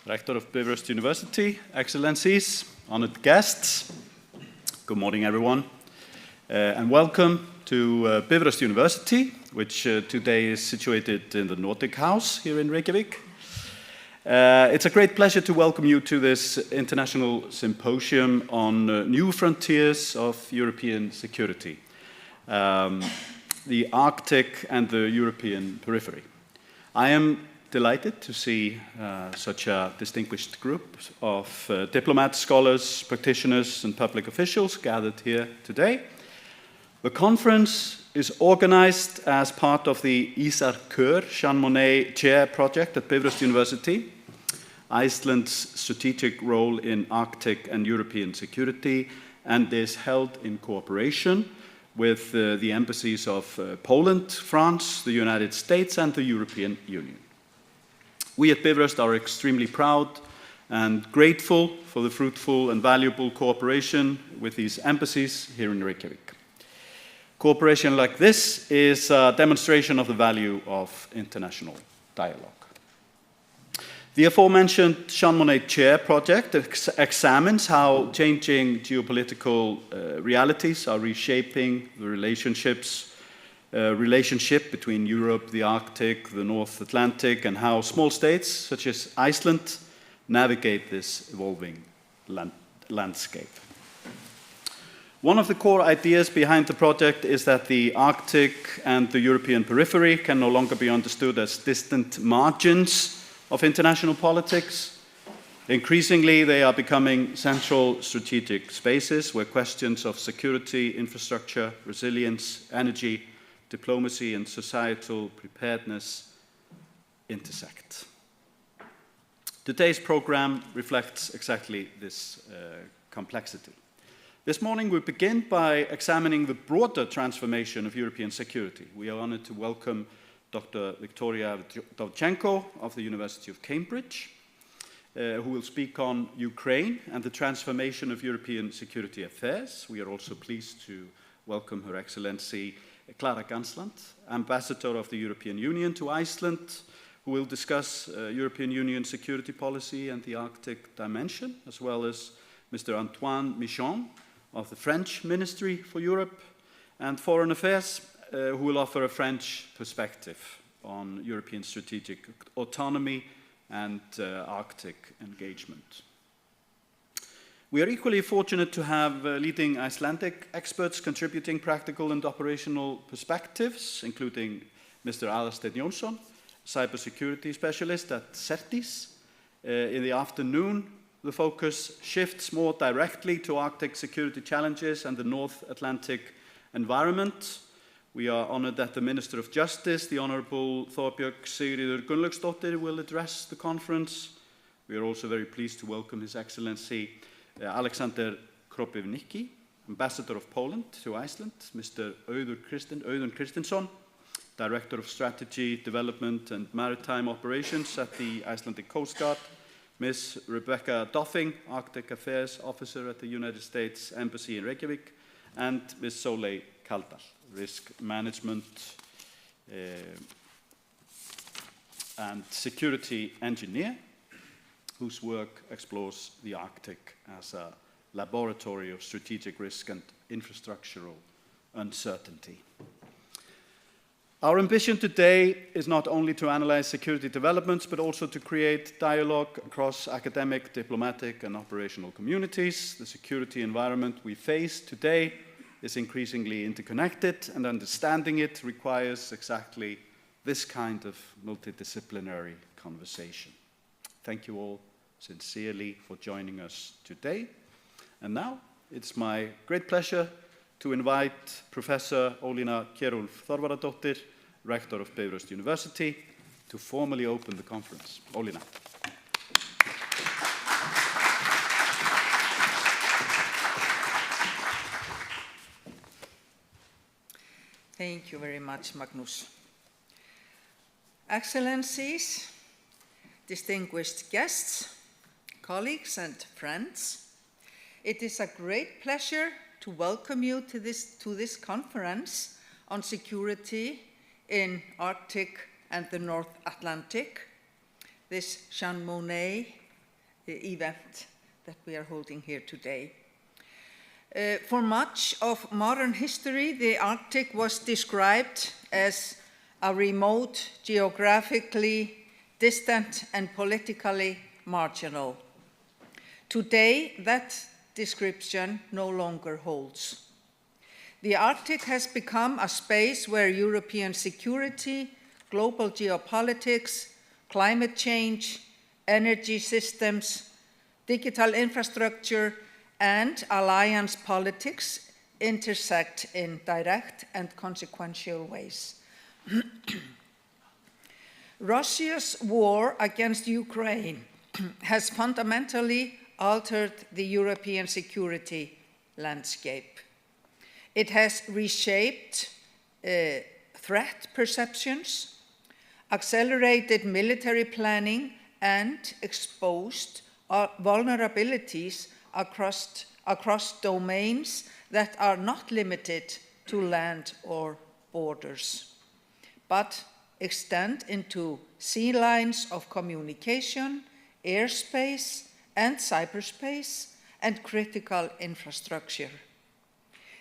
Rector of Bifröst University, Excellencies, honored guests, good morning everyone, and welcome to Bifröst University, which today is situated in the Nordic House here in Reykjavik. It's a great pleasure to welcome you to this international symposium on new frontiers of European security, the Arctic and the European periphery. I am delighted to see such a distinguished group of diplomats, scholars, practitioners, and public officials gathered here today. The conference is organized as part of the Jean Monnet Chair project at Bifröst University, Iceland's strategic role in Arctic and European security, and is held in cooperation with the embassies of Poland, France, the United States, and the European Union. We at Bifröst are extremely proud and grateful for the fruitful and valuable cooperation with these embassies here in Reykjavik. Cooperation like this is a demonstration of the value of international dialogue. The aforementioned Jean Monnet Chair project examines how changing geopolitical realities are reshaping the relationship between Europe, the Arctic, the North Atlantic, and how small states such as Iceland navigate this evolving landscape. One of the core ideas behind the project is that the Arctic and the European periphery can no longer be understood as distant margins of international politics. Increasingly, they are becoming central strategic spaces where questions of security, infrastructure, resilience, energy, diplomacy, and societal preparedness intersect. Today's program reflects exactly this complexity. This morning we begin by examining the broader transformation of European security. We are honored to welcome Dr. Victoria Vdovychenko of the University of Cambridge, who will speak on Ukraine and the transformation of European security affairs. We are also pleased to welcome Her Excellency Clara Ganslant, Ambassador of the European Union to Iceland, who will discuss European Union security policy and the Arctic dimension, as well as Mr. Antoine Michon of the French Ministry for Europe and Foreign Affairs, who will offer a French perspective on European strategic autonomy and Arctic engagement. We are equally fortunate to have leading Icelandic experts contributing practical and operational perspectives, including Mr. Aðalsteinn Jónsson, cybersecurity specialist at CERTIS. In the afternoon, the focus shifts more directly to Arctic security challenges and the North Atlantic environment. We are honored that the Minister of Justice, the Honorable Þorbjörg Sigríður Gunnlaugsdóttir, will address the conference. We are also very pleased to welcome His Excellency Alexander Kropivnicki, Ambassador of Poland to Iceland, Mr. Auðun Kristinsson, Director of Strategy, Development and Maritime Operations at the Icelandic Coast Guard, Ms. Rebecca Doffing, Arctic Affairs Officer at the United States Embassy in Reykjavik, and Ms. Sóley Kaldal, Risk Management and Security Engineer, whose work explores the Arctic as a laboratory of strategic risk and infrastructural uncertainty. Our ambition today is not only to analyze security developments, but also to create dialogue across academic, diplomatic, and operational communities. The security environment we face today is increasingly interconnected, and understanding it requires exactly this kind of multidisciplinary conversation. Thank you all sincerely for joining us today. And now it's my great pleasure to invite Professor Ólína Kjerúfl Þorvarðardóttir, Rector of Bifröst University, to formally open the conference. Ólína. Thank you very much, Magnús. Excellencies, distinguished guests, colleagues and friends, it is a great pleasure to welcome you to this conference on security in Arctic and the North Atlantic, this Jean Monnet event that we are holding here today. For much of modern history, the Arctic was described as a remote, geographically distant, and politically marginal. Today, that description no longer holds. The Arctic has become a space where European security, global geopolitics, climate change, energy systems, digital infrastructure, and alliance politics intersect in direct and consequential ways. Russia's war against Ukraine has fundamentally altered the European security landscape. It has reshaped threat perceptions, accelerated military planning, and exposed vulnerabilities across domains that are not limited to land or borders, but extend into sea lines of communication, airspace, and cyberspace, and critical infrastructure.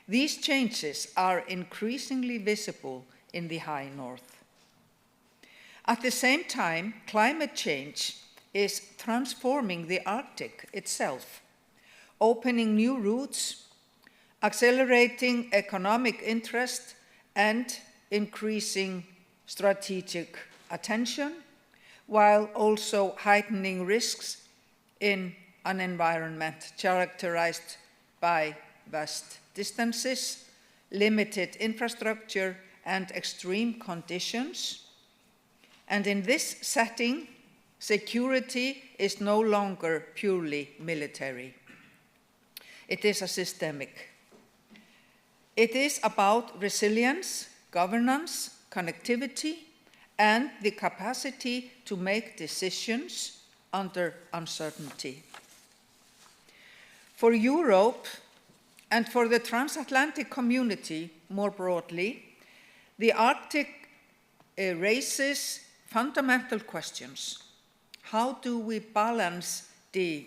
These changes are increasingly visible in the high north. At the same time, climate change is transforming the Arctic itself, opening new routes, accelerating economic interest, and increasing strategic attention, while also heightening risks in an environment characterized by vast distances, limited infrastructure, and extreme conditions. And in this setting, security is no longer purely military. It is a systemic. It is about resilience, governance, connectivity, and the capacity to make decisions under uncertainty. For Europe and for the transatlantic community more broadly, the Arctic raises fundamental questions. How do we balance the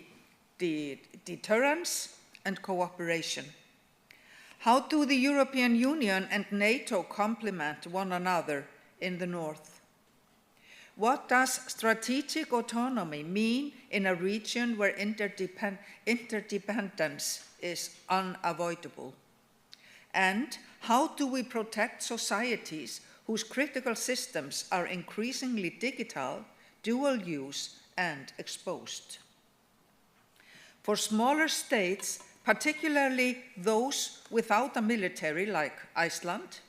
deterrence and cooperation? How do the European Union and NATO complement one another in the north? What does strategic autonomy mean in a region where interdependence is unavoidable? And how do we protect societies whose critical systems are increasingly digital, dual use, and exposed? For smaller states, particularly those without a military like Iceland,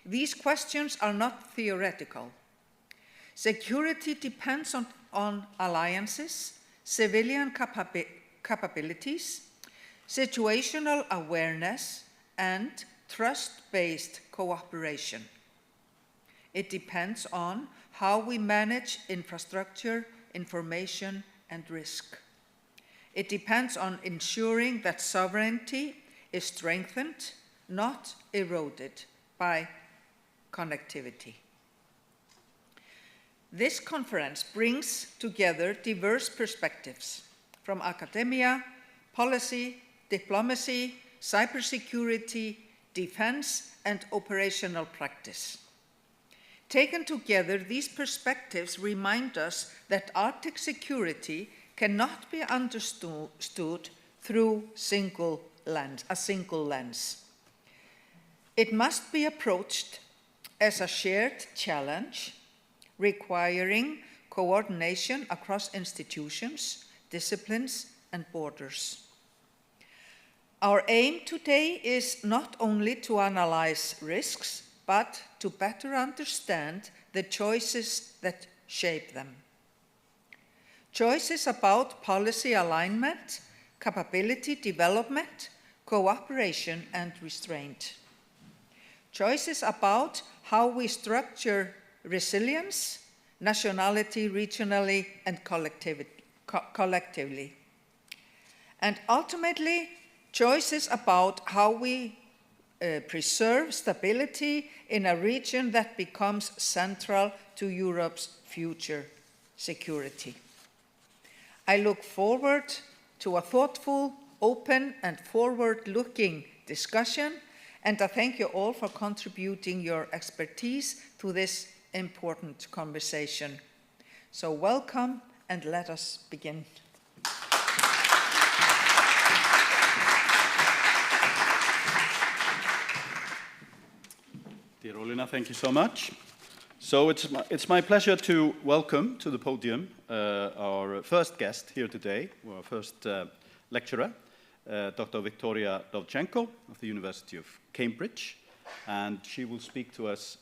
these questions are not theoretical. Security depends on alliances, civilian capabilities, situational awareness, and trust-based cooperation. It depends on how we manage infrastructure, information, and risk. It depends on ensuring that sovereignty is strengthened, not eroded by connectivity. This conference brings together diverse perspectives from academia, policy, diplomacy, cybersecurity, defense, and operational practice. Taken together, these perspectives remind us that Arctic security cannot be understood through a single lens. It must be approached as a shared challenge, requiring coordination across institutions, disciplines, and borders. Our aim today is not only to analyze risks, but to better understand the choices that shape them. Choices about policy alignment, capability development, cooperation, and restraint. Choices about how we structure resilience, nationality, regionally, and collectively. And ultimately, choices about how we preserve stability in a region that becomes central to Europe's future security. I look forward to a thoughtful, open, and forward-looking discussion, and I thank you all for contributing your expertise to this important conversation. So welcome, and let us begin. Dear Ólína, thank you so much. So it's my pleasure to welcome to the podium our first guest here today, our first lecturer, Dr. Victoria Vdovychenko of the University of Cambridge, and she will speak to us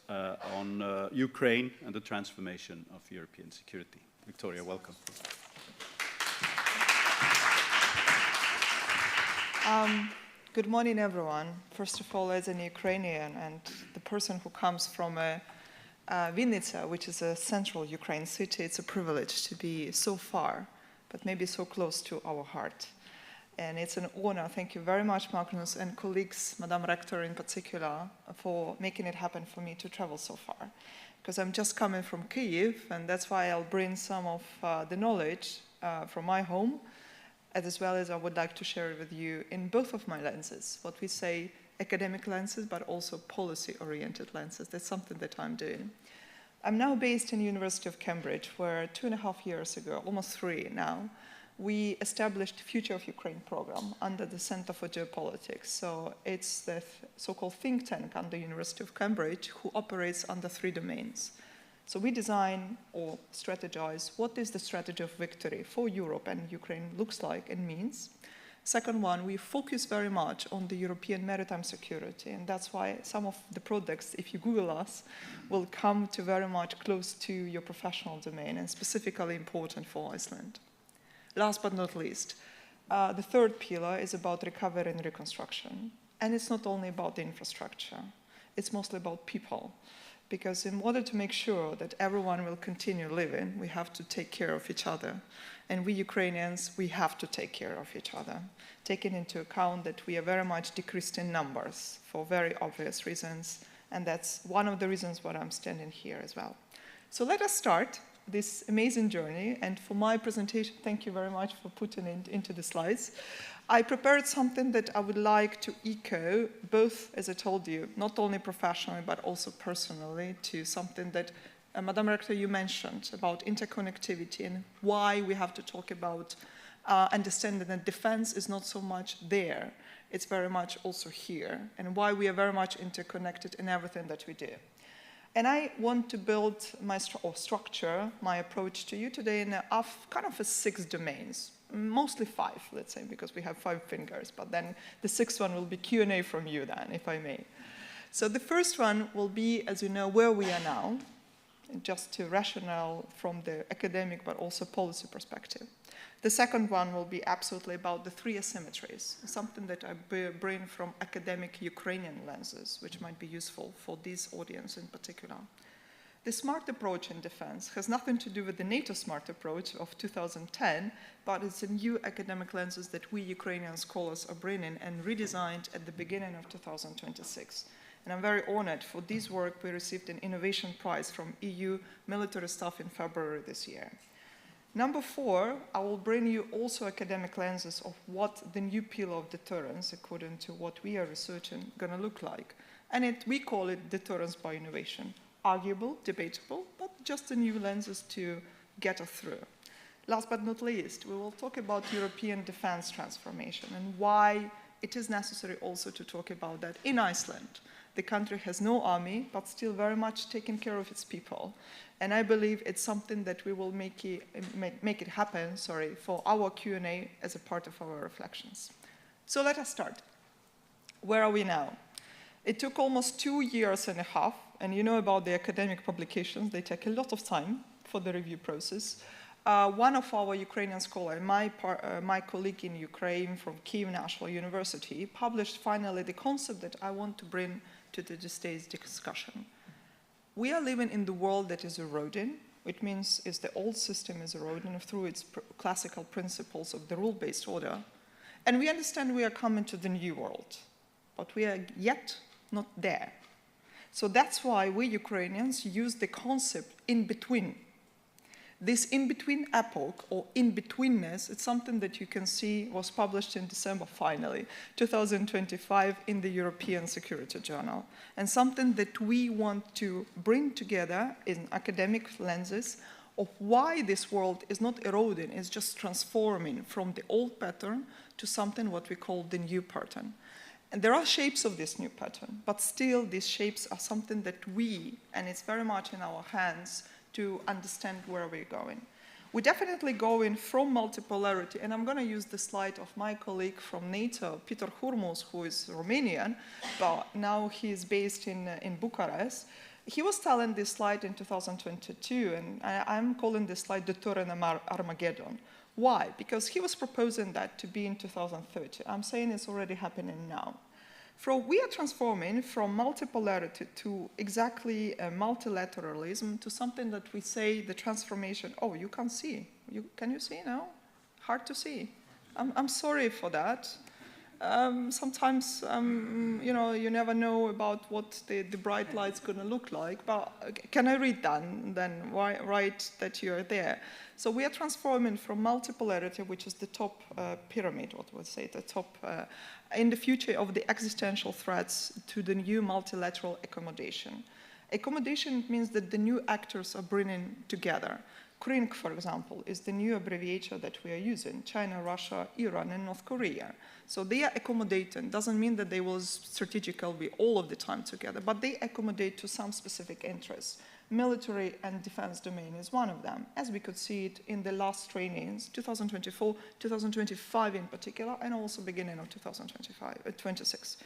on Ukraine and the transformation of European security. Victoria, welcome. Good morning, everyone. First of all, as an Ukrainian and the person who comes from Vinnytsia, which is a central Ukraine city, it's a privilege to be so far, but maybe so close to our heart. And it's an honor. Thank you very much, Magnús, and colleagues, Madam Rector in particular, for making it happen for me to travel so far. Because I'm just coming from Kyiv, and that's why I'll bring some of the knowledge from my home, as well as I would like to share it with you in both of my lenses, what we say academic lenses, but also policy-oriented lenses. That's something that I'm doing. I'm now based in the University of Cambridge, where 2.5 years ago, almost 3 now, we established the Future of Ukraine program under the Center for Geopolitics. So it's the so-called think tank under the University of Cambridge who operates under 3 domains. So we design or strategize what is the strategy of victory for Europe and Ukraine looks like and means. Second one, we focus very much on the European maritime security, and that's why some of the products, if you Google us, will come to very much close to your professional domain and specifically important for Iceland. Last but not least, the third pillar is about recovery and reconstruction. And it's not only about the infrastructure, it's mostly about people. Because in order to make sure that everyone will continue living, we have to take care of each other. And we Ukrainians, we have to take care of each other, taking into account that we are very much decreased in numbers for very obvious reasons. And that's one of the reasons why I'm standing here as well. So let us start this amazing journey. And for my presentation, thank you very much for putting it into the slides. I prepared something that I would like to echo, both, as I told you, not only professionally, but also personally, to something that, Madam Rector, you mentioned about interconnectivity and why we have to talk about understanding that defense is not so much there, it's very much also here, and why we are very much interconnected in everything that we do. And I want to build my structure, my approach to you today in kind of 6 domains. Mostly 5, let's say, because we have 5 fingers, but then the 6th one will be Q&A from you then, if I may. So the first one will be, as you know, where we are now, just to rationale from the academic but also policy perspective. The second one will be absolutely about the 3 asymmetries, something that I bring from academic Ukrainian lenses, which might be useful for this audience in particular. The smart approach in defense has nothing to do with the NATO smart approach of 2010, but it's a new academic lenses that we Ukrainian scholars are bringing and redesigned at the beginning of 2026. And I'm very honored for this work. We received an innovation prize from EU military staff in February this year. Number 4, I will bring you also academic lenses of what the new pillar of deterrence, according to what we are researching, going to look like. And we call it deterrence by innovation. Arguable, debatable, but just a new lenses to get us through. Last but not least, we will talk about European defense transformation and why it is necessary also to talk about that in Iceland. The country has no army, but still very much taking care of its people. And I believe it's something that we will make it happen, for our Q&A as a part of our reflections. So let us start. Where are we now? It took almost 2.5 years, and you know about the academic publications, they take a lot of time for the review process. One of our Ukrainian scholars, my colleague in Ukraine from Kyiv National University, published finally the concept that I want to bring to today's discussion. We are living in the world that is eroding, which means is the old system is eroding through its classical principles of the rule-based order. And we understand we are coming to the new world, but we are yet not there. So that's why we Ukrainians use the concept in between. This in-between epoch, or in-betweenness, it's something that you can see was published in December, finally, 2025 in the European Security Journal, and something that we want to bring together in academic lenses of why this world is not eroding, it's just transforming from the old pattern to something what we call the new pattern. And there are shapes of this new pattern, but still these shapes are something that we, and it's very much in our hands, to understand where we're going. We're definitely going from multipolarity, and I'm going to use the slide of my colleague from NATO, Peter Hurmus, who is Romanian, but now he's based in Bucharest. He was telling this slide in 2022, and I'm calling this slide the Turin Armageddon. Why? Because he was proposing that to be in 2030. I'm saying it's already happening now. We are transforming from multipolarity to exactly multilateralism to something that we say the transformation, oh, you can't see. Can you see now? Hard to see. I'm sorry for that. Sometimes, you know, you never know about what the bright light's going to look like, but can I read that? And then write that you're there. So we are transforming from multipolarity, which is the top pyramid, what would say, the top, in the future of the existential threats, to the new multilateral accommodation. Accommodation means that the new actors are bringing together. CRINC, for example, is the new abbreviation that we are using, China, Russia, Iran, and North Korea. So they are accommodating. Doesn't mean that they will strategically be all of the time together, but they accommodate to some specific interests. Military and defense domain is one of them, as we could see it in the last trainings, 2024, 2025 in particular, and also beginning of 2026.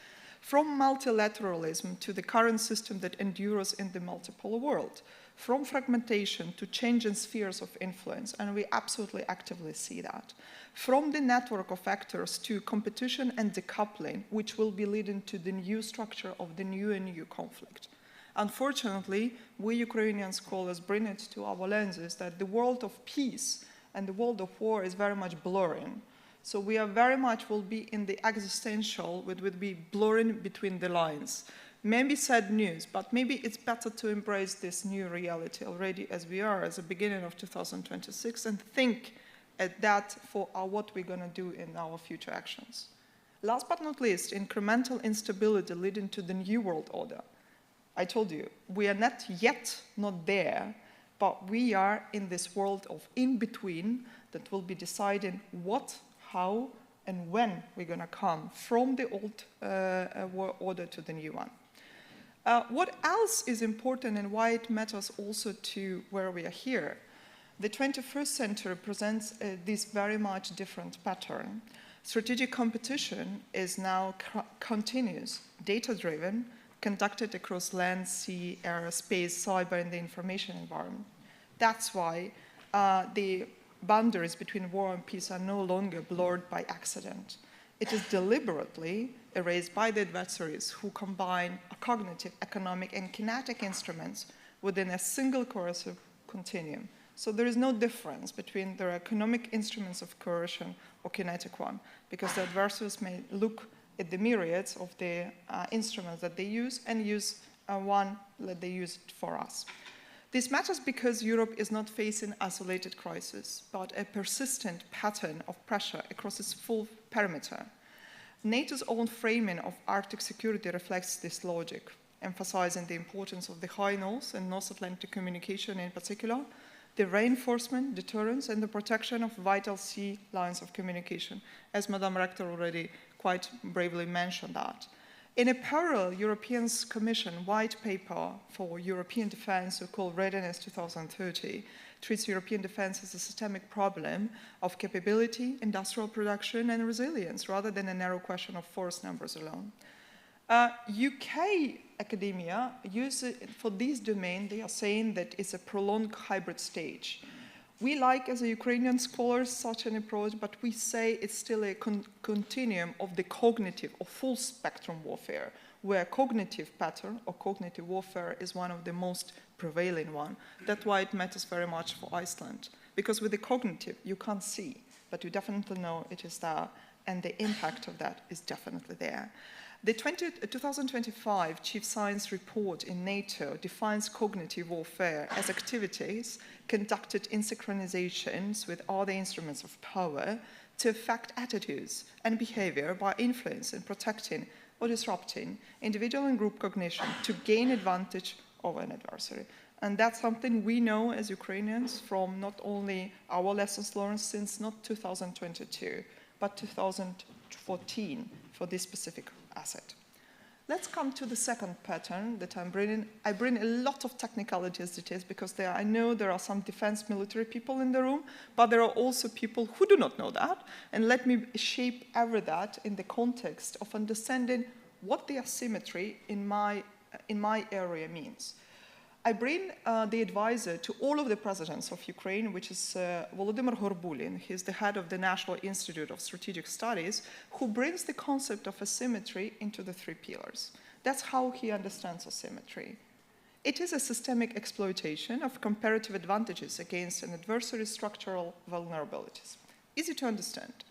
From multilateralism to the current system that endures in the multipolar world, from fragmentation to changing spheres of influence, and we absolutely actively see that. From the network of actors to competition and decoupling, which will be leading to the new structure of the new and new conflict. Unfortunately, we Ukrainian scholars bring it to our lenses that the world of peace and the world of war is very much blurring. So we are very much will be in the existential, which would be blurring between the lines. Maybe sad news, but maybe it's better to embrace this new reality already as we are, as the beginning of 2026, and think at that for what we're going to do in our future actions. Last but not least, incremental instability leading to the new world order. I told you, we are not yet not there, but we are in this world of in-between that will be deciding what, how, and when we're going to come from the old world order to the new one. What else is important and why it matters also to where we are here? The 21st century presents this very much different pattern. Strategic competition is now continuous, data-driven, conducted across land, sea, air, space, cyber, and the information environment. That's why the boundaries between war and peace are no longer blurred by accident. It is deliberately erased by the adversaries who combine cognitive, economic, and kinetic instruments within a single coercive continuum. So there is no difference between the economic instruments of coercion or kinetic one, because the adversaries may look at the myriads of the instruments that they use and use one that they use for us. This matters because Europe is not facing isolated crisis, but a persistent pattern of pressure across its full perimeter. NATO's own framing of Arctic security reflects this logic, emphasizing the importance of the high North and North Atlantic communication in particular, the reinforcement, deterrence, and the protection of vital sea lines of communication, as Madame Rector already quite bravely mentioned that. In a parallel, European Commission white paper for European defense, so-called Readiness 2030, treats European defense as a systemic problem of capability, industrial production, and resilience, rather than a narrow question of force numbers alone. UK academia use it for this domain. They are saying that it's a prolonged hybrid stage. We like, as a Ukrainian scholars, such an approach, but we say it's still a continuum of the cognitive or full spectrum warfare, where cognitive pattern or cognitive warfare is one of the most prevailing one. That's why it matters very much for Iceland, because with the cognitive, you can't see, but you definitely know it is there, and the impact of that is definitely there. The 2025 Chief Science Report in NATO defines cognitive warfare as activities conducted in synchronizations with other instruments of power to affect attitudes and behavior by influencing, protecting, or disrupting individual and group cognition to gain advantage over an adversary. And that's something we know as Ukrainians from not only our lessons learned since not 2022, but 2014 for this specific asset. Let's come to the second pattern that I'm bringing. I bring a lot of technicalities details because I know there are some defense military people in the room, but there are also people who do not know that. And let me shape every that in the context of understanding what the asymmetry in my area means. I bring the advisor to all of the presidents of Ukraine, which is Volodymyr Horbulin. He's the head of the National Institute of Strategic Studies, who brings the concept of asymmetry into the three pillars. That's how he understands asymmetry. It is a systemic exploitation of comparative advantages against an adversary's structural vulnerabilities. Easy to understand.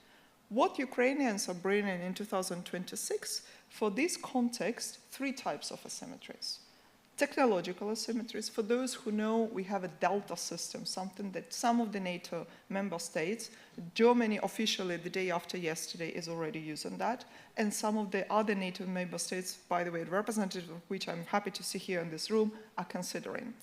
What Ukrainians are bringing in 2026, for this context, three types of asymmetries. Technological asymmetries, for those who know, we have a Delta system, something that some of the NATO member states, Germany officially the day after yesterday is already using that, and some of the other NATO member states, by the way, representatives of which I'm happy to see here in this room, are considering.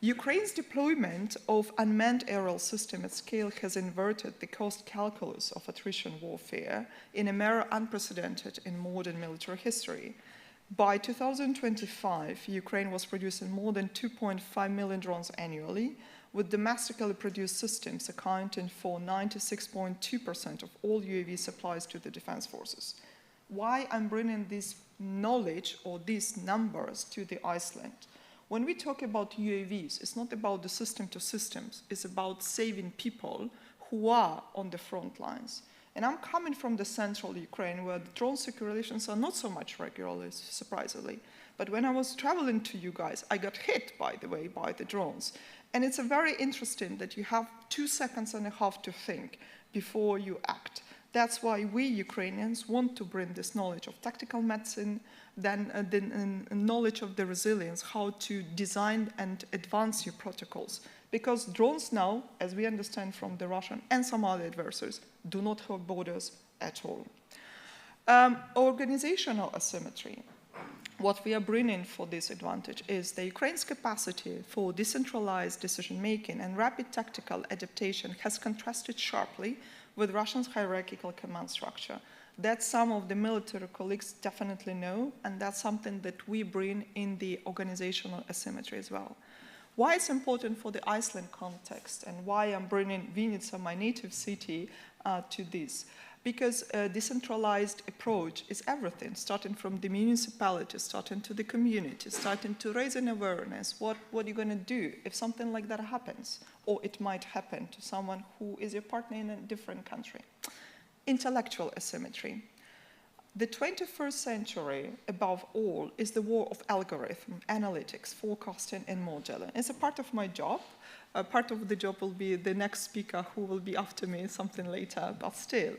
Ukraine's deployment of unmanned aerial system at scale has inverted the cost calculus of attrition warfare in a manner unprecedented in modern military history. By 2025, Ukraine was producing more than 2.5 million drones annually, with domestically produced systems accounting for 96.2% of all UAV supplies to the defense forces. Why I'm bringing this knowledge or these numbers to the Iceland? When we talk about UAVs, it's not about the system to systems, it's about saving people who are on the front lines. And I'm coming from the central Ukraine, where the drone circulations are not so much regularly, surprisingly. But when I was traveling to you guys, I got hit, by the way, by the drones. And it's very interesting that you have 2.5 seconds to think before you act. That's why we Ukrainians want to bring this knowledge of tactical medicine, then the knowledge of the resilience, how to design and advance your protocols. Because drones now, as we understand from the Russian and some other adversaries, do not have borders at all. Organizational asymmetry. What we are bringing for this advantage is the Ukraine's capacity for decentralized decision-making and rapid tactical adaptation has contrasted sharply with Russia's hierarchical command structure. That some of the military colleagues definitely know, and that's something that we bring in the organizational asymmetry as well. Why it's important for the Iceland context and why I'm bringing Vinica, my native city, to this. Because a decentralized approach is everything, starting from the municipality, starting to the community, starting to raise an awareness. What are you going to do if something like that happens? Or it might happen to someone who is your partner in a different country. Intellectual asymmetry. The 21st century, above all, is the war of algorithm, analytics, forecasting, and modeling. It's a part of my job. A part of the job will be the next speaker who will be after me, something later, but still.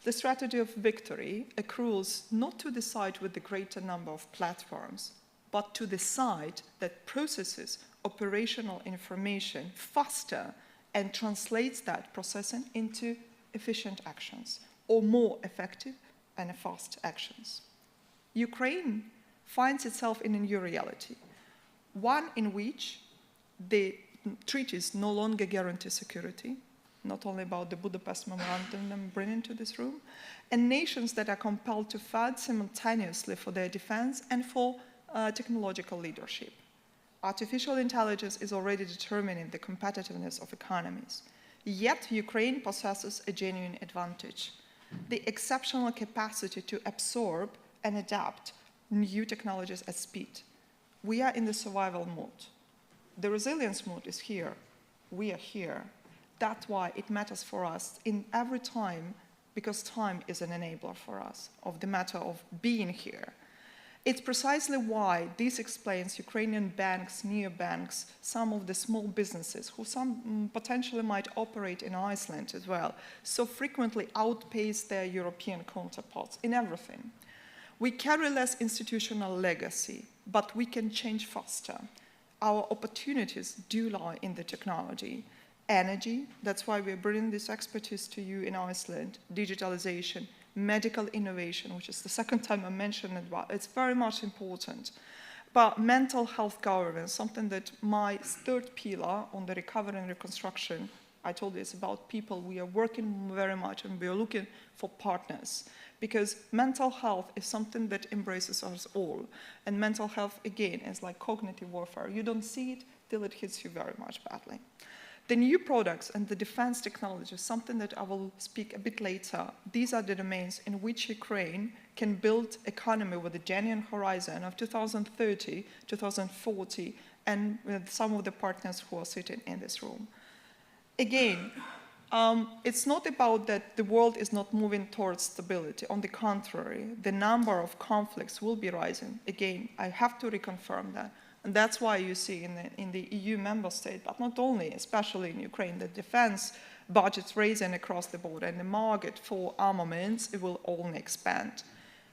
The strategy of victory accrues not to the side with the greater number of platforms, but to the side that processes operational information faster and translates that processing into efficient actions, or more effective and fast actions. Ukraine finds itself in a new reality, one in which the treaties no longer guarantee security, not only about the Budapest Memorandum I'm bringing to this room, and nations that are compelled to fight simultaneously for their defense and for technological leadership. Artificial intelligence is already determining the competitiveness of economies. Yet Ukraine possesses a genuine advantage, the exceptional capacity to absorb and adapt new technologies at speed. We are in the survival mode. The resilience mode is here. We are here. That's why it matters for us in every time, because time is an enabler for us of the matter of being here. It's precisely why this explains Ukrainian banks, neobanks, some of the small businesses who some potentially might operate in Iceland as well, so frequently outpace their European counterparts in everything. We carry less institutional legacy, but we can change faster. Our opportunities do lie in the technology. Energy, that's why we're bringing this expertise to you in Iceland, digitalization, medical innovation, which is the second time I mentioned it, but it's very much important. But mental health governance, something that my third pillar on the recovery and reconstruction, I told you it's about people. We are working very much and we are looking for partners because mental health is something that embraces us all. And mental health, again, is like cognitive warfare. You don't see it till it hits you very much badly. The new products and the defense technology is something that I will speak a bit later. These are the domains in which Ukraine can build economy with a genuine horizon of 2030, 2040, and with some of the partners who are sitting in this room. Again, it's not about that the world is not moving towards stability. On the contrary, the number of conflicts will be rising. Again, I have to reconfirm that. And that's why you see in the EU member state, but not only, especially in Ukraine, the defense budgets raising across the board and the market for armaments, it will only expand.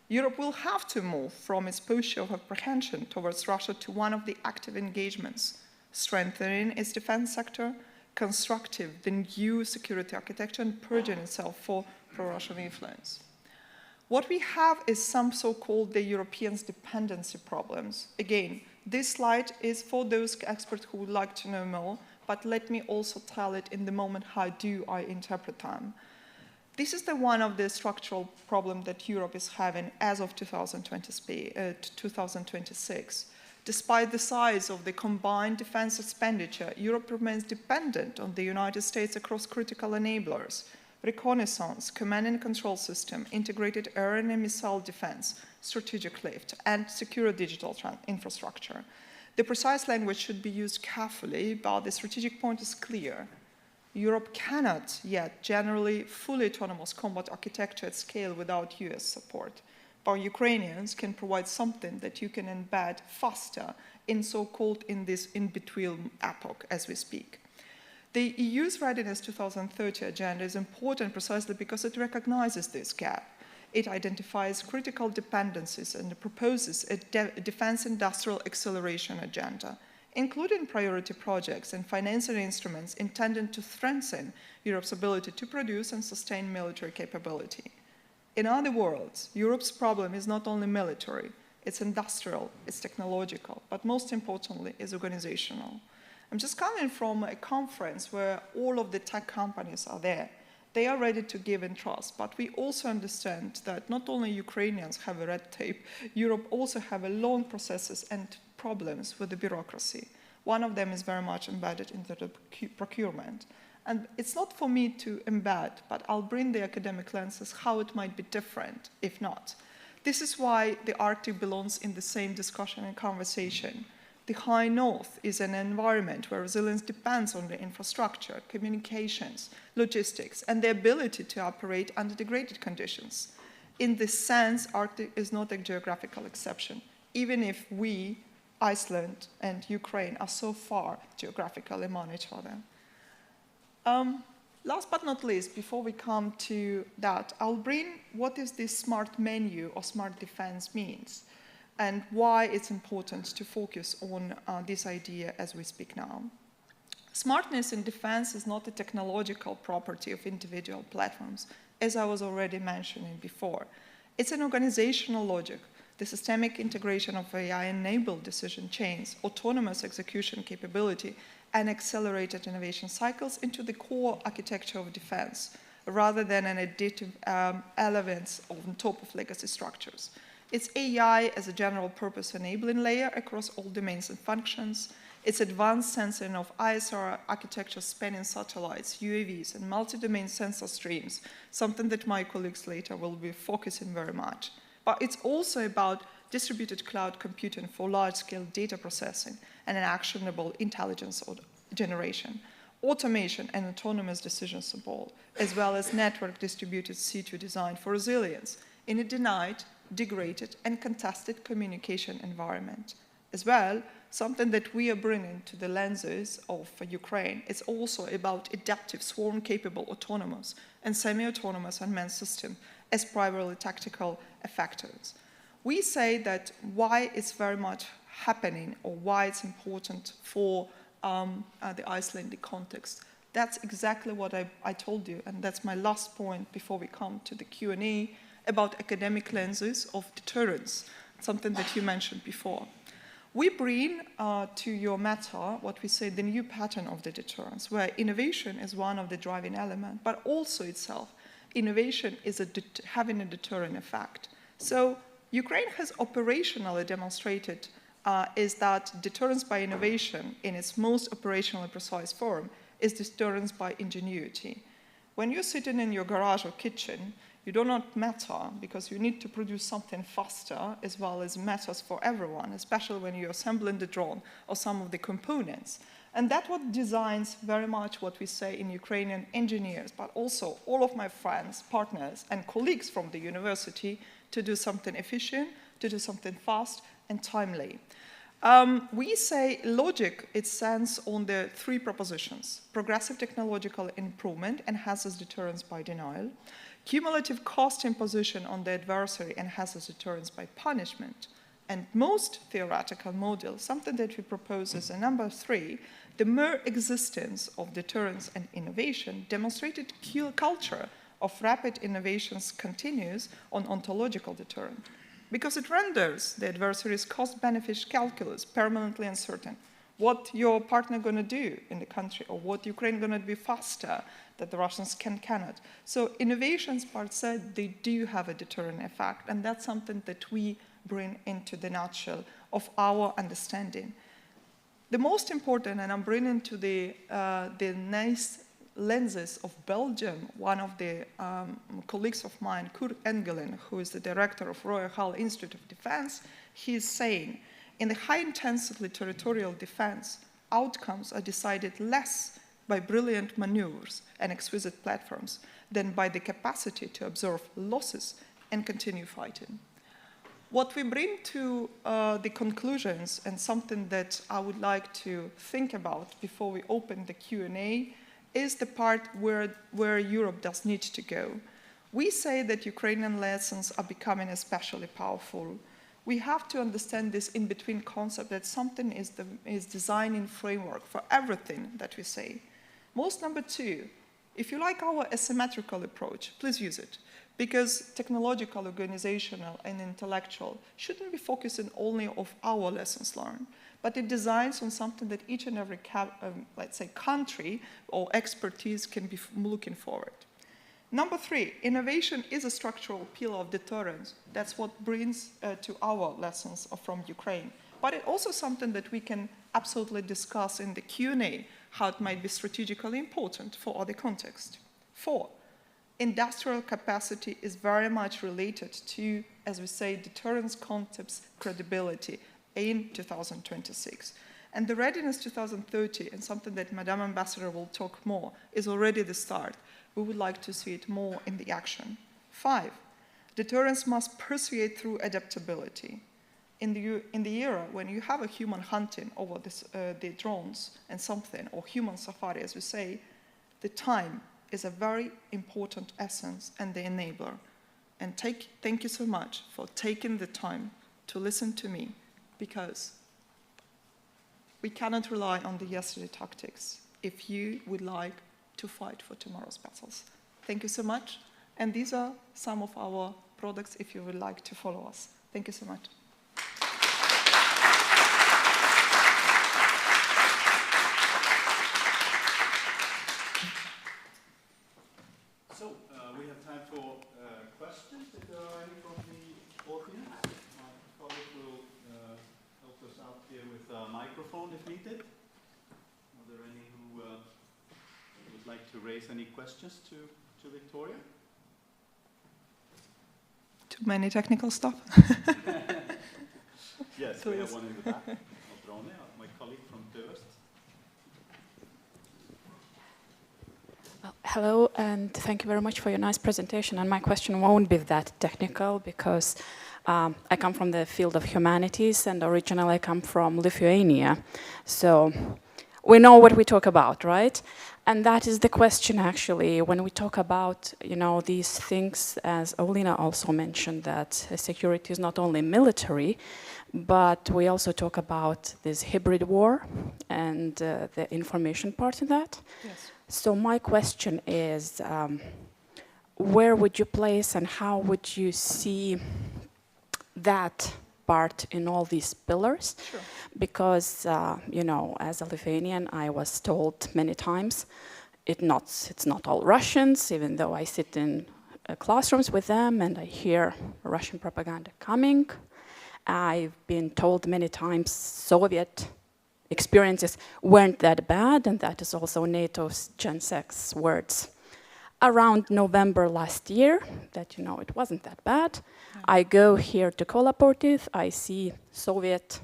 Europe will have to move from its posture of apprehension towards Russia to one of the active engagements, strengthening its defense sector, constructive the new security architecture, and purging itself for pro-Russian influence. What we have is some so-called the Europeans' dependency problems. Again, this slide is for those experts who would like to know more, but let me also tell it in the moment how do I interpret them. This is one of the structural problems that Europe is having as of 2026. Despite the size of the combined defense expenditure, Europe remains dependent on the United States across critical enablers: reconnaissance, command and control system, integrated air and missile defense, strategic lift, and secure digital infrastructure. The precise language should be used carefully, but the strategic point is clear. Europe cannot yet generally fully autonomous combat architecture at scale without US support. But Ukrainians can provide something that you can embed faster in so-called in this in-between epoch as we speak. The EU's Readiness 2030 agenda is important precisely because it recognizes this gap. It identifies critical dependencies and proposes a defense industrial acceleration agenda, including priority projects and financing instruments intended to strengthen Europe's ability to produce and sustain military capability. In other words, Europe's problem is not only military, it's industrial, it's technological, but most importantly, is organizational. I'm just coming from a conference where all of the tech companies are there. They are ready to give and trust, but we also understand that not only Ukrainians have a red tape, Europe also have a long processes and problems with the bureaucracy. One of them is very much embedded into the procurement. And it's not for me to embed, but I'll bring the academic lenses how it might be different, if not. This is why the Arctic belongs in the same discussion and conversation. The High North is an environment where resilience depends on the infrastructure, communications, logistics, and the ability to operate under degraded conditions. In this sense, Arctic is not a geographical exception, even if we, Iceland and Ukraine, are so far geographically among each other. Last but not least, before we come to that, I'll bring what is this smart menu or smart defense means and why it's important to focus on this idea as we speak now. Smartness in defense is not a technological property of individual platforms, as I was already mentioning before. It's an organizational logic, the systemic integration of AI-enabled decision chains, autonomous execution capability, and accelerated innovation cycles into the core architecture of defense, rather than an additive elements on top of legacy structures. It's AI as a general purpose enabling layer across all domains and functions. It's advanced sensing of ISR architecture spanning satellites, UAVs, and multi-domain sensor streams, something that my colleagues later will be focusing very much. But it's also about distributed cloud computing for large-scale data processing and an actionable intelligence generation, automation and autonomous decision support, as well as network distributed C2 design for resilience in a denied, degraded, and contested communication environment. As well, something that we are bringing to the lenses of Ukraine is also about adaptive swarm-capable autonomous and semi-autonomous unmanned system as primarily tactical effectors. We say that why it's very much happening or why it's important for the Icelandic context. That's exactly what I told you, and that's my last point before we come to the Q&A about academic lenses of deterrence, something that you mentioned before. We bring to your matter what we say the new pattern of the deterrence, where innovation is one of the driving elements, but also itself, innovation is having a deterrent effect. So Ukraine has operationally demonstrated is that deterrence by innovation in its most operationally precise form is deterrence by ingenuity. When you're sitting in your garage or kitchen, you do not matter because you need to produce something faster as well as matters for everyone, especially when you're assembling the drone or some of the components. And that's what designs very much what we say in Ukrainian engineers, but also all of my friends, partners, and colleagues from the university to do something efficient, to do something fast and timely. We say logic, it stands on the three propositions. Progressive technological improvement enhances deterrence by denial. Cumulative cost imposition on the adversary enhances deterrence by punishment. And most theoretical model, something that we propose as a number 3, the mere existence of deterrence and innovation demonstrated culture of rapid innovations continues on ontological deterrent, because it renders the adversary's cost-benefit calculus permanently uncertain. What your partner going to do in the country, or what Ukraine going to be faster that the Russians cannot. So innovations, part said, they do have a deterrent effect, and that's something that we bring into the nutshell of our understanding. The most important, and I'm bringing to the nice lenses of Belgium, one of the colleagues of mine, Kurt Engelen, who is the director of Royal Hull Institute of Defense, he is saying, in the high-intensity territorial defense, outcomes are decided less by brilliant maneuvers and exquisite platforms than by the capacity to absorb losses and continue fighting. What we bring to the conclusions, and something that I would like to think about before we open the Q&A, is the part where Europe does need to go. We say that Ukrainian lessons are becoming especially powerful. We have to understand this in-between concept that something is designing framework for everything that we say. Most number 2, if you like our asymmetrical approach, please use it. Because technological, organizational, and intellectual shouldn't be focusing only on our lessons learned, but it designs on something that each and every, let's say, country or expertise can be looking forward. Number 3, innovation is a structural pillar of deterrence. That's what brings to our lessons from Ukraine. But it's also something that we can absolutely discuss in the Q&A, how it might be strategically important for other contexts. 4, industrial capacity is very much related to, as we say, deterrence concepts credibility in 2026. And the readiness 2030, and something that Madam Ambassador will talk more, is already the start. We would like to see it more in the action. 5, deterrence must persuade through adaptability. In the era when you have a human hunting over the drones and something, or human safari, as we say, the time is a very important essence and the enabler. And thank you so much for taking the time to listen to me, because we cannot rely on the yesterday tactics if you would like to fight for tomorrow's battles. Thank you so much. And these are some of our products if you would like to follow us. Thank you so much. So we have time for questions, if there are any from the audience. My colleague will help us out here with a microphone if needed. Are there any who would like to raise any questions to Victoria? Too many technical stuff. Yes, we have one in the back. Árni, my colleague from Bifröst. Hello, and thank you very much for your nice presentation. And my question won't be that technical, because I come from the field of humanities, and originally I come from Lithuania. So we know what we talk about, right? And that is the question, actually, when we talk about, these things, as Ólína also mentioned, that security is not only military, but we also talk about this hybrid war and the information part in that. Yes. So my question is, where would you place and how would you see that part in all these pillars? Sure. Because, as a Lithuanian, I was told many times, it's not all Russians, even though I sit in classrooms with them and I hear Russian propaganda coming. I've been told many times Soviet experiences weren't that bad, and that is also NATO's Gen 6 words. Around November last year, that it wasn't that bad. I go here to Kolaportiv, I see Soviet,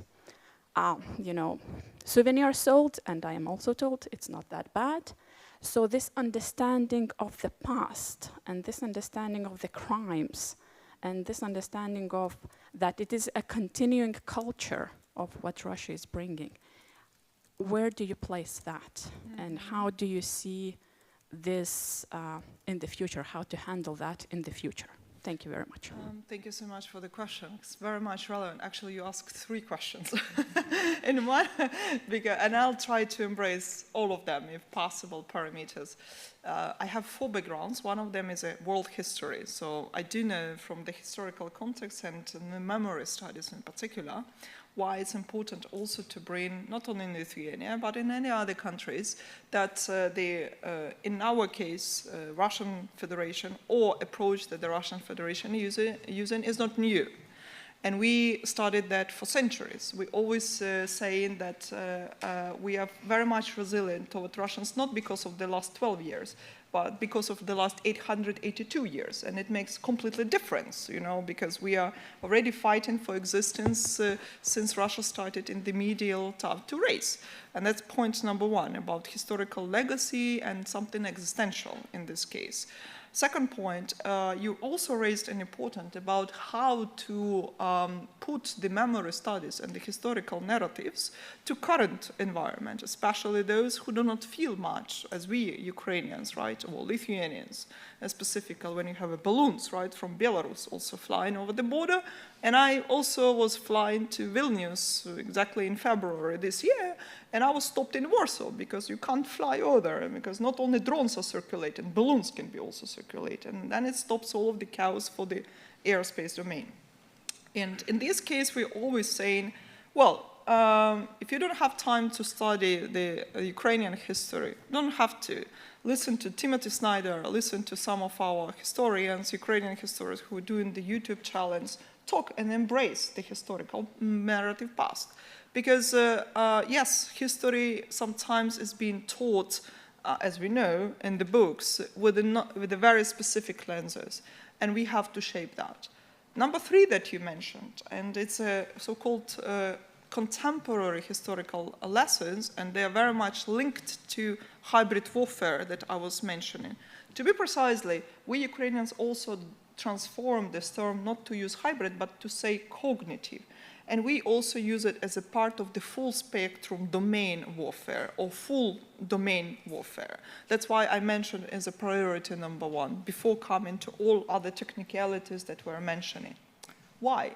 souvenirs sold, and I am also told it's not that bad. So this understanding of the past, and this understanding of the crimes, and this understanding of that it is a continuing culture of what Russia is bringing, where do you place that? And how do you see this in the future, how to handle that in the future? Thank you very much. Thank you so much for the question. It's very much relevant. Actually, you asked 3 questions in one, and I'll try to embrace all of them, if possible, parameters. I have 4 backgrounds. One of them is a world history. So I do know from the historical context and the memory studies in particular, why it's important also to bring, not only in Lithuania, but in any other countries, that in our case, Russian Federation or approach that the Russian Federation using is not new. And we studied that for centuries. We always saying that we are very much resilient toward Russians, not because of the last 12 years, but because of the last 882 years. And it makes completely difference, because we are already fighting for existence since Russia started in the medieval time to race. And that's point number 1 about historical legacy and something existential in this case. Second point, you also raised an important about how to put the memory studies and the historical narratives to current environment, especially those who do not feel much as we Ukrainians, right, or Lithuanians, specifically when you have balloons, right, from Belarus also flying over the border. And I also was flying to Vilnius exactly in February this year, and I was stopped in Warsaw because you can't fly over there, because not only drones are circulating, balloons can be also circulating, and then it stops all of the chaos for the airspace domain. And in this case, we're always saying, well, if you don't have time to study the Ukrainian history, you don't have to. Listen to Timothy Snyder, listen to some of our historians, Ukrainian historians who are doing the YouTube challenge, talk and embrace the historical narrative past. Because, yes, history sometimes is being taught, as we know, in the books with the very specific lenses, and we have to shape that. Number 3 that you mentioned, and it's a so-called contemporary historical lessons, and they are very much linked to hybrid warfare that I was mentioning. To be precisely, we Ukrainians also transform this term not to use hybrid, but to say cognitive. And we also use it as a part of the full spectrum domain warfare or full domain warfare. That's why I mentioned as a priority number 1 before coming to all other technicalities that we're mentioning. Why?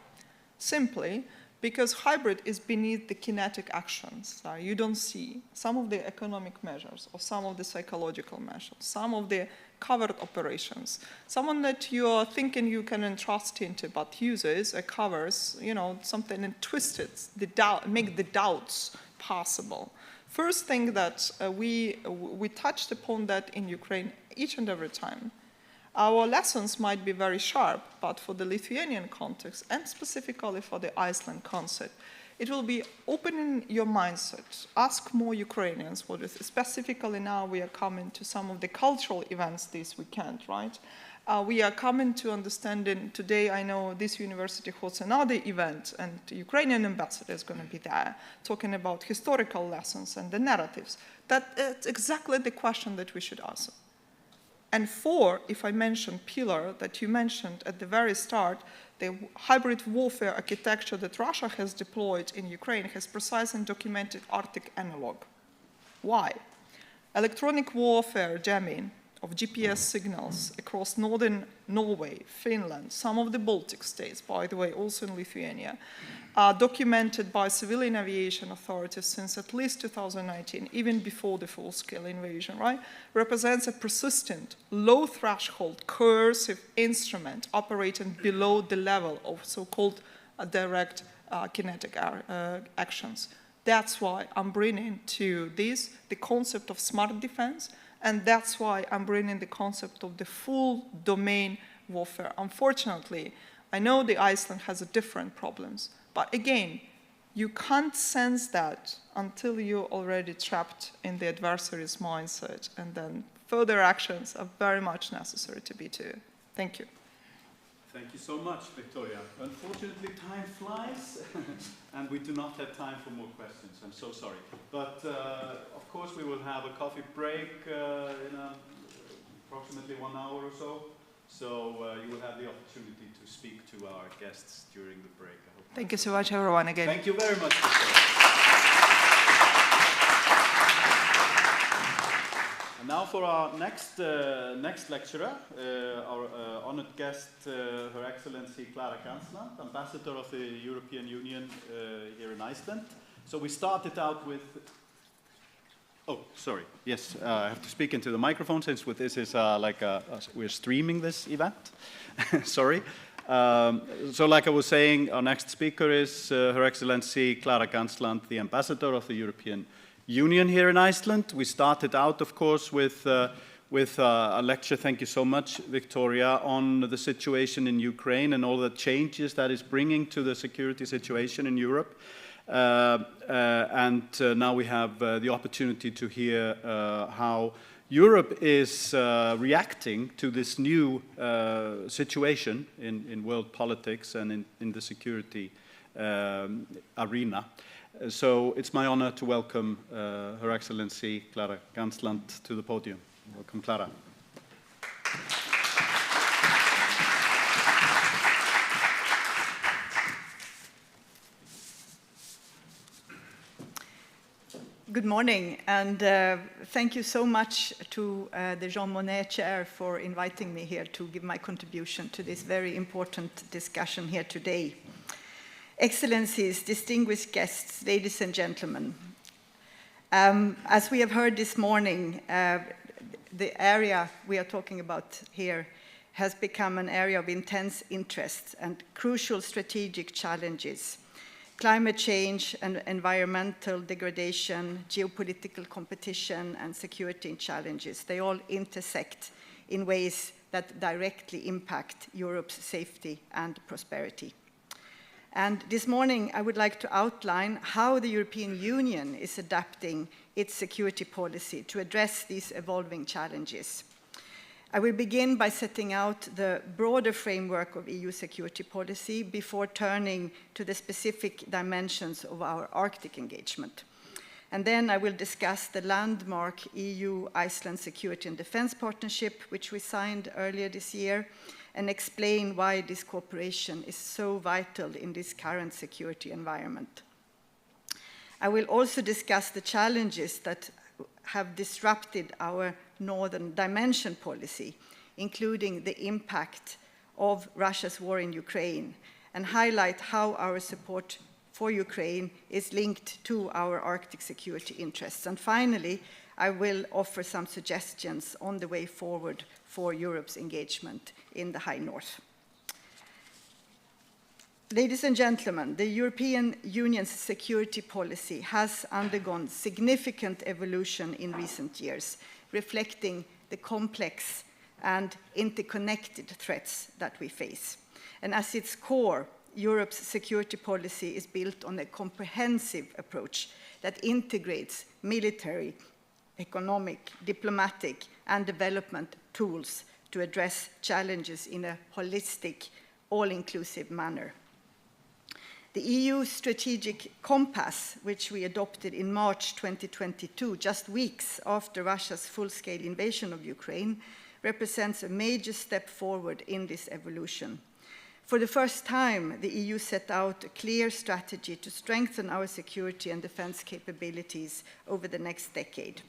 Simply because hybrid is beneath the kinetic actions. You don't see some of the economic measures or some of the psychological measures, some of the covered operations. Someone that you are thinking you can entrust into but uses covers, something and twists it, make the doubts possible. First thing that we touched upon that in Ukraine each and every time. Our lessons might be very sharp, but for the Lithuanian context and specifically for the Iceland concept, it will be opening your mindset. Ask more Ukrainians for this. Specifically now we are coming to some of the cultural events this weekend, right? We are coming to understanding, today I know this university hosts another event and the Ukrainian ambassador is going to be there talking about historical lessons and the narratives. That's exactly the question that we should ask. And 4, if I mention pillar that you mentioned at the very start, the hybrid warfare architecture that Russia has deployed in Ukraine has precise and documented Arctic analog. Why? Electronic warfare jamming of GPS signals across northern Norway, Finland, some of the Baltic states, by the way, also in Lithuania, are documented by civilian aviation authorities since at least 2019, even before the full-scale invasion, right? Represents a persistent, low-threshold, coercive instrument operating below the level of so-called direct kinetic actions. That's why I'm bringing to this the concept of smart defense, and that's why I'm bringing the concept of the full domain warfare. Unfortunately, I know the Iceland has different problems, but again, you can't sense that until you're already trapped in the adversary's mindset, and then further actions are very much necessary to be too. Thank you. Thank you so much, Victoria. Unfortunately, time flies, and we do not have time for more questions. I'm so sorry. But of course, we will have a coffee break in approximately 1 hour or so. So you will have the opportunity to speak to our guests during the break. I hope. Thank you so much, everyone, again. Thank you very much, Victoria. And now for our next lecturer, our honored guest, Her Excellency Clara Ganslant, Ambassador of the European Union here in Iceland. So we started out with... Oh, sorry. Yes, I have to speak into the microphone since this is we're streaming this event. Sorry. So like I was saying, our next speaker is Her Excellency Clara Ganslant, the Ambassador of the European Union here in Iceland. We started out, of course, with a lecture, thank you so much, Victoria, on the situation in Ukraine and all the changes that is bringing to the security situation in Europe. Now we have the opportunity to hear how Europe is reacting to this new situation in world politics and in the security arena. So it's my honor to welcome Her Excellency Clara Ganslant to the podium. Welcome, Clara. Good morning, and thank you so much to the Jean Monnet Chair for inviting me here to give my contribution to this very important discussion here today. Excellencies, distinguished guests, ladies and gentlemen, as we have heard this morning, the area we are talking about here has become an area of intense interest and crucial strategic challenges. Climate change and environmental degradation, geopolitical competition, and security challenges, they all intersect in ways that directly impact Europe's safety and prosperity. And this morning, I would like to outline how the European Union is adapting its security policy to address these evolving challenges. I will begin by setting out the broader framework of EU security policy before turning to the specific dimensions of our Arctic engagement. And then I will discuss the landmark EU-Iceland Security and Defense Partnership, which we signed earlier this year, and explain why this cooperation is so vital in this current security environment. I will also discuss the challenges that have disrupted our Northern Dimension policy, including the impact of Russia's war in Ukraine, and highlight how our support for Ukraine is linked to our Arctic security interests. And finally, I will offer some suggestions on the way forward for Europe's engagement in the High North. Ladies and gentlemen, the European Union's security policy has undergone significant evolution in recent years, reflecting the complex and interconnected threats that we face. And at its core, Europe's security policy is built on a comprehensive approach that integrates military, economic, diplomatic, and development tools to address challenges in a holistic, all-inclusive manner. The EU Strategic Compass, which we adopted in March 2022, just weeks after Russia's full-scale invasion of Ukraine, represents a major step forward in this evolution. For the first time, the EU set out a clear strategy to strengthen our security and defense capabilities over the next decade.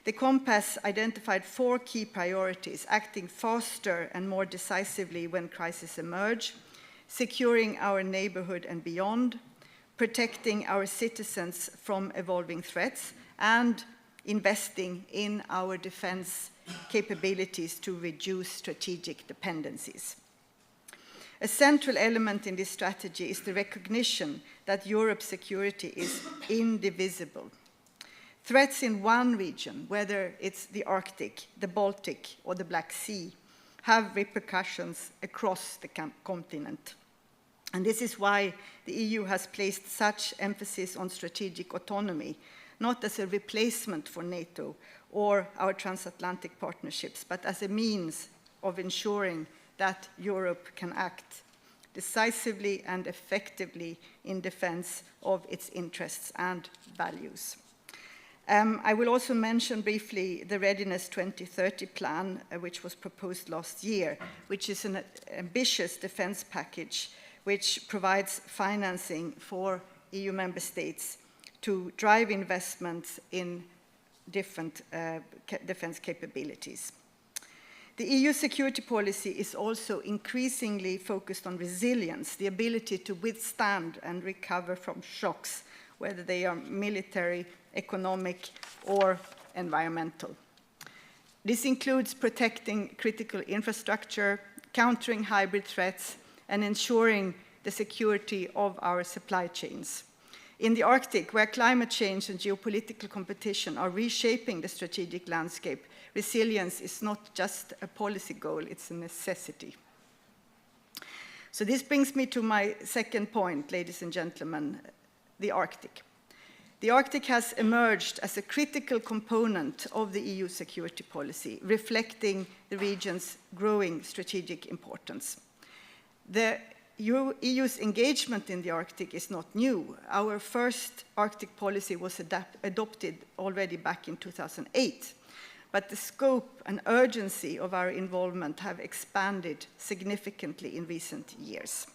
The compass identified 4 key priorities: acting faster and more decisively when crises emerge, securing our neighborhood and beyond, protecting our citizens from evolving threats, and investing in our defense capabilities to reduce strategic dependencies. A central element in this strategy is the recognition that Europe's security is indivisible. Threats in one region, whether it's the Arctic, the Baltic, or the Black Sea, have repercussions across the continent. And this is why the EU has placed such emphasis on strategic autonomy, not as a replacement for NATO or our transatlantic partnerships, but as a means of ensuring that Europe can act decisively and effectively in defense of its interests and values. I will also mention briefly the Readiness 2030 plan, which was proposed last year, which is an ambitious defense package which provides financing for EU member states to drive investments in different defense capabilities. The EU security policy is also increasingly focused on resilience, the ability to withstand and recover from shocks, whether they are military, economic, or environmental. This includes protecting critical infrastructure, countering hybrid threats, and ensuring the security of our supply chains. In the Arctic, where climate change and geopolitical competition are reshaping the strategic landscape, resilience is not just a policy goal, it's a necessity. So this brings me to my second point, ladies and gentlemen, the Arctic. The Arctic has emerged as a critical component of the EU security policy, reflecting the region's growing strategic importance. The EU's engagement in the Arctic is not new. Our first Arctic policy was adopted already back in 2008, but the scope and urgency of our involvement have expanded significantly in recent years.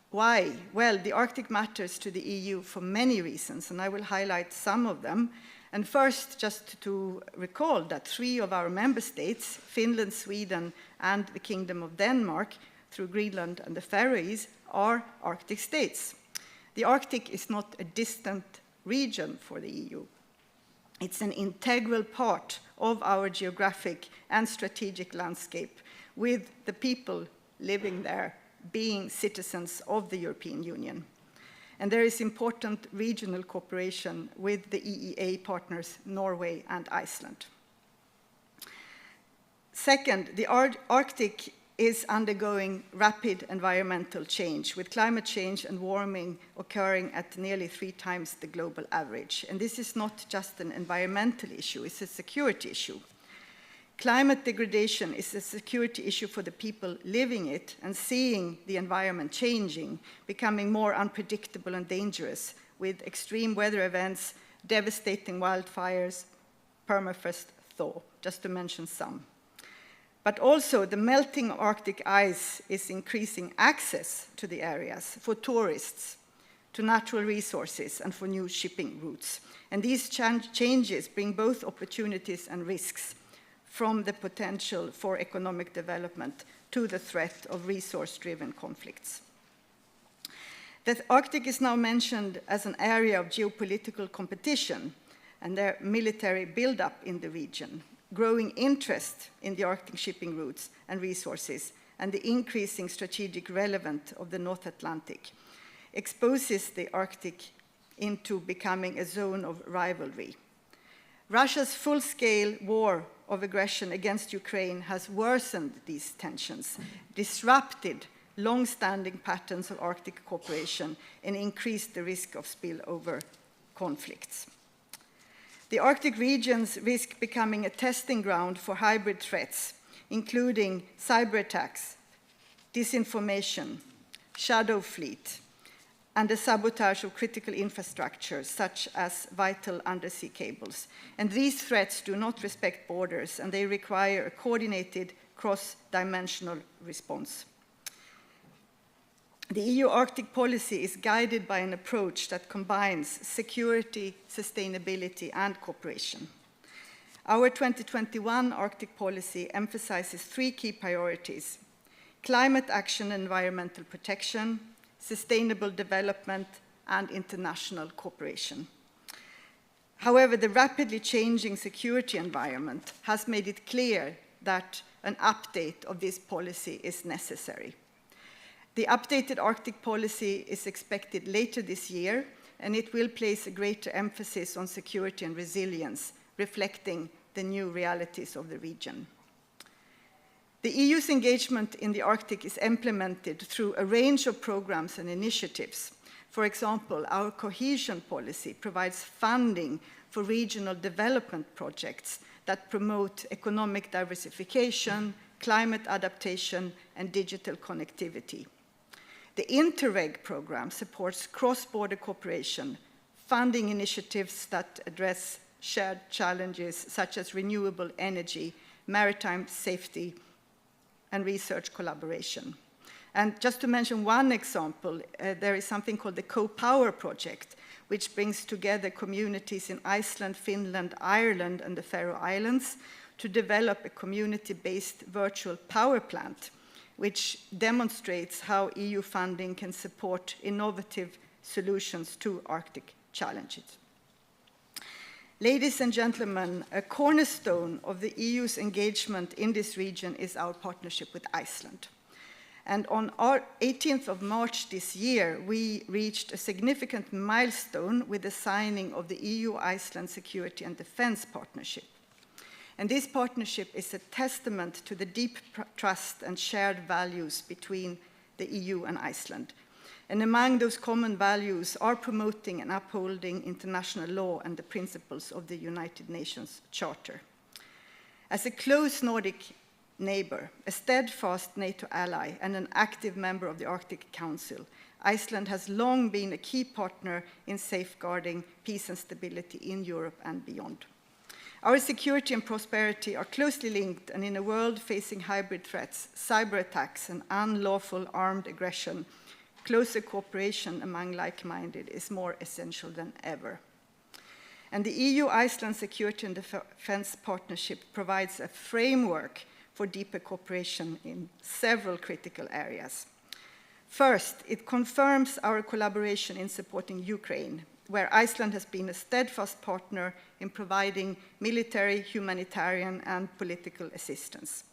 Why? Well, the Arctic matters to the EU for many reasons, and I will highlight some of them. And first, just to recall that 3 of our member states, Finland, Sweden, and the Kingdom of Denmark, through Greenland and the Faroes, are Arctic states. The Arctic is not a distant region for the EU. It's an integral part of our geographic and strategic landscape, with the people living there being citizens of the European Union. And there is important regional cooperation with the EEA partners Norway and Iceland. Second, the Arctic is undergoing rapid environmental change, with climate change and warming occurring at nearly 3 times the global average. And this is not just an environmental issue, it's a security issue. Climate degradation is a security issue for the people living it and seeing the environment changing, becoming more unpredictable and dangerous, with extreme weather events, devastating wildfires, permafrost thaw, just to mention some. But also, the melting Arctic ice is increasing access to the areas for tourists, to natural resources, and for new shipping routes. And these changes bring both opportunities and risks, from the potential for economic development to the threat of resource-driven conflicts. The Arctic is now mentioned as an area of geopolitical competition and their military buildup in the region. Growing interest in the Arctic shipping routes and resources, and the increasing strategic relevance of the North Atlantic exposes the Arctic into becoming a zone of rivalry. Russia's full-scale war of aggression against Ukraine has worsened these tensions, disrupted long-standing patterns of Arctic cooperation, and increased the risk of spillover conflicts. The Arctic regions risk becoming a testing ground for hybrid threats, including cyber attacks, disinformation, shadow fleet, and the sabotage of critical infrastructure, such as vital undersea cables. And these threats do not respect borders, and they require a coordinated, cross-dimensional response. The EU Arctic policy is guided by an approach that combines security, sustainability, and cooperation. Our 2021 Arctic policy emphasizes 3 key priorities: climate action and environmental protection, sustainable development, and international cooperation. However, the rapidly changing security environment has made it clear that an update of this policy is necessary. The updated Arctic policy is expected later this year, and it will place a greater emphasis on security and resilience, reflecting the new realities of the region. The EU's engagement in the Arctic is implemented through a range of programs and initiatives. For example, our cohesion policy provides funding for regional development projects that promote economic diversification, climate adaptation, and digital connectivity. The Interreg program supports cross-border cooperation, funding initiatives that address shared challenges such as renewable energy, maritime safety, and research collaboration. And just to mention one example, there is something called the Co-Power project, which brings together communities in Iceland, Finland, Ireland, and the Faroe Islands to develop a community-based virtual power plant, which demonstrates how EU funding can support innovative solutions to Arctic challenges. Ladies and gentlemen, a cornerstone of the EU's engagement in this region is our partnership with Iceland. And on our 18th of March this year, we reached a significant milestone with the signing of the EU-Iceland Security and Defense Partnership. And this partnership is a testament to the deep trust and shared values between the EU and Iceland. And among those common values are promoting and upholding international law and the principles of the United Nations Charter. As a close Nordic neighbor, a steadfast NATO ally, and an active member of the Arctic Council, Iceland has long been a key partner in safeguarding peace and stability in Europe and beyond. Our security and prosperity are closely linked, and in a world facing hybrid threats, cyber attacks, and unlawful armed aggression, closer cooperation among like-minded is more essential than ever. And the EU-Iceland Security and Defense Partnership provides a framework for deeper cooperation in several critical areas. First, it confirms our collaboration in supporting Ukraine, where Iceland has been a steadfast partner in providing military, humanitarian, and political assistance.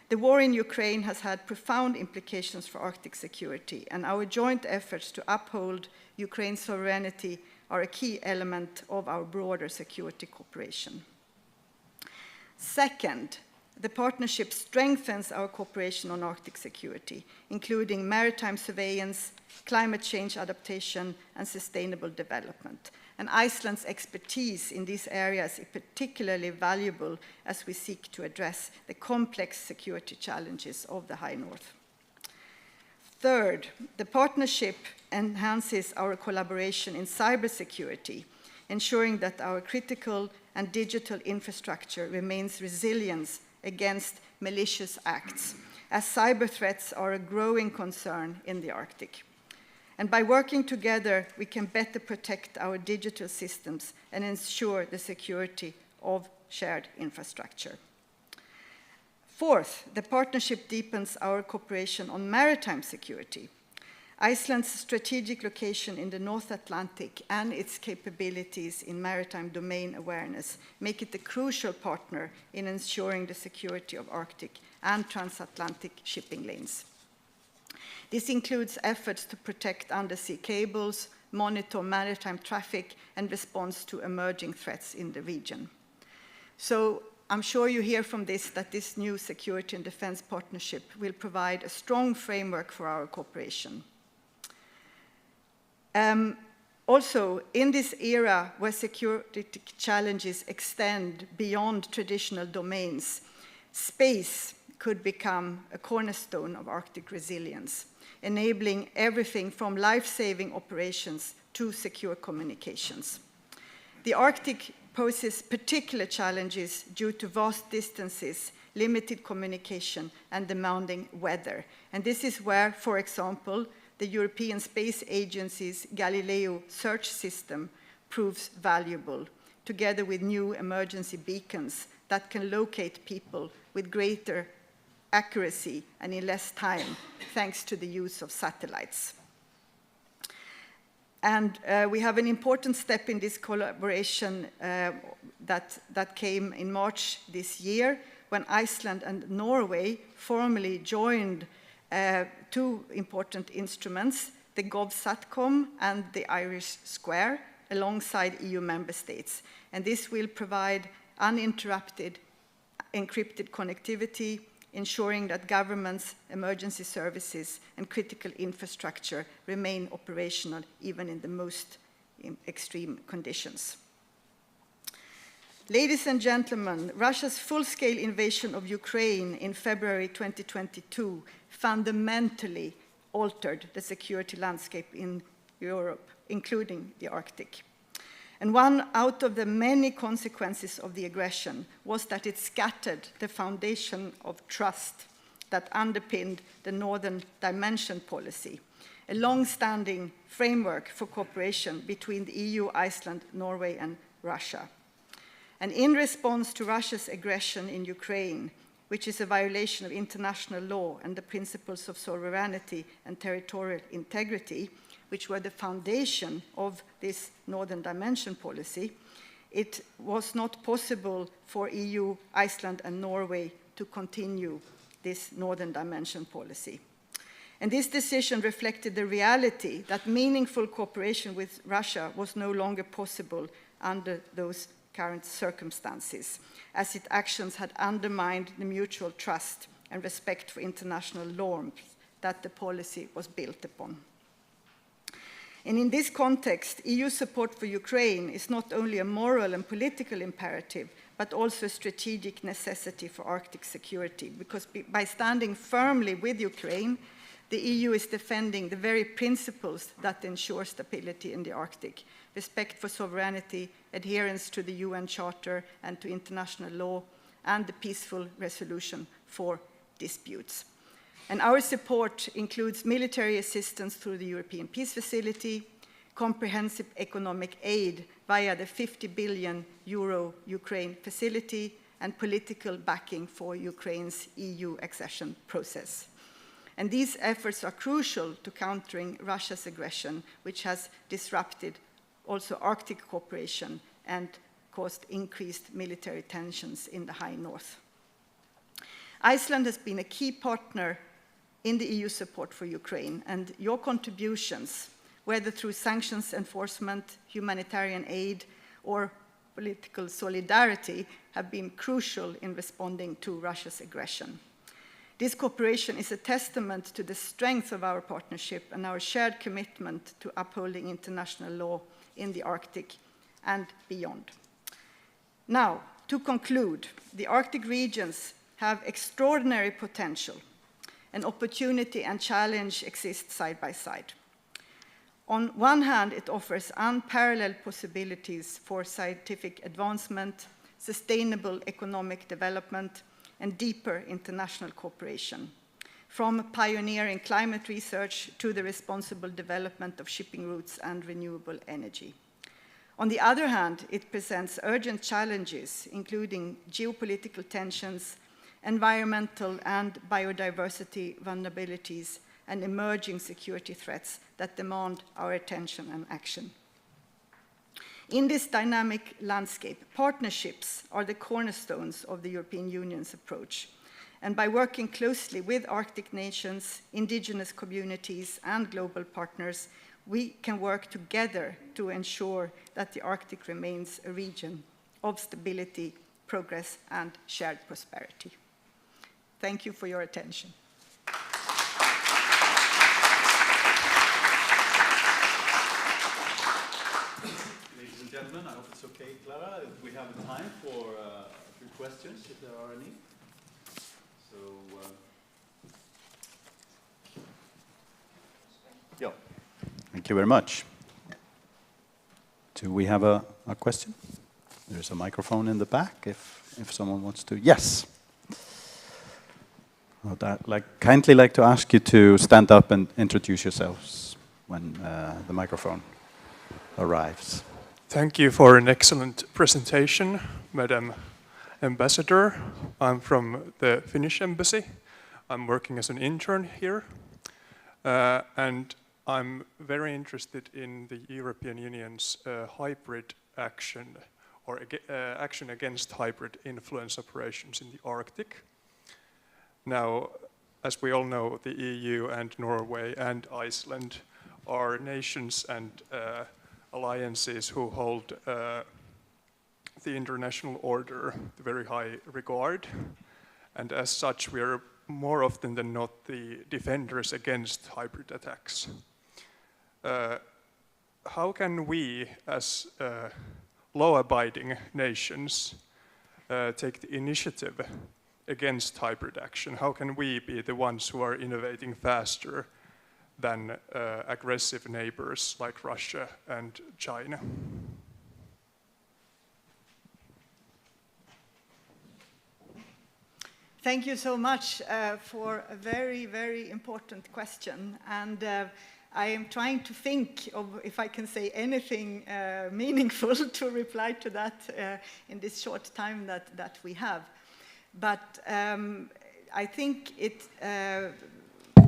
The war in Ukraine has had profound implications for Arctic security, and our joint efforts to uphold Ukraine's sovereignty are a key element of our broader security cooperation. Second, the partnership strengthens our cooperation on Arctic security, including maritime surveillance, climate change adaptation, and sustainable development. And Iceland's expertise in these areas is particularly valuable as we seek to address the complex security challenges of the High North. Third, the partnership enhances our collaboration in cybersecurity, ensuring that our critical and digital infrastructure remains resilient against malicious acts, as cyber threats are a growing concern in the Arctic. And by working together, we can better protect our digital systems and ensure the security of shared infrastructure. Fourth, the partnership deepens our cooperation on maritime security. Iceland's strategic location in the North Atlantic and its capabilities in maritime domain awareness make it a crucial partner in ensuring the security of Arctic and transatlantic shipping lanes. This includes efforts to protect undersea cables, monitor maritime traffic, and respond to emerging threats in the region. So I'm sure you hear from this that this new security and defense partnership will provide a strong framework for our cooperation. Also, in this era where security challenges extend beyond traditional domains, space could become a cornerstone of Arctic resilience, enabling everything from life-saving operations to secure communications. The Arctic poses particular challenges due to vast distances, limited communication, and demanding weather. And this is where, for example, the European Space Agency's Galileo search system proves valuable, together with new emergency beacons that can locate people with greater accuracy and in less time, thanks to the use of satellites. And we have an important step in this collaboration that came in March this year, when Iceland and Norway formally joined two important instruments, the GovSatcom and the Irish Square, alongside EU member states. And this will provide uninterrupted encrypted connectivity, ensuring that governments, emergency services, and critical infrastructure remain operational even in the most extreme conditions. Ladies and gentlemen, Russia's full-scale invasion of Ukraine in February 2022 fundamentally altered the security landscape in Europe, including the Arctic. And one out of the many consequences of the aggression was that it scattered the foundation of trust that underpinned the Northern Dimension policy, a long-standing framework for cooperation between the EU, Iceland, Norway, and Russia. And in response to Russia's aggression in Ukraine, which is a violation of international law and the principles of sovereignty and territorial integrity, which were the foundation of this Northern Dimension policy, it was not possible for EU, Iceland, and Norway to continue this Northern Dimension policy. And this decision reflected the reality that meaningful cooperation with Russia was no longer possible under those current circumstances, as its actions had undermined the mutual trust and respect for international norms that the policy was built upon. And in this context, EU support for Ukraine is not only a moral and political imperative, but also a strategic necessity for Arctic security, because by standing firmly with Ukraine, the EU is defending the very principles that ensure stability in the Arctic: respect for sovereignty, adherence to the UN Charter and to international law, and the peaceful resolution for disputes. And our support includes military assistance through the European Peace Facility, comprehensive economic aid via the 50 billion euro Ukraine facility, and political backing for Ukraine's EU accession process. And these efforts are crucial to countering Russia's aggression, which has disrupted also Arctic cooperation and caused increased military tensions in the high north. Iceland has been a key partner in the EU support for Ukraine, and your contributions, whether through sanctions enforcement, humanitarian aid, or political solidarity, have been crucial in responding to Russia's aggression. This cooperation is a testament to the strength of our partnership and our shared commitment to upholding international law in the Arctic and beyond. Now, to conclude, the Arctic regions have extraordinary potential, and opportunity and challenge exist side by side. On one hand, it offers unparalleled possibilities for scientific advancement, sustainable economic development, and deeper international cooperation, from pioneering climate research to the responsible development of shipping routes and renewable energy. On the other hand, it presents urgent challenges, including geopolitical tensions, environmental and biodiversity vulnerabilities, and emerging security threats that demand our attention and action. In this dynamic landscape, partnerships are the cornerstones of the European Union's approach. And by working closely with Arctic nations, indigenous communities, and global partners, we can work together to ensure that the Arctic remains a region of stability, progress, and shared prosperity. Thank you for your attention. Ladies and gentlemen, I hope it's okay, Clara. We have time for a few questions, if there are any. So, yeah. Thank you very much. Do we have a question? There's a microphone in the back if someone wants to. Yes. Well, kindly like to ask you to stand up and introduce yourselves when the microphone arrives. Thank you for an excellent presentation, Madam Ambassador. I'm from the Finnish Embassy. I'm working as an intern here. And I'm very interested in the European Union's hybrid action, or action against hybrid influence operations in the Arctic. Now, as we all know, the EU and Norway and Iceland are nations and alliances who hold the international order to very high regard. And as such, we are more often than not the defenders against hybrid attacks. How can we, as law-abiding nations, take the initiative against hybrid action? How can we be the ones who are innovating faster than aggressive neighbors like Russia and China? Thank you so much for a very, very important question. And I am trying to think of if I can say anything meaningful to reply to that in this short time that we have. But I think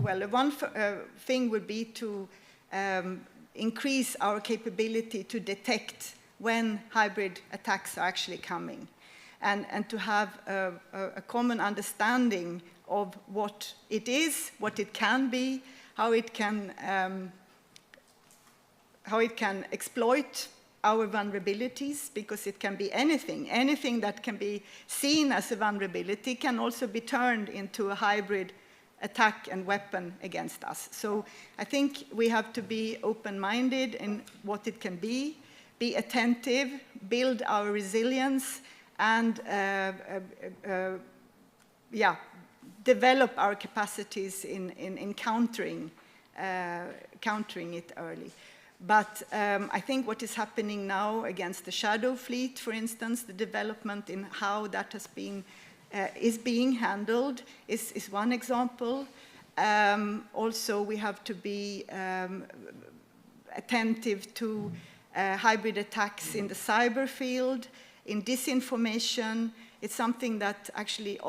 one thing would be to increase our capability to detect when hybrid attacks are actually coming, and to have a common understanding of what it is, what it can be, how it can exploit our vulnerabilities, because it can be anything. Anything that can be seen as a vulnerability can also be turned into a hybrid attack and weapon against us. So I think we have to be open-minded in what it can be attentive, build our resilience, and develop our capacities in countering it early. But I think what is happening now against the shadow fleet, for instance, the development in how that has been is being handled is one example. Also, we have to be attentive to hybrid attacks in the cyber field, in disinformation. It's something that actually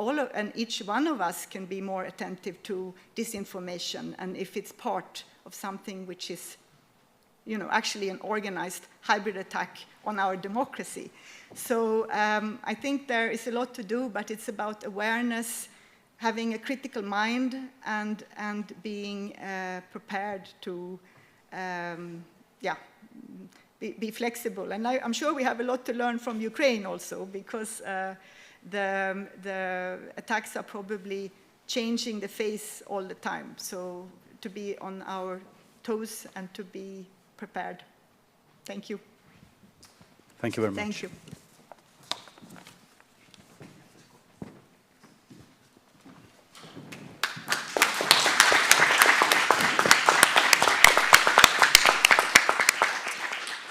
each one of us can be more attentive to disinformation, and if it's part of something which is actually an organized hybrid attack on our democracy. So I think there is a lot to do, but it's about awareness, having a critical mind, and being prepared to be flexible. And I'm sure we have a lot to learn from Ukraine also, because the attacks are probably changing the face all the time. So to be on our toes and to be prepared. Thank you. Thank you very much. Thank you.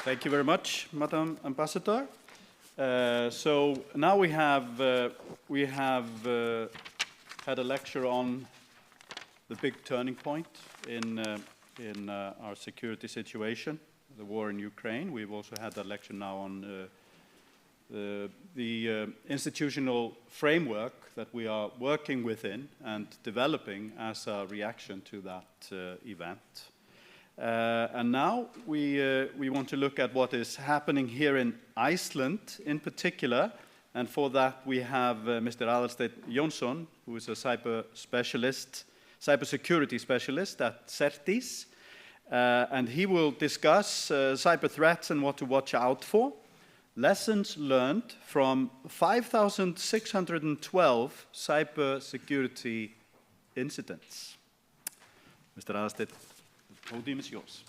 Thank you very much, Madam Ambassador. So now we have had a lecture on the big turning point in our security situation, the war in Ukraine. We've also had a lecture now on the institutional framework that we are working within and developing as a reaction to that event. And now we want to look at what is happening here in Iceland in particular. And for that we have Mr. Aðalsteinn Jónsson, who is a cybersecurity specialist at CERTIS. And he will discuss cyber threats and what to watch out for. Lessons learned from 5,612 cybersecurity incidents. Mr. Aðalsteinn, the podium is yours.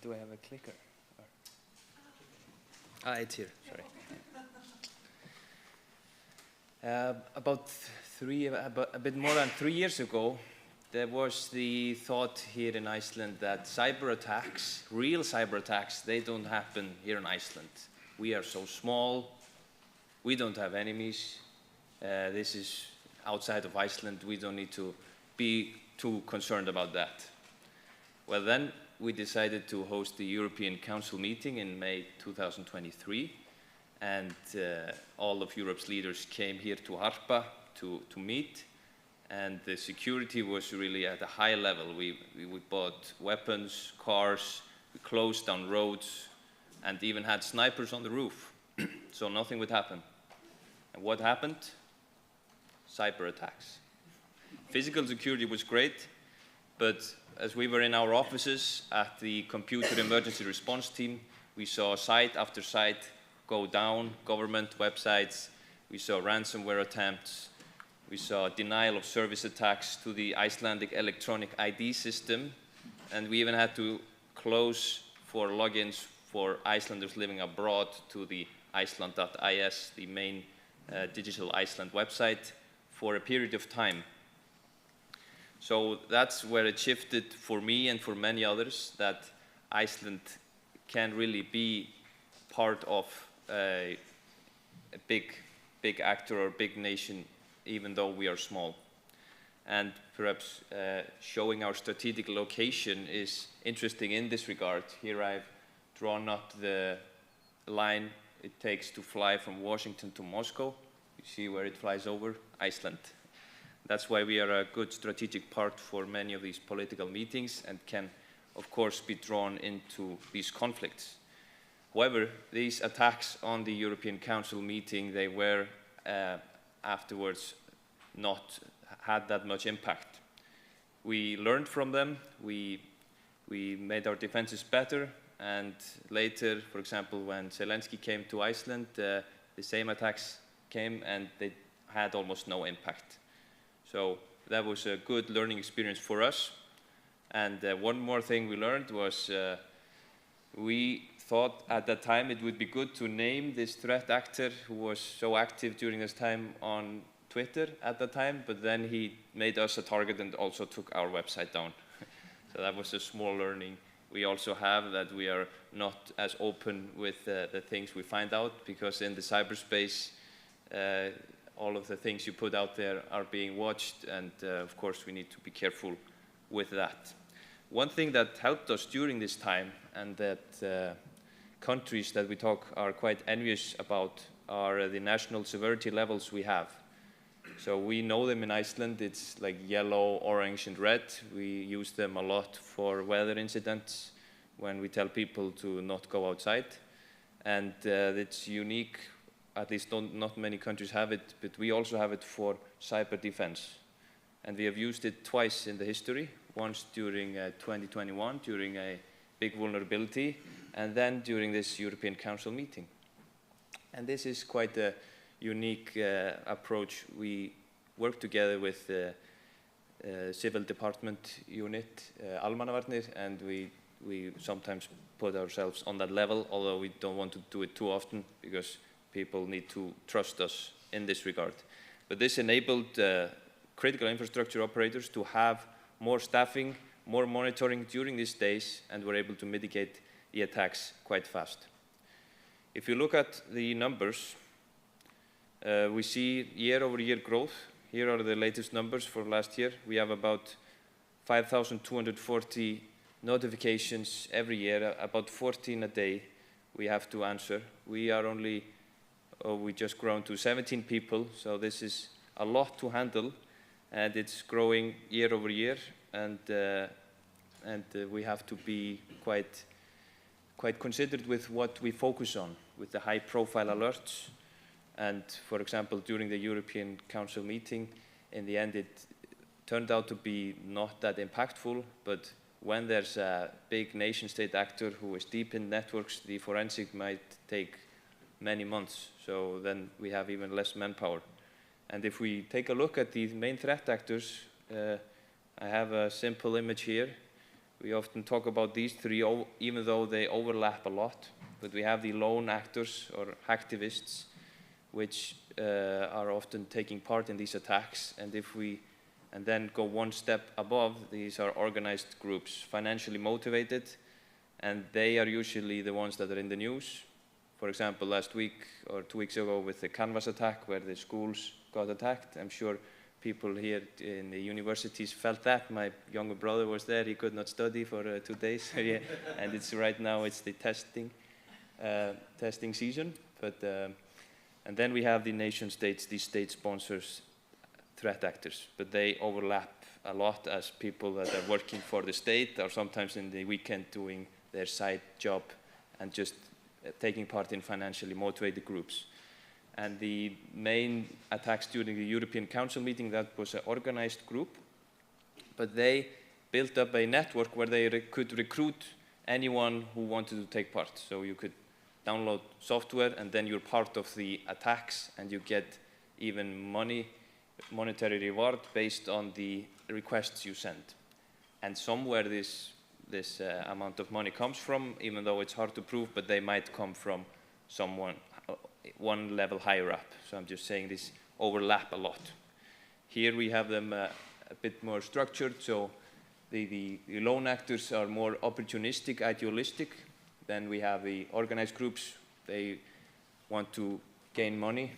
Do I have a clicker? It's here, sorry. About a bit more than 3 years ago, there was the thought here in Iceland that cyber attacks, real cyber attacks, they don't happen here in Iceland. We are so small, we don't have enemies, this is outside of Iceland, we don't need to be too concerned about that. Well then, we decided to host the European Council meeting in May 2023, and all of Europe's leaders came here to Harpa to meet, and the security was really at a high level. We bought weapons, cars, we closed down roads, and even had snipers on the roof, so nothing would happen. And what happened? Cyber attacks. Physical security was great, but as we were in our offices at the computer emergency response team, we saw site after site go down, government websites, we saw ransomware attempts, we saw denial of service attacks to the Icelandic electronic ID system, and we even had to close for logins for Icelanders living abroad to the Iceland.is, the main digital Iceland website, for a period of time. So that's where it shifted for me and for many others, that Iceland can really be part of a big actor or big nation, even though we are small. And perhaps showing our strategic location is interesting in this regard. Here I've drawn up the line it takes to fly from Washington to Moscow. You see where it flies over? Iceland. That's why we are a good strategic part for many of these political meetings and can, of course, be drawn into these conflicts. However, these attacks on the European Council meeting, they were afterwards not had that much impact. We learned from them, we made our defenses better, and later, for example, when Zelensky came to Iceland, the same attacks came and they had almost no impact. So that was a good learning experience for us. And one more thing we learned was we thought at that time it would be good to name this threat actor who was so active during this time on Twitter at the time, but then he made us a target and also took our website down. So that was a small learning. We also have that we are not as open with the things we find out, because in the cyberspace, all of the things you put out there are being watched, and of course we need to be careful with that. One thing that helped us during this time, and that countries that we talk are quite envious about, are the national severity levels we have. So we know them in Iceland. It's like yellow, orange, and red. We use them a lot for weather incidents when we tell people to not go outside. And it's unique, at least not many countries have it, but we also have it for cyber defense. And we have used it twice in the history, once during 2021, during a big vulnerability, and then during this European Council meeting. And this is quite a unique approach. We work together with the civil department unit, Almannavarnir, and we sometimes put ourselves on that level, although we don't want to do it too often because people need to trust us in this regard. But this enabled critical infrastructure operators to have more staffing, more monitoring during these days, and were able to mitigate the attacks quite fast. If you look at the numbers, we see year-over-year growth. Here are the latest numbers for last year. We have about 5,240 notifications every year, about 14 a day we have to answer. We are only, we just grown to 17 people, so this is a lot to handle, and it's growing year over year, and we have to be quite considered with what we focus on, with the high-profile alerts. And for example, during the European Council meeting, in the end it turned out to be not that impactful, but when there's a big nation-state actor who is deep in networks, the forensic might take many months, so then we have even less manpower. And if we take a look at the main threat actors, I have a simple image here. We often talk about these three, even though they overlap a lot, but we have the lone actors or hacktivists, which are often taking part in these attacks. And if we And then go one step above, these are organized groups, financially motivated, and they are usually the ones that are in the news. For example, last week or 2 weeks ago with the Canvas attack where the schools got attacked. I'm sure people here in the universities felt that. My younger brother was there, he could not study for 2 days. Yeah. And right now it's the testing season. And then we have the nation states, the state sponsors, threat actors, but they overlap a lot as people that are working for the state or sometimes in the weekend doing their side job and just taking part in financially motivated groups. And the main attacks during the European Council meeting, that was an organized group, but they built up a network where they could recruit anyone who wanted to take part. So you could download software and then you're part of the attacks and you get even monetary reward based on the requests you send. And somewhere this amount of money comes from, even though it's hard to prove, but they might come from someone one level higher up. So I'm just saying this overlap a lot. Here we have them a bit more structured, so the lone actors are more opportunistic, idealistic. Then we have the organized groups. They want to gain money,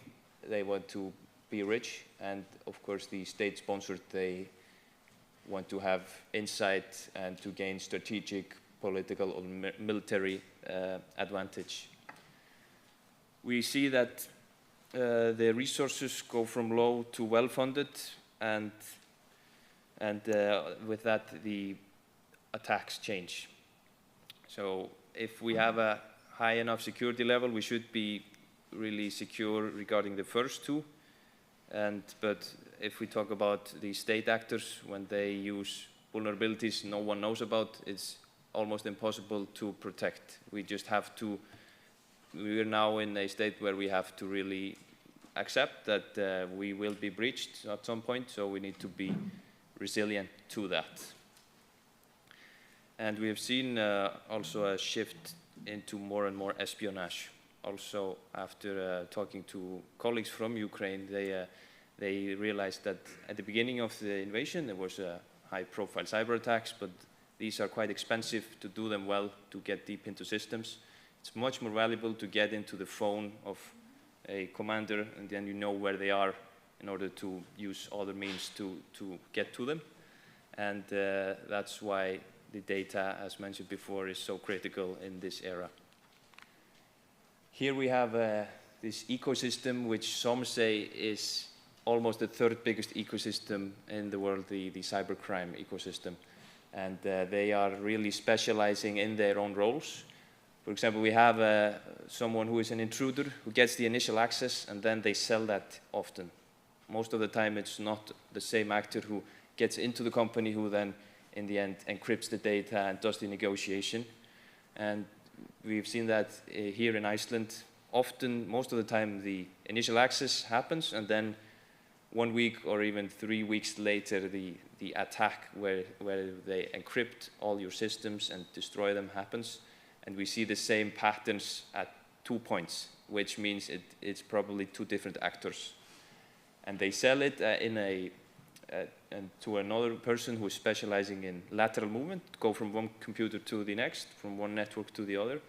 they want to be rich, and of course the state-sponsored, they want to have insight and to gain strategic, political, or military advantage. We see that the resources go from low to well-funded, and with that the attacks change. So if we have a high enough security level, we should be really secure regarding the first two. But if we talk about the state actors, when they use vulnerabilities no one knows about, it's almost impossible to protect. We just have to, we are now in a state where we have to really accept that we will be breached at some point, so we need to be resilient to that. And we have seen also a shift into more and more espionage. Also, after talking to colleagues from Ukraine, they realized that at the beginning of the invasion there was high-profile cyber attacks, but these are quite expensive to do them well, to get deep into systems. It's much more valuable to get into the phone of a commander, and then you know where they are in order to use other means to get to them. And that's why the data, as mentioned before, is so critical in this era. Here we have this ecosystem, which some say is almost the third biggest ecosystem in the world, the cybercrime ecosystem. And they are really specializing in their own roles. For example, we have someone who is an intruder who gets the initial access, and then they sell that often. Most of the time it's not the same actor who gets into the company who then in the end encrypts the data and does the negotiation. And we've seen that here in Iceland. Often, most of the time, the initial access happens, and then 1 week or even 3 weeks later, the attack where they encrypt all your systems and destroy them happens. And we see the same patterns at 2 points, which means it's probably 2 different actors. And they sell it to another person who is specializing in lateral movement, go from one computer to the next, from one network to the other.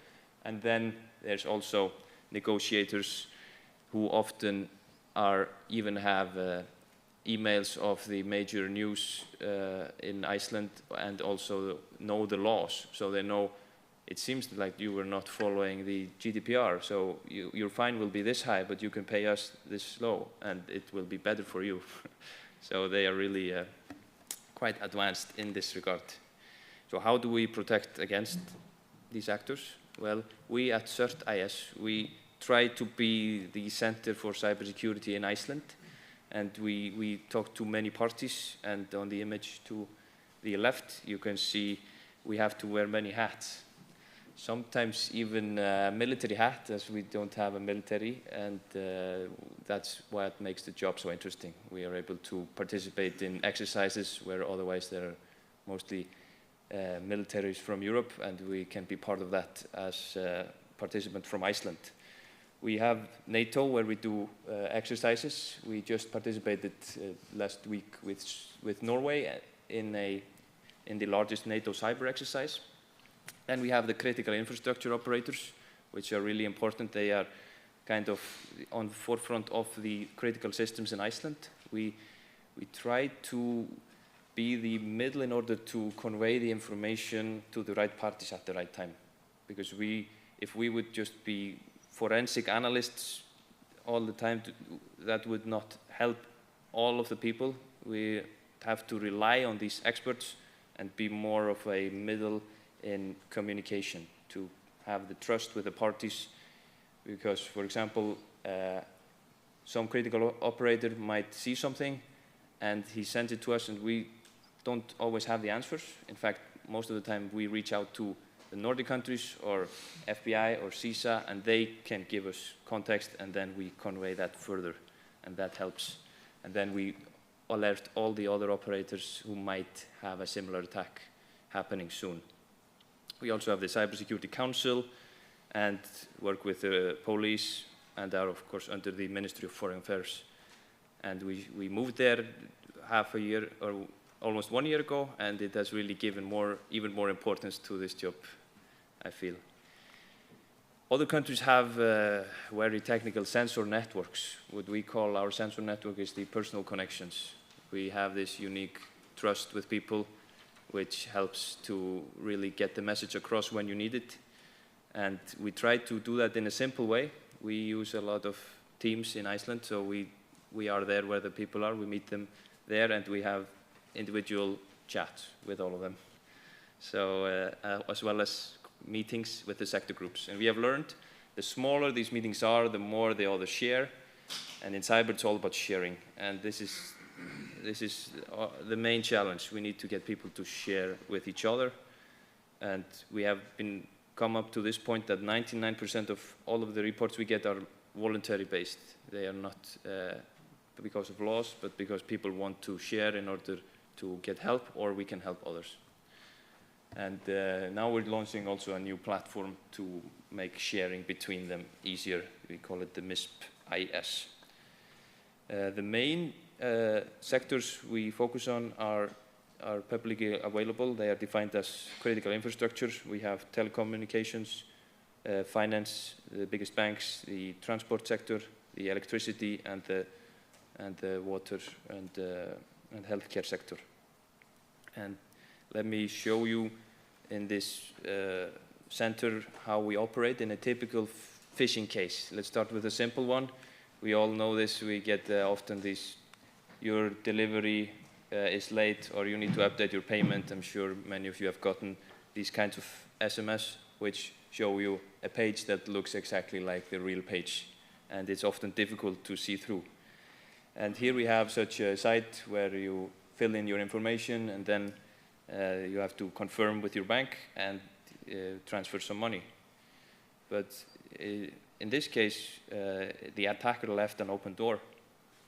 And then there's also negotiators who often even have emails of the major news in Iceland and also know the laws. So they know, it seems like you were not following the GDPR, so your fine will be this high, but you can pay us this low, and it will be better for you. So they are really quite advanced in this regard. So how do we protect against these actors? Well, we at CERT-IS, we try to be the center for cybersecurity in Iceland, and we talk to many parties, and on the image to the left, you can see we have to wear many hats. Sometimes even a military hat, as we don't have a military, and that's what makes the job so interesting. We are able to participate in exercises where otherwise there are mostly militaries from Europe, and we can be part of that as a participant from Iceland. We have NATO, where we do exercises. We just participated last week with Norway in the largest NATO cyber exercise. Then we have the critical infrastructure operators, which are really important. They are kind of on the forefront of the critical systems in Iceland. We try to be the middle in order to convey the information to the right parties at the right time. Because if we would just be forensic analysts all the time, that would not help all of the people. We have to rely on these experts and be more of a middle in communication to have the trust with the parties. Because, for example, some critical operator might see something and he sends it to us, and we don't always have the answers. In fact, most of the time we reach out to the Nordic countries or FBI or CISA, and they can give us context, and then we convey that further, and that helps. And then we alert all the other operators who might have a similar attack happening soon. We also have the Cybersecurity Council and work with the police, and are of course under the Ministry of Foreign Affairs. And we moved there half a year or almost 1 year ago, and it has really given even more importance to this job, I feel. Other countries have very technical sensor networks. What we call our sensor network is the personal connections. We have this unique trust with people, which helps to really get the message across when you need it. And we try to do that in a simple way. We use a lot of teams in Iceland, so we are there where the people are. We meet them there, and we have individual chats with all of them. So, as well as meetings with the sector groups. And we have learned the smaller these meetings are, the more they all share. And in cyber, it's all about sharing. And this is the main challenge. We need to get people to share with each other. And we have come up to this point that 99% of all of the reports we get are voluntary based. They are not because of laws, but because people want to share in order to get help, or we can help others. And now we're launching also a new platform to make sharing between them easier. We call it the MISP-IS. The main sectors we focus on are publicly available. They are defined as critical infrastructures. We have telecommunications, finance, the biggest banks, the transport sector, the electricity, and the water and healthcare sector. And let me show you in this center how we operate in a typical phishing case. Let's start with a simple one. We all know this. We get often these, your delivery is late, or you need to update your payment. I'm sure many of you have gotten these kinds of SMS, which show you a page that looks exactly like the real page, and it's often difficult to see through. And here we have such a site where you fill in your information, and then you have to confirm with your bank and transfer some money. But in this case, the attacker left an open door.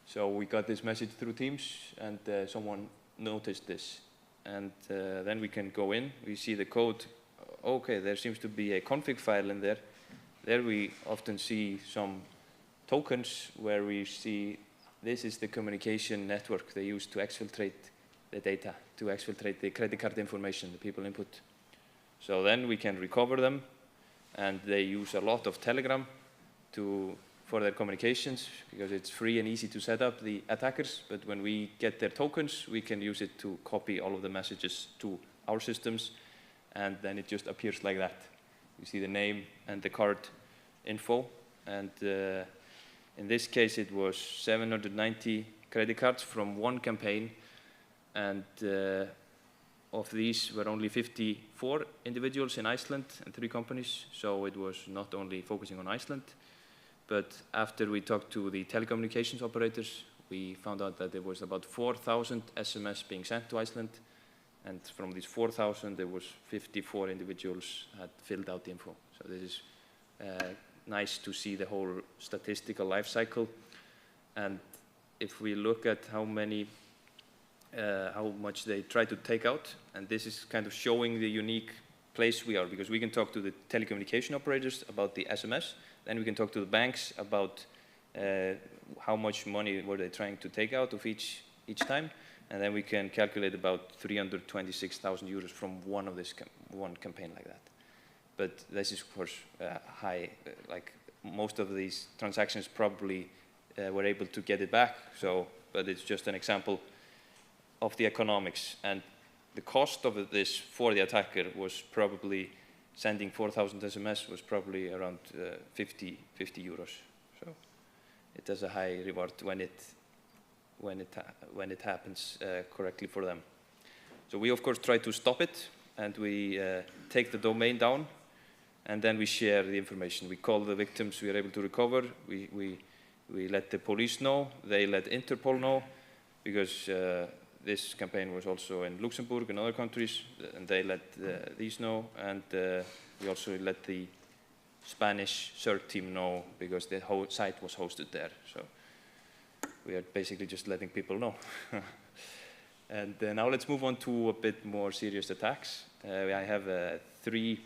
So we got this message through Teams, and someone noticed this. And then we can go in, we see the code. Okay, there seems to be a config file in there. There we often see some tokens where we see this is the communication network they use to exfiltrate the data, to exfiltrate the credit card information the people input. So then we can recover them, and they use a lot of Telegram for their communications, because it's free and easy to set up, the attackers. But when we get their tokens, we can use it to copy all of the messages to our systems, and then it just appears like that. You see the name and the card info, and in this case it was 790 credit cards from one campaign, and of these were only 54 individuals in Iceland and 3 companies, so it was not only focusing on Iceland. But after we talked to the telecommunications operators, we found out that there was about 4,000 SMS being sent to Iceland, and from these 4,000 there was 54 individuals had filled out the info. So this is nice to see the whole statistical life cycle. And if we look at how much they try to take out, and this is kind of showing the unique place we are, because we can talk to the telecommunication operators about the SMS Then we can talk to the banks about how much money were they trying to take out of each time, and then we can calculate about 326,000 euros from one campaign like that. But this is, of course, high. Like most of these transactions probably were able to get it back. But it's just an example of the economics. And the cost of this for the attacker was probably sending 4,000 SMS was probably around 50 euros. So it has a high reward when it happens correctly for them. So we of course try to stop it, and we take the domain down, and then we share the information. We call the victims we are able to recover. We let the police know. They let Interpol know, because this campaign was also in Luxembourg and other countries, and they let these know, and we also let the Spanish CERT team know, because the whole site was hosted there. So we are basically just letting people know. And now let's move on to a bit more serious attacks. I have 3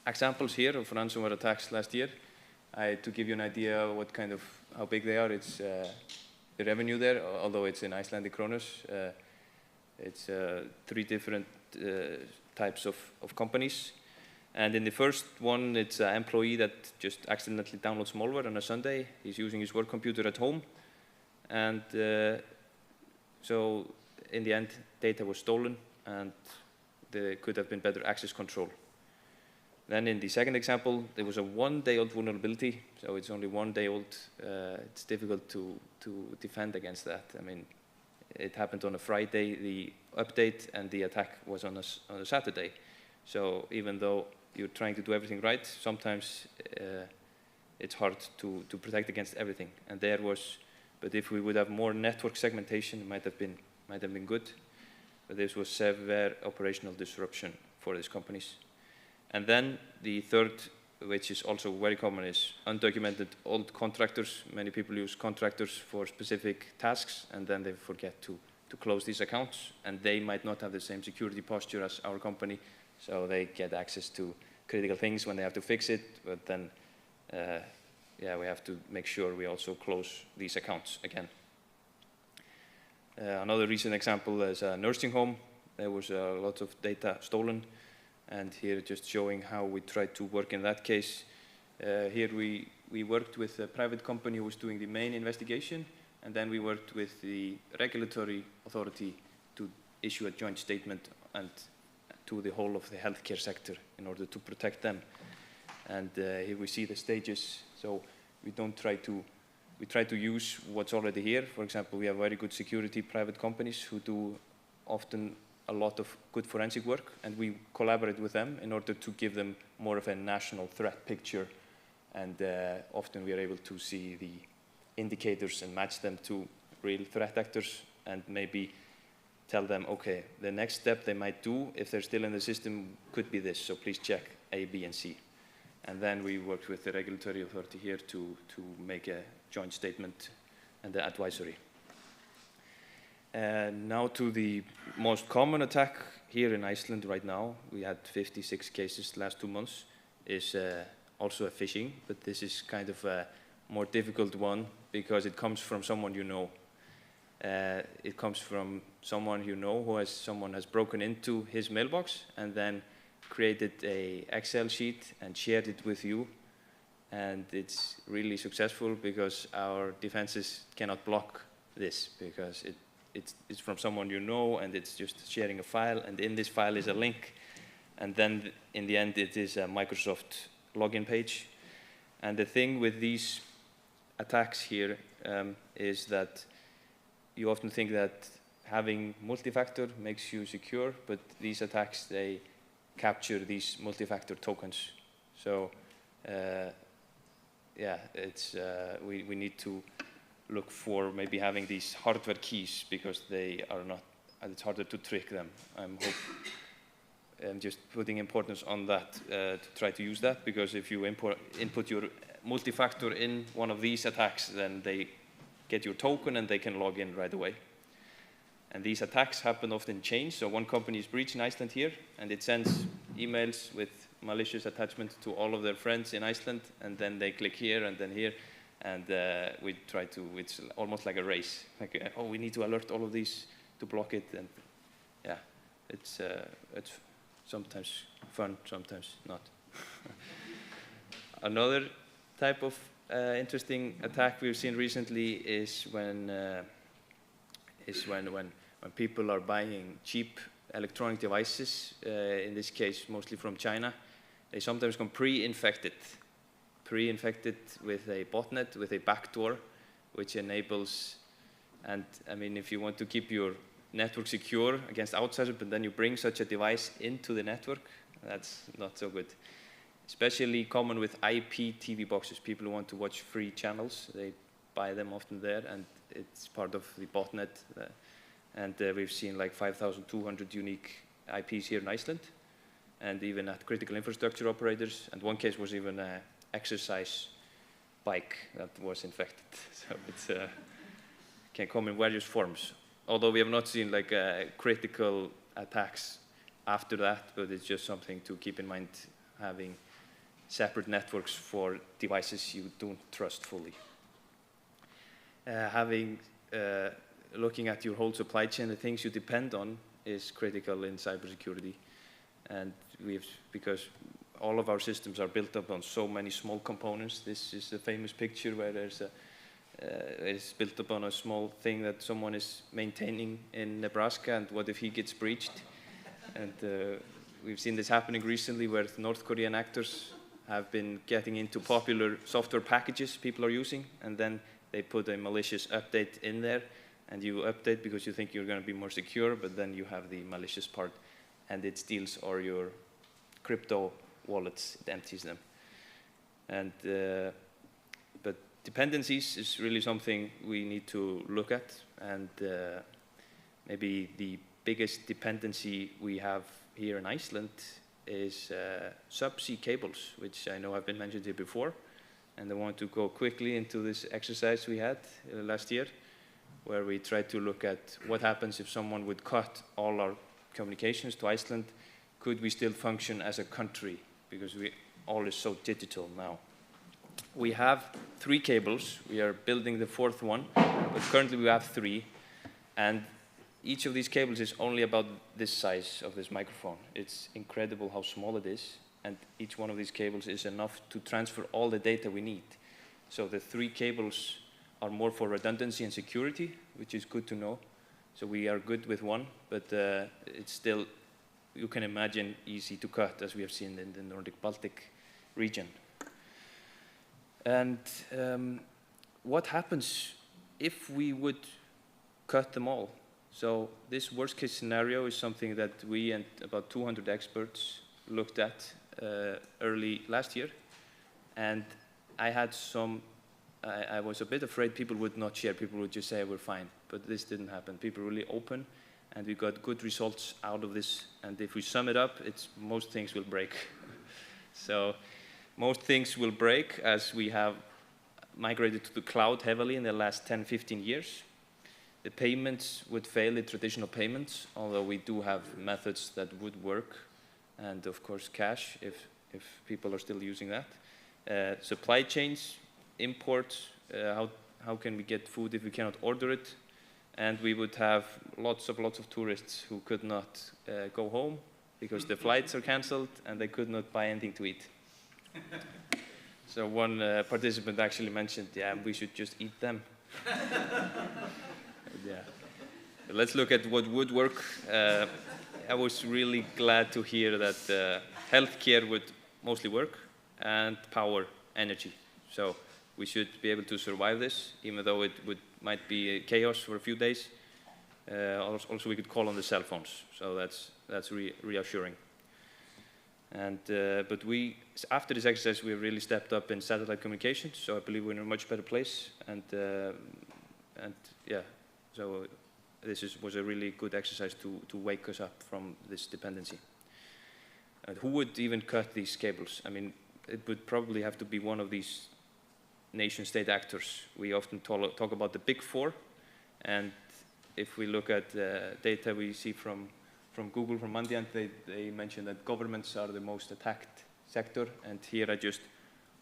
examples here of ransomware attacks last year. To give you an idea of what kind of, how big they are, it's the revenue there, although it's in Icelandic kroners. It's 3 different types of companies. And in the first one, it's an employee that just accidentally downloads malware on a Sunday. He's using his work computer at home. And so in the end, data was stolen, and there could have been better access control. Then in the second example, there was a 1-day-old vulnerability, so it's only 1 day old. It's difficult to defend against that. I mean, it happened on a Friday, the update, and the attack was on a Saturday. So even though you're trying to do everything right, sometimes it's hard to protect against everything. And but if we would have more network segmentation, it might have been good. But this was severe operational disruption for these companies. And then the third, which is also very common, is undocumented old contractors. Many people use contractors for specific tasks, and then they forget to close these accounts, and they might not have the same security posture as our company, so they get access to critical things when they have to fix it, but then we have to make sure we also close these accounts again. Another recent example is a nursing home. There was a lot of data stolen, and here just showing how we tried to work in that case. Here we worked with a private company who was doing the main investigation, and then we worked with the regulatory authority to issue a joint statement and to the whole of the healthcare sector in order to protect them. And here we see the stages. So we try to use what's already here. For example, we have very good security private companies who do often a lot of good forensic work, and we collaborate with them in order to give them more of a national threat picture. And often we are able to see the indicators and match them to real threat actors, and maybe tell them, okay, the next step they might do if they're still in the system could be this, so please check A, B, and C. And then we worked with the regulatory authority here to make a joint statement and the advisory. Now to the most common attack here in Iceland right now. We had 56 cases the last 2 months. Is also a phishing, but this is kind of a more difficult one because it comes from someone you know. It comes from someone you know someone has broken into his mailbox and then created a Excel sheet and shared it with you. And it's really successful because our defenses cannot block this because it's from someone you know, and it's just sharing a file, and in this file is a link, and then in the end it is a Microsoft login page. And the thing with these attacks here is that you often think that having multi-factor makes you secure, but these attacks, they capture these multi-factor tokens. So we need to look for maybe having these hardware keys because they are not, it's harder to trick them. I'm just putting importance on that to try to use that, because if you input your multi-factor in one of these attacks, then they get your token and they can log in right away. And these attacks happen often in chains. So one company is breached in Iceland here, and it sends emails with malicious attachment to all of their friends in Iceland, and then they click here and then here, and we try to, it's almost like a race. Like, oh, we need to alert all of these to block it, and yeah, it's sometimes fun, sometimes not. Another type of interesting attack we've seen recently is when people are buying cheap electronic devices, in this case mostly from China. They sometimes come pre-infected with a botnet, with a backdoor, which enables, and I mean, if you want to keep your network secure against outsiders, but then you bring such a device into the network, that's not so good. Especially common with IP TV boxes. People who want to watch free channels, they buy them often there, and it's part of the botnet. And we've seen like 5,200 unique IPs here in Iceland, and even at critical infrastructure operators. And one case was even an exercise bike that was infected. So it can come in various forms. Although we have not seen like critical attacks after that, but it's just something to keep in mind, having separate networks for devices you don't trust fully. Looking at your whole supply chain, the things you depend on is critical in cybersecurity. And because all of our systems are built up on so many small components. This is a famous picture where it's built up on a small thing that someone is maintaining in Nebraska, and what if he gets breached? And we've seen this happening recently where North Korean actors have been getting into popular software packages people are using, and then they put a malicious update in there, and you update because you think you're going to be more secure, but then you have the malicious part, and it steals all your crypto wallets, it empties them. And but dependencies is really something we need to look at, and maybe the biggest dependency we have here in Iceland is subsea cables, which I know have been mentioned here before. And I want to go quickly into this exercise we had last year, where we tried to look at what happens if someone would cut all our communications to Iceland. Could we still function as a country? Because all is so digital now. We have 3 cables. We are building the 4th one, but currently we have 3. And each of these cables is only about this size of this microphone. It's incredible how small it is, and each one of these cables is enough to transfer all the data we need. So the 3 cables are more for redundancy and security, which is good to know. So we are good with one, but it's still, you can imagine, easy to cut, as we have seen in the Nordic-Baltic region. And what happens if we would cut them all? So this worst-case scenario is something that we and about 200 experts looked at early last year. And I had I was a bit afraid people would not share. People would just say, we're fine. But this didn't happen. People were really open, and we got good results out of this. And if we sum it up, most things will break. So most things will break as we have migrated to the cloud heavily in the last 10, 15 years. The payments would fail, the traditional payments, although we do have methods that would work, and of course cash, if people are still using that. Supply chains, imports, how can we get food if we cannot order it? And we would have lots of tourists who could not go home because the flights are canceled and they could not buy anything to eat. So one participant actually mentioned, yeah, we should just eat them. Yeah. But let's look at what would work. I was really glad to hear that healthcare would mostly work, and power, energy. So we should be able to survive this, even though it might be chaos for a few days. Also, we could call on the cell phones, so that's reassuring. And but after this exercise, we really stepped up in satellite communications. So I believe we're in a much better place. And yeah, so this was a really good exercise to wake us up from this dependency. And who would even cut these cables? I mean, it would probably have to be one of these nation-state actors. We often talk about the big 4, and if we look at data we see from Google, from Mandiant, they mention that governments are the most attacked sector. And here I just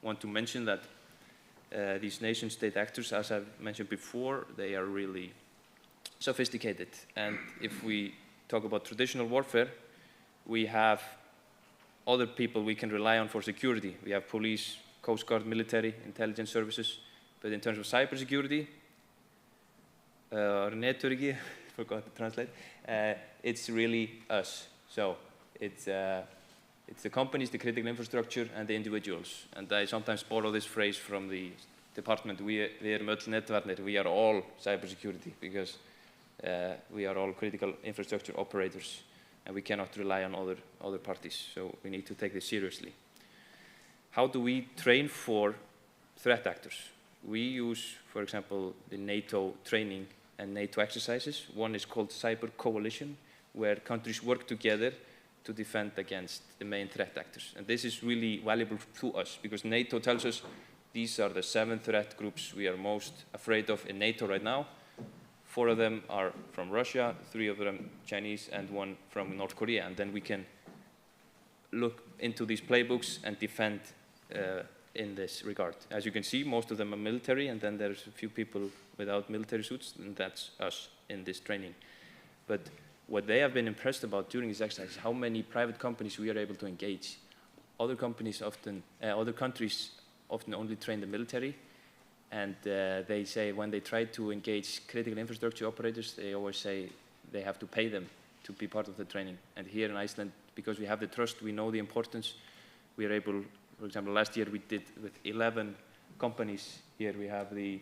want to mention that these nation-state actors, as I've mentioned before, they are really sophisticated. And if we talk about traditional warfare, we have other people we can rely on for security. We have police, Coast Guard, military, intelligence services. But in terms of cybersecurity, or netöryggi, forgot to translate, it's really us. So it's the companies, the critical infrastructure, and the individuals. And I sometimes borrow this phrase from the department, we erum öll netvarnir, we are all cybersecurity, because we are all critical infrastructure operators, and we cannot rely on other parties. So we need to take this seriously. How do we train for threat actors? We use, for example, the NATO training and NATO exercises. One is called Cyber Coalition, where countries work together to defend against the main threat actors. And this is really valuable to us, because NATO tells us these are the 7 threat groups we are most afraid of in NATO right now. 4 of them are from Russia, 3 of them Chinese, and 1 from North Korea. And then we can look into these playbooks and defend in this regard. As you can see, most of them are military, and then there's a few people without military suits, and that's us in this training. But what they have been impressed about during this exercise is how many private companies we are able to engage. Other countries often only train the military, and they say when they try to engage critical infrastructure operators, they always say they have to pay them to be part of the training. And here in Iceland, because we have the trust, we know the importance, we are able, for example, last year we did with 11 companies. Here we have the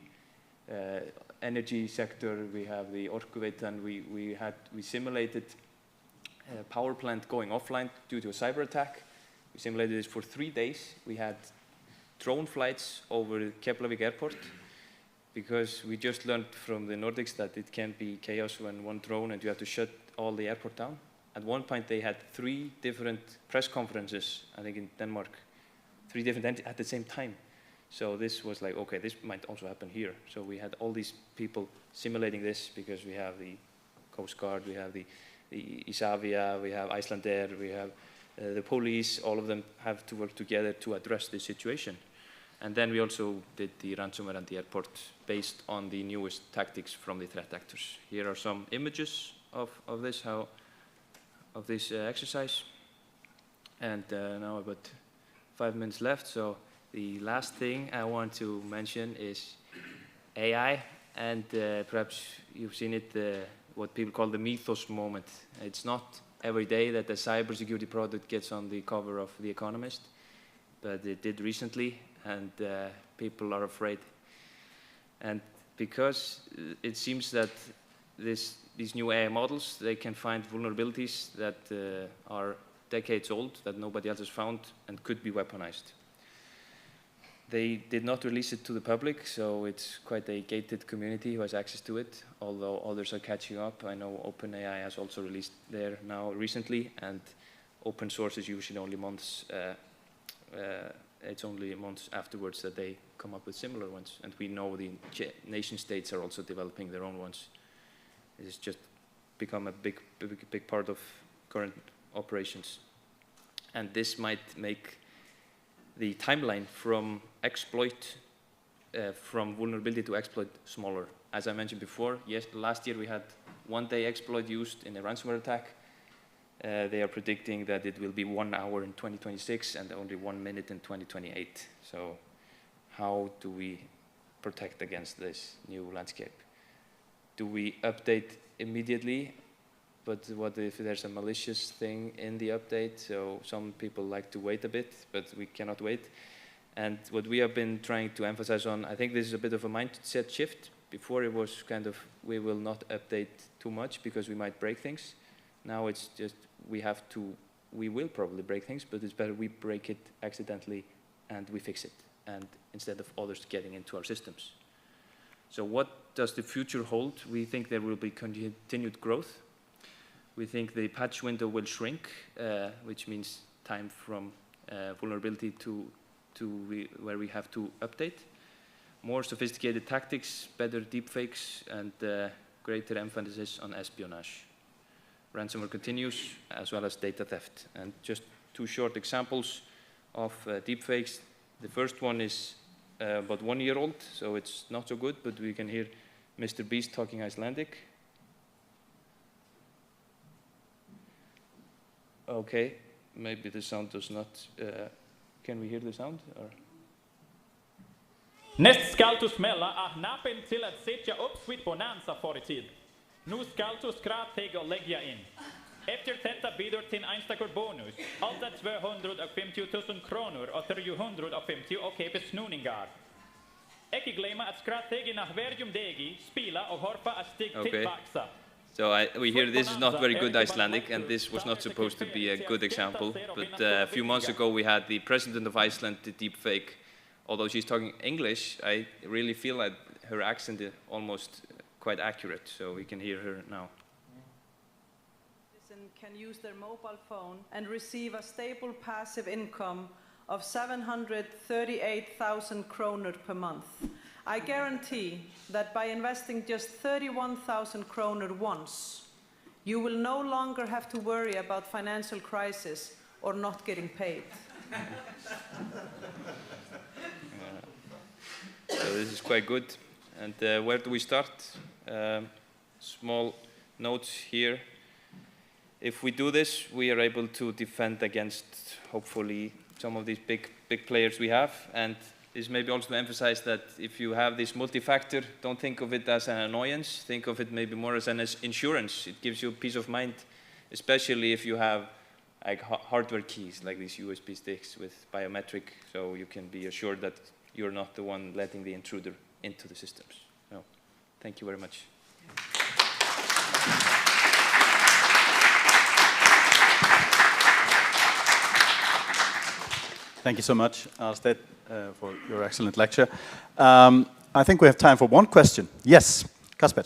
energy sector, we have the Orkuveitan, we simulated a power plant going offline due to a cyber attack. We simulated this for 3 days. We had drone flights over Keflavik airport, because we just learned from the Nordics that it can be chaos when one drone and you have to shut all the airport down. At one point they had 3 different press conferences, I think in Denmark, 3 different at the same time. So this was like, okay, this might also happen here. So we had all these people simulating this, because we have the Coast Guard, we have the Isavia, we have Icelandair, we have the police, all of them have to work together to address this situation. And then we also did the ransomware at the airport based on the newest tactics from the threat actors. Here are some images of this exercise. And now I've got 5 minutes left, so the last thing I want to mention is AI, and perhaps you've seen it, what people call the mythos moment. It's not every day that a cybersecurity product gets on the cover of The Economist, but it did recently, and people are afraid. And because it seems that these new AI models, they can find vulnerabilities that are decades old, that nobody else has found, and could be weaponized. They did not release it to the public, so it's quite a gated community who has access to it, although others are catching up. I know OpenAI has also released there now recently, and open source is usually only months, it's only months afterwards that they come up with similar ones. And we know the nation states are also developing their own ones. It's just become a big part of current operations. And this might make the timeline from from vulnerability to exploit smaller. As I mentioned before, yes, last year we had 1-day exploit used in a ransomware attack. They are predicting that it will be 1 hour in 2026 and only 1 minute in 2028. So how do we protect against this new landscape? Do we update immediately? But what if there's a malicious thing in the update? So some people like to wait a bit, but we cannot wait. And what we have been trying to emphasize on, I think this is a bit of a mindset shift. Before it was kind of, we will not update too much because we might break things. Now it's just, we will probably break things, but it's better we break it accidentally and we fix it, and instead of others getting into our systems. So what does the future hold? We think there will be continued growth. We think the patch window will shrink, which means time from vulnerability to where we have to update. More sophisticated tactics, better deepfakes, and greater emphasis on espionage. Ransomware continues, as well as data theft. And just 2 short examples. of deepfakes. The first one is about 1 year old, so it's not so good, but we can hear Mr. Beast talking Icelandic. Okay, maybe the sound does not. Can we hear the sound? Or? Näst skall du smälla nappen till att sätta upp sweet bonanza för i tid. Nu skall du skrattega och lägga in. Efter detta bidrar till en enstaka bonus. Allt är 250 000 kronor och 350 okej besnurningar. Ekki glömma att skrattega varje degi, spela och hoppa ett steg tillbaka. So we hear this is not very good Icelandic, and this was not supposed to be a good example. But a few months ago we had the president of Iceland, the deepfake. Although she's talking English, I really feel like her accent is almost quite accurate, so we can hear her now. Can use their mobile phone and receive a stable passive income of 738,000 kronor per month. I guarantee that by investing just 31,000 kronor once, you will no longer have to worry about financial crisis or not getting paid. So this is quite good. And where do we start? Small notes here. If we do this, we are able to defend against, hopefully, some of these big players we have. And this maybe also to emphasize that if you have this multi-factor, don't think of it as an annoyance. Think of it maybe more as an insurance. It gives you peace of mind, especially if you have like hardware keys, like these USB sticks with biometric, so you can be assured that you're not the one letting the intruder into the systems. No. Thank you very much. Thank you so much, Aðalsteinn, for your excellent lecture. I think we have time for one question. Yes, Kasper.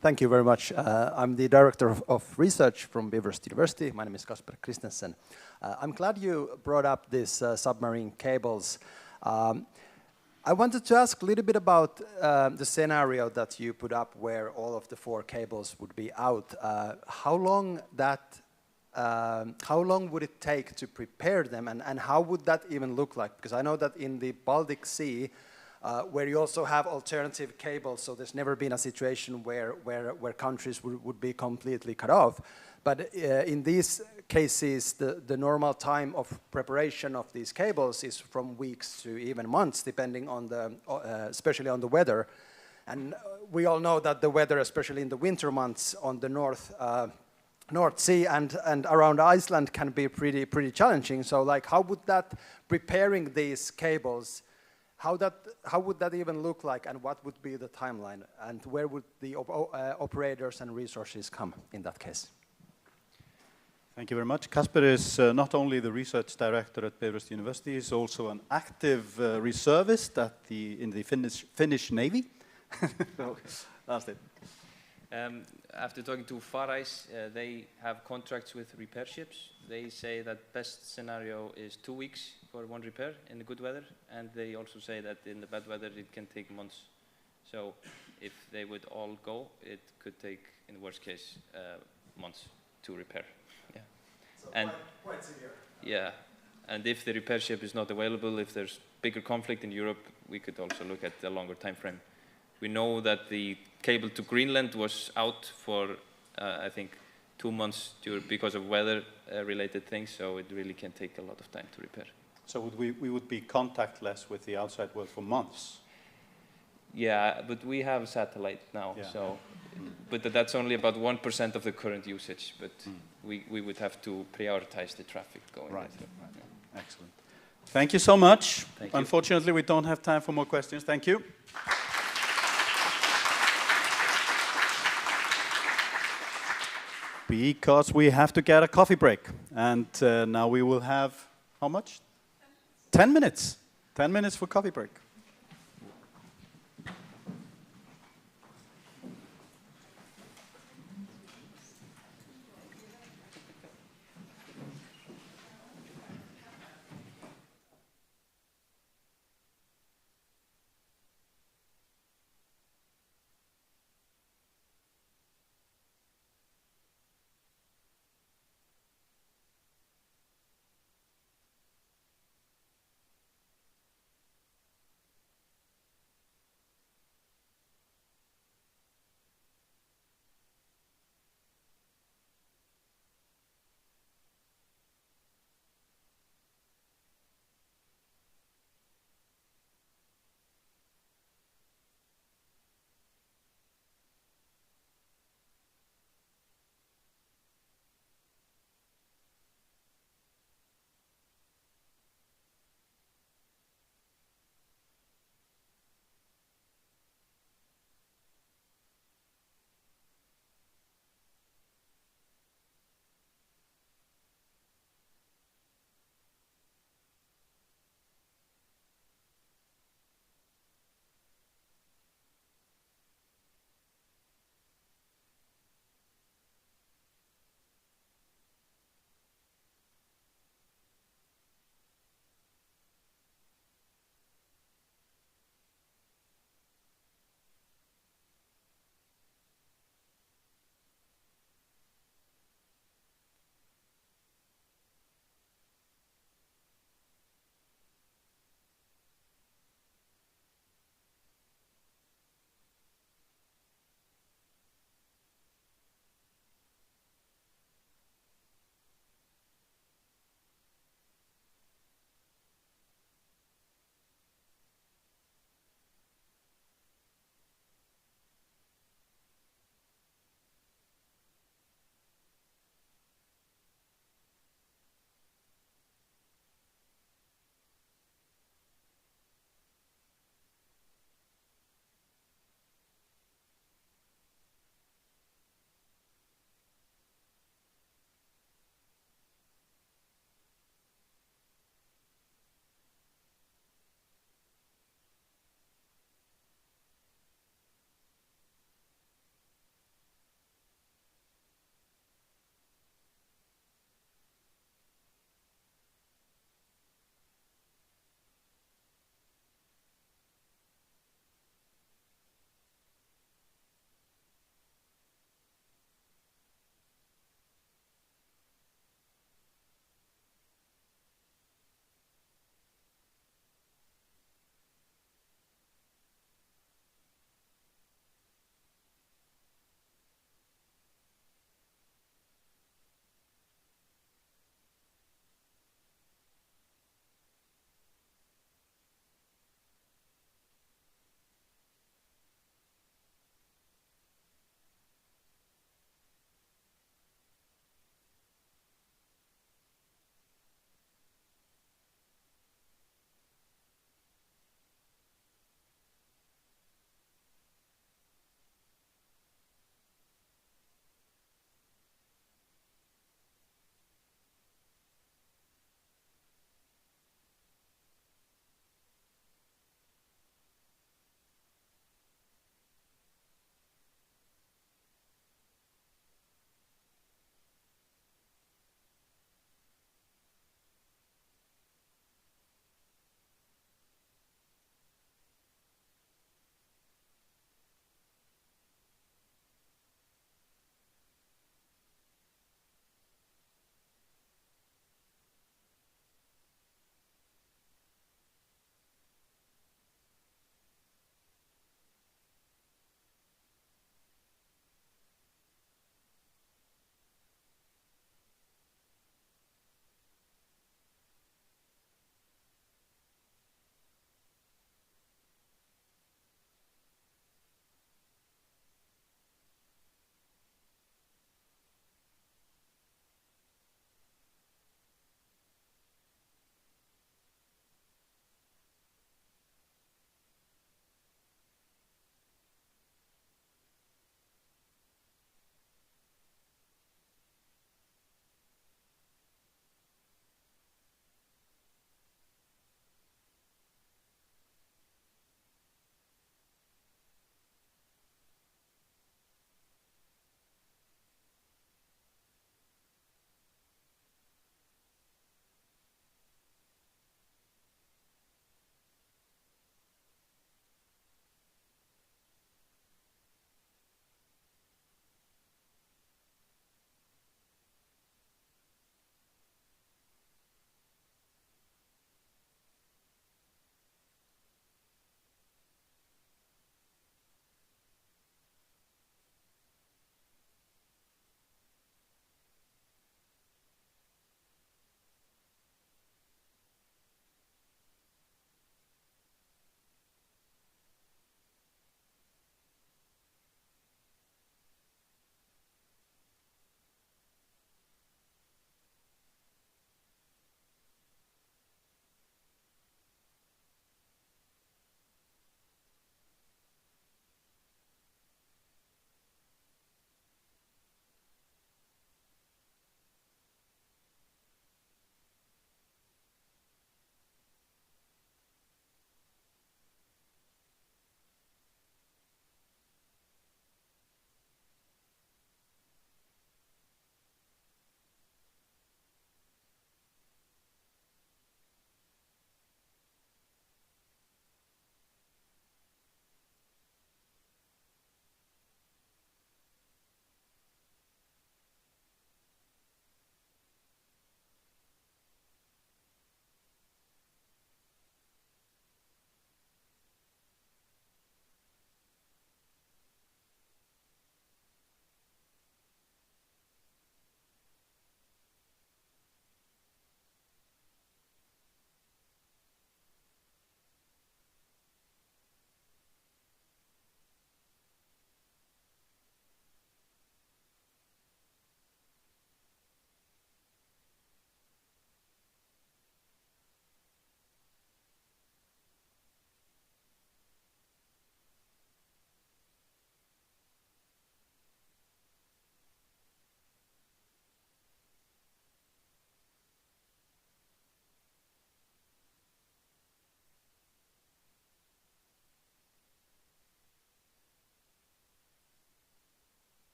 Thank you very much. I'm the Director of Research from Bifröst University. My name is Kasper Christensen. I'm glad you brought up these submarine cables. I wanted to ask a little bit about the scenario that you put up where all of the 4 cables would be out. How long would it take to prepare them, and how would that even look like? Because I know that in the Baltic Sea, where you also have alternative cables, so there's never been a situation where countries would be completely cut off. But in these cases, the normal time of preparation of these cables is from weeks to even months, depending on especially on the weather. And we all know that the weather, especially in the winter months on the North Sea and around Iceland, can be pretty challenging. So, like, how would that preparing these cables? How would that even look like, and what would be the timeline, and where would the operators and resources come in that case? Thank you very much. Kasper is not only the research director at Bifröst University, he's also an active reservist in the Finnish Navy. After talking to Far Ice, they have contracts with repair ships. They say that best scenario is 2 weeks for one repair in the good weather, and they also say that in the bad weather it can take months. So if they would all go, it could take, in the worst case, months to repair. Yeah. So and quite severe. Yeah, and if the repair ship is not available, if there's bigger conflict in Europe, we could also look at a longer time frame. We know that the cable to Greenland was out for, I think, 2 months because of weather-related things, so it really can take a lot of time to repair. So we would be contactless with the outside world for months? Yeah, but we have satellite now, so, but that's only about 1% of the current usage, but we would have to prioritize the traffic going. Right. Yeah. Excellent. Thank you so much. Thank you. Unfortunately, we don't have time for more questions. Thank you. Because we have to get a coffee break. And now we will have, how much? 10 minutes. 10 minutes for coffee break.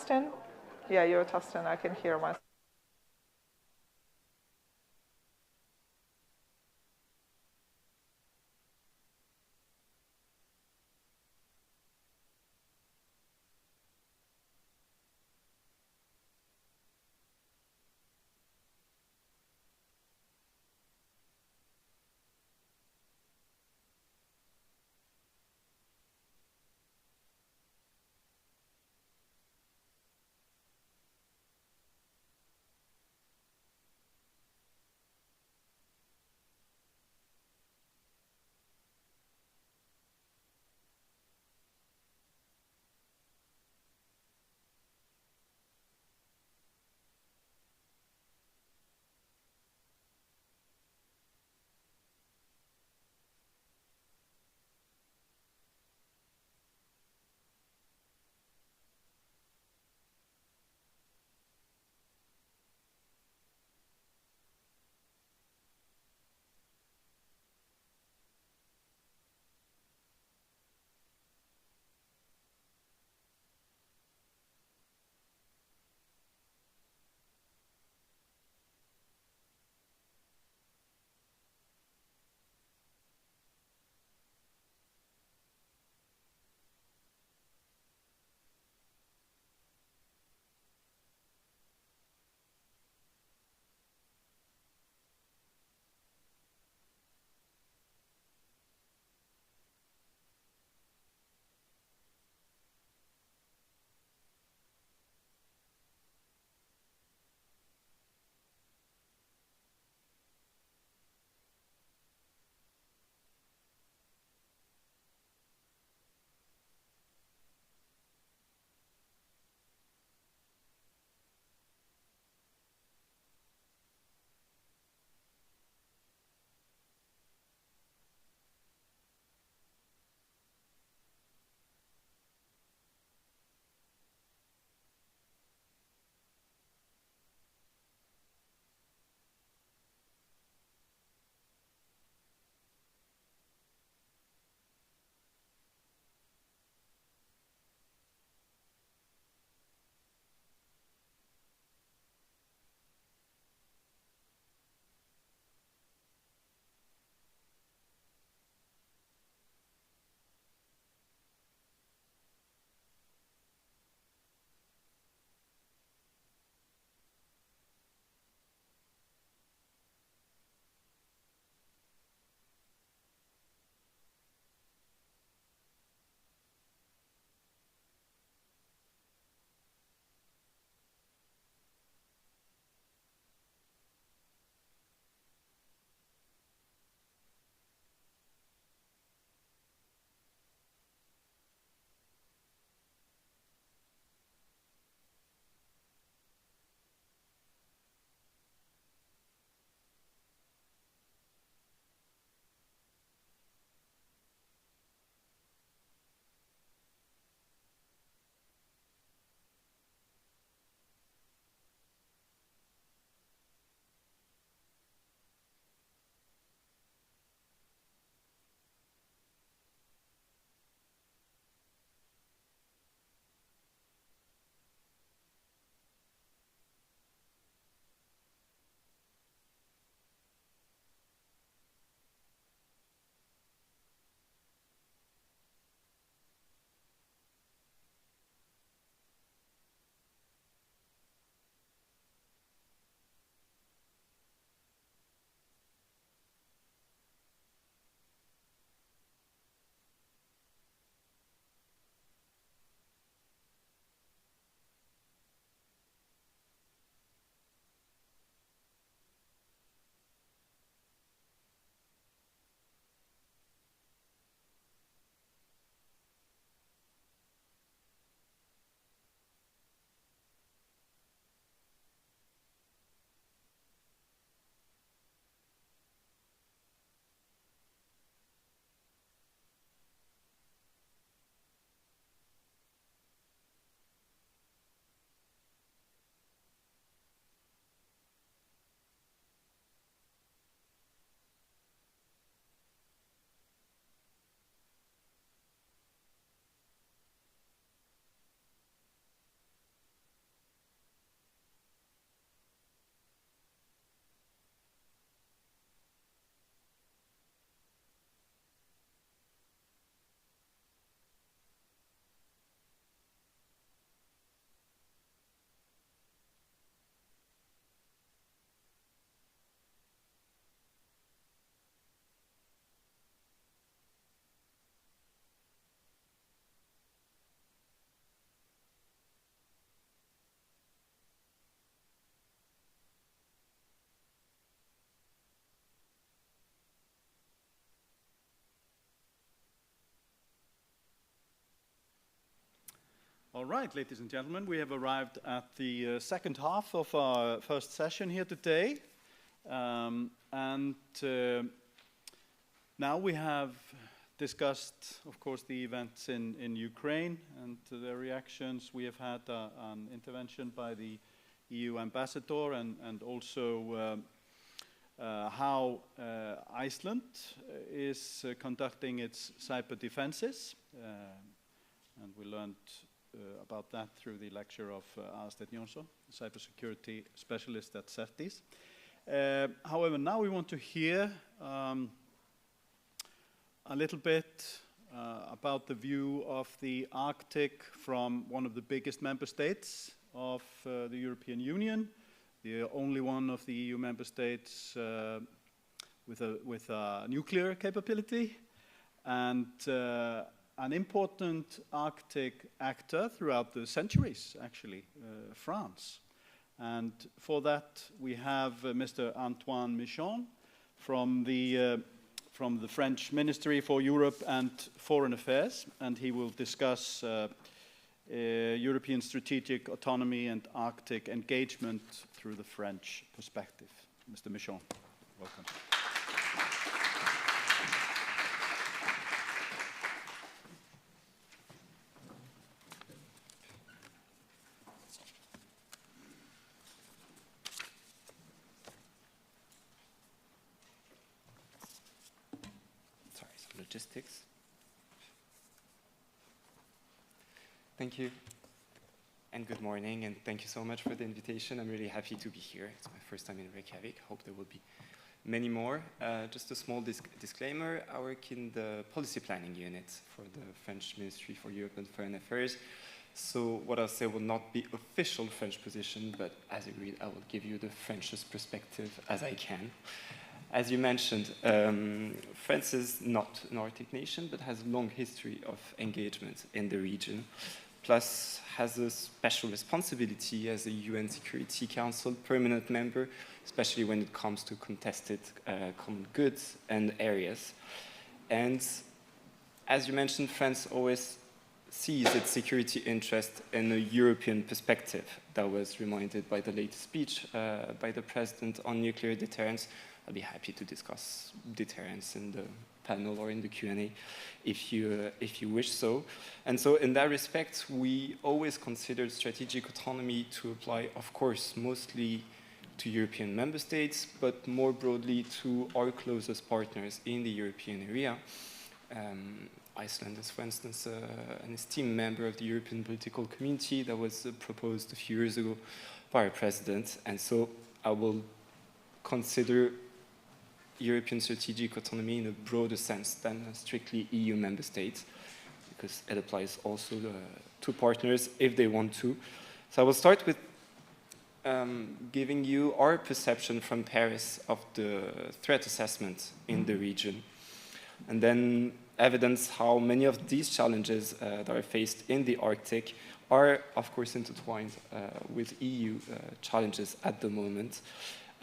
Tustin? Yeah, you're Tustin. I can hear myself. All right, ladies and gentlemen, we have arrived at the second half of our first session here today. Now we have discussed, of course, the events in Ukraine and the reactions. We have had an intervention by the EU ambassador and also how Iceland is conducting its cyber defenses. And we learned about that through the lecture of Aðalsteinn Jónsson, cybersecurity specialist at CERTIS. However, now we want to hear a little bit about the view of the Arctic from one of the biggest member states of the European Union, the only one of the EU member states with a nuclear capability, and an important Arctic actor throughout the centuries, actually, France. And for that, we have Mr. Antoine Michon from the French Ministry for Europe and Foreign Affairs, and he will discuss European strategic autonomy and Arctic engagement through the French perspective. Mr. Michon, welcome. Logistics. Thank you, and good morning, and thank you so much for the invitation. I'm really happy to be here. It's my first time in Reykjavik. Hope there will be many more. Just a small disclaimer, I work in the policy planning unit for the French Ministry for Europe and Foreign Affairs. So what I'll say will not be official French position, but as agreed, I will give you the Frenchest perspective as I can. As you mentioned, France is not an Arctic nation, but has a long history of engagement in the region, plus has a special responsibility as a UN Security Council permanent member, especially when it comes to contested common goods and areas. And as you mentioned, France always sees its security interest in a European perspective. That was reminded by the latest speech by the President on nuclear deterrence. I'll be happy to discuss deterrence in the panel or in the Q&A if you wish so. And so in that respect, we always considered strategic autonomy to apply, of course, mostly to European member states, but more broadly to our closest partners in the European area. Iceland is, for instance, an esteemed member of the European political community that was proposed a few years ago by our president. And so I will consider European strategic autonomy in a broader sense than strictly EU member states, because it applies also to partners if they want to. So I will start with giving you our perception from Paris of the threat assessment in the region, and then evidence how many of these challenges that are faced in the Arctic are, of course, intertwined with EU challenges at the moment.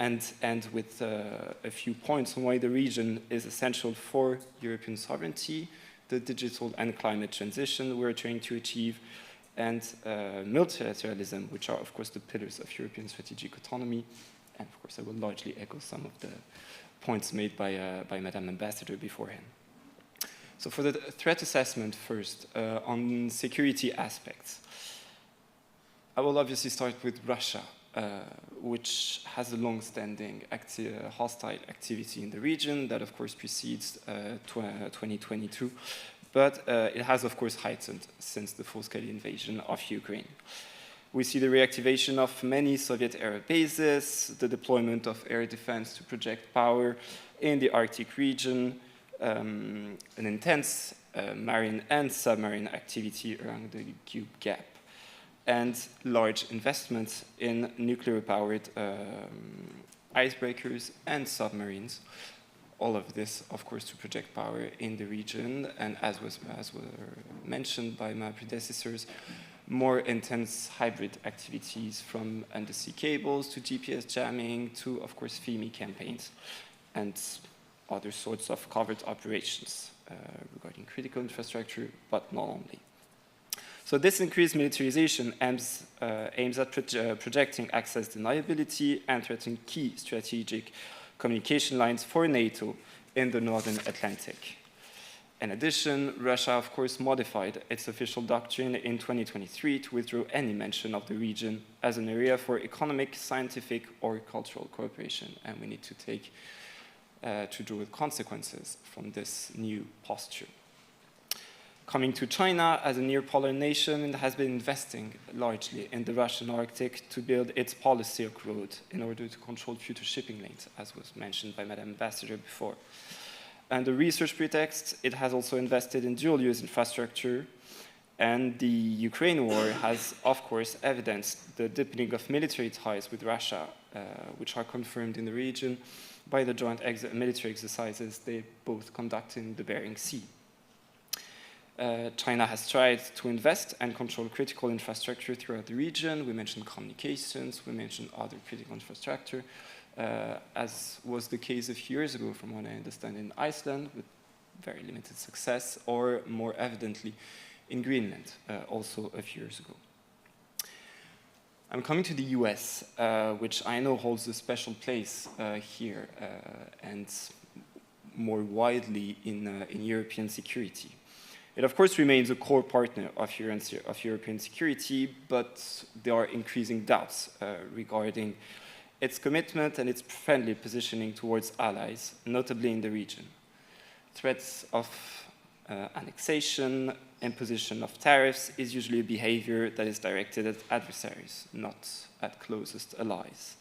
And with a few points on why the region is essential for European sovereignty, the digital and climate transition we're trying to achieve, and multilateralism, which are, of course, the pillars of European strategic autonomy. And, of course, I will largely echo some of the points made by Madam Ambassador beforehand. So for the threat assessment first, on security aspects, I will obviously start with Russia. Which has a long-standing hostile activity in the region that, of course, precedes 2022, but it has, of course, heightened since the full-scale invasion of Ukraine. We see the reactivation of many Soviet-era bases, the deployment of air defense to project power in the Arctic region, an intense marine and submarine activity around the Cube Gap, and large investments in nuclear-powered icebreakers and submarines. All of this, of course, to project power in the region, and as were mentioned by my predecessors, more intense hybrid activities from undersea cables to GPS jamming to, of course, FEMI campaigns and other sorts of covert operations regarding critical infrastructure, but not only. So this increased militarization aims at projecting access deniability and threatening key strategic communication lines for NATO in the Northern Atlantic. In addition, Russia, of course, modified its official doctrine in 2023 to withdraw any mention of the region as an area for economic, scientific, or cultural cooperation. And we need to take to draw consequences from this new posture. Coming to China, as a near-polar nation, it has been investing largely in the Russian Arctic to build its polar Silk Road in order to control future shipping lanes, as was mentioned by Madam Ambassador before. And the research pretext, it has also invested in dual-use infrastructure, and the Ukraine war has, of course, evidenced the deepening of military ties with Russia, which are confirmed in the region by the joint military exercises they both conduct in the Bering Sea. China has tried to invest and control critical infrastructure throughout the region. We mentioned communications, we mentioned other critical infrastructure, as was the case a few years ago, from what I understand, in Iceland, with very limited success, or more evidently in Greenland, also a few years ago. I'm coming to the US, which I know holds a special place here, and more widely in European security. It, of course, remains a core partner of European security, but there are increasing doubts regarding its commitment and its friendly positioning towards allies, notably in the region. Threats of annexation, imposition of tariffs is usually a behavior that is directed at adversaries, not at closest allies.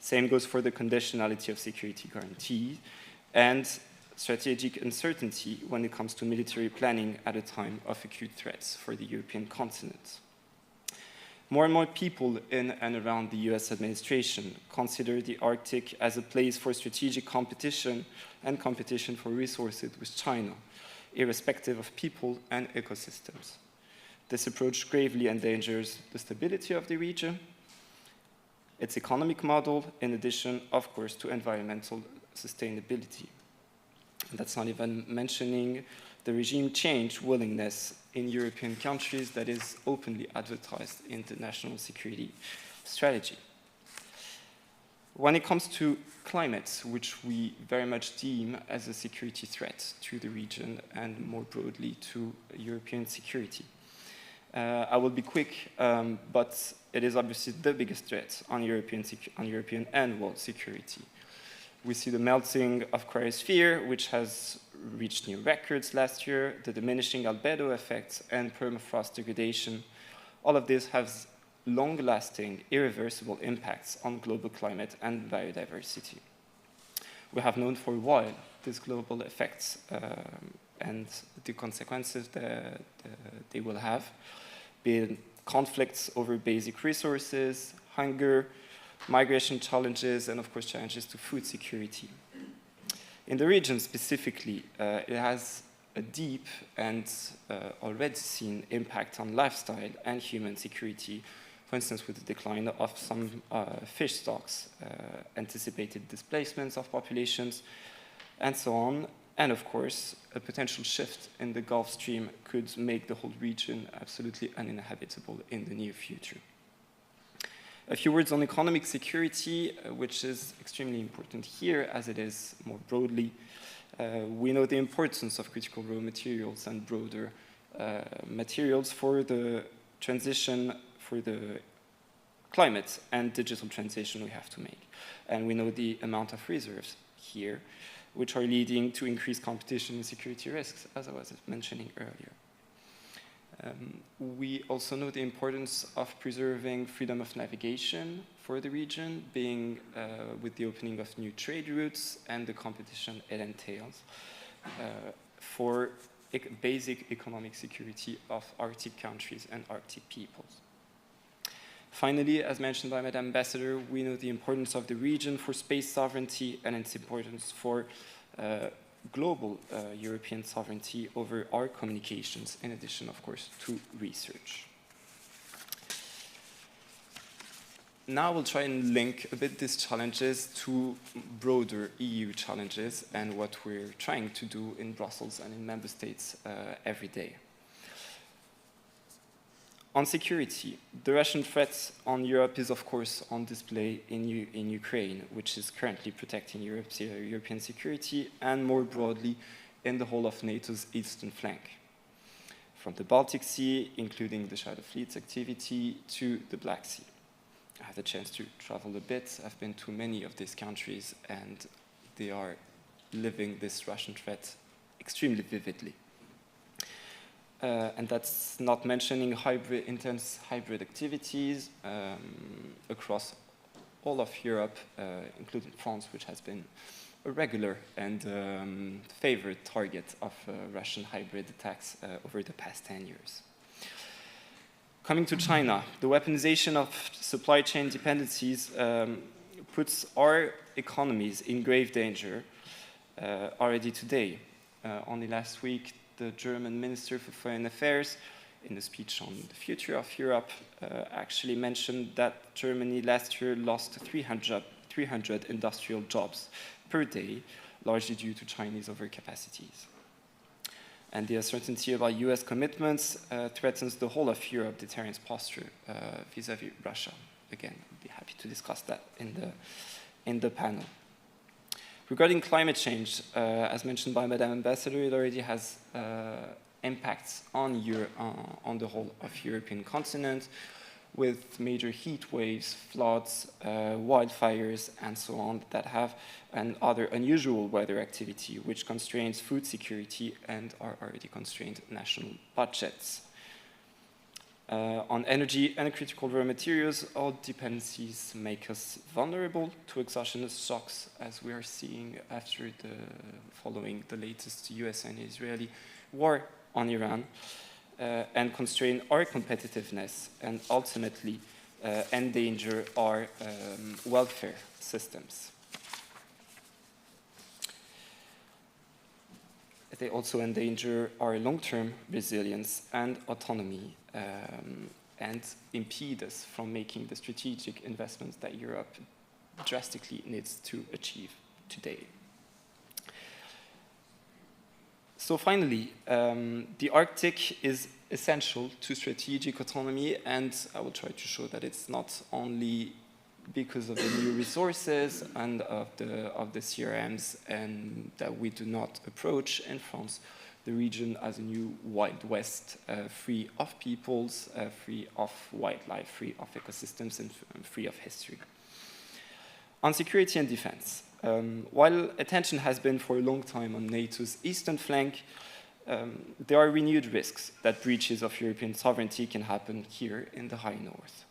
Same goes for the conditionality of security guarantee and strategic uncertainty when it comes to military planning at a time of acute threats for the European continent. More and more people in and around the US administration consider the Arctic as a place for strategic competition and competition for resources with China, irrespective of people and ecosystems. This approach gravely endangers the stability of the region, its economic model, in addition, of course, to environmental sustainability. And that's not even mentioning the regime change willingness in European countries that is openly advertised in the national security strategy. When it comes to climate, which we very much deem as a security threat to the region and more broadly to European security, I will be quick, but it is obviously the biggest threat on European and world security. We see the melting of cryosphere, which has reached new records last year, the diminishing albedo effects, and permafrost degradation. All of this has long-lasting, irreversible impacts on global climate and biodiversity. We have known for a while these global effects and the consequences that they will have, be it conflicts over basic resources, hunger, migration challenges, and of course challenges to food security. In the region specifically, it has a deep and already seen impact on lifestyle and human security, for instance with the decline of some fish stocks, anticipated displacements of populations, and so on. And of course, a potential shift in the Gulf Stream could make the whole region absolutely uninhabitable in the near future. A few words on economic security, which is extremely important here, as it is more broadly. We know the importance of critical raw materials and broader materials for the transition, for the climate and digital transition we have to make. And we know the amount of reserves here, which are leading to increased competition and security risks, as I was mentioning earlier. We also know the importance of preserving freedom of navigation for the region, being with the opening of new trade routes and the competition it entails for basic economic security of Arctic countries and Arctic peoples. Finally, as mentioned by Madam Ambassador, we know the importance of the region for space sovereignty and its importance for global European sovereignty over our communications, in addition, of course, to research. Now we'll try and link a bit these challenges to broader EU challenges and what we're trying to do in Brussels and in member states every day. On security, the Russian threat on Europe is, of course, on display in Ukraine, which is currently protecting European security, and more broadly, in the whole of NATO's eastern flank. From the Baltic Sea, including the Shadow Fleet's activity, to the Black Sea. I had the chance to travel a bit. I've been to many of these countries, and they are living this Russian threat extremely vividly. And that's not mentioning intense hybrid activities across all of Europe, including France, which has been a regular and favorite target of Russian hybrid attacks over the past 10 years. Coming to China, the weaponization of supply chain dependencies puts our economies in grave danger already today. Only last week, the German Minister for Foreign Affairs, in a speech on the future of Europe, actually mentioned that Germany last year lost 300 industrial jobs per day, largely due to Chinese overcapacities. And the uncertainty about US commitments threatens the whole of Europe's deterrence posture vis-à-vis Russia. Again, I'd be happy to discuss that in the panel. Regarding climate change, as mentioned by Madam Ambassador, it already has impacts on the whole of European continent, with major heat waves, floods, wildfires, and so on that have and other unusual weather activity, which constrains food security and are already constrained national budgets. On energy and critical raw materials, all dependencies make us vulnerable to exogenous shocks, as we are seeing following the latest US and Israeli war on Iran, and constrain our competitiveness and ultimately endanger our welfare systems. They also endanger our long-term resilience and autonomy and impede us from making the strategic investments that Europe drastically needs to achieve today. So finally, the Arctic is essential to strategic autonomy, and I will try to show that it's not only because of the new resources and of the CRMs, and that we do not approach in France the region as a new Wild West, free of peoples, free of wildlife, free of ecosystems, and free of history. On security and defense, while attention has been for a long time on NATO's eastern flank, there are renewed risks that breaches of European sovereignty can happen here in the High North.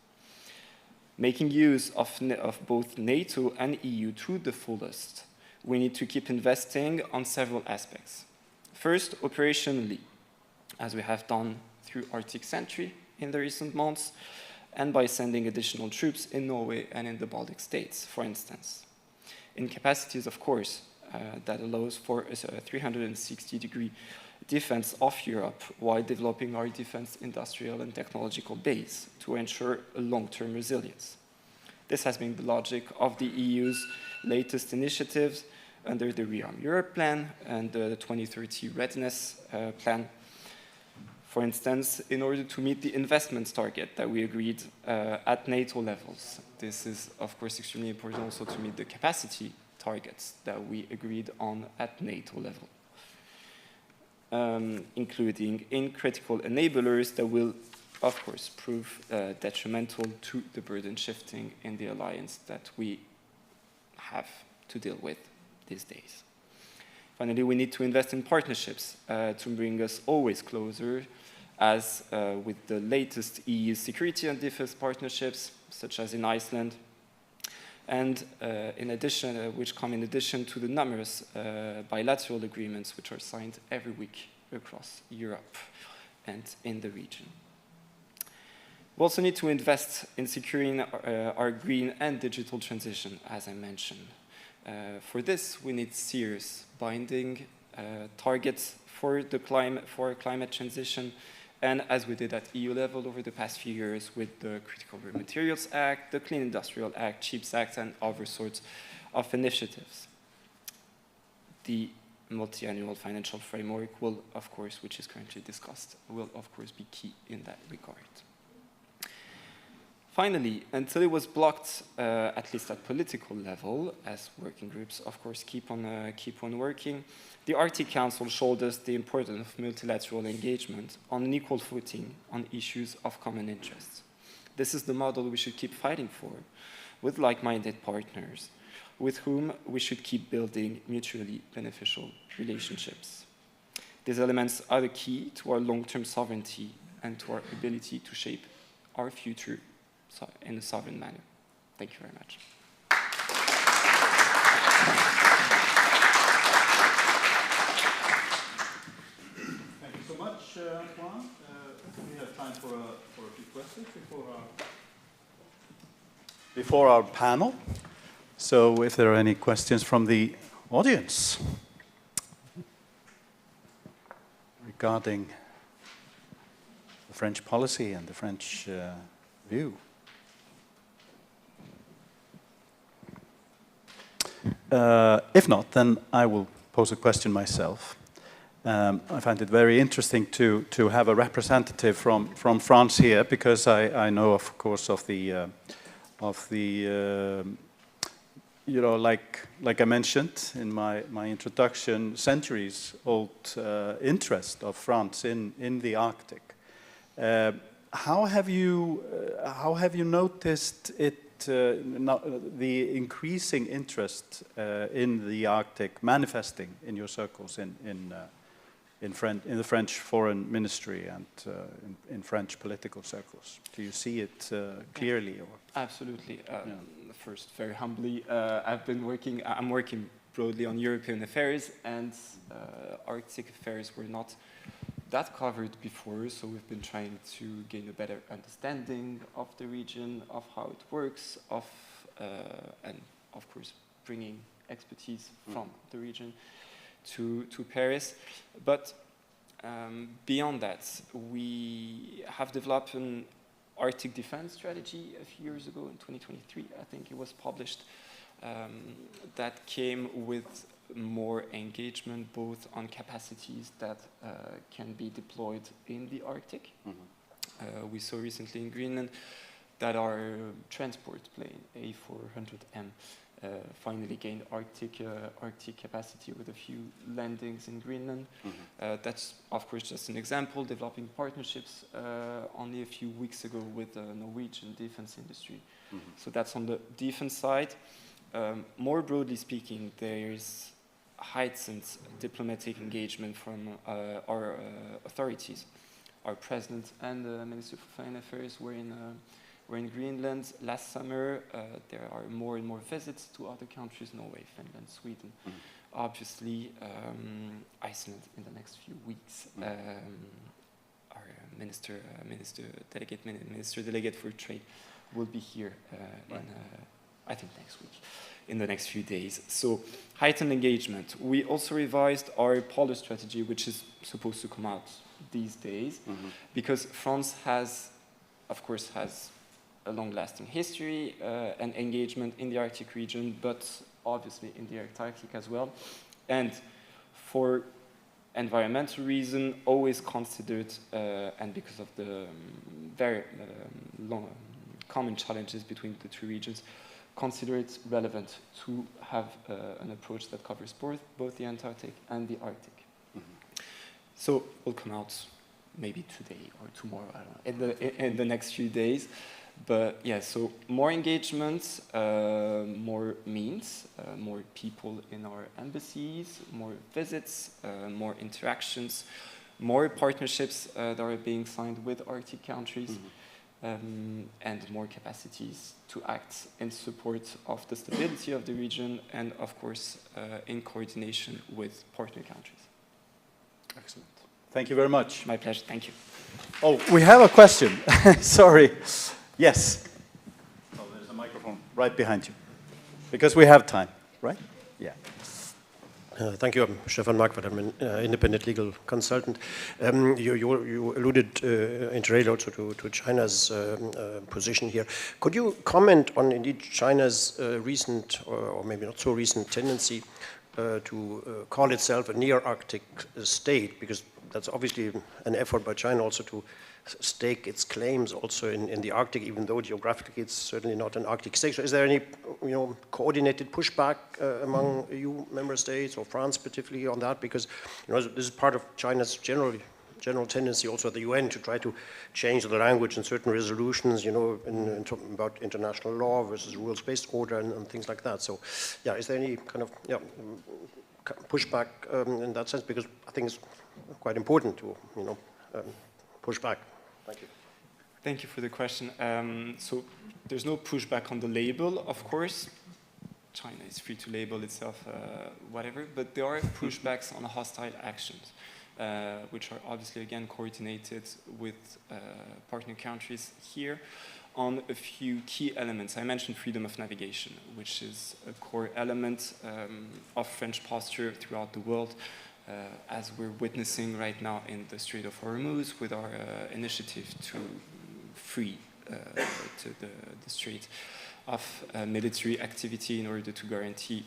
Making use of both NATO and EU to the fullest, we need to keep investing on several aspects. First, operationally, as we have done through Arctic Sentry in the recent months, and by sending additional troops in Norway and in the Baltic states, for instance. In capacities, of course, that allows for a 360-degree defense of Europe while developing our defense industrial and technological base to ensure a long-term resilience. This has been the logic of the EU's latest initiatives under the Rearm Europe plan and the 2030 Readiness Plan. For instance, in order to meet the investments target that we agreed at NATO levels. This is, of course, extremely important also to meet the capacity targets that we agreed on at NATO level, including in critical enablers that will, of course, prove detrimental to the burden shifting in the alliance that we have to deal with these days. Finally, we need to invest in partnerships to bring us always closer, as with the latest EU security and defense partnerships, such as in Iceland, and in addition, which come in addition to the numerous bilateral agreements which are signed every week across Europe and in the region. We also need to invest in securing our green and digital transition, as I mentioned. For this, we need serious binding targets for climate transition, and as we did at EU level over the past few years with the Critical Raw Materials Act, the Clean Industrial Act, CHIPS Act, and other sorts of initiatives. The multi-annual financial framework will, of course, which is currently discussed, will, of course, be key in that regard. Finally, until it was blocked, at least at political level, as working groups, of course, keep on working, the Arctic Council showed us the importance of multilateral engagement on an equal footing on issues of common interest. This is the model we should keep fighting for, with like-minded partners, with whom we should keep building mutually beneficial relationships. These elements are the key to our long-term sovereignty and to our ability to shape our future in a sovereign manner. Thank you very much. Thank you so much, Juan. We have time for a few questions before our panel. So if there are any questions from the audience regarding the French policy and the French view. If not, then I will pose a question myself. I find it very interesting to have a representative from France here, because I know, of course, of the you know, like I mentioned in my introduction, centuries-old interest of France in the Arctic. How have you noticed it? The increasing interest in the Arctic manifesting in your circles in the French Foreign Ministry and in French political circles. Do you see it clearly? Or? Absolutely. First, very humbly, I'm working broadly on European affairs, and Arctic affairs were not that covered before, so we've been trying to gain a better understanding of the region, of how it works, and of course bringing expertise from the region to Paris. But beyond that, we have developed an Arctic defense strategy a few years ago, in 2023, I think it was published, that came with more engagement both on capacities that can be deployed in the Arctic. Mm-hmm. We saw recently in Greenland that our transport plane, A400M, finally gained Arctic capacity with a few landings in Greenland. Mm-hmm. That's, of course, just an example, developing partnerships only a few weeks ago with the Norwegian defense industry. Mm-hmm. So that's on the defense side. More broadly speaking, there's heightened diplomatic engagement from our authorities. Our president and the Minister for Foreign Affairs were in Greenland last summer. There are more and more visits to other countries, Norway, Finland, Sweden. Mm-hmm. Obviously, Iceland in the next few weeks. Mm-hmm. Our minister delegate for trade will be here I think next week, in the next few days. So heightened engagement. We also revised our policy strategy, which is supposed to come out these days, mm-hmm. because France has a long-lasting history and engagement in the Arctic region, but obviously in the Antarctic as well. And for environmental reason, always considered, and because of the very long, common challenges between the two regions, consider it relevant to have an approach that covers both the Antarctic and the Arctic. Mm-hmm. So it will come out maybe today or tomorrow, I don't know, in the next few days. But yeah, so more engagement, more means, more people in our embassies, more visits, more interactions, more partnerships that are being signed with Arctic countries. Mm-hmm. And more capacities to act in support of the stability of the region and, of course, in coordination with partner countries. Excellent. Thank you very much. My pleasure. Thank you. Oh, we have a question. Sorry. Yes. Oh, there's a microphone right behind you. Because we have time, right? Yeah. Thank you. I'm Stefan Marquardt. I'm an independent legal consultant. You alluded inter alia also to China's position here. Could you comment on indeed China's recent, or maybe not so recent, tendency to call itself a near Arctic state? Because that's obviously an effort by China also to stake its claims also in the Arctic, even though geographically it's certainly not an Arctic state. So is there any coordinated pushback among EU member states or France particularly on that? Because this is part of China's general tendency also at the UN to try to change the language in certain resolutions, in talking about international law versus rules-based order and things like that. So, yeah, is there any kind of pushback in that sense? Because I think it's quite important to, push back. Thank you. Thank you for the question. So there's no pushback on the label, of course. China is free to label itself whatever, but there are pushbacks on hostile actions, which are obviously, again, coordinated with partner countries here on a few key elements. I mentioned freedom of navigation, which is a core element of French posture throughout the world, as we're witnessing right now in the Strait of Hormuz with our initiative to free to the strait of military activity in order to guarantee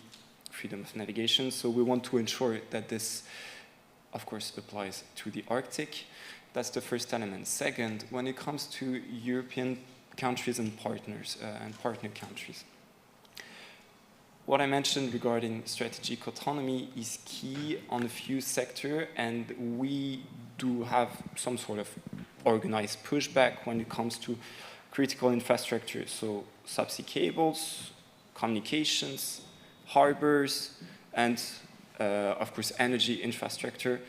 freedom of navigation. So we want to ensure that this, of course, applies to the Arctic. That's the first element. Second, when it comes to European countries and partners and partner countries, what I mentioned regarding strategic autonomy is key on a few sectors, and we do have some sort of organized pushback when it comes to critical infrastructure, so subsea cables, communications, harbors, and of course energy infrastructure.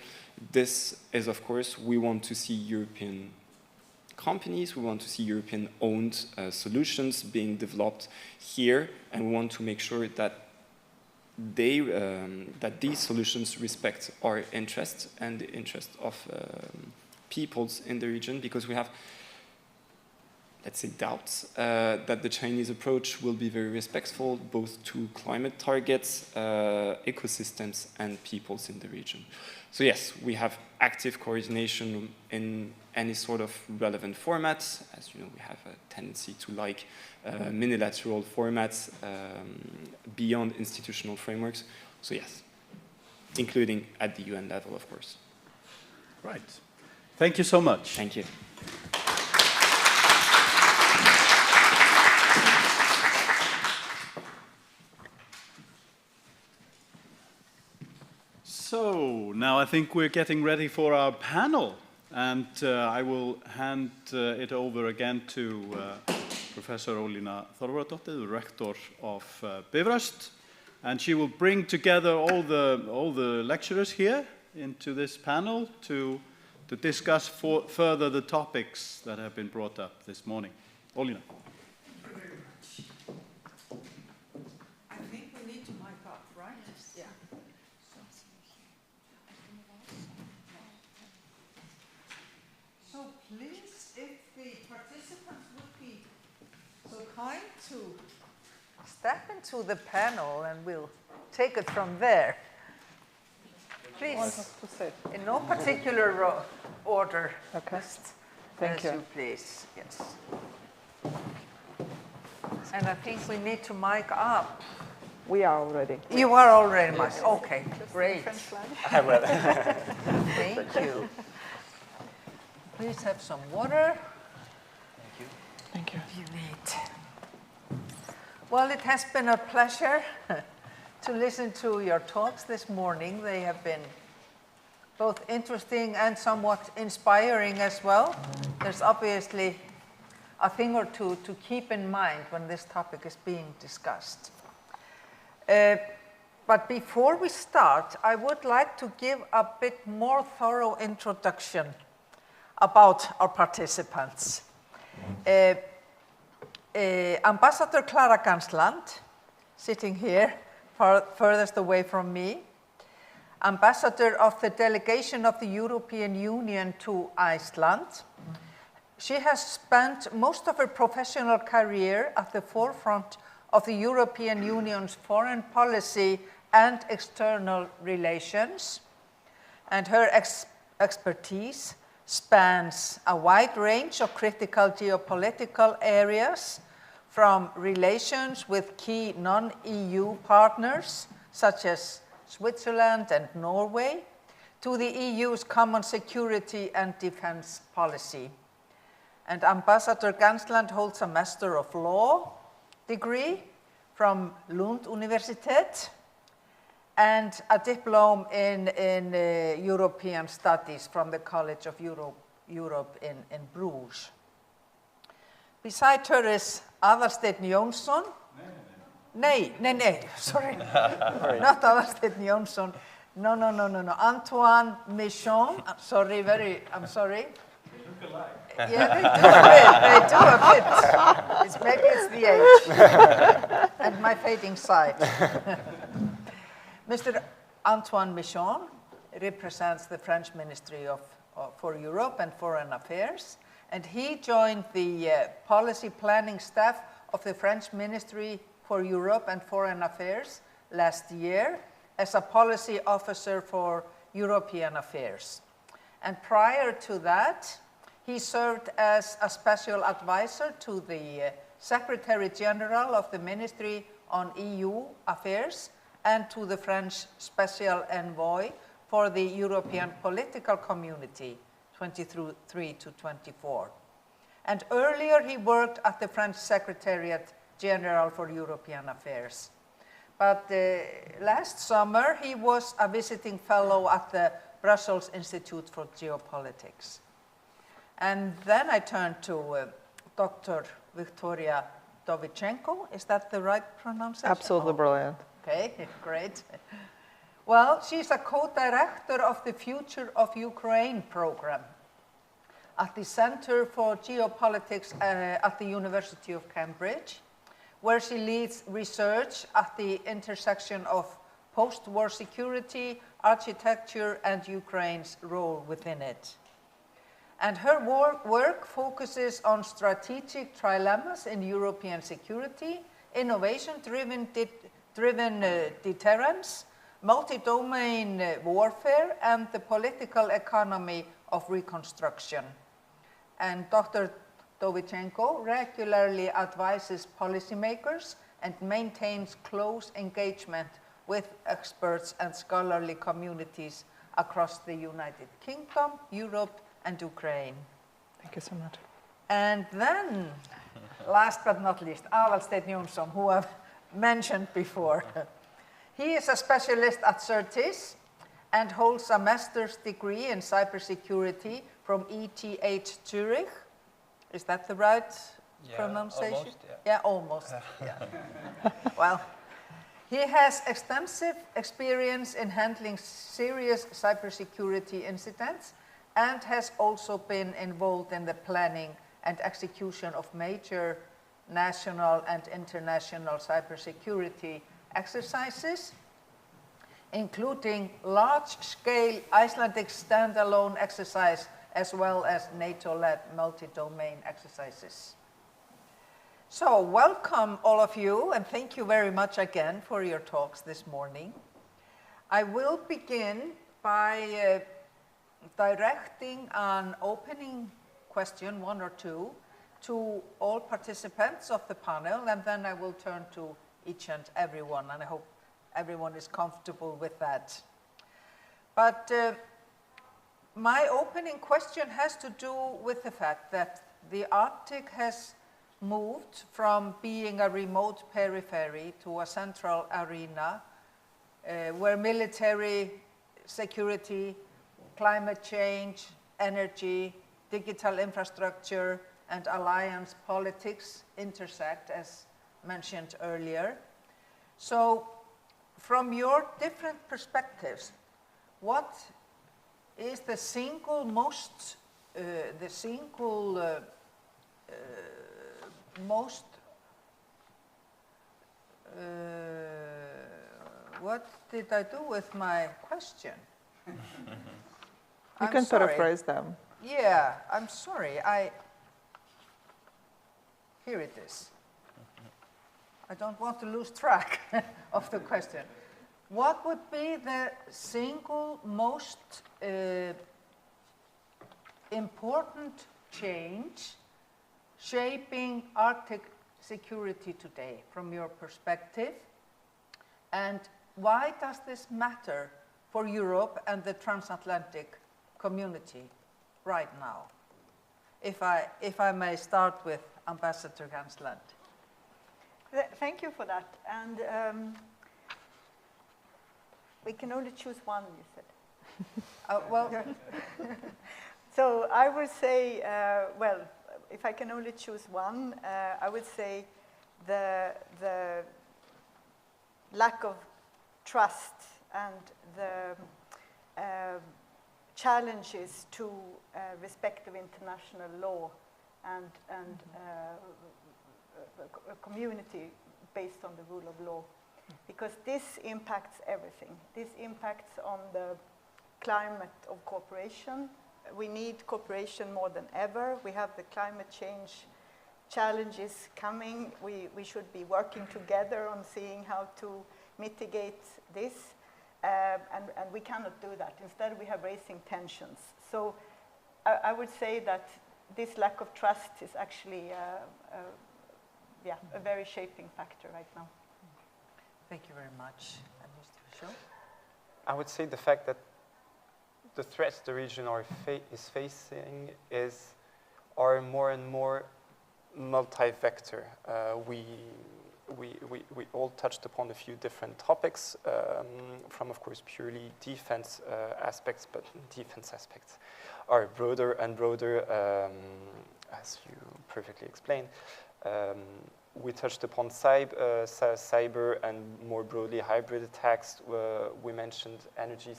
This is, of course, we want to see European companies, we want to see European-owned solutions being developed here, and we want to make sure that that these solutions respect our interests and the interests of peoples in the region, because we have, let's say, doubts that the Chinese approach will be very respectful both to climate targets, ecosystems, and peoples in the region. So yes, we have active coordination in any sort of relevant formats. As you know, we have a tendency to like minilateral formats beyond institutional frameworks. So yes, including at the UN level, of course. Right. Thank you so much. Thank you. So now I think we're getting ready for our panel, and I will hand it over again to Professor Ólína Þorvarðardóttir, the rector of Bifröst, and she will bring together all the lecturers here into this panel to discuss further the topics that have been brought up this morning. Ólína. I think we need to mic up, right? Yeah. So please, if the participants would be so kind to step into the panel and we'll take it from there. Please, in no particular order. Okay. Thank you. As you please, yes. And I think we need to mic up. We are already. You are already mic'd. Okay, great. I will. Thank you. Please have some water. Thank you. Thank you. If you need. Well, it has been a pleasure to listen to your talks this morning. They have been both interesting and somewhat inspiring as well. There's obviously a thing or two to keep in mind when this topic is being discussed. But before we start, I would like to give a bit more thorough introduction about our participants. Ambassador Clara Ganslant, sitting here, furthest away from me, ambassador of the delegation of the European Union to Iceland. She has spent most of her professional career at the forefront of the European Union's foreign policy and external relations, and her expertise spans a wide range of critical geopolitical areas, from relations with key non-EU partners, such as Switzerland and Norway, to the EU's common security and defense policy. And Ambassador Ganslant holds a Master of Law degree from Lund Universitet and a diploma in European Studies from the College of Europe in Bruges. Beside her is Aðalsteinn Jónsson. Nay, sorry. Not Aðalsteinn Jónsson. No. Antoine Michon. I'm sorry. They look alike. Yeah, they do a bit. Maybe it's the age and my fading sight. Mr. Antoine Michon represents the French Ministry for Europe and Foreign Affairs, and he joined the policy planning staff of the French Ministry for Europe and Foreign Affairs last year as a policy officer for European affairs. And prior to that, he served as a special advisor to the Secretary General of the Ministry on EU Affairs and to the French Special Envoy for the European Political Community, 23 to 24. And earlier he worked at the French Secretariat General for European Affairs. But last summer he was a visiting fellow at the Brussels Institute for Geopolitics. And then I turned to Dr. Victoria Vdovychenko. Is that the right pronunciation? Absolutely brilliant. Okay, great. Well, she's a co-director of the Future of Ukraine program at the Center for Geopolitics at the University of Cambridge, where she leads research at the intersection of post-war security, architecture, and Ukraine's role within it. And her work focuses on strategic trilemmas in European security, innovation-driven deterrence, multi-domain warfare, and the political economy of reconstruction. And Dr. Vdovychenko regularly advises policymakers and maintains close engagement with experts and scholarly communities across the United Kingdom, Europe, and Ukraine. Thank you so much. And then, last but not least, Aðalsteinn Jónsson, who I've mentioned before. He is a specialist at CERTIS and holds a master's degree in cybersecurity from ETH Zurich. Is that the right pronunciation? Almost, yeah, almost. Yeah. Well, he has extensive experience in handling serious cybersecurity incidents and has also been involved in the planning and execution of major national and international cybersecurity exercises, including large-scale Icelandic standalone exercise as well as NATO-led multi-domain exercises. So welcome all of you, and thank you very much again for your talks this morning. I will begin by directing an opening question, one or two, to all participants of the panel, and then I will turn to each and everyone, and I hope everyone is comfortable with that. But my opening question has to do with the fact that the Arctic has moved from being a remote periphery to a central arena where military, security, climate change, energy, digital infrastructure, and alliance politics intersect, as mentioned earlier. So, from your different perspectives, what is the single most, what did I do with my question? You can paraphrase them. Yeah, I'm sorry. Here it is. I don't want to lose track of the question. What would be the single most important change shaping Arctic security today from your perspective? And why does this matter for Europe and the transatlantic community right now? if I may start with Ambassador Ganslant. Thank you for that. And we can only choose one, you said. Well, so I would say, well, if I can only choose one, I would say the lack of trust and the challenges to respect of international law and a community based on the rule of law. Because this impacts everything. This impacts on the climate of cooperation. We need cooperation more than ever. We have the climate change challenges coming. We should be working together on seeing how to mitigate this. And we cannot do that. Instead, we have raising tensions. So I would say that this lack of trust is actually a very shaping factor right now. Thank you very much. And Mr. Schultz? I would say the fact that the threats the region is facing are more and more multi-vector. We all touched upon a few different topics from, of course, purely defense aspects, but defense aspects are broader and broader, as you perfectly explained. We touched upon cyber and more broadly hybrid attacks. We mentioned energy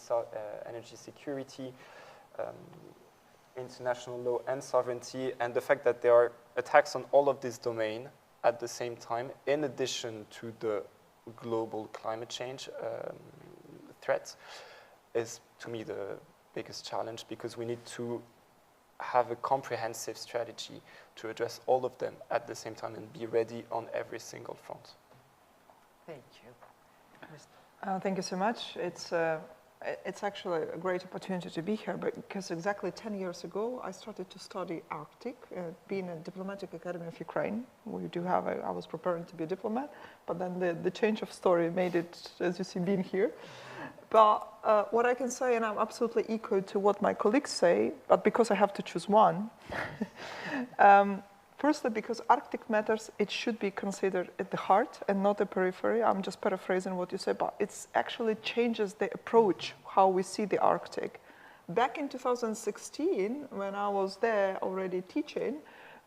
security, international law and sovereignty, and the fact that there are attacks on all of this domain at the same time, in addition to the global climate change threats, is to me the biggest challenge, because we need to have a comprehensive strategy to address all of them at the same time and be ready on every single front. Thank you. Thank you so much. It's actually a great opportunity to be here, because exactly 10 years ago, I started to study Arctic, being at Diplomatic Academy of Ukraine. We do have I was preparing to be a diplomat, but then the change of story made it, as you see, being here. But what I can say, and I'm absolutely equal to what my colleagues say, but because I have to choose one, firstly, because Arctic matters, it should be considered at the heart and not the periphery. I'm just paraphrasing what you said, but it actually changes the approach, how we see the Arctic. Back in 2016, when I was there already teaching,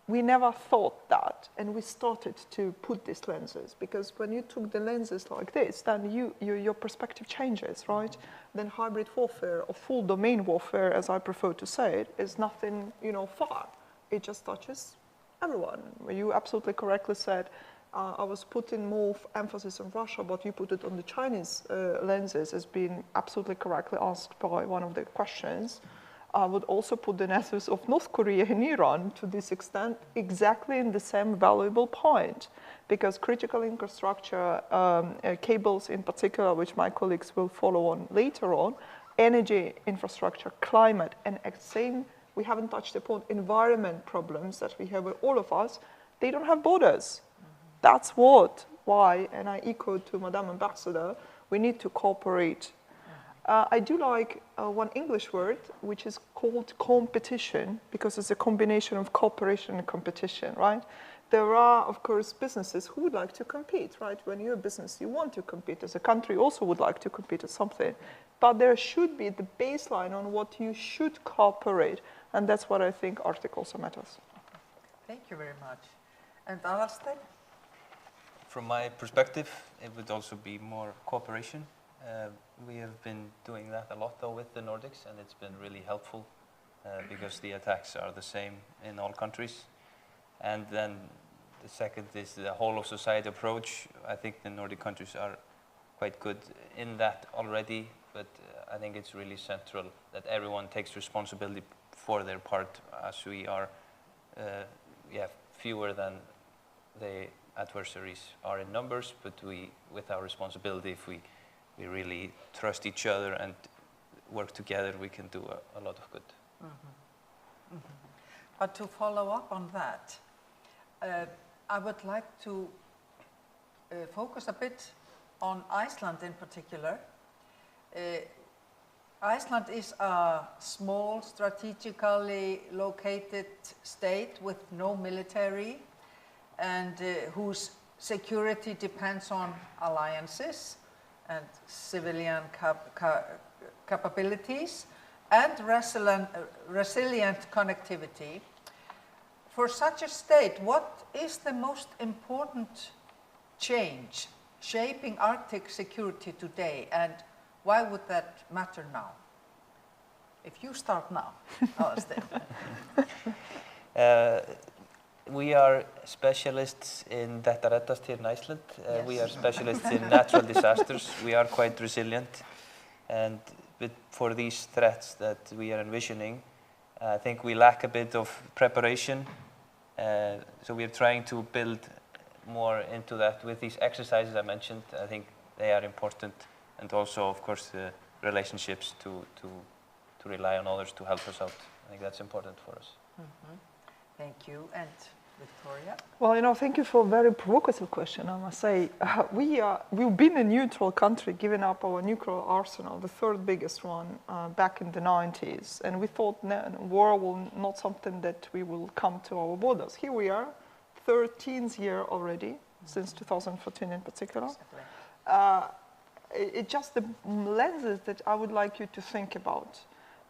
we never thought that, and we started to put these lenses, because when you took the lenses like this, then your perspective changes, right? Then hybrid warfare, or full domain warfare, as I prefer to say it, is nothing, far. It just touches everyone. You absolutely correctly said, I was putting more emphasis on Russia, but you put it on the Chinese lenses as being absolutely correctly asked by one of the questions. I would also put the nexus of North Korea and Iran to this extent exactly in the same valuable point, because critical infrastructure, cables in particular, which my colleagues will follow on later on, energy infrastructure, climate, and same, we haven't touched upon environment problems that we have with all of us, they don't have borders. That's why, and I echo to Madam Ambassador, we need to cooperate. I do like one English word, which is called competition, because it's a combination of cooperation and competition, right? There are, of course, businesses who would like to compete, right? When you're a business, you want to compete. As a country, also would like to compete at something. But there should be the baseline on what you should cooperate, and that's what I think Arctic also matters. Thank you very much. And Aðalsteinn? From my perspective, it would also be more cooperation. We have been doing that a lot, though, with the Nordics, and it's been really helpful because the attacks are the same in all countries. And then the second is the whole of society approach. I think the Nordic countries are quite good in that already, but I think it's really central that everyone takes responsibility for their part, as we are fewer than the adversaries are in numbers, but with our responsibility, if we really trust each other and work together, we can do a lot of good. Mm-hmm. Mm-hmm. But to follow up on that, I would like to focus a bit on Iceland in particular. Iceland is a small, strategically located state with no military and whose security depends on alliances and civilian capabilities and resilient connectivity. For such a state, what is the most important change shaping Arctic security today, and why would that matter now? If you start now, Aðalsteinn. We are specialists in þetta reddast here in Iceland. We are specialists in natural disasters. We are quite resilient, and for these threats that we are envisioning, I think we lack a bit of preparation. So we are trying to build more into that with these exercises I mentioned. I think they are important, and also, of course, the relationships to rely on others to help us out. I think that's important for us. Mm-hmm. Thank you. And Victoria? Well, thank you for a very provocative question, I must say. We've been a neutral country, giving up our nuclear arsenal, the third biggest one, back in the 90s. And we thought war will not something that we will come to our borders. Here we are, 13th year already, since 2014 in particular. It's just the lenses that I would like you to think about.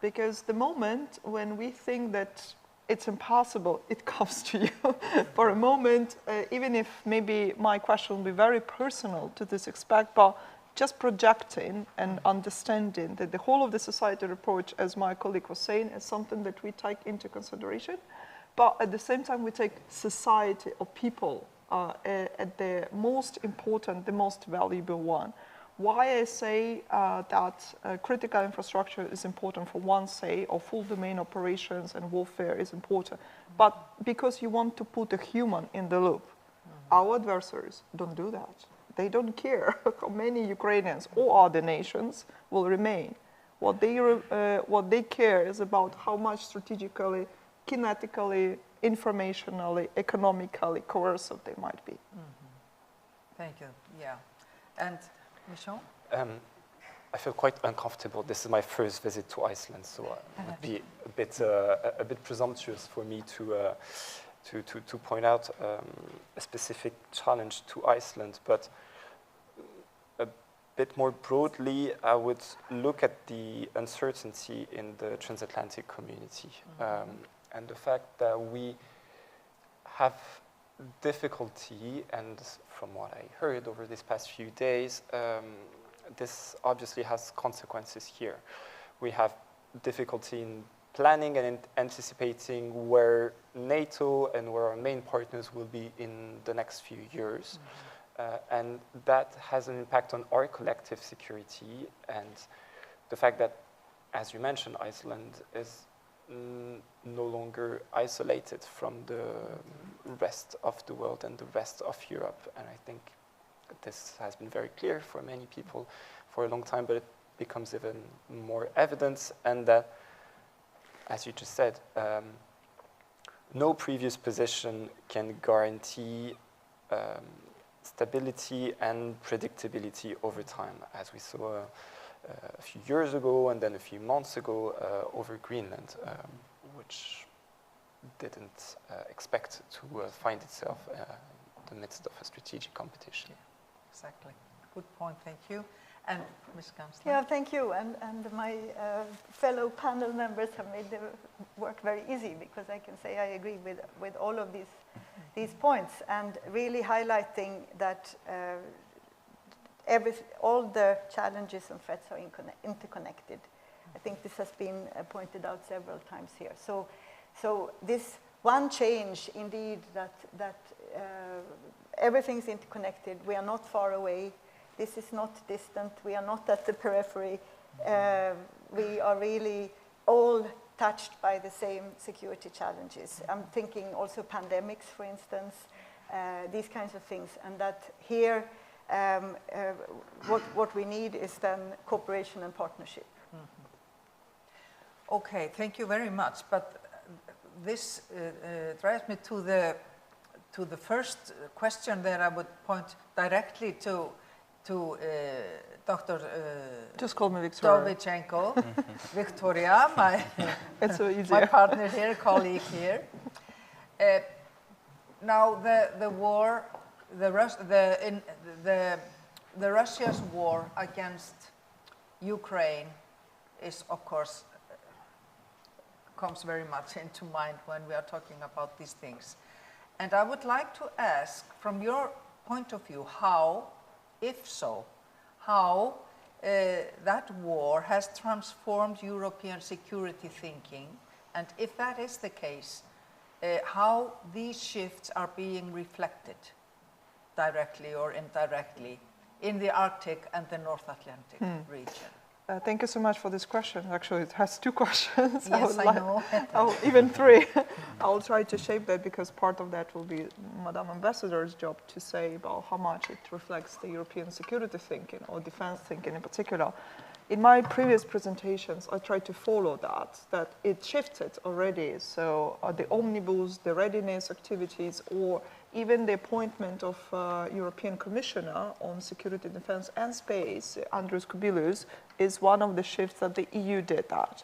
Because the moment when we think that it's impossible, it comes to you. For a moment, even if maybe my question will be very personal to this aspect, but just projecting and understanding that the whole of the societal approach, as my colleague was saying, is something that we take into consideration. But at the same time, we take society or people at the most important, the most valuable one. Why I say that critical infrastructure is important for one, say, or full domain operations and warfare is important, but because you want to put a human in the loop. Our adversaries don't do that. They don't care how many Ukrainians or other nations will remain. What they care is about how much strategically, kinetically, informationally, economically coercive they might be. Thank you. Yeah. And Michel? I feel quite uncomfortable. This is my first visit to Iceland, so it would be a bit presumptuous for me to point out a specific challenge to Iceland. But a bit more broadly, I would look at the uncertainty in the transatlantic community and the fact that we have difficulty, and from what I heard over these past few days, this obviously has consequences here. We have difficulty in planning and anticipating where NATO and where our main partners will be in the next few years. And that has an impact on our collective security, and the fact that, as you mentioned, Iceland is no longer isolated from the rest of the world and the rest of Europe. And I think this has been very clear for many people for a long time, but it becomes even more evident. And that, as you just said, no previous position can guarantee stability and predictability over time, as we saw a few years ago and then a few months ago over Greenland, which didn't expect to find itself in the midst of a strategic competition. Yeah, exactly. Good point, thank you. And Ms. Ganslant? Yeah, thank you. And my fellow panel members have made the work very easy, because I can say I agree with all of these points, and really highlighting that all the challenges and threats are interconnected. I think this has been pointed out several times here. So this one change, indeed, that everything's interconnected. We are not far away. This is not distant. We are not at the periphery. We are really all touched by the same security challenges. I'm thinking also pandemics, for instance, these kinds of things, and that here what we need is then cooperation and partnership. Okay, thank you very much. But this drives me to the first question that I would point directly to. to Dr. Just call me Victoria. Vdovychenko, Victoria, it's so easy. my partner here, colleague here. Now the war, the Russia's war against Ukraine is, of course, comes very much into mind when we are talking about these things. And I would like to ask, from your point of view, how, if so, how that war has transformed European security thinking, and if that is the case, how these shifts are being reflected directly or indirectly in the Arctic and the North Atlantic region. Thank you so much for this question. Actually, it has two questions. Yes, I know. Even three. I'll try to shape that because part of that will be Madam Ambassador's job to say about how much it reflects the European security thinking or defense thinking in particular. In my previous presentations, I tried to follow that it shifted already. So the omnibus, the readiness activities, or even the appointment of European Commissioner on Security, Defense and Space, Andrius Kubilius, is one of the shifts that the EU did that.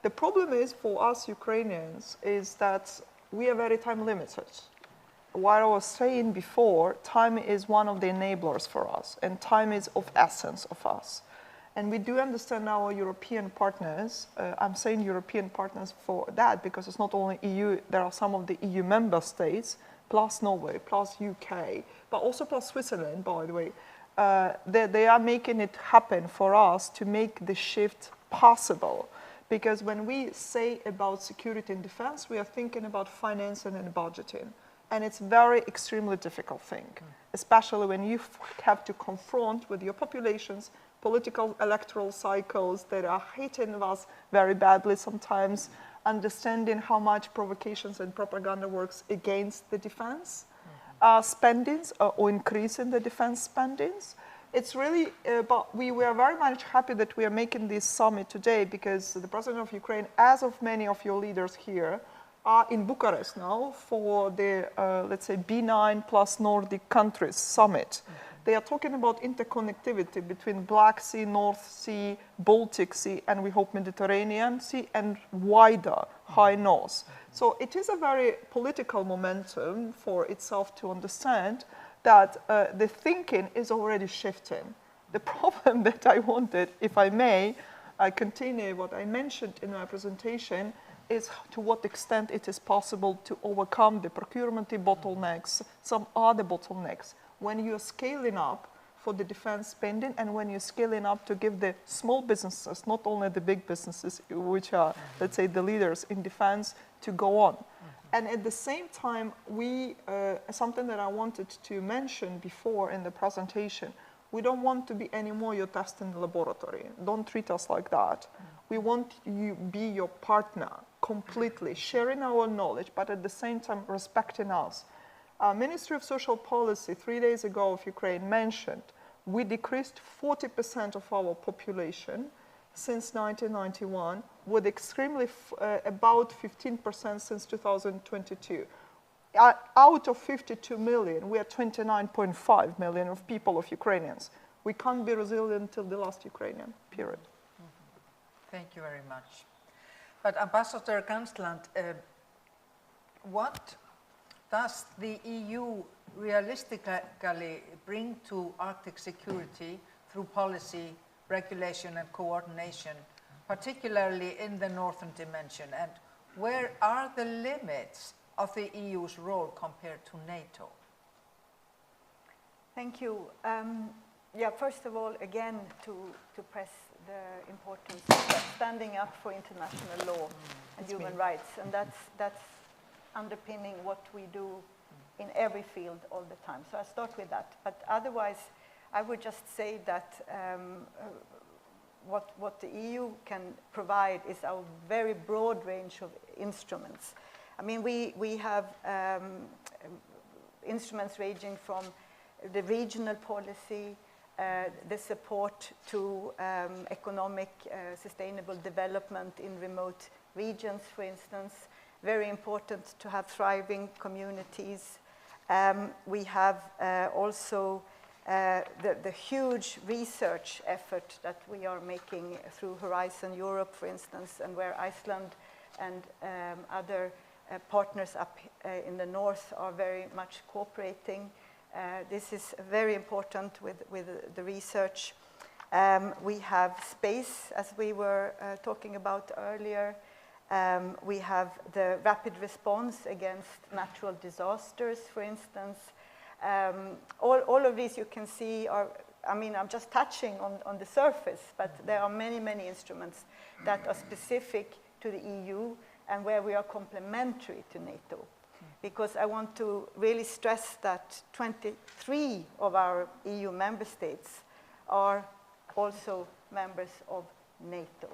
The problem is for us Ukrainians is that we are very time limited. What I was saying before, time is one of the enablers for us, and time is of essence of us. And we do understand our European partners. I'm saying European partners for that because it's not only EU, there are some of the EU member states, plus Norway, plus UK, but also plus Switzerland, by the way. They are making it happen for us to make the shift possible. Because when we say about security and defense, we are thinking about financing and budgeting. And it's very extremely difficult thing, especially when you have to confront with your populations political electoral cycles that are hitting us very badly sometimes, understanding how much provocations and propaganda works against the defense spendings or increase in the defense spendings. It's really, but we were very much happy that we are making this summit today because the President of Ukraine, as of many of your leaders here, are in Bucharest now for the, let's say, B9 plus Nordic countries summit. They are talking about interconnectivity between Black Sea, North Sea, Baltic Sea, and we hope Mediterranean Sea, and wider, High North. So it is a very political momentum for itself to understand that the thinking is already shifting. The problem that I wanted, if I may, I continue what I mentioned in my presentation, is to what extent it is possible to overcome the procurement bottlenecks, some other bottlenecks, when you're scaling up for the defense spending and when you're scaling up to give the small businesses, not only the big businesses, which are, let's say, the leaders in defense, to go on. And at the same time, we, something that I wanted to mention before in the presentation, we don't want to be anymore your test in the laboratory. Don't treat us like that. We want you be your partner completely, sharing our knowledge, but at the same time respecting us. Ministry of Social Policy 3 days ago of Ukraine mentioned we decreased 40% of our population since 1991, with extremely about 15% since 2022. Out of 52 million, we are 29.5 million of people, of Ukrainians. We can't be resilient till the last Ukrainian, period. Thank you very much. But Ambassador Ganslant, what does the EU realistically bring to Arctic security through policy, regulation and coordination, particularly in the northern dimension? And where are the limits of the EU's role compared to NATO? Thank you. Yeah, first of all, again, to press the importance of standing up for international law and human rights. And that's underpinning what we do in every field all the time. So I'll start with that. But otherwise, I would just say that what the EU can provide is a very broad range of instruments. I mean, we have instruments ranging from the regional policy, the support to economic sustainable development in remote regions, for instance. Very important to have thriving communities. We have also the huge research effort that we are making through Horizon Europe, for instance, and where Iceland and other partners up in the north are very much cooperating. This is very important with the research. We have space, as we were talking about earlier. We have the rapid response against natural disasters, for instance. All of these you can see are, I mean, I'm just touching on the surface, but there are many, many instruments that are specific to the EU and where we are complementary to NATO. Because I want to really stress that 23 of our EU member states are also members of NATO.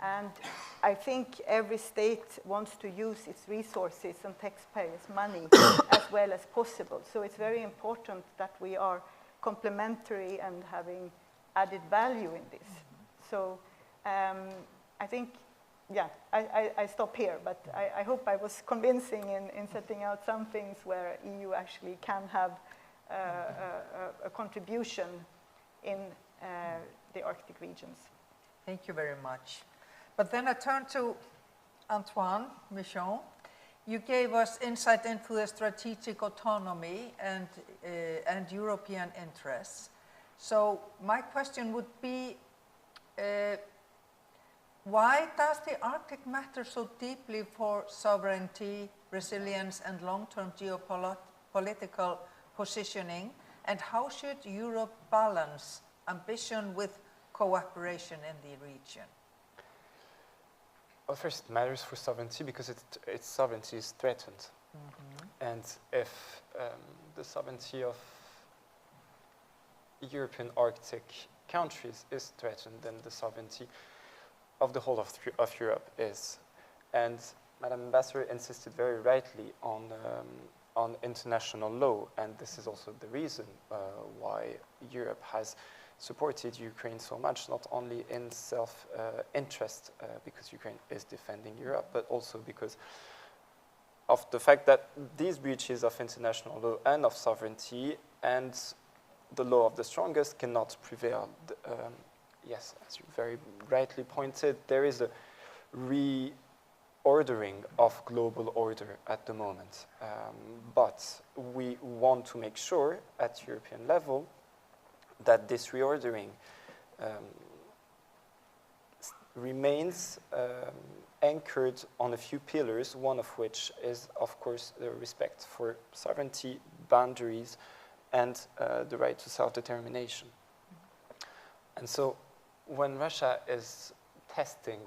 And I think every state wants to use its resources and taxpayers' money as well as possible. So it's very important that we are complementary and having added value in this. So I think, yeah, I stop here, but I hope I was convincing in setting out some things where EU actually can have a contribution in the Arctic regions. Thank you very much. But then I turn to Antoine Michon. You gave us insight into the strategic autonomy and European interests. So my question would be, why does the Arctic matter so deeply for sovereignty, resilience, and long-term geopolitical positioning? And how should Europe balance ambition with cooperation in the region? Well, first, it matters for sovereignty because its sovereignty is threatened. Mm-hmm. And if the sovereignty of European Arctic countries is threatened, then the sovereignty of the whole of Europe is. And Madam Ambassador insisted very rightly on international law, and this is also the reason why Europe has supported Ukraine so much, not only in self-interest, because Ukraine is defending Europe, but also because of the fact that these breaches of international law and of sovereignty and the law of the strongest cannot prevail. Yes, as you very rightly pointed, there is a reordering of global order at the moment. But we want to make sure at European level that this reordering remains anchored on a few pillars, one of which is, of course, the respect for sovereignty, boundaries, and the right to self-determination. And so when Russia is testing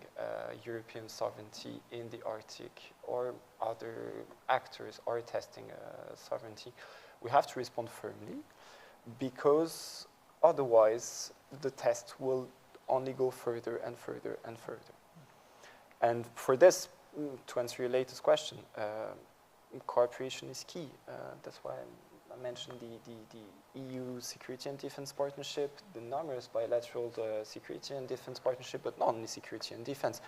European sovereignty in the Arctic, or other actors are testing sovereignty, we have to respond firmly, because otherwise the test will only go further and further and further. And for this, to answer your latest question, cooperation is key. That's why I mentioned the EU Security and Defense Partnership, the numerous bilateral security and defense partnership, but not only security and defense.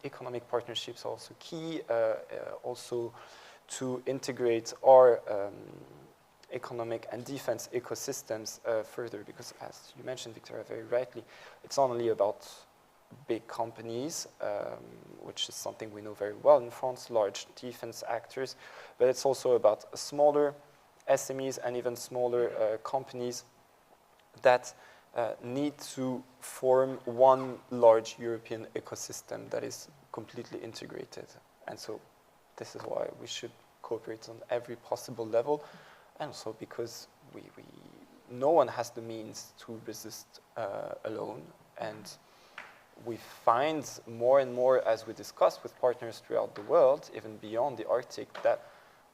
Economic partnerships are also key, also to integrate our economic and defense ecosystems further, because as you mentioned, Victoria, very rightly, it's not only about big companies, which is something we know very well in France, large defense actors, but it's also about smaller SMEs and even smaller companies that need to form one large European ecosystem that is completely integrated. And so this is why we should cooperate on every possible level, and also because no one has the means to resist alone. And we find more and more, as we discuss with partners throughout the world, even beyond the Arctic, that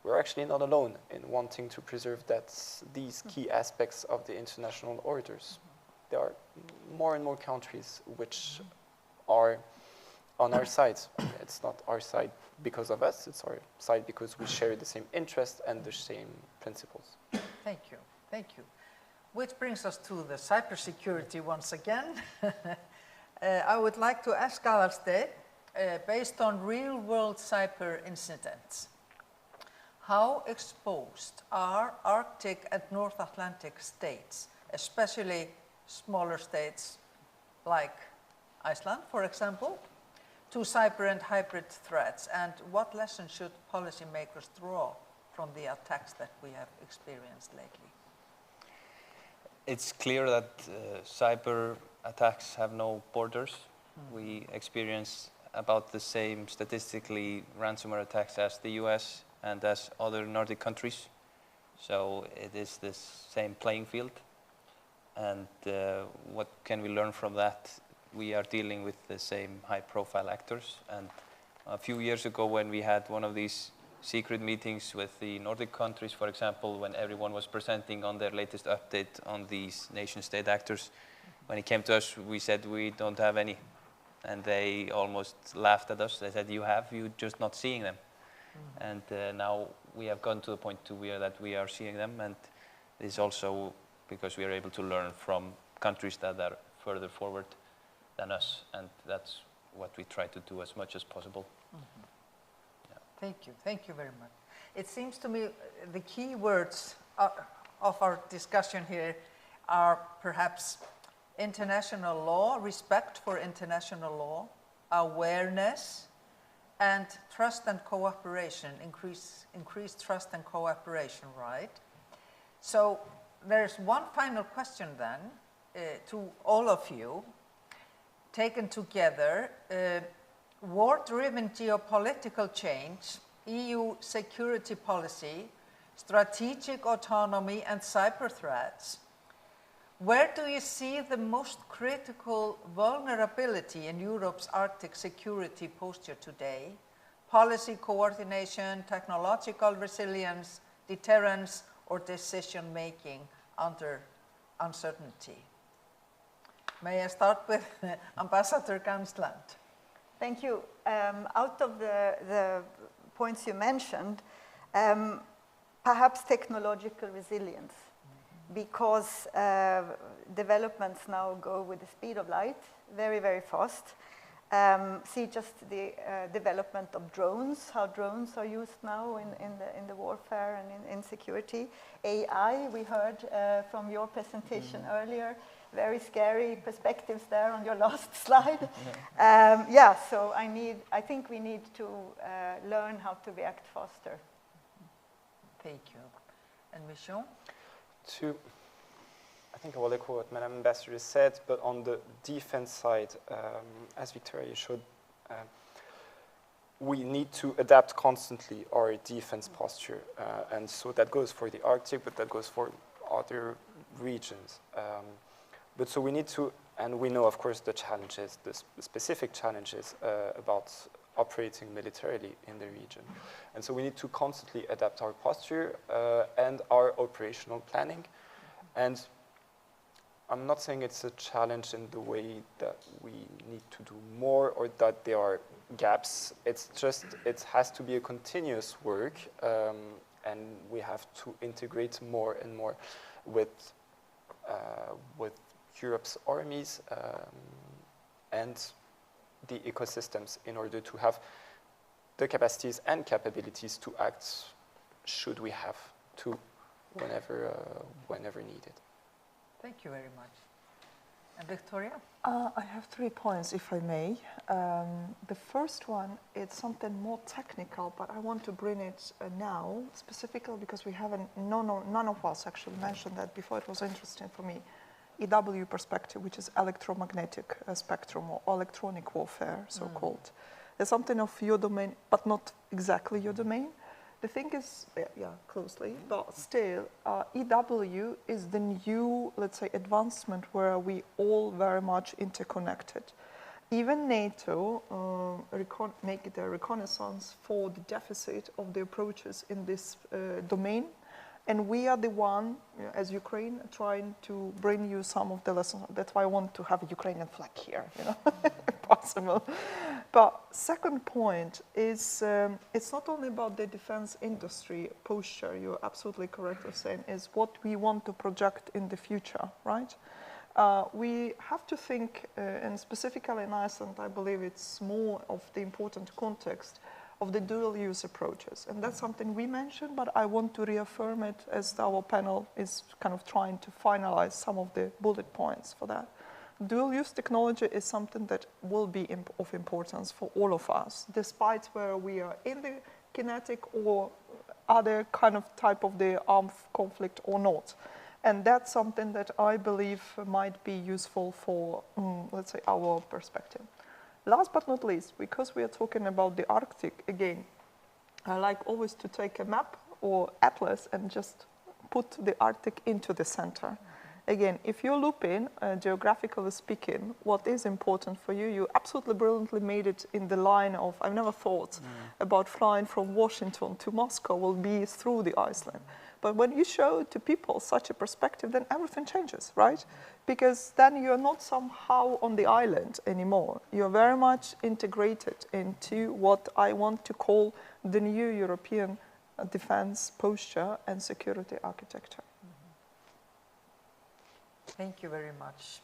we're actually not alone in wanting to preserve these key aspects of the international orders. There are more and more countries which are on our side. It's not our side because of us, it's our side because we share the same interests and the same principles. Thank you, thank you. Which brings us to the cybersecurity once again. I would like to ask Aðalsteinn, based on real-world cyber incidents, how exposed are Arctic and North Atlantic states, especially smaller states like Iceland, for example, to cyber and hybrid threats? And what lessons should policymakers draw from the attacks that we have experienced lately? It's clear that cyber attacks have no borders. We experience about the same statistically ransomware attacks as the US and as other Nordic countries. So it is the same playing field. And what can we learn from that? We are dealing with the same high-profile actors. And a few years ago, when we had one of these secret meetings with the Nordic countries, for example, when everyone was presenting on their latest update on these nation-state actors, when it came to us, we said we don't have any. And they almost laughed at us. They said, you're just not seeing them. And now we have gone to the point that we are seeing them, and this is also because we are able to learn from countries that are further forward than us, and that's what we try to do as much as possible. Yeah. Thank you very much. It seems to me the key words of our discussion here are perhaps international law, respect for international law, awareness, and trust and cooperation, increased trust and cooperation, right? So there's one final question then to all of you, taken together. War-driven geopolitical change, EU security policy, strategic autonomy, and cyber threats. Where do you see the most critical vulnerability in Europe's Arctic security posture today? Policy coordination, technological resilience, deterrence, or decision-making under uncertainty? May I start with Ambassador Ganslant? Thank you. Out of the points you mentioned, perhaps technological resilience, because developments now go with the speed of light, very, very fast. See just the development of drones, how drones are used now in the warfare and in security. AI, we heard from your presentation earlier, very scary perspectives there on your last slide. Yeah, so I think we need to learn how to react faster. Thank you. And Michon? I think I will echo what Madam Ambassador said, but on the defense side, as Victoria showed, we need to adapt constantly our defense posture. And so that goes for the Arctic, but that goes for other regions. But so we need to, and we know, of course, the challenges, the specific challenges about operating militarily in the region. And so we need to constantly adapt our posture and our operational planning. And I'm not saying it's a challenge in the way that we need to do more or that there are gaps. It's just, it has to be a continuous work, and we have to integrate more and more with Europe's armies and the ecosystems in order to have the capacities and capabilities to act should we have to whenever needed. Thank you very much. And Victoria? I have 3 points, if I may. The first one, it's something more technical, but I want to bring it now, specifically because we haven't, none of us actually mentioned that before. It was interesting for me. EW perspective, which is electromagnetic spectrum or electronic warfare, so-called. It's something of your domain, but not exactly your domain. The thing is, yeah, closely, but still, EW is the new, let's say, advancement where we all very much interconnected. Even NATO make their reconnaissance for the deficit of the approaches in this domain. And we are the one, as Ukraine, trying to bring you some of the lessons. That's why I want to have a Ukrainian flag here, if possible. But second point is, it's not only about the defense industry posture, you're absolutely correct in saying, is what we want to project in the future, right? We have to think, and specifically in Iceland, I believe it's more of the important context of the dual-use approaches. And that's something we mentioned, but I want to reaffirm it as our panel is kind of trying to finalize some of the bullet points for that. Dual-use technology is something that will be of importance for all of us, despite where we are in the kinetic or other kind of type of the armed conflict or not. And that's something that I believe might be useful for, let's say, our perspective. Last but not least, because we are talking about the Arctic again, I like always to take a map or atlas and just put the Arctic into the center. Again, if you loop in, geographically speaking, what is important for you, you absolutely brilliantly made it in the line of, I've never thought about flying from Washington to Moscow will be through the Iceland. But when you show to people such a perspective, then everything changes, right? Because then you're not somehow on the island anymore. You're very much integrated into what I want to call the new European defense posture and security architecture. Thank you very much.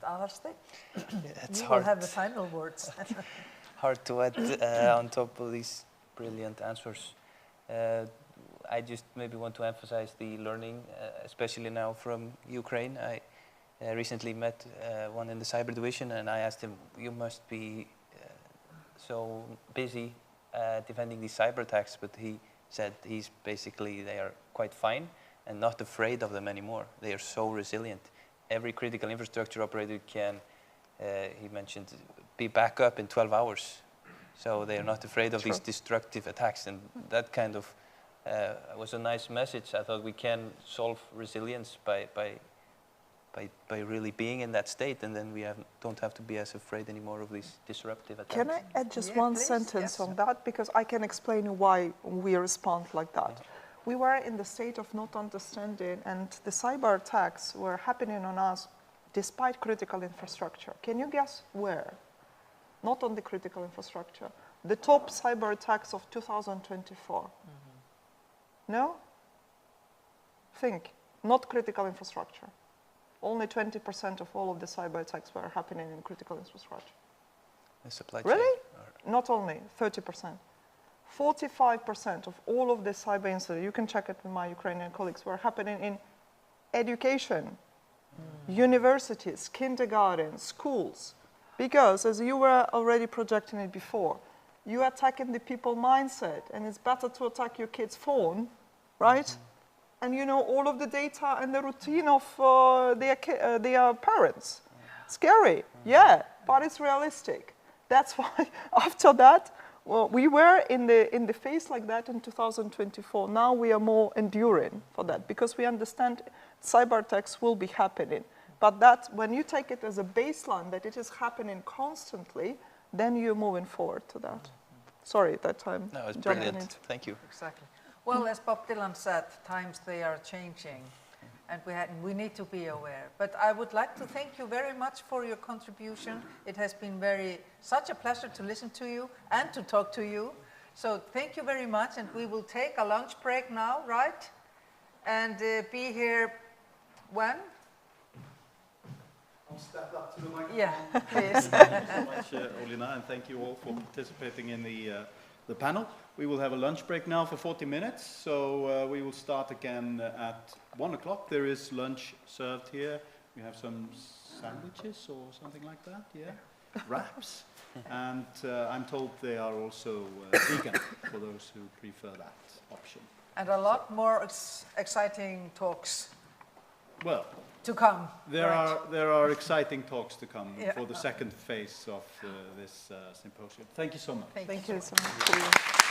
Aðalsteinn, It's you hard. will have the final words. Hard to add on top of these brilliant answers. I just maybe want to emphasize the learning, especially now from Ukraine. I recently met one in the cyber division, and I asked him, you must be so busy defending these cyber attacks, but he said they are quite fine and not afraid of them anymore. They are so resilient. Every critical infrastructure operator can, he mentioned, be back up in 12 hours. So they are not afraid of these destructive attacks, and that kind of was a nice message. I thought we can solve resilience by really being in that state, and then we don't have to be as afraid anymore of these disruptive attacks. Can I add just one sentence on that? Because I can explain why we respond like that. We were in the state of not understanding, and the cyber attacks were happening on us despite critical infrastructure. Can you guess where? Not on the critical infrastructure. The top cyber attacks of 2024. No? Think. Not critical infrastructure. Only 20% of all of the cyber attacks were happening in critical infrastructure. The supply chain. Really? Not only, 30%. 45% of all of the cyber incidents, you can check it with my Ukrainian colleagues, were happening in education, universities, kindergarten, schools. Because, as you were already projecting it before, you are attacking the people mindset, and it's better to attack your kid's phone, right? And you know all of the data and the routine of their parents. Scary, yeah, but it's realistic. That's why after that, well, we were in the phase like that in 2024. Now we are more enduring for that because we understand cyber attacks will be happening. But that when you take it as a baseline that it is happening constantly, then you're moving forward to that. Sorry that time. No, it's brilliant. Thank you. Exactly. Well, as Bob Dylan said, times they are changing, and we need to be aware. But I would like to thank you very much for your contribution. It has been such a pleasure to listen to you and to talk to you. So thank you very much, and we will take a lunch break now, right? And be here when? I'll step up to the microphone. Yeah, please. Thank you so much, Ólína, and thank you all for participating in the panel. We will have a lunch break now for 40 minutes, so we will start again at 1 o'clock. There is lunch served here. We have some sandwiches or something like that, yeah? Wraps. And I'm told they are also vegan for those who prefer that option. And a lot more exciting talks to come. There are exciting talks to come for the second phase of this symposium. Thank you so much. Thank you so much.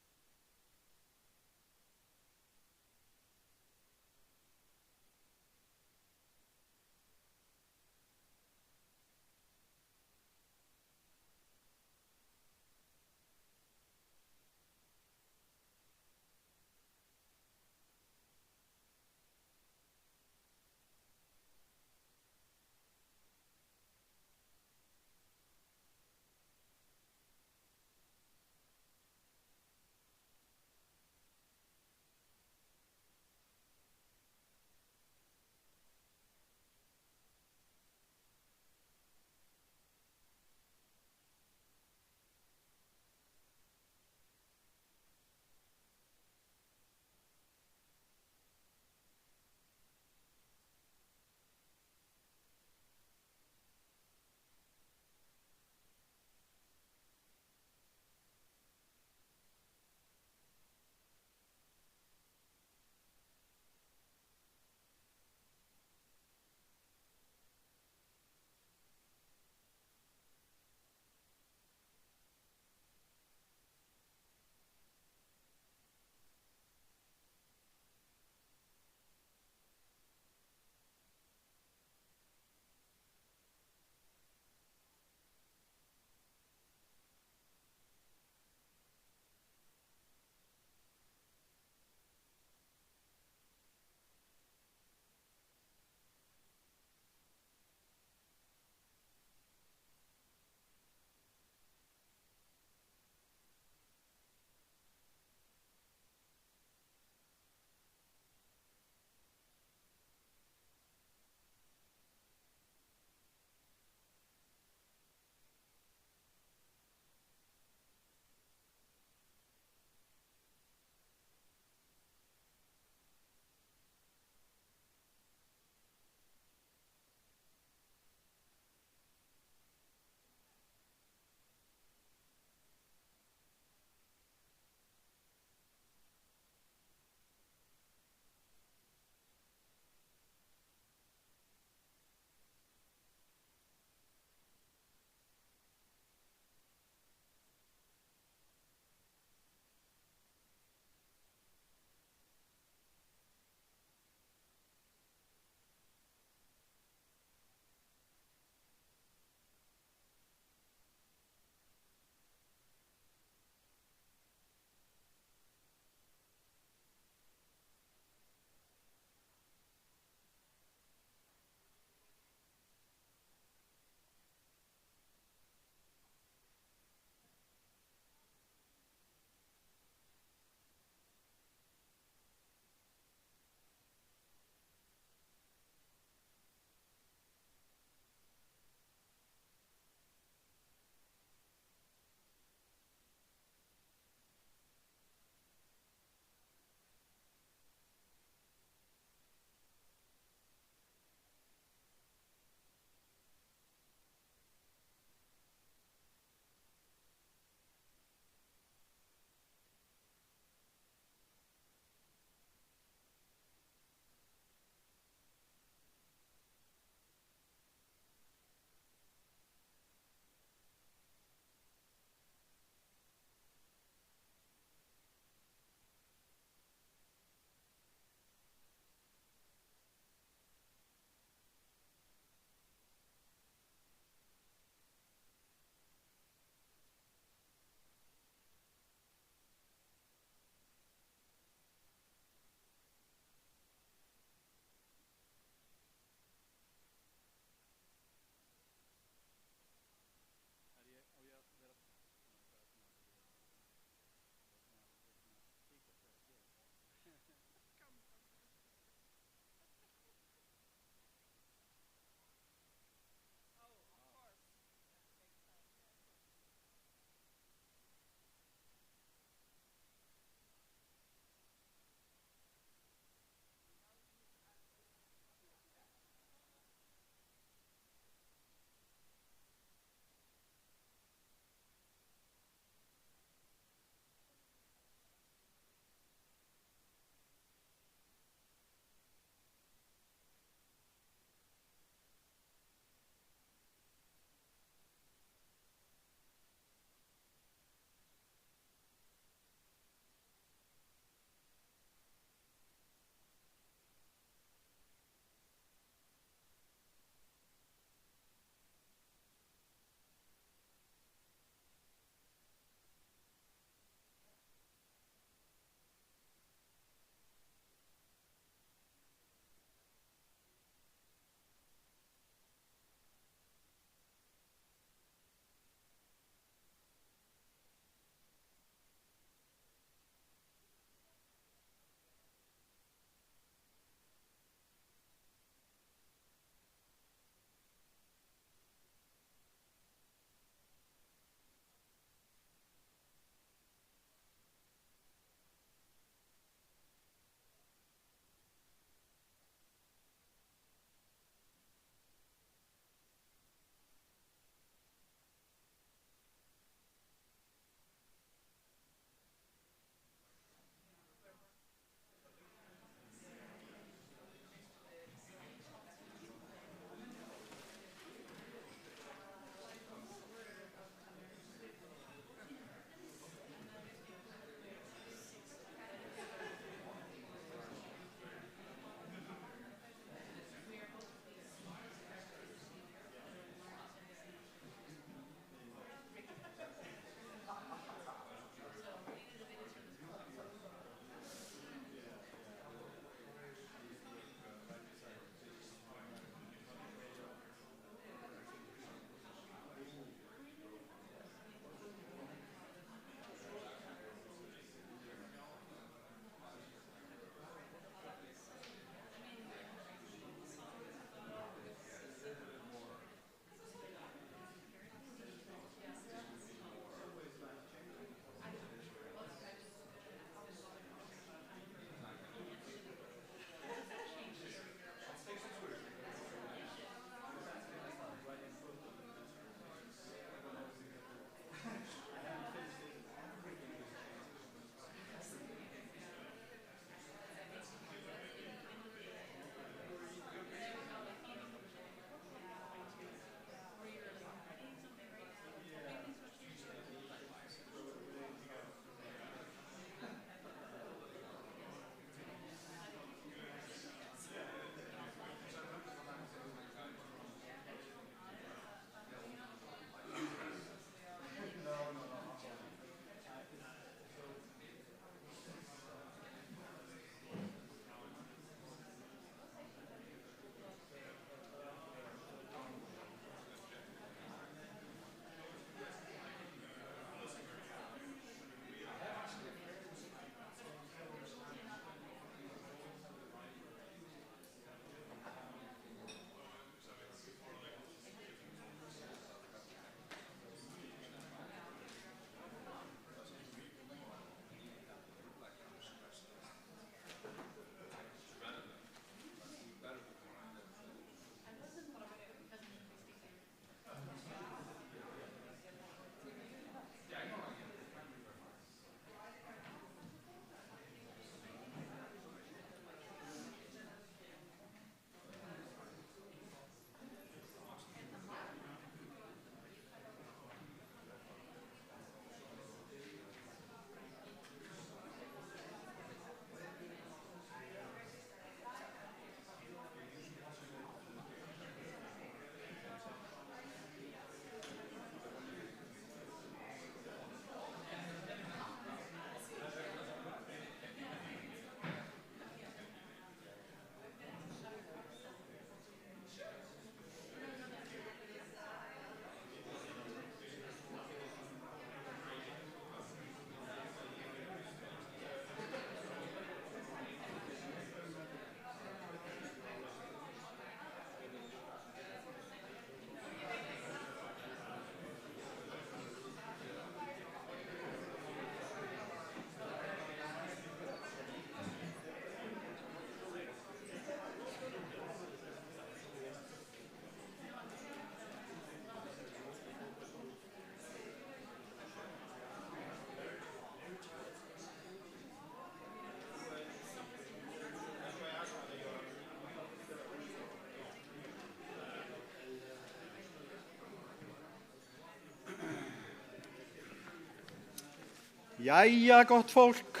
Jæja, gott fólk.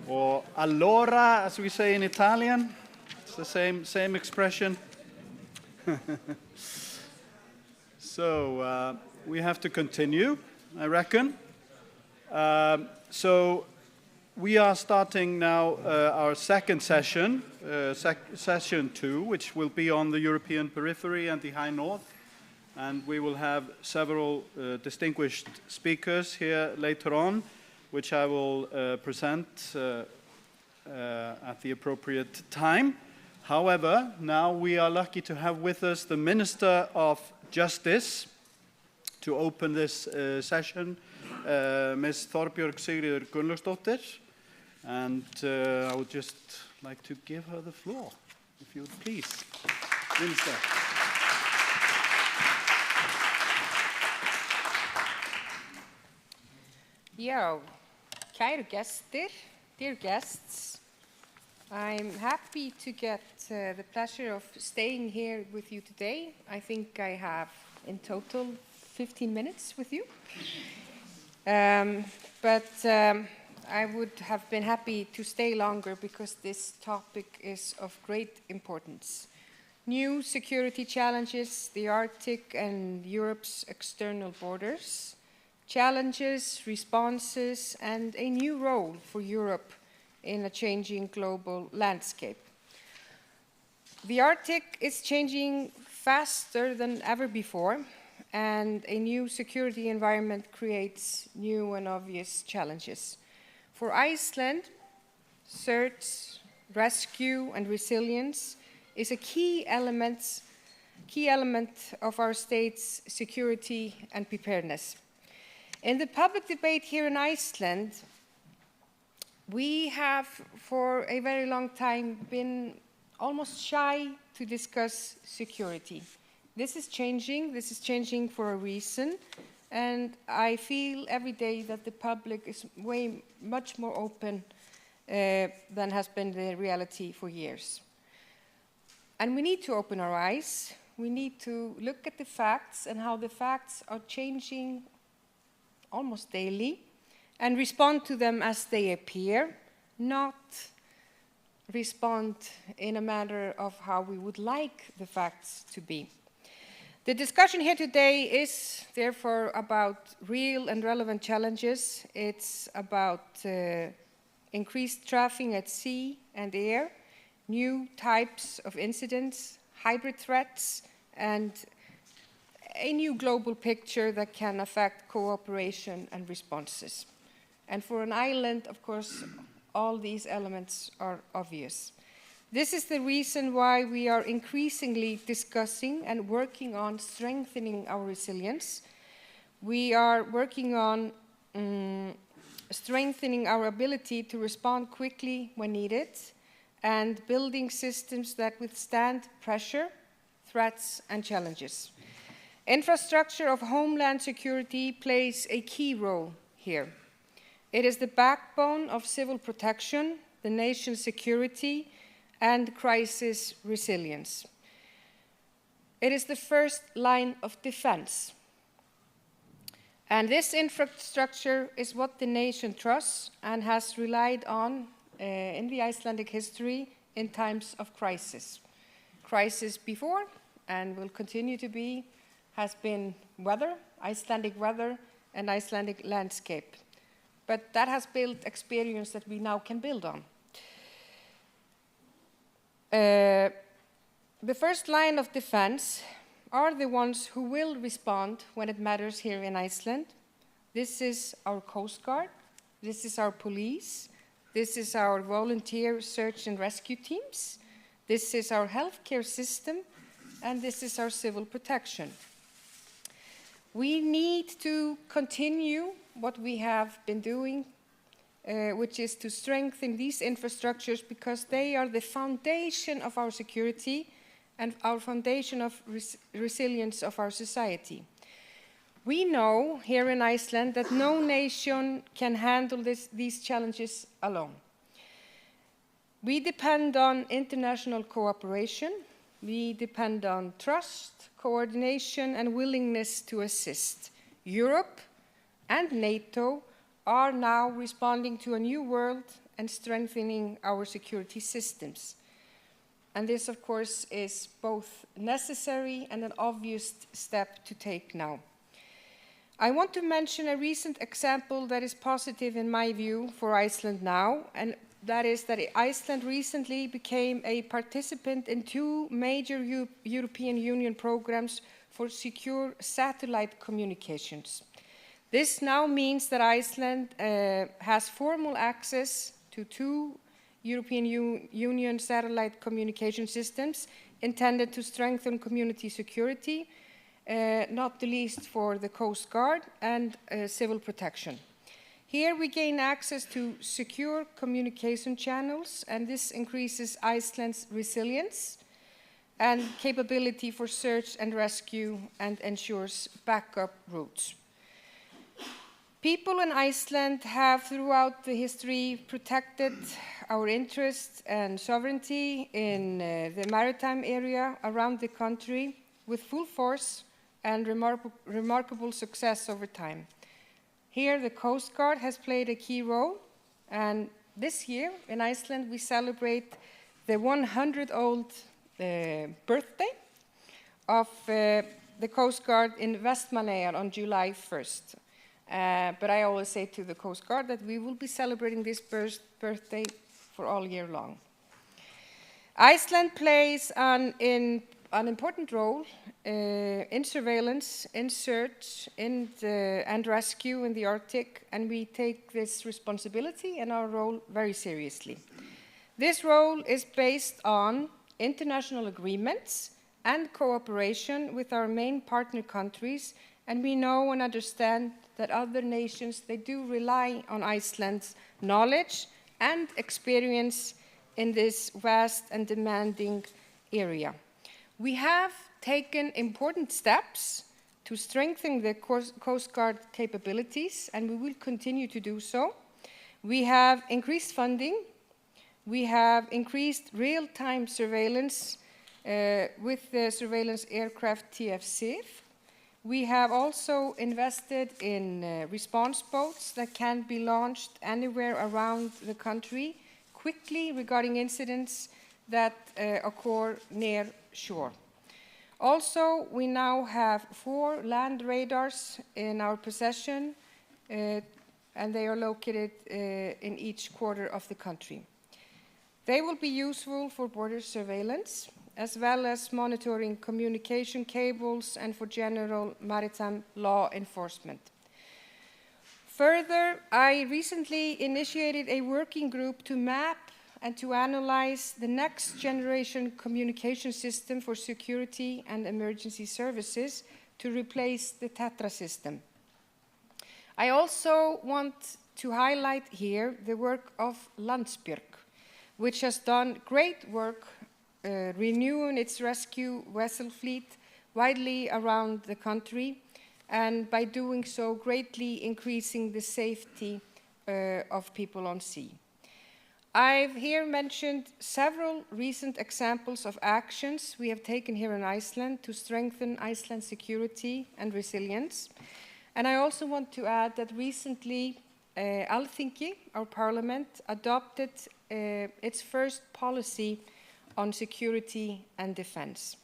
Or allora, as we say in Italian. It's the same expression. So we have to continue, I reckon. So we are starting now our second session, session 2, which will be on the European periphery and the High North. And we will have several distinguished speakers here later on, which I will present at the appropriate time. However, now we are lucky to have with us the Minister of Justice to open this session, Ms. Þorbjörg Sigríður Gunnlaugsdóttir. And I would just like to give her the floor, if you would please. Minister. Já, kæru gestir, dear guests, I'm happy to get the pleasure of staying here with you today. I think I have in total 15 minutes with you. But I would have been happy to stay longer because this topic is of great importance. New security challenges, the Arctic and Europe's external borders, challenges, responses, and a new role for Europe in a changing global landscape. The Arctic is changing faster than ever before, and a new security environment creates new and obvious challenges. For Iceland, search, rescue, and resilience is a key element of our state's security and preparedness. In the public debate here in Iceland, we have for a very long time been almost shy to discuss security. This is changing for a reason, and I feel every day that the public is much more open than has been the reality for years. And we need to open our eyes. We need to look at the facts and how the facts are changing almost daily, and respond to them as they appear, not respond in a matter of how we would like the facts to be. The discussion here today is therefore about real and relevant challenges. It's about increased traffic at sea and air, new types of incidents, hybrid threats, and a new global picture that can affect cooperation and responses. And for an island, of course, all these elements are obvious. This is the reason why we are increasingly discussing and working on strengthening our resilience. We are working on strengthening our ability to respond quickly when needed and building systems that withstand pressure, threats, and challenges. Infrastructure of homeland security plays a key role here. It is the backbone of civil protection, the nation's security, and crisis resilience. It is the first line of defense. And this infrastructure is what the nation trusts and has relied on in the Icelandic history in times of crisis. Crisis before, and will continue to be, has been weather, Icelandic weather, and Icelandic landscape. But that has built experience that we now can build on. The first line of defense are the ones who will respond when it matters here in Iceland. This is our Coast Guard, this is our police, this is our volunteer search and rescue teams, this is our healthcare system, and this is our civil protection. We need to continue what we have been doing, which is to strengthen these infrastructures because they are the foundation of our security and our foundation of resilience of our society. We know here in Iceland that no nation can handle these challenges alone. We depend on international cooperation. We depend on trust, coordination, and willingness to assist. Europe, and NATO are now responding to a new world and strengthening our security systems. And this, of course, is both necessary and an obvious step to take now. I want to mention a recent example that is positive in my view for Iceland now, and that is that Iceland recently became a participant in 2 major European Union programs for secure satellite communications. This now means that Iceland has formal access to 2 European Union satellite communication systems intended to strengthen community security, not the least for the Coast Guard and civil protection. Here we gain access to secure communication channels, and this increases Iceland's resilience and capability for search and rescue and ensures backup routes. People in Iceland have throughout the history protected our interests and sovereignty in the maritime area around the country with full force and remarkable success over time. Here the Coast Guard has played a key role, and this year in Iceland we celebrate the 100-old birthday of the Coast Guard in Vestmannaeyjar on July 1st. But I always say to the Coast Guard that we will be celebrating this birthday for all year long. Iceland plays an important role in surveillance, in search, and rescue in the Arctic, and we take this responsibility and our role very seriously. This role is based on international agreements and cooperation with our main partner countries, and we know and understand that other nations, they do rely on Iceland's knowledge and experience in this vast and demanding area. We have taken important steps to strengthen the Coast Guard capabilities, and we will continue to do so. We have increased funding. We have increased real-time surveillance with the surveillance aircraft TF-SIF. We have also invested in response boats that can be launched anywhere around the country quickly regarding incidents that occur near shore. Also, we now have 4 land radars in our possession, and they are located in each quarter of the country. They will be useful for border surveillance, as well as monitoring communication cables and for general maritime law enforcement. Further, I recently initiated a working group to map and to analyze the next generation communication system for security and emergency services to replace the Tetra system. I also want to highlight here the work of Landsbjörg, which has done great work renewing its rescue vessel fleet widely around the country, and by doing so greatly increasing the safety of people on sea. I've here mentioned several recent examples of actions we have taken here in Iceland to strengthen Iceland's security and resilience. And I also want to add that recently Alþingi, our parliament, adopted its first policy on security and defense.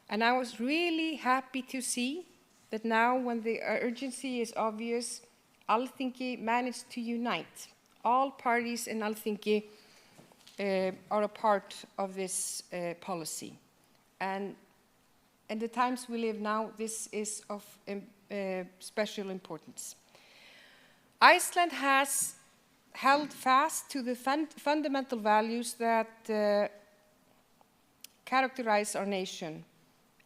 And I was really happy to see that now, when the urgency is obvious, Alþingi managed to unite. All parties in Alþingi are a part of this policy. And in the times we live now, this is of special importance. Iceland has held fast to the fundamental values that characterize our nation: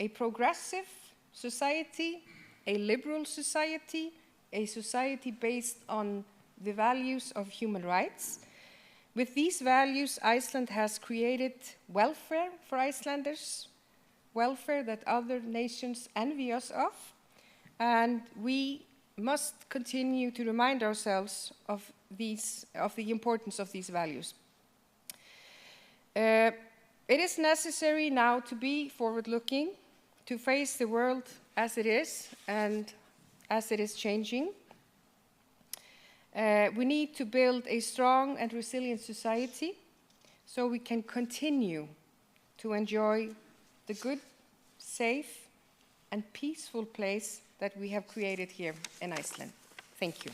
a progressive society, a liberal society, a society based on the values of human rights. With these values, Iceland has created welfare for Icelanders, welfare that other nations envy us of, and we must continue to remind ourselves of the importance of these values. It is necessary now to be forward-looking, to face the world as it is and as it is changing. We need to build a strong and resilient society so we can continue to enjoy the good, safe, and peaceful place that we have created here in Iceland. Thank you.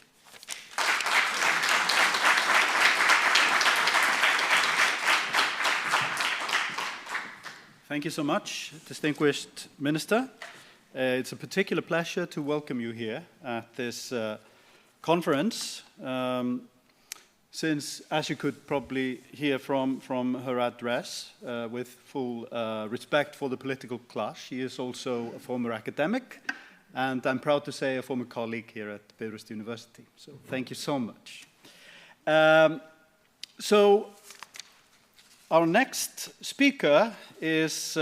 Thank you so much, distinguished Minister. It's a particular pleasure to welcome you here at this conference, since, as you could probably hear from her address, with full respect for the political class, she is also a former academic, and I'm proud to say a former colleague here at Bifröst University. So thank you so much. So our next speaker is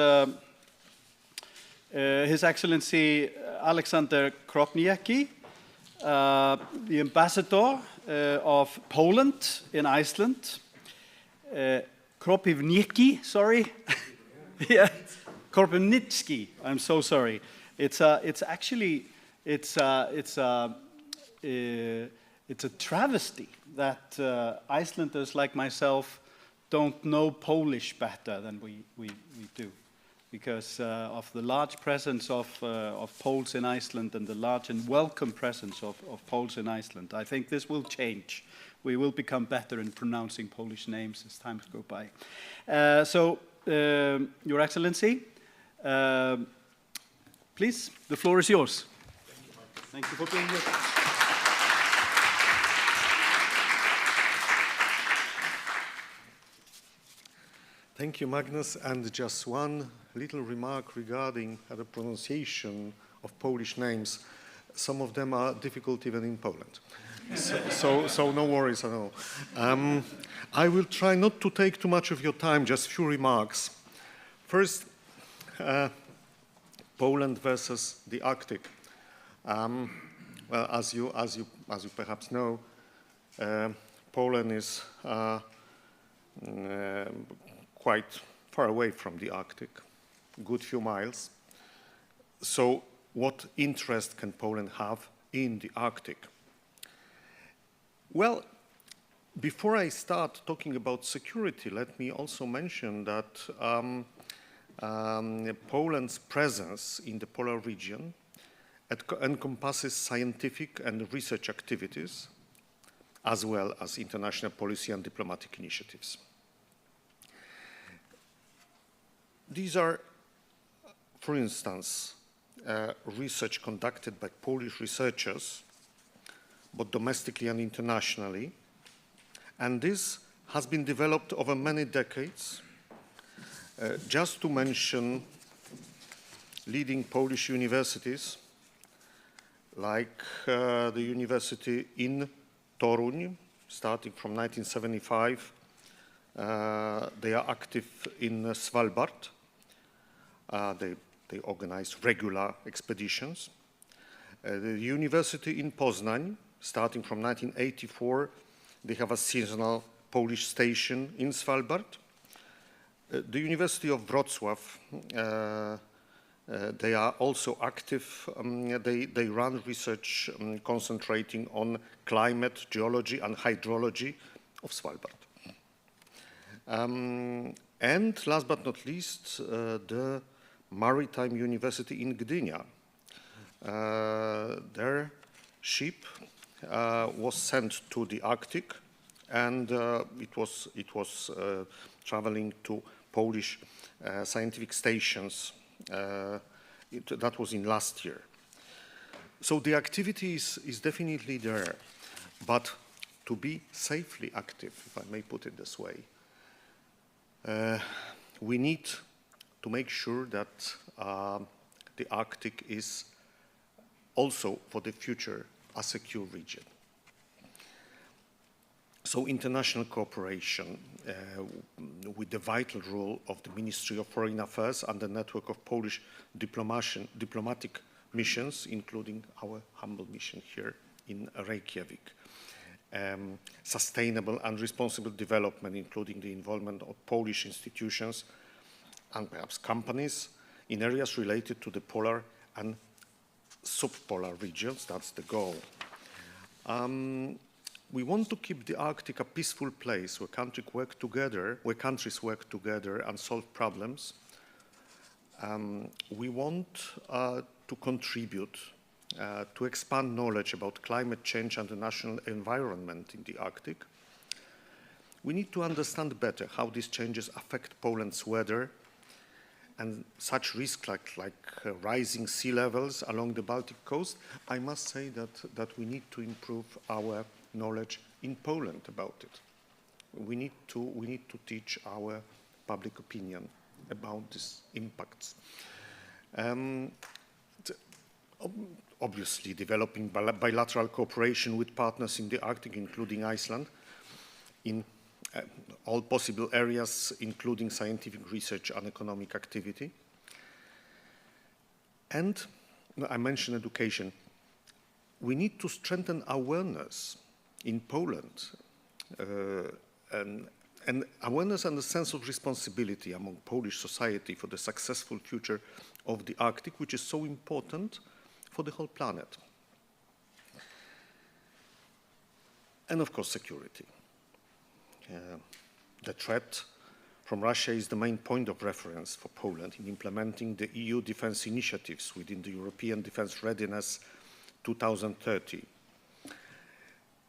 His Excellency Alexander Kropniecki, the ambassador of Poland in Iceland. Kropniecki, sorry. Yeah, Kropniecki. I'm so sorry. It's actually a travesty that Icelanders like myself don't know Polish better than we do, because of the large presence of Poles in Iceland and the large and welcome presence of Poles in Iceland. I think this will change. We will become better in pronouncing Polish names as time goes by. Your Excellency, please, the floor is yours. Thank you for being here. Thank you, Magnus. And just one little remark regarding the pronunciation of Polish names. Some of them are difficult even in Poland. So no worries at all. I will try not to take too much of your time, just a few remarks. First, Poland versus the Arctic. Well, as you perhaps know, Poland is quite far away from the Arctic, good few miles. So what interest can Poland have in the Arctic? Well, before I start talking about security, let me also mention that Poland's presence in the polar region encompasses scientific and research activities, as well as international policy and diplomatic initiatives. These are, for instance, research conducted by Polish researchers, both domestically and internationally, and this has been developed over many decades. Just to mention leading Polish universities, like the university in Toruń, starting from 1975. They are active in Svalbard. They organize regular expeditions. The university in Poznań, starting from 1984, they have a seasonal Polish station in Svalbard. The University of Wrocław, they are also active. They run research concentrating on climate, geology, and hydrology of Svalbard. And last but not least, the Maritime University in Gdynia. Their ship was sent to the Arctic, and it was traveling to Polish scientific stations. That was in last year. So the activity is definitely there, but to be safely active, if I may put it this way, we need to make sure that the Arctic is also for the future a secure region. So international cooperation with the vital role of the Ministry of Foreign Affairs and the network of Polish diplomatic missions, including our humble mission here in Reykjavik. Sustainable and responsible development, including the involvement of Polish institutions and perhaps companies in areas related to the polar and subpolar regions. That's the goal. we want to keep the Arctic a peaceful place where countries work together and solve problems. We want to contribute to expand knowledge about climate change and the national environment in the Arctic. We need to understand better how these changes affect Poland's weather and such risks like rising sea levels along the Baltic coast. I must say that we need to improve our knowledge in Poland about it. We need to teach our public opinion about these impacts. Obviously, developing bilateral cooperation with partners in the Arctic, including Iceland, in all possible areas, including scientific research and economic activity. And I mentioned education. We need to strengthen awareness in Poland, and awareness and a sense of responsibility among Polish society for the successful future of the Arctic, which is so important for the whole planet. And of course, security. The threat from Russia is the main point of reference for Poland in implementing the EU defense initiatives within the European Defense Readiness 2030.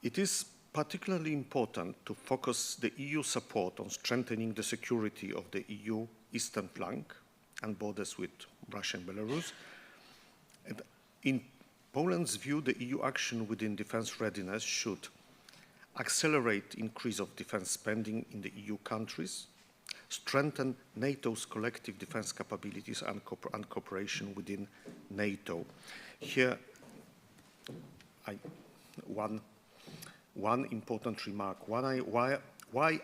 It is particularly important to focus the EU support on strengthening the security of the EU eastern flank and borders with Russia and Belarus. And in Poland's view, the EU action within defense readiness should accelerate increase of defense spending in the EU countries, strengthen NATO's collective defense capabilities and cooperation within NATO. Here, one important remark, why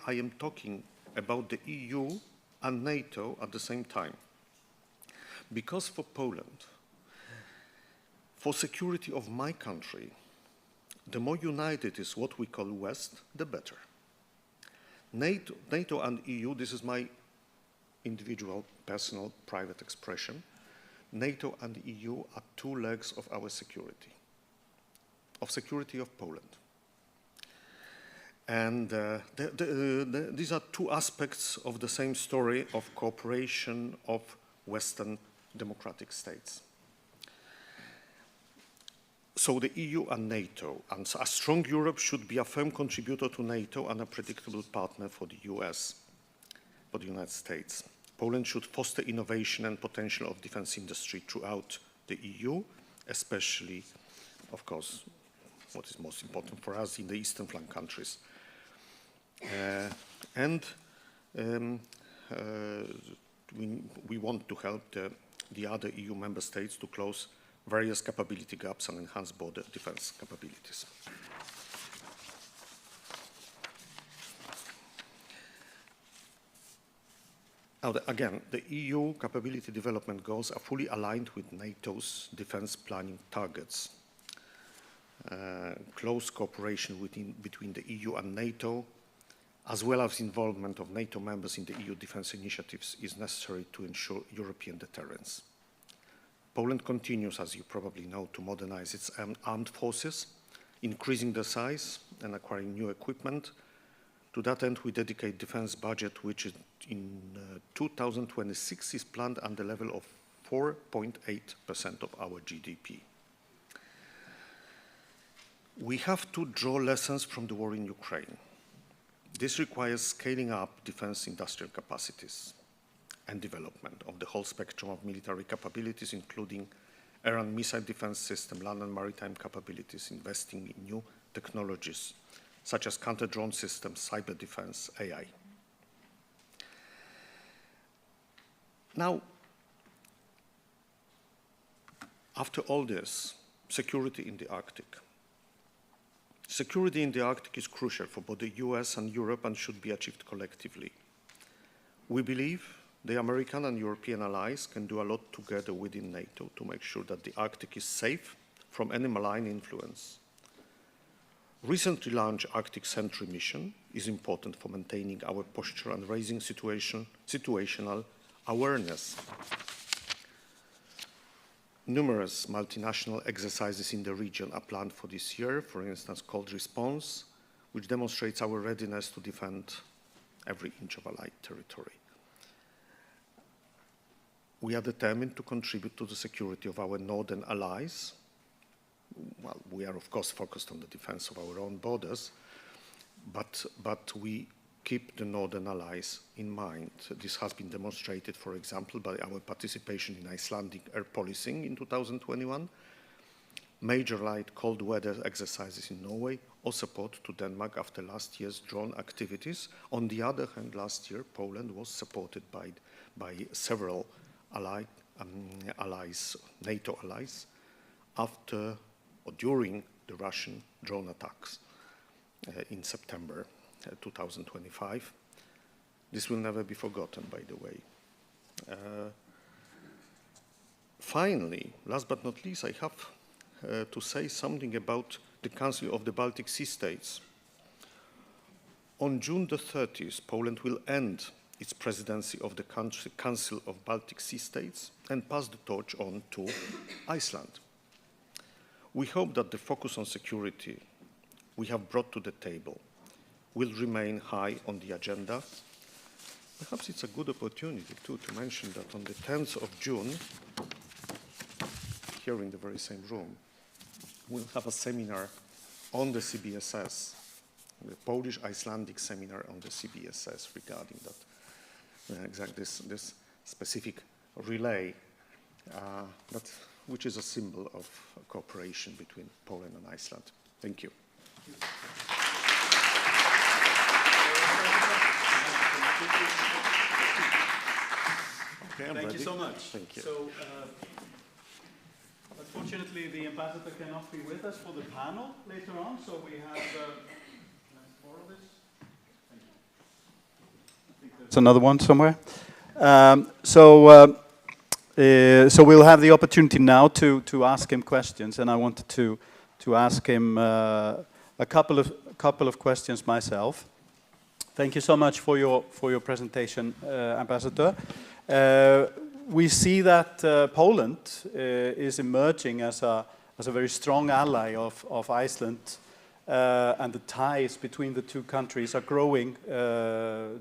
I am talking about the EU and NATO at the same time. Because for Poland, for security of my country, the more united is what we call West, the better. NATO and EU, this is my individual, personal, private expression, NATO and EU are two legs of our security of Poland. And these are two aspects of the same story of cooperation of Western democratic states. So the EU and NATO, and a strong Europe should be a firm contributor to NATO and a predictable partner for the US, for the United States. Poland should foster innovation and potential of defense industry throughout the EU, especially, of course, what is most important for us in the eastern flank countries. We want to help the other EU member states to close various capability gaps and enhance border defense capabilities. Now, again, the EU capability development goals are fully aligned with NATO's defense planning targets. Close cooperation between the EU and NATO, as well as involvement of NATO members in the EU defense initiatives, is necessary to ensure European deterrence. Poland continues, as you probably know, to modernize its armed forces, increasing the size and acquiring new equipment. To that end, we dedicate defense budget, which in 2026 is planned at the level of 4.8% of our GDP. We have to draw lessons from the war in Ukraine. This requires scaling up defense industrial capacities and development of the whole spectrum of military capabilities, including air and missile defense system, land and maritime capabilities, investing in new technologies, such as counter-drone systems, cyber defense, AI. Now, after all this, security in the Arctic. Security in the Arctic is crucial for both the US and Europe and should be achieved collectively. We believe the American and European allies can do a lot together within NATO to make sure that the Arctic is safe from any malign influence. Recently launched Arctic Sentry mission is important for maintaining our posture and raising situational awareness. Numerous multinational exercises in the region are planned for this year, for instance, cold response, which demonstrates our readiness to defend every inch of Allied territory. We are determined to contribute to the security of our northern allies. Well, we are of course focused on the defense of our own borders, but we keep the northern allies in mind. This has been demonstrated, for example, by our participation in Icelandic air policing in 2021, major light cold weather exercises in Norway, or support to Denmark after last year's drone activities. On the other hand, last year, Poland was supported by several allies, NATO allies, after or during the Russian drone attacks in September 2025. This will never be forgotten, by the way. Finally, last but not least, I have to say something about the Council of the Baltic Sea States. On June the 30th, Poland will end its presidency of the Council of Baltic Sea States and pass the torch on to Iceland. We hope that the focus on security we have brought to the table will remain high on the agenda. Perhaps it's a good opportunity too to mention that on the 10th of June, here in the very same room, we'll have a seminar on the CBSS, the Polish-Icelandic seminar on the CBSS regarding that, this specific relay, which is a symbol of cooperation between Poland and Iceland. Thank you. Okay, Thank you so much. Thank you. So, unfortunately, the ambassador cannot be with us for the panel later on, so we have borrow this. Thank you. I think there's another one somewhere. So we'll have the opportunity now to ask him questions, and I wanted to ask him a couple of questions myself. Thank you so much for your presentation, Ambassador. We see that Poland is emerging as a very strong ally of Iceland, and the ties between the two countries are growing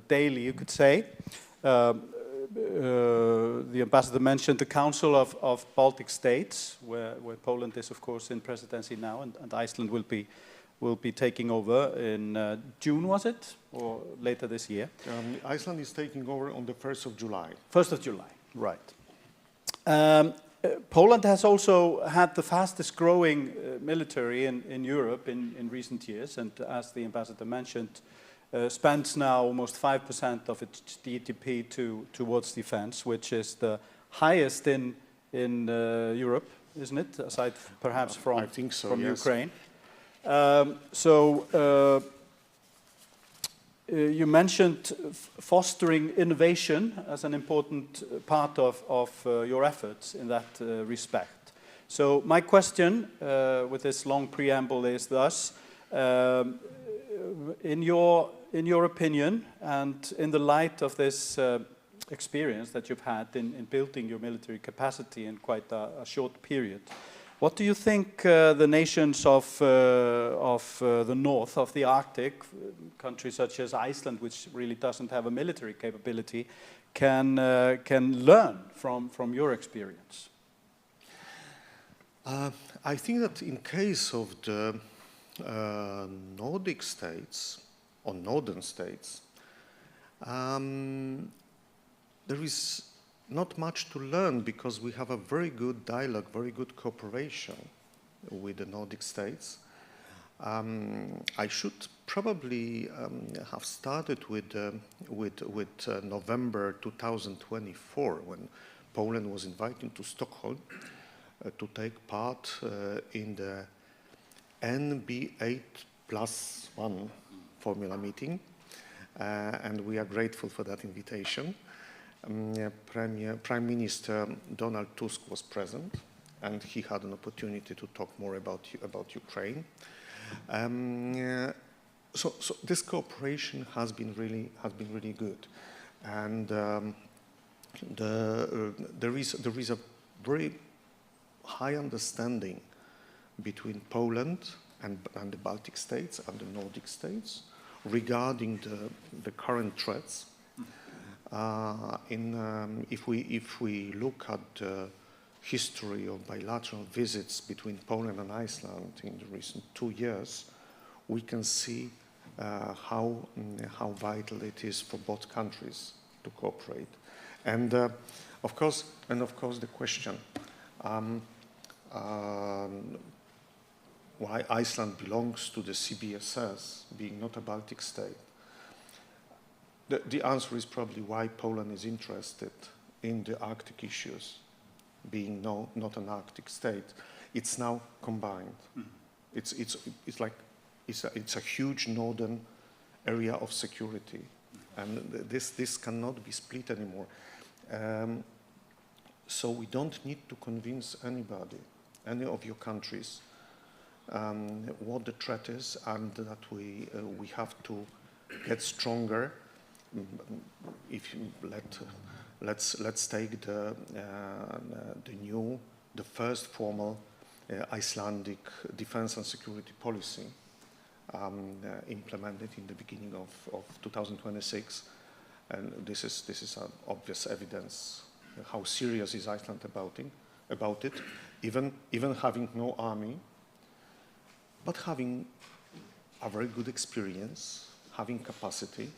daily, you could say. The ambassador mentioned the Council of Baltic States, where Poland is, of course, in presidency now, and Iceland will be taking over in June, was it, or later this year? Iceland is taking over on the 1st of July. 1st of July, right. Poland has also had the fastest growing military in Europe in recent years, and as the ambassador mentioned, spends now almost 5% of its GDP towards defense, which is the highest in Europe, isn't it? Aside perhaps from, I think so, from yes. Ukraine. You mentioned fostering innovation as an important part of your efforts in that respect. So my question with this long preamble is thus, in your opinion, and in the light of this experience that you've had in building your military capacity in quite a short period, what do you think the nations of the north of the Arctic, countries such as Iceland, which really doesn't have a military capability, can learn from your experience? I think that in case of the Nordic states, or northern states, there is not much to learn because we have a very good dialogue, very good cooperation with the Nordic states. I should probably have started with November 2024, when Poland was invited to Stockholm to take part in the NB8+1 formula meeting, and we are grateful for that invitation. Prime Minister Donald Tusk was present, and he had an opportunity to talk more about Ukraine. So this cooperation has been really good, and there is a very high understanding between Poland and the Baltic states and the Nordic states regarding the current threats. If we look at the history of bilateral visits between Poland and Iceland in the recent 2 years, we can see how vital it is for both countries to cooperate. And of course, the question why Iceland belongs to the CBSS, being not a Baltic state. The answer is probably why Poland is interested in the Arctic issues, being not an Arctic state. It's now combined. It's a huge northern area of security, and this cannot be split anymore. So we don't need to convince anybody, any of your countries, what the threat is, and that we have to get stronger. If you let's take the first formal Icelandic defense and security policy implemented in the beginning of 2026, and this is an obvious evidence how serious is Iceland about it, even having no army, but having a very good experience, having capacity,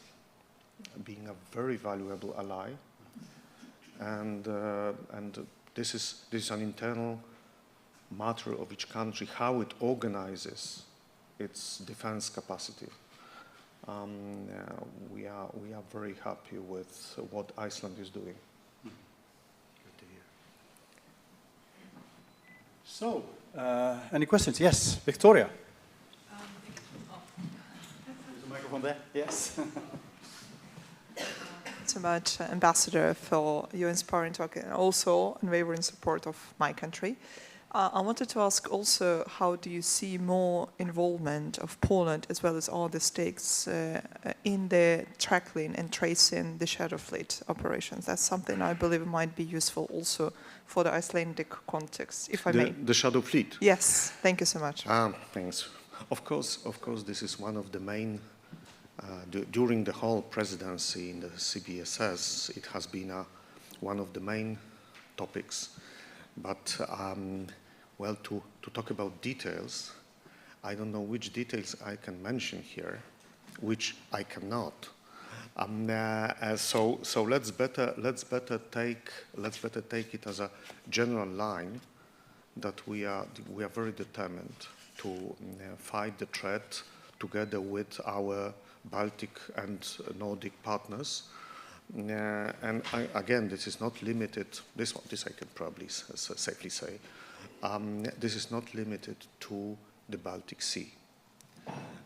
being a very valuable ally, and this is an internal matter of each country, how it organizes its defense capacity. We are very happy with what Iceland is doing. Good to hear. So, any questions? Yes, Victoria. There's a microphone there. Yes. So much, Ambassador, for your inspiring talk and also unwavering support of my country. I wanted to ask also, how do you see more involvement of Poland as well as all the states in the tracking and tracing the shadow fleet operations? That's something I believe might be useful also for the Icelandic context, if I may. The shadow fleet? Yes, thank you so much. Thanks. Of course, this is one of the main, during the whole presidency in the CBSS, it has been one of the main topics. But, well, to talk about details, I don't know which details I can mention here, which I cannot. So let's better take it as a general line that we are very determined to fight the threat together with our Baltic and Nordic partners. And again, this is not limited. This I can probably safely say. This is not limited to the Baltic Sea.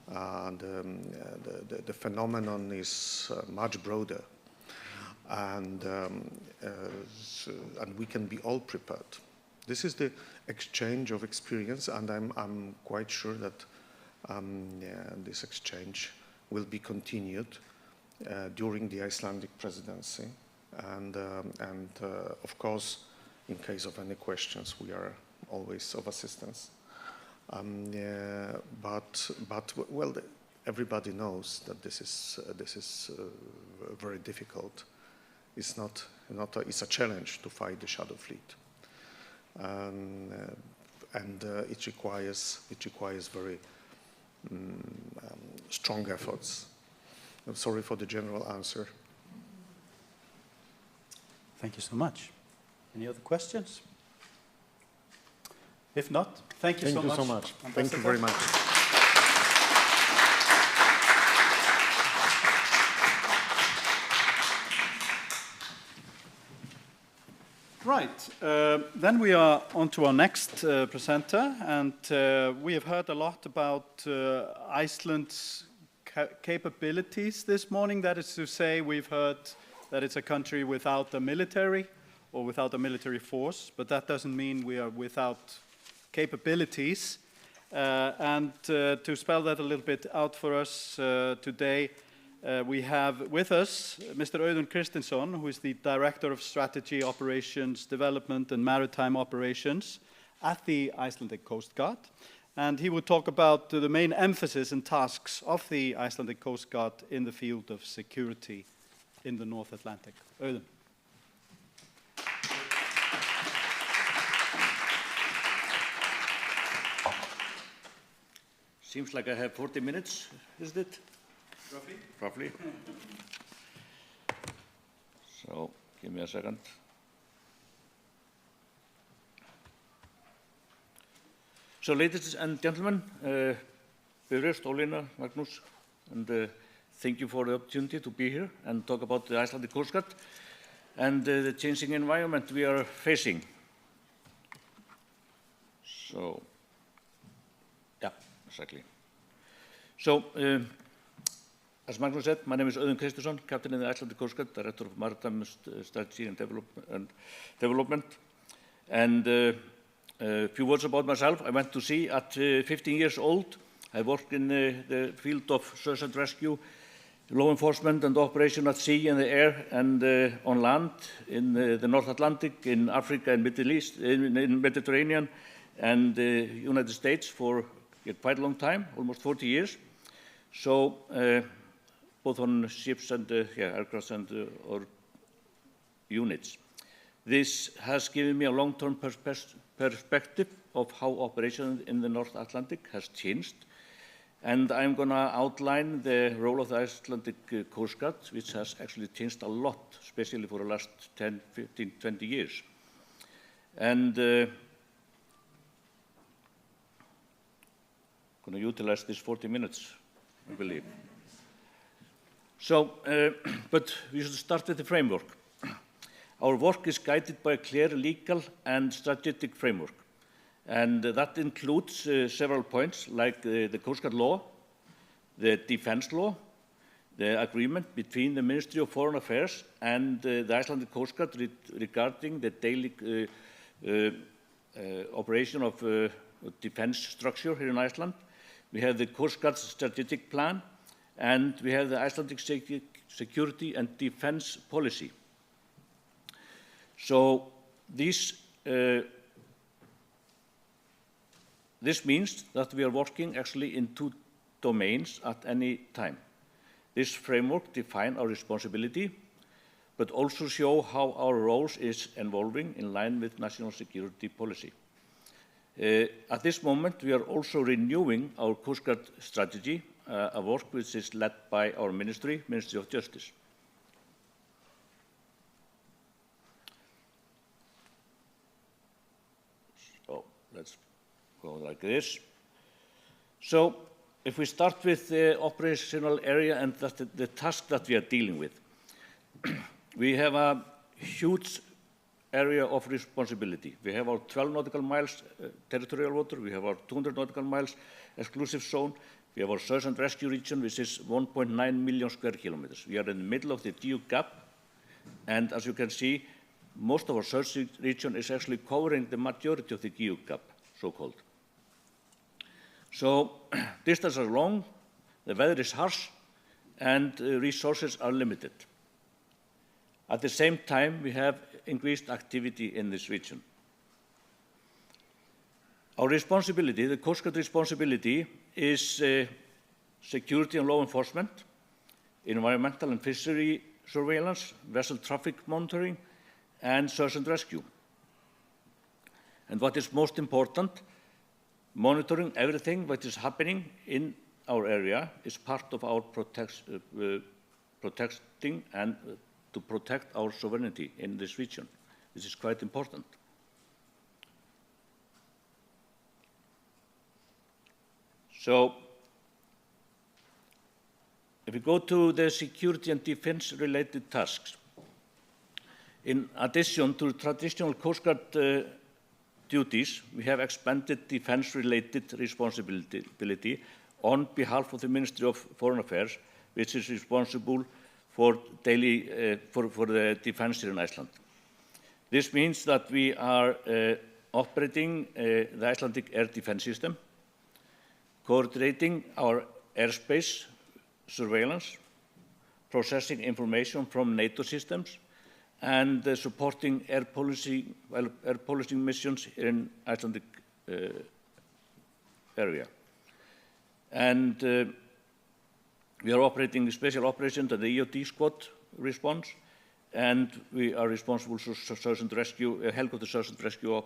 The phenomenon is much broader, and we can be all prepared. This is the exchange of experience, and I'm quite sure that this exchange will be continued during the Icelandic presidency, and of course, in case of any questions, we are always of assistance. But well, everybody knows that this is very difficult. It's it's a challenge to fight the shadow fleet, and it requires very strong efforts. I'm sorry for the general answer. Thank you so much. Any other questions? If not, thank you so much. Thank you very much. Right, then we are on to our next presenter, and we have heard a lot about Iceland's capabilities this morning. That is to say, we've heard that it's a country without a military or without a military force, but that doesn't mean we are without capabilities. And to spell that a little bit out for us today, we have with us Mr. Auðun Kristinsson, who is the Director of Strategy, Operations, Development and Maritime Operations at the Icelandic Coast Guard. and he will talk about the main emphasis and tasks of the Icelandic Coast Guard in the field of security in the North Atlantic. Auðun. Seems like I have 40 minutes, isn't it? Roughly. Roughly. So, give me a second. So, ladies and gentlemen, Bifröst, Ólína, Magnús, and thank you for the opportunity to be here and talk about the Icelandic Coast Guard and the changing environment we are facing. So, yeah, exactly. So, as Magnús said, my name is Auðun Kristinsson, Captain in the Icelandic Coast Guard, Director of Maritime Strategy and Development. And a few words about myself. I went to sea at 15 years old. I worked in the field of search and rescue, law enforcement and operation at sea, in the air and on land, in the North Atlantic, in Africa and Middle East, in Mediterranean and the United States for quite a long time, almost 40 years. So, both on ships and aircraft and or units. This has given me a long-term perspective of how operation in the North Atlantic has changed. And I'm going to outline the role of the Icelandic Coast Guard, which has actually changed a lot, especially for the last 10, 15, 20 years. And I'm going to utilize this 40 minutes, I believe. So, but we should start with the framework. Our work is guided by a clear legal and strategic framework. And that includes several points like the Coast Guard law, the defense law, the agreement between the Ministry of Foreign Affairs and the Icelandic Coast Guard regarding the daily operation of defense structure here in Iceland. We have the Coast Guard strategic plan, and we have the Icelandic security and defense policy. So this means that we are working actually in two domains at any time. This framework defines our responsibility, but also show how our roles is evolving in line with national security policy. At this moment, we are also renewing our Coast Guard strategy, a work which is led by our Ministry of Justice. So let's go like this. So if we start with the operational area and the task that we are dealing with, we have a huge area of responsibility. We have our 12 nautical miles territorial water, we have our 200 nautical miles exclusive zone, we have our search and rescue region, which is 1.9 million square kilometers. We are in the middle of the GEO gap, and as you can see, most of our search region is actually covering the majority of the GEO gap, so-called. So, distances are long, the weather is harsh, and resources are limited. At the same time, we have increased activity in this region. Our responsibility, the Coast Guard responsibility, is security and law enforcement, environmental and fishery surveillance, vessel traffic monitoring, and search and rescue. And what is most important, monitoring everything that is happening in our area is part of our protecting and to protect our sovereignty in this region. This is quite important. So, if we go to the security and defense-related tasks, in addition to traditional Coast Guard duties, we have expanded defense-related responsibility on behalf of the Ministry of Foreign Affairs, which is responsible for for the defense here in Iceland. This means that we are operating the Icelandic air defense system, coordinating our airspace surveillance, processing information from NATO systems, and supporting air policy missions in Icelandic area. And we are operating special operations at the EOD squad response, and we are responsible for search and rescue, helicopter search and rescue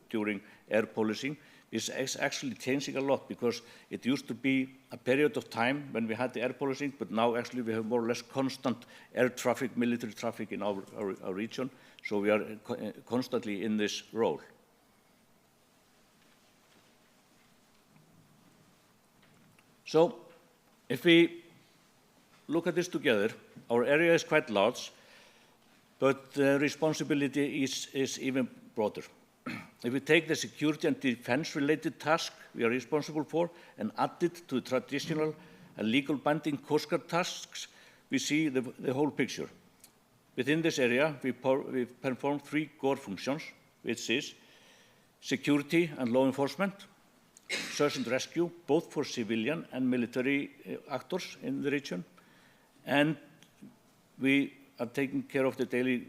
during air policing. It's actually changing a lot because it used to be a period of time when we had the air policing, but now actually we have more or less constant air traffic, military traffic in our region, so we are constantly in this role. So if we look at this together, our area is quite large, but the responsibility is even broader. If we take the security and defense-related task we are responsible for and add it to the traditional and legal binding Coast Guard tasks, we see the whole picture. Within this area, we perform 3 core functions, which is security and law enforcement, search and rescue, both for civilian and military actors in the region, and we are taking care of the daily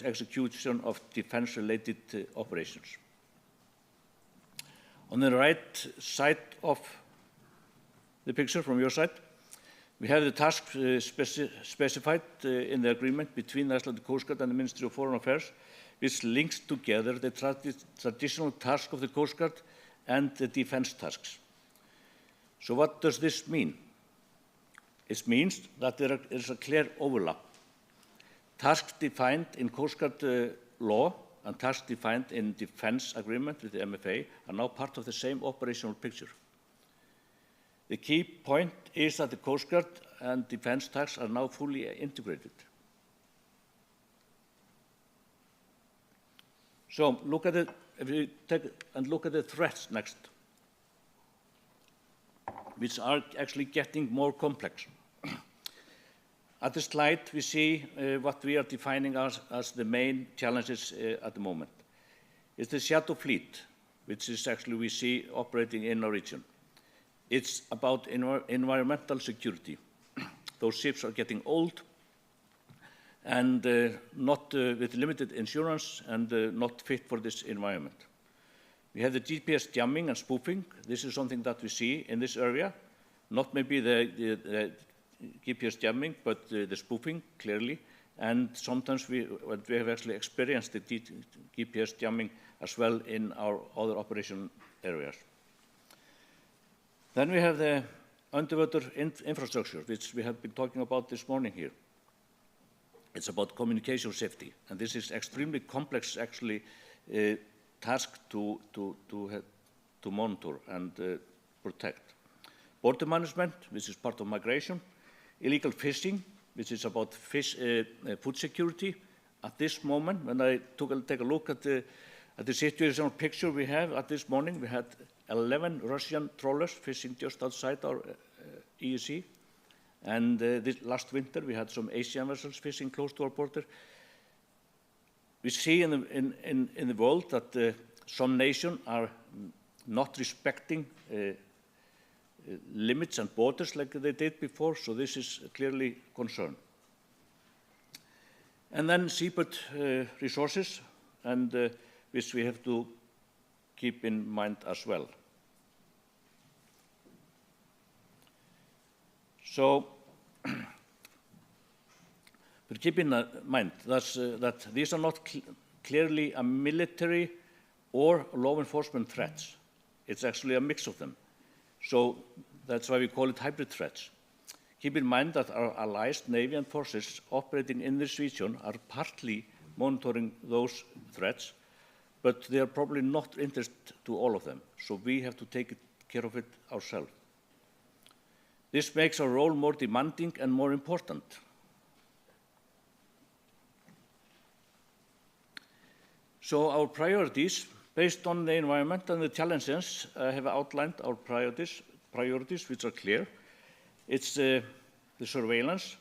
execution of defense-related operations. On the right side of the picture from your side, we have the tasks specified in the agreement between the Icelandic Coast Guard and the Ministry of Foreign Affairs, which links together the traditional task of the Coast Guard and the defense tasks. So what does this mean? It means that there is a clear overlap. Tasks defined in Coast Guard law and tasks defined in defense agreement with the MFA are now part of the same operational picture. The key point is that the Coast Guard and defense tasks are now fully integrated. So if we take and look at the threats next, which are actually getting more complex. At the slide, we see what we are defining as the main challenges at the moment. It's the shadow fleet, which is actually we see operating in our region. It's about environmental security. Those ships are getting old and not with limited insurance and not fit for this environment. We have the GPS jamming and spoofing. This is something that we see in this area, not maybe the GPS jamming, but the spoofing, clearly. And sometimes we have actually experienced the GPS jamming as well in our other operation areas. Then we have the underwater infrastructure, which we have been talking about this morning here. It's about communication safety, and this is extremely complex, actually, task to monitor and protect. Border management, which is part of migration. Illegal fishing, which is about food security. At this moment, when I take a look at the situational picture we have at this morning, we had 11 Russian trawlers fishing just outside our EEC. And this last winter, we had some Asian vessels fishing close to our border. We see in the world that some nations are not respecting limits and borders like they did before, so this is clearly a concern. And then seabed resources, and which we have to keep in mind as well. So, but keep in mind that these are not clearly a military or law enforcement threats. It's actually a mix of them. So that's why we call it hybrid threats. Keep in mind that our allied Navy and forces operating in this region are partly monitoring those threats, but they are probably not interested to all of them. So we have to take care of it ourselves. This makes our role more demanding and more important. So our priorities, based on the environment and the challenges, have outlined our priorities, which are clear. It's the surveillance,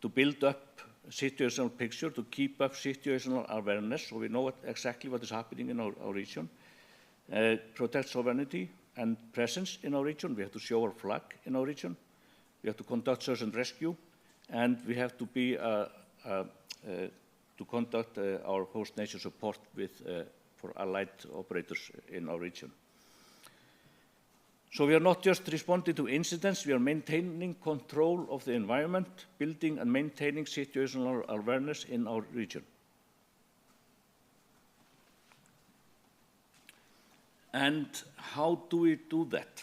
to build up a situational picture, to keep up situational awareness, so we know exactly what is happening in our region. Protect sovereignty and presence in our region. We have to show our flag in our region. We have to conduct search and rescue, and we have to be to conduct our host nation support with for allied operators in our region. So we are not just responding to incidents, we are maintaining control of the environment, building and maintaining situational awareness in our region. And how do we do that?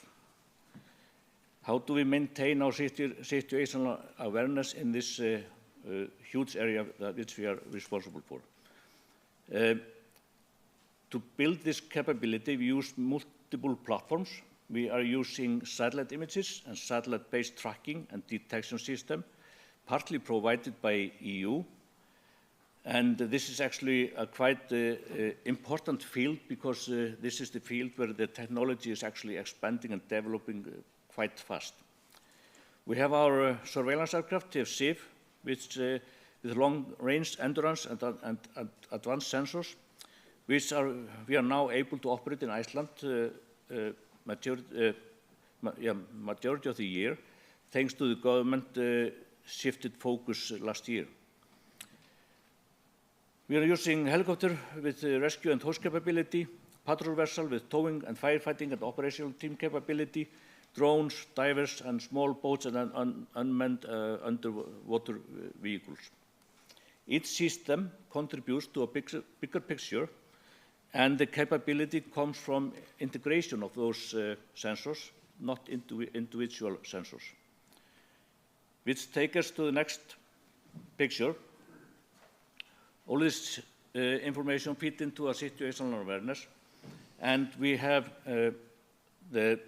How do we maintain our situational awareness in this huge area which we are responsible for? To build this capability, we use multiple platforms. We are using satellite images and satellite-based tracking and detection system, partly provided by EU. And this is actually a quite important field because this is the field where the technology is actually expanding and developing quite fast. We have our surveillance aircraft, TFSIV, which with long-range endurance and advanced sensors, which we are now able to operate in Iceland majority of the year, thanks to the government shifted focus last year. We are using helicopter with rescue and host capability, patrol vessel with towing and firefighting and operational team capability, drones, divers, and small boats and unmanned underwater vehicles. Each system contributes to a bigger picture, and the capability comes from integration of those sensors, not individual sensors. Which takes us to the next picture. All this information feeds into a situational awareness, and we have the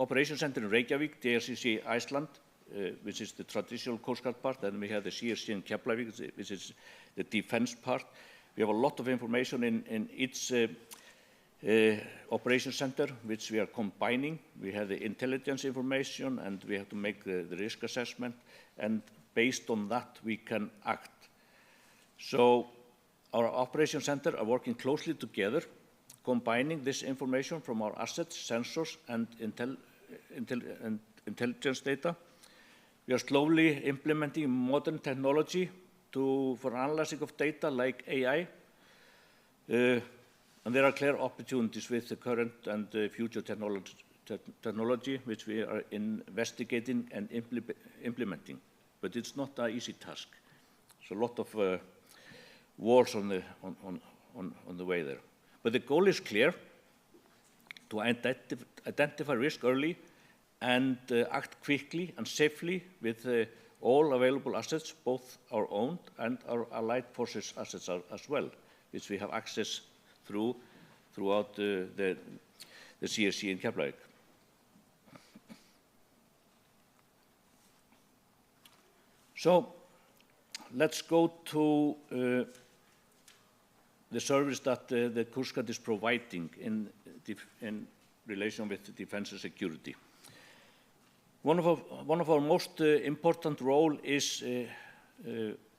Operations Center in Reykjavík, DRCC Iceland, which is the traditional Coast Guard part, and we have the CRC in Keflavík, which is the defense part. We have a lot of information in each Operations Center, which we are combining. We have the intelligence information, and we have to make the risk assessment, and based on that, we can act. So our Operations Center are working closely together, combining this information from our assets, sensors, and intelligence data. We are slowly implementing modern technology for analyzing of data like AI, and there are clear opportunities with the current and future technology which we are investigating and implementing, but it's not an easy task. There's a lot of wars on the way there. But the goal is clear: to identify risk early and act quickly and safely with all available assets, both our own and our allied forces assets as well, which we have access throughout the CRC in Keflavík. So let's go to the service that the Coast Guard is providing in relation with defense and security. One of our most important role is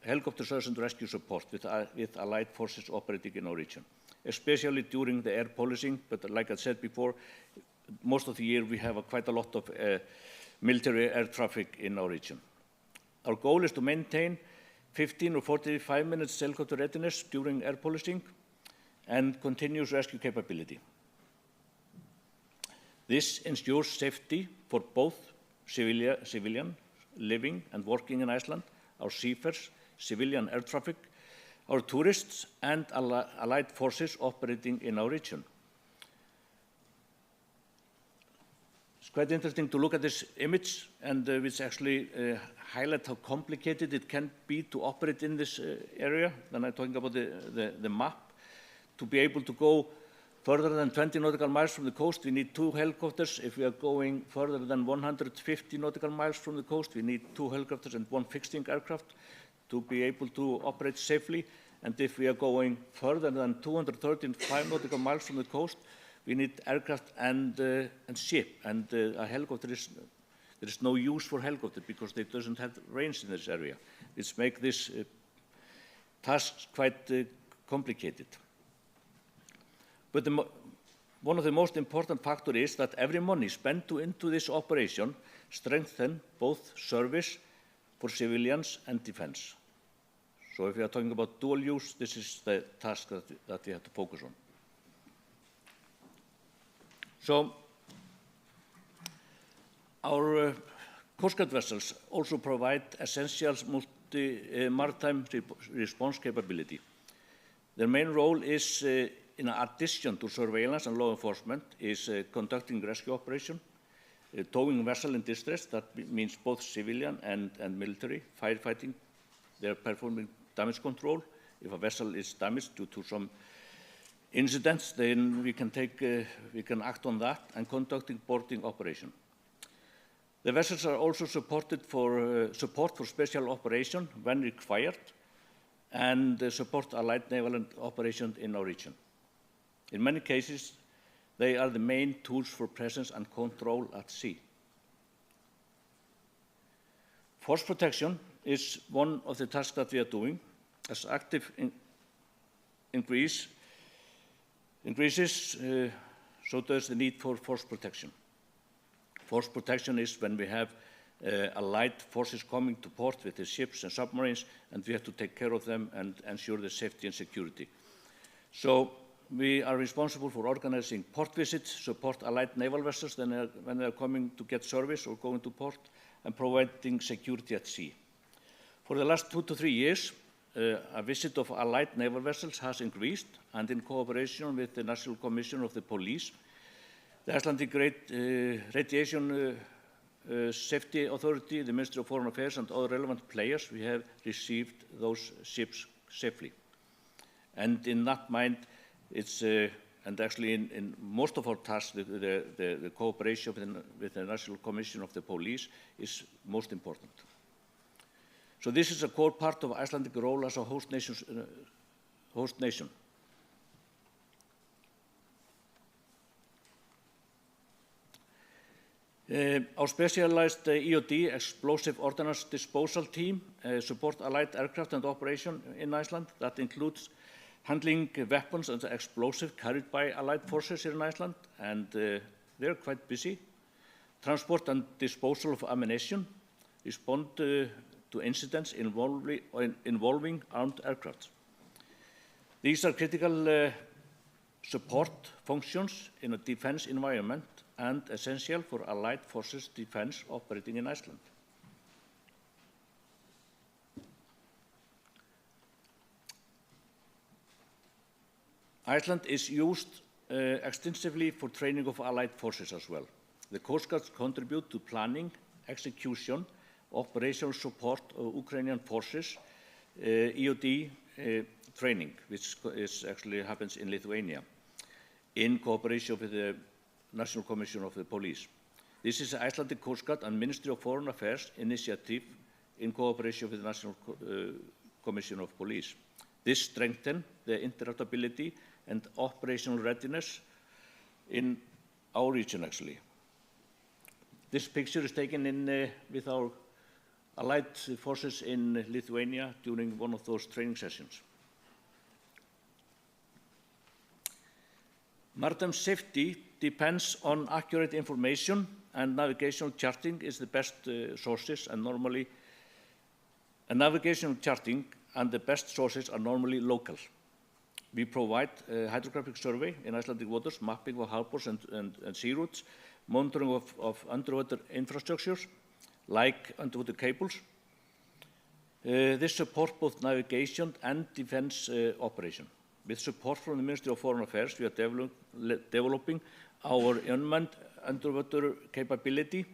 helicopter search and rescue support with allied forces operating in our region, especially during the air policing. But like I said before, most of the year we have quite a lot of military air traffic in our region. Our goal is to maintain 15 or 45 minutes helicopter readiness during air policing and continuous rescue capability. This ensures safety for both civilian living and working in Iceland, our seafarers, civilian air traffic, our tourists, and allied forces operating in our region. It's quite interesting to look at this image, and which actually highlights how complicated it can be to operate in this area. When I'm talking about the map, to be able to go further than 20 nautical miles from the coast, we need 2 helicopters. If we are going further than 150 nautical miles from the coast, we need 2 helicopters and 1 fixed-wing aircraft to be able to operate safely. And if we are going further than 235 nautical miles from the coast, we need aircraft and ship. And a helicopter there is no use for helicopter because it doesn't have range in this area, which makes this task quite complicated. But one of the most important factors is that every money spent into this operation strengthens both service for civilians and defense. So if we are talking about dual use, this is the task that we have to focus on. So Our Coast Guard vessels also provide essential maritime response capability. Their main role is, in addition to surveillance and law enforcement, is conducting rescue operation, towing vessel in distress, that means both civilian and military, firefighting. They are performing damage control. If a vessel is damaged due to some incidents, then we can act on that, and conducting boarding operation. The vessels are also supported for support for special operation when required, and support allied naval operation in our region. In many cases, they are the main tools for presence and control at sea. Force protection is one of the tasks that we are doing. As active increases, so does the need for force protection. Force protection is when we have allied forces coming to port with the ships and submarines, and we have to take care of them and ensure their safety and security. So we are responsible for organizing port visits, support allied naval vessels when they are coming to get service or going to port, and providing security at sea. For the last 2 to 3 years, a visit of allied naval vessels has increased, and in cooperation with the National Commission of the Police, the Icelandic Radiation Safety Authority, the Ministry of Foreign Affairs, and other relevant players, we have received those ships safely. And in that mind, it's, and actually in most of our tasks, the cooperation with the National Commission of the Police is most important. So this is a core part of Icelandic role as a host nation. Our specialized EOD, Explosive Ordnance Disposal Team, support allied aircraft and operation in Iceland. That includes handling weapons and explosives carried by allied forces here in Iceland, and they're quite busy. Transport and disposal of ammunition, respond to incidents involving armed aircraft. These are critical support functions in a defense environment and essential for allied forces defense operating in Iceland. Iceland is used extensively for training of allied forces as well. The Coast Guards contribute to planning, execution, operational support of Ukrainian forces, EOD training, which actually happens in Lithuania, in cooperation with the National Commission of the Police. This is the Icelandic Coast Guard and Ministry of Foreign Affairs initiative in cooperation with the National Commission of Police. This strengthens the interoperability and operational readiness in our region, actually. This picture is taken in with our allied forces in Lithuania during one of those training sessions. Maritime safety depends on accurate information, and navigational charting is the best sources, and navigational charting and the best sources are normally local. We provide hydrographic survey in Icelandic waters, mapping of harbors and sea routes, monitoring of underwater infrastructures, like underwater cables. This supports both navigation and defense operation. With support from the Ministry of Foreign Affairs, we are developing our unmanned underwater capability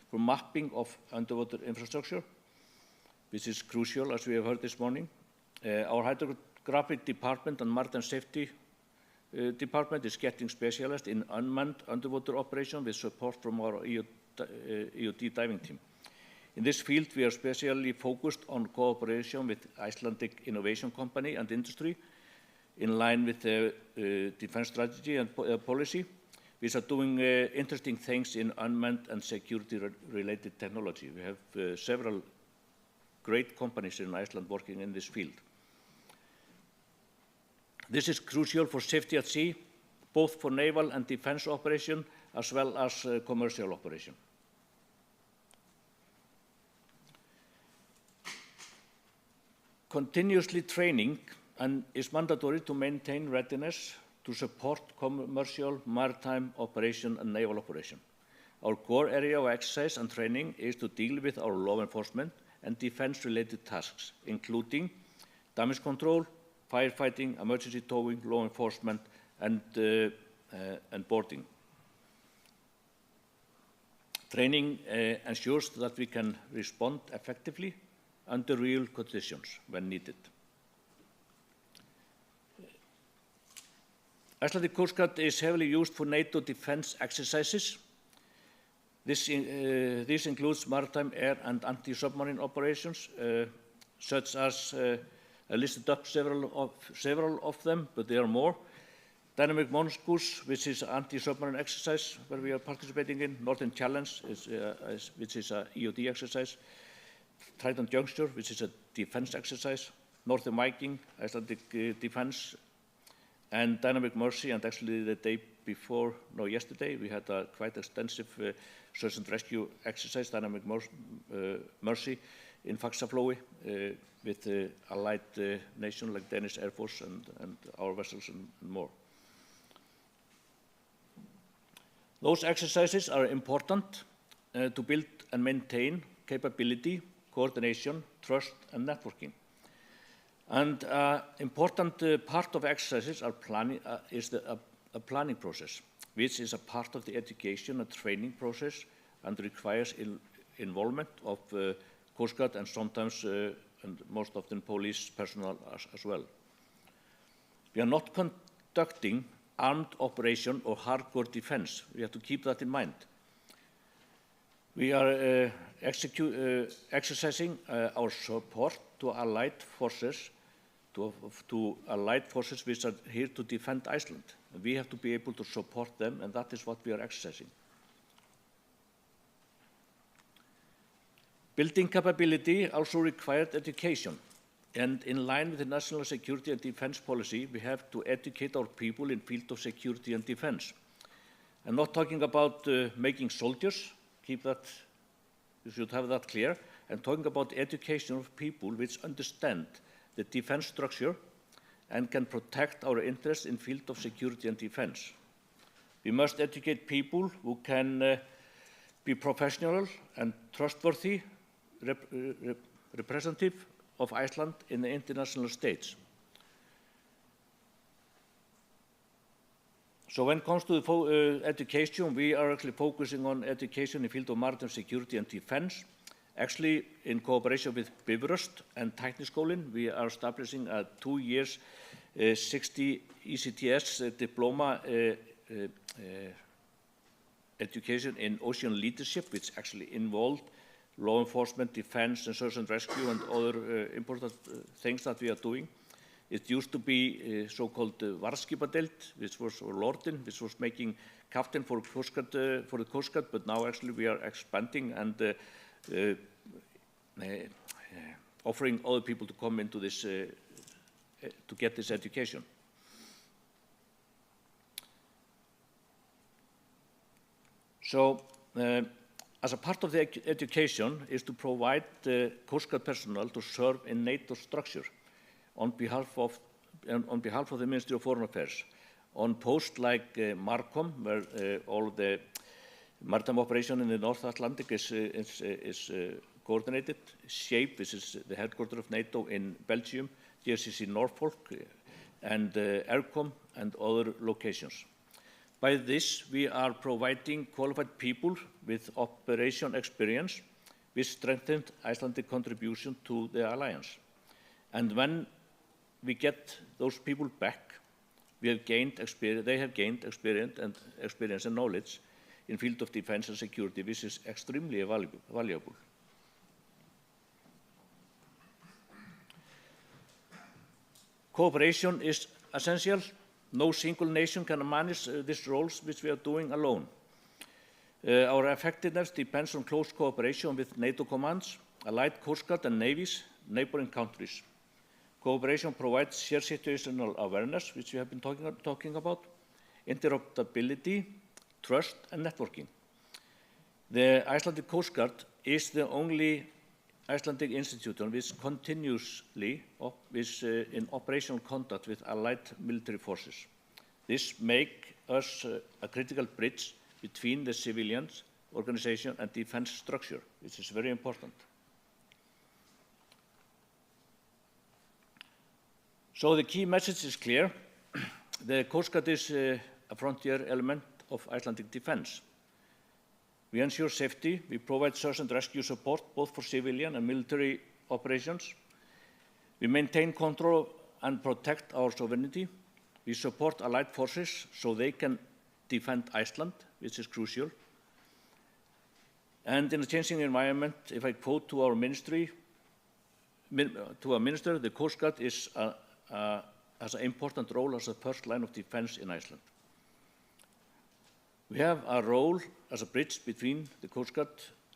for mapping of underwater infrastructure, which is crucial, as we have heard this morning. Our hydrographic department and maritime safety department is getting specialized in unmanned underwater operation with support from our EOD diving team. In this field, we are especially focused on cooperation with Icelandic Innovation Company and industry, in line with the defense strategy and policy. We are doing interesting things in unmanned and security-related technology. We have several great companies in Iceland working in this field. This is crucial for safety at sea, both for naval and defense operation, as well as commercial operation. Continuously training is mandatory to maintain readiness to support commercial, maritime operation and naval operation. Our core area of exercise and training is to deal with our law enforcement and defense-related tasks, including damage control, firefighting, emergency towing, law enforcement, and boarding. Training ensures that we can respond effectively under real conditions when needed. Icelandic Coast Guard is heavily used for NATO defense exercises. This includes maritime, air, and anti-submarine operations, such as I listed up several of them, but there are more. Dynamic Mongoose, which is an anti-submarine exercise where we are participating in. Northern Challenge, which is an EOD exercise. Trident Juncture, which is a defense exercise. Northern Viking, Icelandic defense. And Dynamic Mercy, and actually the day before, no, yesterday, we had a quite extensive search and rescue exercise, Dynamic Mercy, in Faxaflói, with allied nations like Danish Air Force and our vessels and more. Those exercises are important to build and maintain capability, coordination, trust, and networking. And important part of exercises are is a planning process, which is a part of the education and training process and requires involvement of Coast Guard and sometimes and most often police personnel as well. We are not conducting armed operation or hardcore defense. We have to keep that in mind. We are exercising our support to allied forces, to allied forces which are here to defend Iceland. We have to be able to support them, and that is what we are exercising. Building capability also required education, and in line with the national security and defense policy, we have to educate our people in field of security and defense. I'm not talking about making soldiers, keep that, you should have that clear. I'm talking about education of people which understand the defense structure and can protect our interests in field of security and defense. We must educate people who can be professional and trustworthy representative of Iceland in the international stage. So when it comes to the education, we are actually focusing on education in the field of maritime security and defense. Actually, in cooperation with Bifröst and Tækniskólinn, we are establishing a 2 years 60 ECTS diploma education in ocean leadership, which actually involved law enforcement, defense, and search and rescue, and other important things that we are doing. It used to be so-called Varðskipadeild, which was, or Lordin, which was making captain for the Coast Guard, but now actually we are expanding and offering other people to come into this, to get this education. So, as a part of the education is to provide Coast Guard personnel to serve in NATO structure on behalf of the Ministry of Foreign Affairs, on posts like MARCOM, where all of the maritime operation in the North Atlantic is coordinated, SHAPE, which is the headquarters of NATO in Belgium, GSCC Norfolk, and ERCOM, and other locations. By this, we are providing qualified people with operation experience, which strengthened Icelandic contribution to the alliance. And when we get those people back, we have gained experience, they have gained experience and knowledge in field of defense and security, which is extremely valuable. Cooperation is essential. No single nation can manage these roles which we are doing alone. Our effectiveness depends on close cooperation with NATO commands, allied Coast Guard and navies, neighboring countries. Cooperation provides shared situational awareness, which we have been talking about, interoperability, trust, and networking. The Icelandic Coast Guard is the only Icelandic institution which continuously is in operational contact with allied military forces. This makes us a critical bridge between the civilians organization and defense structure, which is very important. So the key message is clear. The Coast Guard is a frontier element of Icelandic defense. We ensure safety, we provide search and rescue support both for civilian and military operations. We maintain control and protect our sovereignty. We support allied forces so they can defend Iceland, which is crucial. And in a changing environment, if I quote to our minister, the Coast Guard has an important role as a first line of defense in Iceland. We have a role as a bridge between the Coast Guard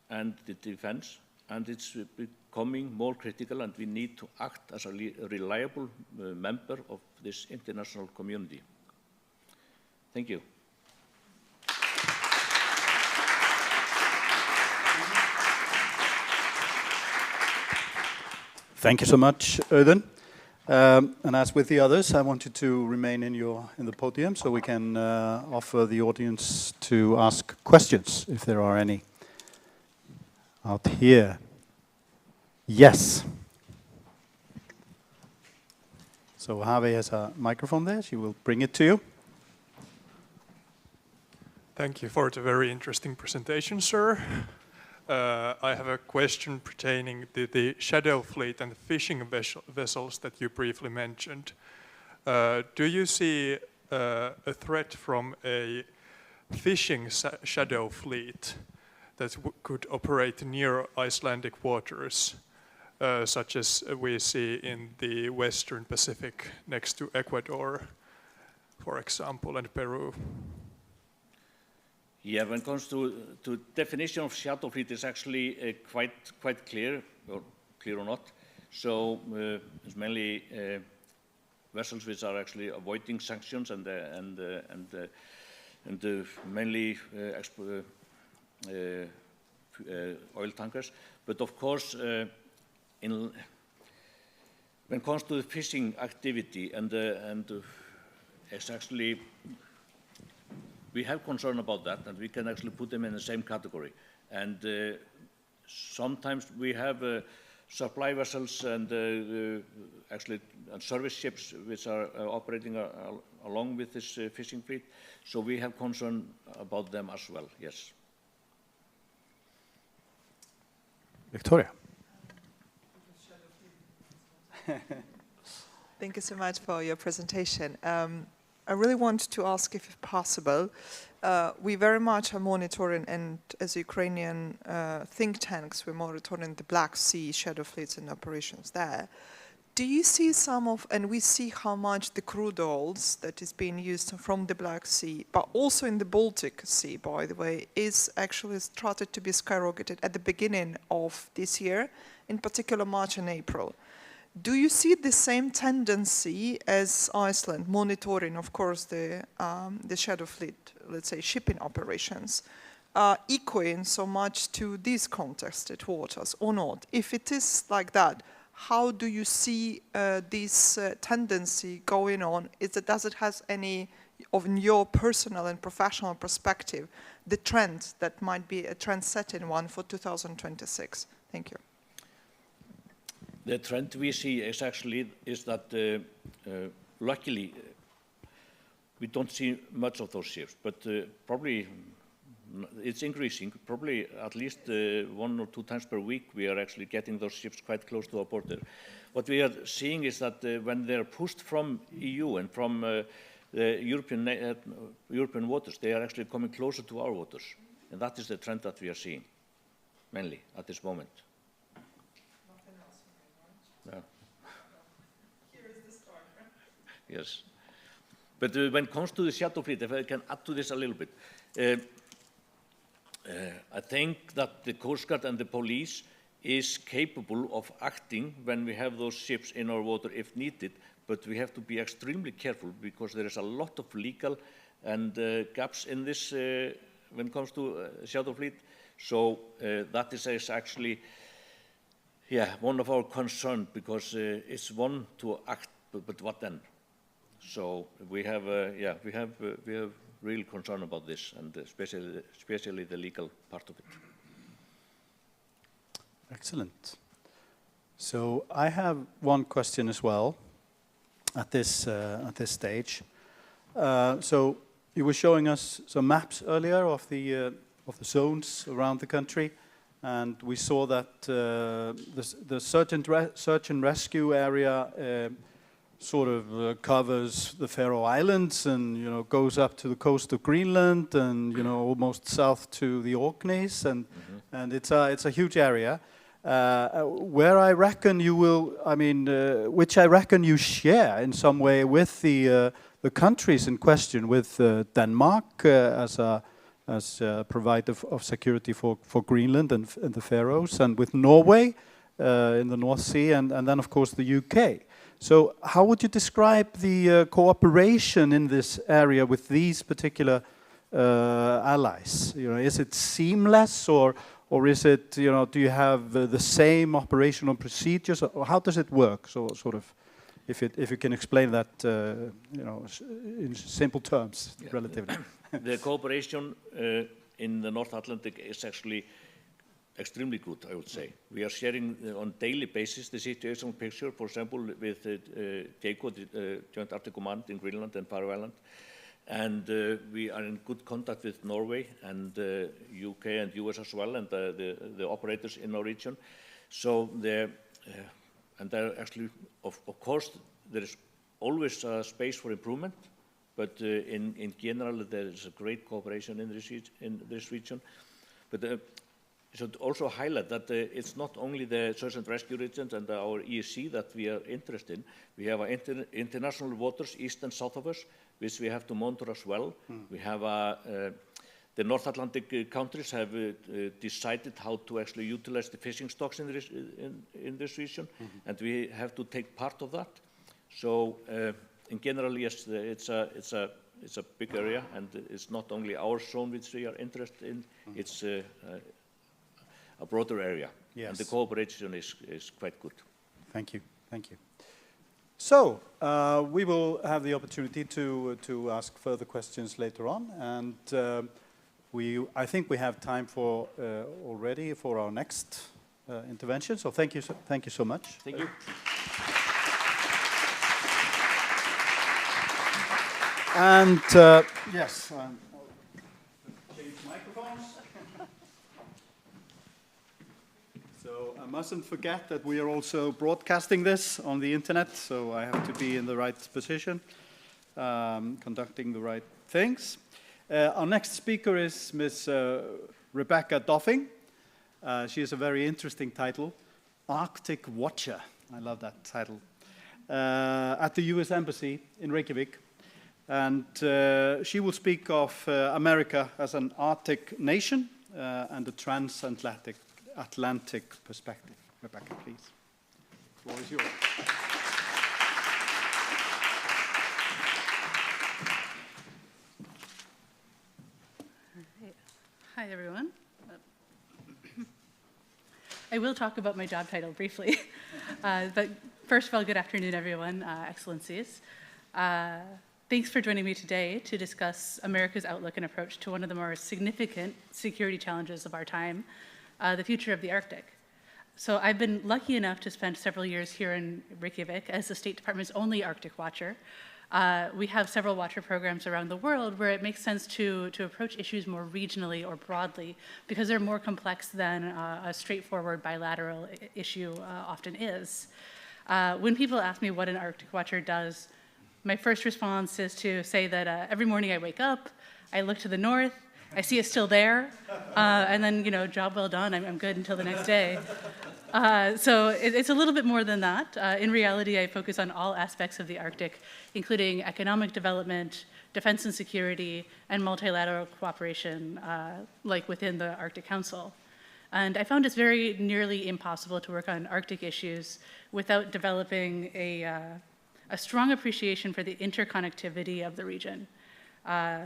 and the defense, and it's becoming more critical, and we need to act as a reliable member of this international community. Thank you. Thank you so much, Auðun. And as with the others, I want you to remain in the podium so we can offer the audience to ask questions, if there are any. Out here. Yes. So Harvey has a microphone there. She will bring it to you. Thank you for the very interesting presentation, sir. I have a question pertaining to the shadow fleet and the fishing vessels that you briefly mentioned. Do you see a threat from a fishing shadow fleet that could operate near Icelandic waters, such as we see in the Western Pacific next to Ecuador, for example, and Peru? Yeah, when it comes to definition of shadow fleet, is actually quite clear, or clear or not. So it's mainly vessels which are actually avoiding sanctions and mainly oil tankers. But of course, when it comes to the fishing activity, it's actually. We have concern about that, and we can actually put them in the same category. And sometimes we have supply vessels and service ships which are operating along with this fishing fleet. So we have concern about them as well, yes. Victoria. Thank you so much for your presentation. I really want to ask if possible, we very much are monitoring, and as Ukrainian think tanks, we're monitoring the Black Sea shadow fleets and operations there. Do you see some of, and we see how much the crude oils that is being used from the Black Sea, but also in the Baltic Sea, by the way, is actually started to be skyrocketed at the beginning of this year, in particular March and April. Do you see the same tendency as Iceland, monitoring, of course, the shadow fleet, let's say, shipping operations, echoing so much to these contested waters or not? If it is like that, how do you see this tendency going on? Does it have any, of your personal and professional perspective, the trend that might be a trend-setting one for 2026? Thank you. The trend we see is that luckily we don't see much of those ships, but probably it's increasing. Probably at least 1 or 2 times per week we are actually getting those ships quite close to our border. What we are seeing is that when they're pushed from EU and from the European waters, they are actually coming closer to our waters, and that is the trend that we are seeing mainly at this moment. Yeah. Here is the start. Yes. But when it comes to the shadow fleet, if I can add to this a little bit, I think that the Coast Guard and the police is capable of acting when we have those ships in our water if needed, but we have to be extremely careful because there is a lot of legal and gaps in this when it comes to shadow fleet. So that is actually one of our concerns, because it's one to act, but what then? So we have real concerned about this, and especially the legal part of it. Excellent. So I have one question as well at this stage. So you were showing us some maps earlier of the zones around the country, and we saw that the search and rescue area sort of covers the Faroe Islands, and goes up to the coast of Greenland, and almost south to the Orkneys, and it's a huge area. Where I reckon you will, which I reckon you share in some way with the countries in question, with Denmark as a provider of security for Greenland and the Faroes, and with Norway in the North Sea, and then of course the UK. So how would you describe the cooperation in this area with these particular allies? Is it seamless, or is it, do you have the same operational procedures, or how does it work? So sort of, if you can explain that, in simple terms, relatively. The cooperation in the North Atlantic is actually extremely good, I would say. We are sharing on a daily basis the situation picture, for example, with JACO, the Joint Arctic Command in Greenland and Faroe Island. And we are in good contact with Norway and UK and US as well, and the operators in our region. So and there actually, of course, there is always a space for improvement, but in general, there is a great cooperation in this region. But I should also highlight that it's not only the search and rescue regions and our ESC that we are interested in. We have international waters east and south of us, which we have to monitor as well. We have the North Atlantic countries have decided how to actually utilize the fishing stocks in this region, and we have to take part of that. So in general, yes, it's a big area, and it's not only our zone which we are interested in, it's a broader area. Yes. And the cooperation is quite good. Thank you. Thank you. So we will have the opportunity to ask further questions later on, and I think we have time for already for our next intervention. So thank you so much. Thank you. And yes, change microphones. So I mustn't forget that we are also broadcasting this on the internet, so I have to be in the right position, conducting the right things. Our next speaker is Ms. Rebecca Doffing. She has a very interesting title, Arctic Watcher. I love that title. At the US Embassy in Reykjavik. And she will speak of America as an Arctic nation and a transatlantic perspective. Rebecca, please. The floor is yours. Hi, everyone. I will talk about my job title briefly. But first of all, good afternoon, everyone, Excellencies. Thanks for joining me today to discuss America's outlook and approach to one of the more significant security challenges of our time, the future of the Arctic. So I've been lucky enough to spend several years here in Reykjavik as the State Department's only Arctic watcher. We have several watcher programs around the world where it makes sense to approach issues more regionally or broadly because they're more complex than a straightforward bilateral issue often is. When people ask me what an Arctic watcher does, my first response is to say that every morning I wake up, I look to the north, I see it's still there, and then, job well done, I'm good until the next day. So it's a little bit more than that. In reality, I focus on all aspects of the Arctic, including economic development, defense and security, and multilateral cooperation, like within the Arctic Council. And I found it's very nearly impossible to work on Arctic issues without developing a strong appreciation for the interconnectivity of the region.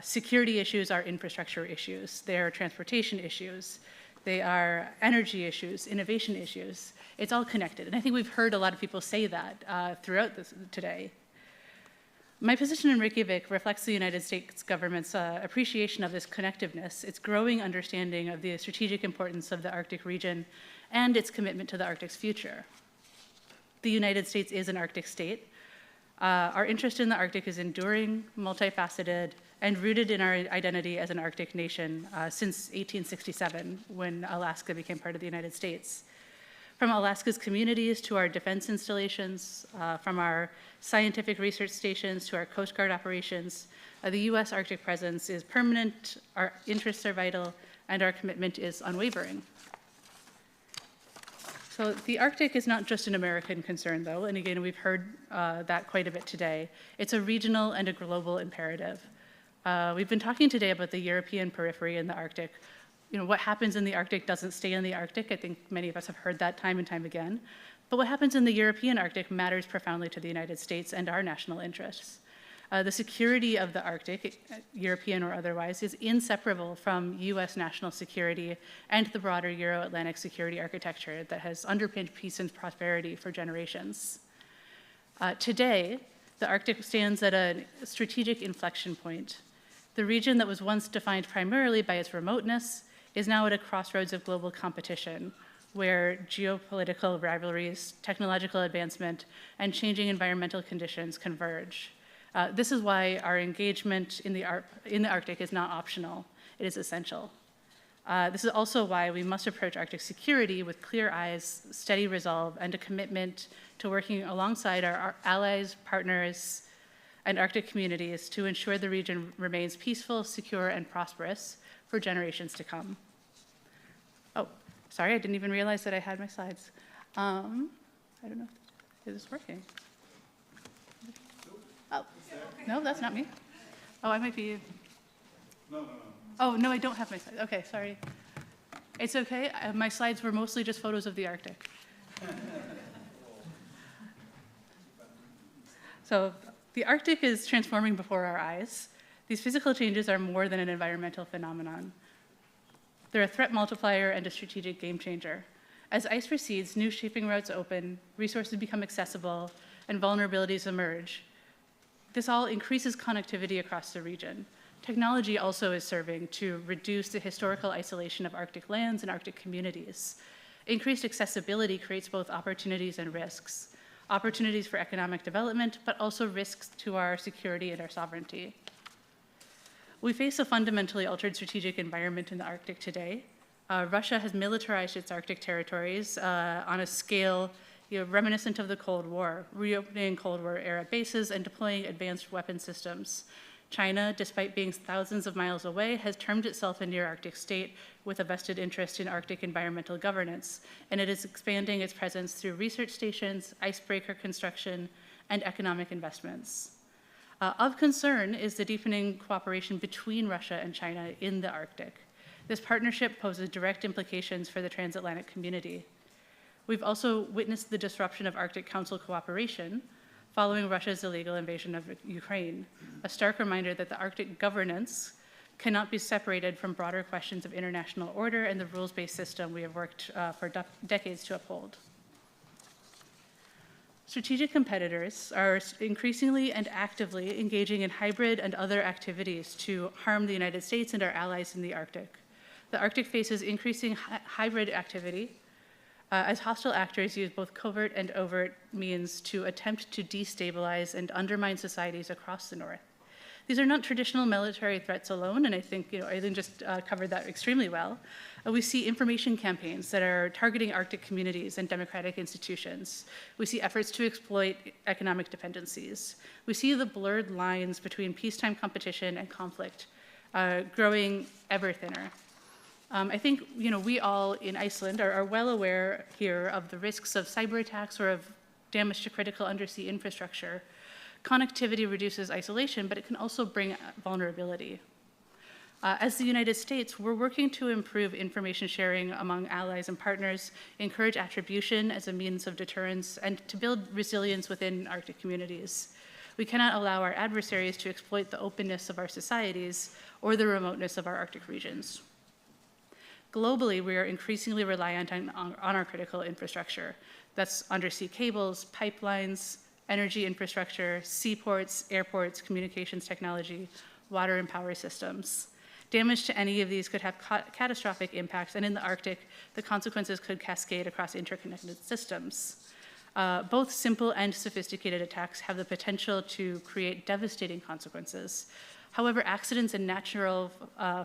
Security issues are infrastructure issues. They are transportation issues. They are energy issues, innovation issues. It's all connected. And I think we've heard a lot of people say that throughout this today. My position in Reykjavik reflects the United States government's appreciation of this connectiveness, its growing understanding of the strategic importance of the Arctic region, and its commitment to the Arctic's future. The United States is an Arctic state. Our interest in the Arctic is enduring, multifaceted, and rooted in our identity as an Arctic nation since 1867, when Alaska became part of the United States. From Alaska's communities to our defense installations, from our scientific research stations to our Coast Guard operations, the US Arctic presence is permanent, our interests are vital, and our commitment is unwavering. So the Arctic is not just an American concern, though, and again, we've heard that quite a bit today. It's a regional and a global imperative. We've been talking today about the European periphery in the Arctic. What happens in the Arctic doesn't stay in the Arctic. I think many of us have heard that time and time again. But what happens in the European Arctic matters profoundly to the United States and our national interests. The security of the Arctic, European or otherwise, is inseparable from US national security and the broader Euro-Atlantic security architecture that has underpinned peace and prosperity for generations. Today, the Arctic stands at a strategic inflection point. The region that was once defined primarily by its remoteness is now at a crossroads of global competition, where geopolitical rivalries, technological advancement, and changing environmental conditions converge. This is why our engagement in the Arctic is not optional, it is essential. This is also why we must approach Arctic security with clear eyes, steady resolve, and a commitment to working alongside our allies, partners, and Arctic communities to ensure the region remains peaceful, secure, and prosperous for generations to come. Oh, sorry, I didn't even realize that I had my slides. I don't know, is this working? Oh, no, that's not me. Oh, I might be. No. Oh, no, I don't have my slides. Okay, sorry. It's okay, my slides were mostly just photos of the Arctic. So the Arctic is transforming before our eyes. These physical changes are more than an environmental phenomenon. They're a threat multiplier and a strategic game changer. As ice recedes, new shipping routes open, resources become accessible, and vulnerabilities emerge. This all increases connectivity across the region. Technology also is serving to reduce the historical isolation of Arctic lands and Arctic communities. Increased accessibility creates both opportunities and risks. Opportunities for economic development, but also risks to our security and our sovereignty. We face a fundamentally altered strategic environment in the Arctic today. Russia has militarized its Arctic territories on a scale reminiscent of the Cold War, reopening Cold War era bases and deploying advanced weapon systems. China, despite being thousands of miles away, has termed itself a near-Arctic state with a vested interest in Arctic environmental governance, and it is expanding its presence through research stations, icebreaker construction, and economic investments. Of concern is the deepening cooperation between Russia and China in the Arctic. This partnership poses direct implications for the transatlantic community. We've also witnessed the disruption of Arctic Council cooperation following Russia's illegal invasion of Ukraine, a stark reminder that the Arctic governance cannot be separated from broader questions of international order and the rules-based system we have worked for decades to uphold. Strategic competitors are increasingly and actively engaging in hybrid and other activities to harm the United States and our allies in the Arctic. The Arctic faces increasing hybrid activity as hostile actors use both covert and overt means to attempt to destabilize and undermine societies across the North. These are not traditional military threats alone, and I think Eileen just covered that extremely well. We see information campaigns that are targeting Arctic communities and democratic institutions. We see efforts to exploit economic dependencies. We see the blurred lines between peacetime competition and conflict growing ever thinner. I think we all in Iceland are well aware here of the risks of cyber attacks or of damage to critical undersea infrastructure. Connectivity reduces isolation, but it can also bring vulnerability. As the United States, we're working to improve information sharing among allies and partners, encourage attribution as a means of deterrence, and to build resilience within Arctic communities. We cannot allow our adversaries to exploit the openness of our societies or the remoteness of our Arctic regions. Globally, we are increasingly reliant on our critical infrastructure. That's undersea cables, pipelines, energy infrastructure, seaports, airports, communications technology, water and power systems. Damage to any of these could have catastrophic impacts, and in the Arctic, the consequences could cascade across interconnected systems. Both simple and sophisticated attacks have the potential to create devastating consequences. However, accidents and natural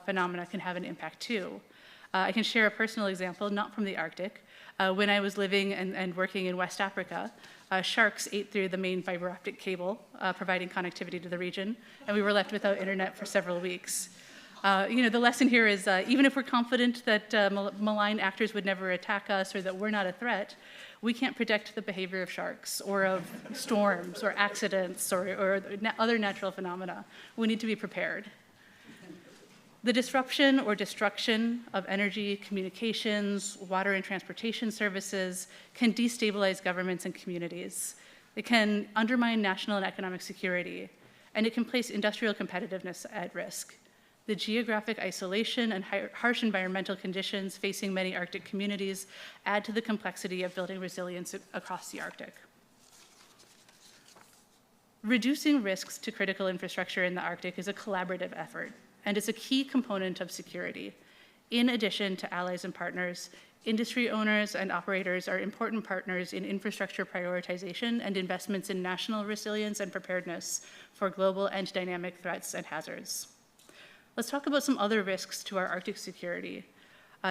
phenomena can have an impact too. I can share a personal example, not from the Arctic. When I was living and working in West Africa, sharks ate through the main fiber optic cable, providing connectivity to the region, and we were left without internet for several weeks. The lesson here is even if we're confident that malign actors would never attack us or that we're not a threat, we can't predict the behavior of sharks or of storms or accidents or other natural phenomena. We need to be prepared. The disruption or destruction of energy, communications, water and transportation services can destabilize governments and communities. It can undermine national and economic security, and it can place industrial competitiveness at risk. The geographic isolation and harsh environmental conditions facing many Arctic communities add to the complexity of building resilience across the Arctic. Reducing risks to critical infrastructure in the Arctic is a collaborative effort, and is a key component of security. In addition to allies and partners, industry owners and operators are important partners in infrastructure prioritization and investments in national resilience and preparedness for global and dynamic threats and hazards. Let's talk about some other risks to our Arctic security.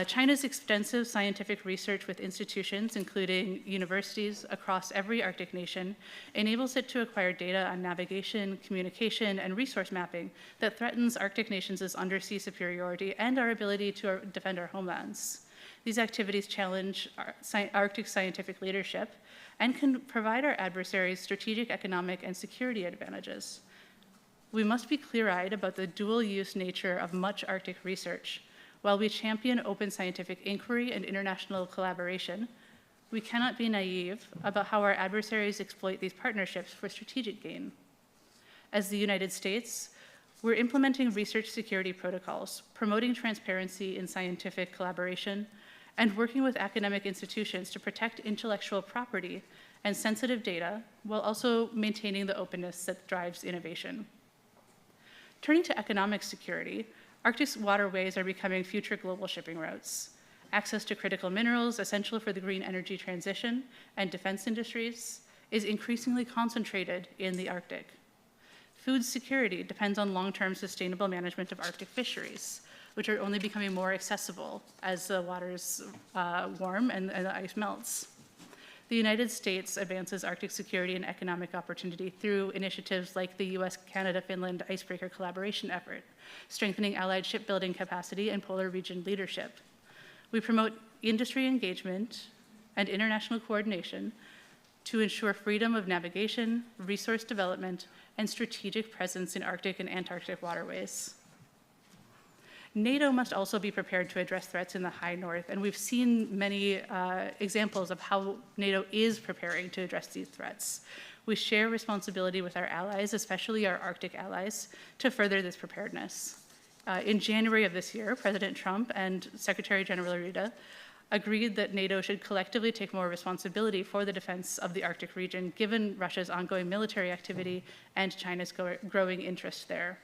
China's extensive scientific research with institutions, including universities across every Arctic nation, enables it to acquire data on navigation, communication, and resource mapping that threatens Arctic nations' undersea superiority and our ability to defend our homelands. These activities challenge Arctic scientific leadership and can provide our adversaries strategic, economic, and security advantages. We must be clear-eyed about the dual-use nature of much Arctic research. While we champion open scientific inquiry and international collaboration, we cannot be naive about how our adversaries exploit these partnerships for strategic gain. As the United States, we're implementing research security protocols, promoting transparency in scientific collaboration, and working with academic institutions to protect intellectual property and sensitive data while also maintaining the openness that drives innovation. Turning to economic security, Arctic's waterways are becoming future global shipping routes. Access to critical minerals essential for the green energy transition and defense industries is increasingly concentrated in the Arctic. Food security depends on long-term sustainable management of Arctic fisheries, which are only becoming more accessible as the waters warm and the ice melts. The United States advances Arctic security and economic opportunity through initiatives like the US, Canada, Finland icebreaker collaboration effort, strengthening allied shipbuilding capacity and polar region leadership. We promote industry engagement and international coordination to ensure freedom of navigation, resource development, and strategic presence in Arctic and Antarctic waterways. NATO must also be prepared to address threats in the high north, and we've seen many examples of how NATO is preparing to address these threats. We share responsibility with our allies, especially our Arctic allies, to further this preparedness. In January of this year, President Trump and Secretary General Rutte agreed that NATO should collectively take more responsibility for the defense of the Arctic region, given Russia's ongoing military activity and China's growing interest there.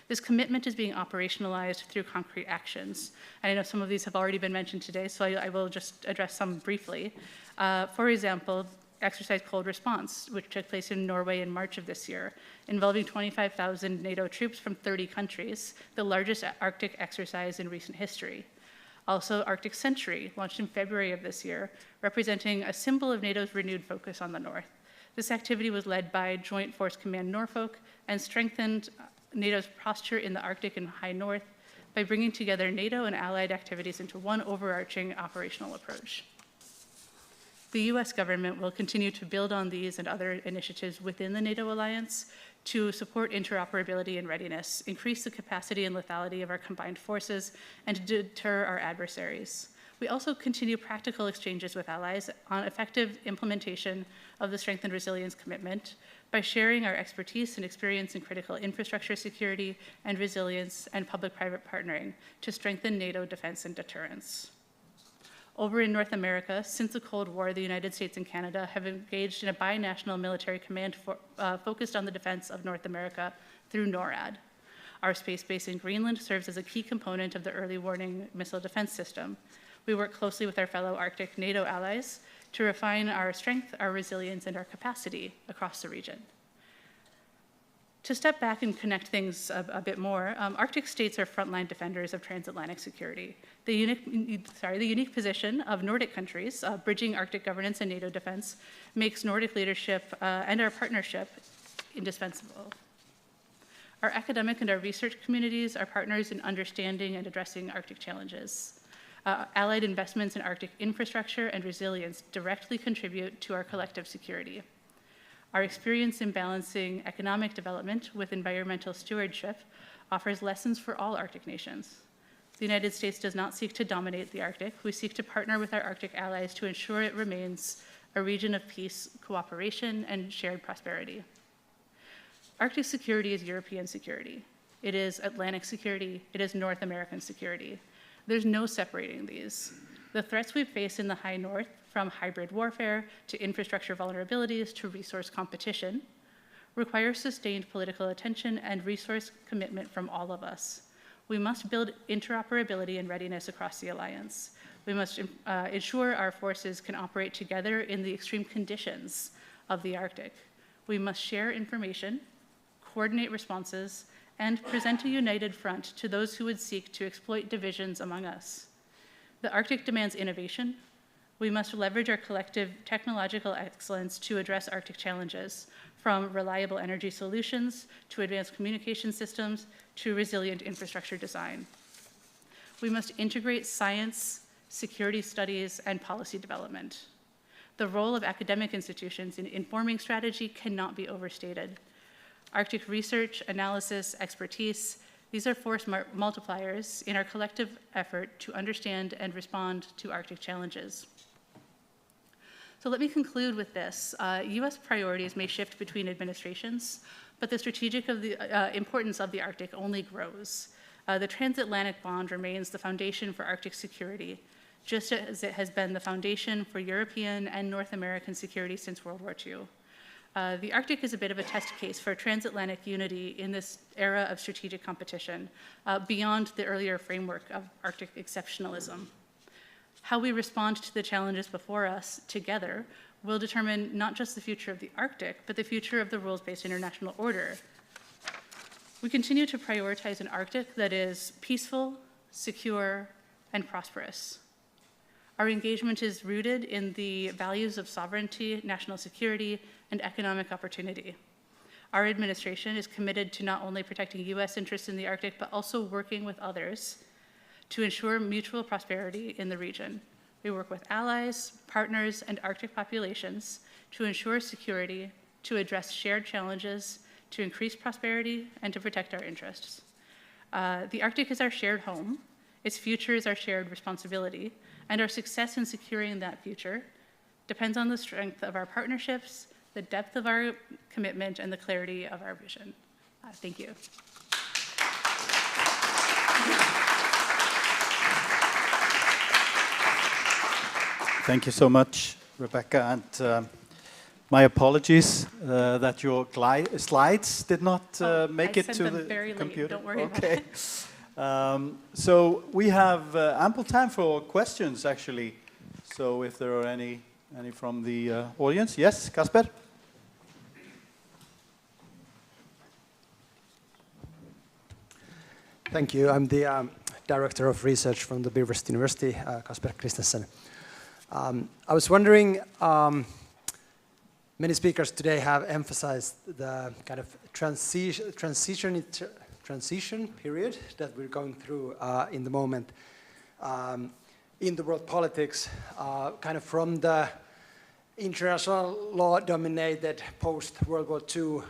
This commitment is being operationalized through concrete actions. And I know some of these have already been mentioned today, so I will just address some briefly. For example, Exercise Cold Response, which took place in Norway in March of this year, involving 25,000 NATO troops from 30 countries, the largest Arctic exercise in recent history. Also, Arctic Century, launched in February of this year, representing a symbol of NATO's renewed focus on the North. This activity was led by Joint Force Command Norfolk and strengthened NATO's posture in the Arctic and High North by bringing together NATO and allied activities into one overarching operational approach. The US government will continue to build on these and other initiatives within the NATO alliance to support interoperability and readiness, increase the capacity and lethality of our combined forces, and to deter our adversaries. We also continue practical exchanges with allies on effective implementation of the Strength and Resilience Commitment by sharing our expertise and experience in critical infrastructure security and resilience and public-private partnering to strengthen NATO defense and deterrence. Over in North America, since the Cold War, the United States and Canada have engaged in a binational military command focused on the defense of North America through NORAD. Our space base in Greenland serves as a key component of the early warning missile defense system. We work closely with our fellow Arctic NATO allies to refine our strength, our resilience, and our capacity across the region. To step back and connect things a bit more, Arctic states are frontline defenders of transatlantic security. The unique position of Nordic countries, bridging Arctic governance and NATO defense, makes Nordic leadership and our partnership indispensable. Our academic and our research communities are partners in understanding and addressing Arctic challenges. Allied investments in Arctic infrastructure and resilience directly contribute to our collective security. Our experience in balancing economic development with environmental stewardship offers lessons for all Arctic nations. The United States does not seek to dominate the Arctic. We seek to partner with our Arctic allies to ensure it remains a region of peace, cooperation, and shared prosperity. Arctic security is European security. It is Atlantic security. It is North American security. There's no separating these. The threats we face in the high north, from hybrid warfare to infrastructure vulnerabilities to resource competition, require sustained political attention and resource commitment from all of us. We must build interoperability and readiness across the alliance. We must ensure our forces can operate together in the extreme conditions of the Arctic. We must share information, coordinate responses, and present a united front to those who would seek to exploit divisions among us. The Arctic demands innovation. We must leverage our collective technological excellence to address Arctic challenges, from reliable energy solutions to advanced communication systems to resilient infrastructure design. We must integrate science, security studies, and policy development. The role of academic institutions in informing strategy cannot be overstated. Arctic research, analysis, expertise, these are force multipliers in our collective effort to understand and respond to Arctic challenges. So let me conclude with this. US priorities may shift between administrations, but the strategic importance of the Arctic only grows. The transatlantic bond remains the foundation for Arctic security, just as it has been the foundation for European and North American security since World War II. The Arctic is a bit of a test case for transatlantic unity in this era of strategic competition, beyond the earlier framework of Arctic exceptionalism. How we respond to the challenges before us together will determine not just the future of the Arctic, but the future of the rules-based international order. We continue to prioritize an Arctic that is peaceful, secure, and prosperous. Our engagement is rooted in the values of sovereignty, national security, and economic opportunity. Our administration is committed to not only protecting US interests in the Arctic, but also working with others to ensure mutual prosperity in the region. We work with allies, partners, and Arctic populations to ensure security, to address shared challenges, to increase prosperity, and to protect our interests. The Arctic is our shared home. Its future is our shared responsibility, and our success in securing that future depends on the strength of our partnerships, the depth of our commitment, and the clarity of our vision. Thank you. Thank you so much, Rebecca, and my apologies that your slides did not make it to the computer. Don't worry about it. So we have ample time for questions, actually. So if there are any from the audience, yes, Kasper. Thank you. I'm the Director of Research from the Bifröst University, Kasper Christensen. I was wondering, many speakers today have emphasized the kind of transition period that we're going through in the moment in the world politics, kind of from the international law-dominated post-World War II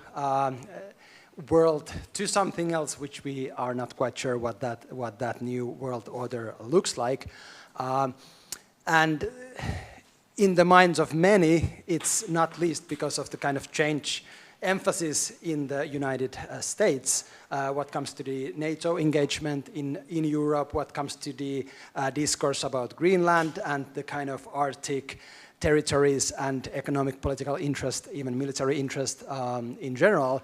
world to something else, which we are not quite sure what that new world order looks like. And in the minds of many, it's not least because of the kind of change emphasis in the United States, what comes to the NATO engagement in Europe, what comes to the discourse about Greenland and the kind of Arctic territories and economic, political interest, even military interest in general.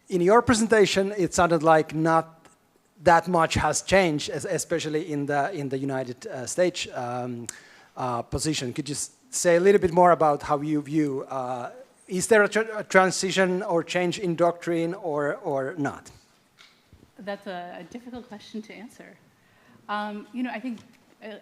In your presentation, it sounded like not that much has changed, especially in the United States position. Could you say a little bit more about how you view, is there a transition or change in doctrine or not? That's a difficult question to answer. I think,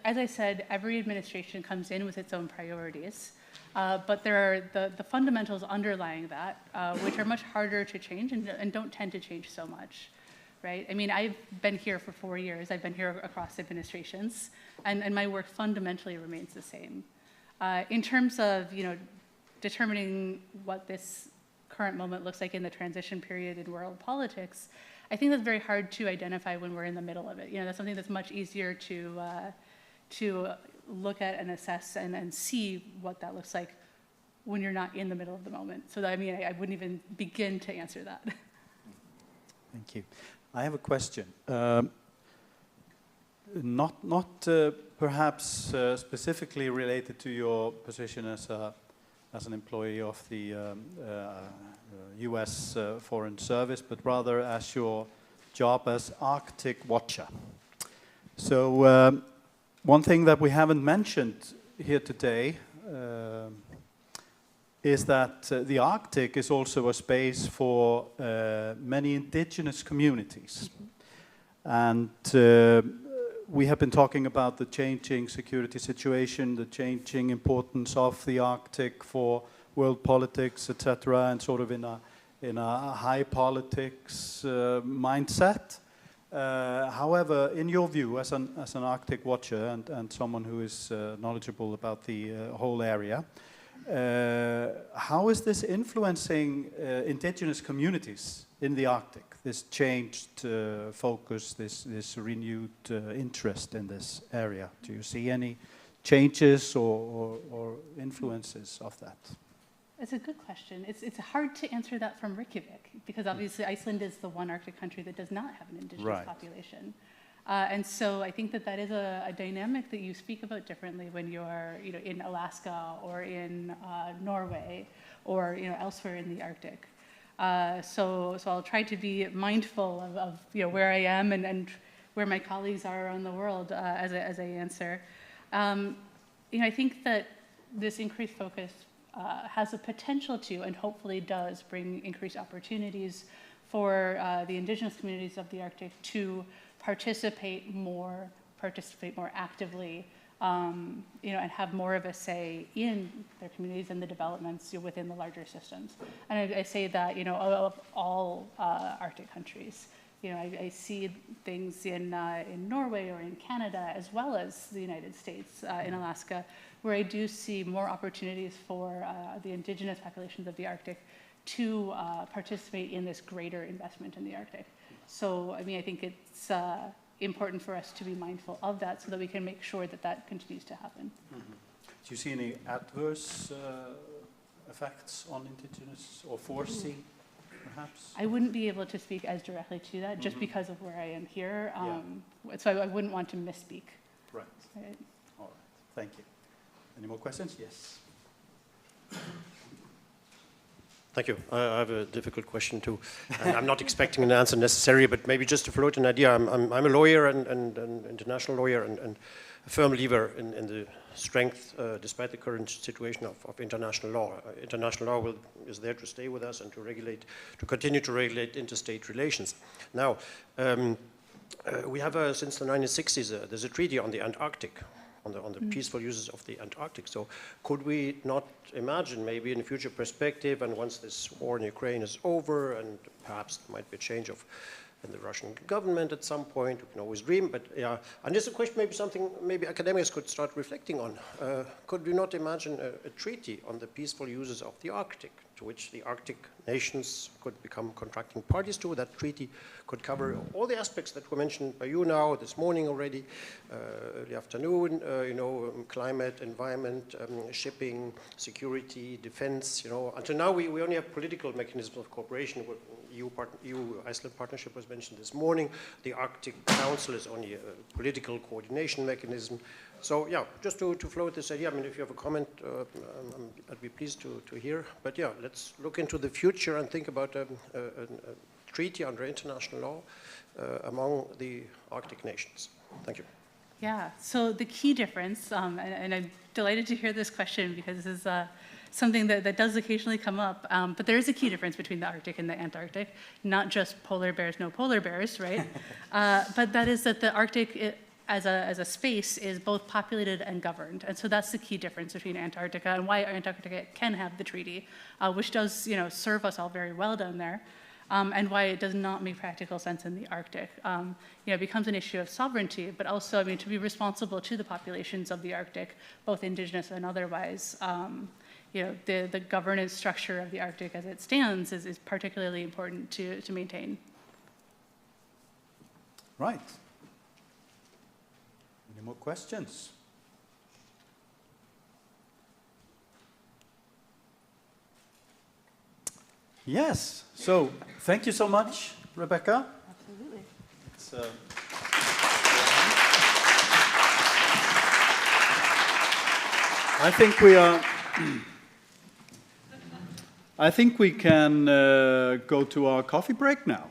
as I said, every administration comes in with its own priorities, but there are the fundamentals underlying that, which are much harder to change and don't tend to change so much, right? I mean, I've been here for 4 years. I've been here across administrations, and my work fundamentally remains the same. In terms of, determining what this current moment looks like in the transition period in world politics, I think that's very hard to identify when we're in the middle of it. That's something that's much easier to look at and assess and see what that looks like when you're not in the middle of the moment. So I wouldn't even begin to answer that. Thank you. I have a question. Not perhaps specifically related to your position as an employee of the U.S. Foreign Service, but rather as your job as Arctic Watcher. So one thing that we haven't mentioned here today is that the Arctic is also a space for many indigenous communities. And we have been talking about the changing security situation, the changing importance of the Arctic for world politics, etc., and sort of in a high politics mindset. However, in your view, as an Arctic watcher and someone who is knowledgeable about the whole area, how is this influencing indigenous communities in the Arctic? This changed focus, this renewed interest in this area. Do you see any changes or influences of that? It's a good question. It's hard to answer that from Reykjavik because obviously Iceland is the one Arctic country that does not have an indigenous population. And so I think that is a dynamic that you speak about differently when you're in Alaska or in Norway or elsewhere in the Arctic. So I'll try to be mindful of where I am and where my colleagues are around the world as I answer. I think that this increased focus has the potential to, and hopefully does, bring increased opportunities for the indigenous communities of the Arctic to participate more actively, and have more of a say in their communities and the developments within the larger systems. And I say that, of all Arctic countries. I see things in Norway or in Canada, as well as the United States, in Alaska, where I do see more opportunities for the indigenous populations of the Arctic to participate in this greater investment in the Arctic. So, I think it's important for us to be mindful of that so that we can make sure that continues to happen. Mm-hmm. Do you see any adverse effects on indigenous or foresee, perhaps? I wouldn't be able to speak as directly to that just because of where I am here. So I wouldn't want to misspeak. Right. All right. Thank you. Any more questions? Yes. Thank you. I have a difficult question too. And I'm not expecting an answer necessarily, but maybe just to float an idea. I'm a lawyer and an international lawyer and a firm believer in the strength, despite the current situation of international law. International law is there to stay with us and to continue to regulate interstate relations. Now, we have since the 1960s, there's a treaty on the Antarctic, on the peaceful uses of the Antarctic. So could we not imagine maybe in a future perspective, and once this war in Ukraine is over, and perhaps there might be a change in the Russian government at some point, we can always dream, but yeah. And this is a question, maybe something maybe academics could start reflecting on. Could we not imagine a treaty on the peaceful uses of the Arctic to which the Arctic nations could become contracting parties to. That treaty could cover all the aspects that were mentioned by you now, this morning already, early afternoon, climate, environment, shipping, security, defense. Until now we only have political mechanisms of cooperation. EU-Iceland partnership was mentioned this morning. The Arctic Council is only a political coordination mechanism. So yeah, just to float this idea, I mean, if you have a comment, I'd be pleased to hear. But yeah, let's look into the future and think about a treaty under international law among the Arctic nations. Thank you. Yeah, so the key difference, and I'm delighted to hear this question because this is something that does occasionally come up, but there is a key difference between the Arctic and the Antarctic, not just polar bears, no polar bears, right? But that is that the Arctic, as a space, is both populated and governed. And so that's the key difference between Antarctica and why Antarctica can have the treaty, which does serve us all very well down there, and why it does not make practical sense in the Arctic. It becomes an issue of sovereignty, but also, to be responsible to the populations of the Arctic, both indigenous and otherwise. The governance structure of the Arctic as it stands is particularly important to maintain. Right. Any more questions? Yes. So thank you so much, Rebecca. Absolutely. I think we are. I think we can go to our coffee break now,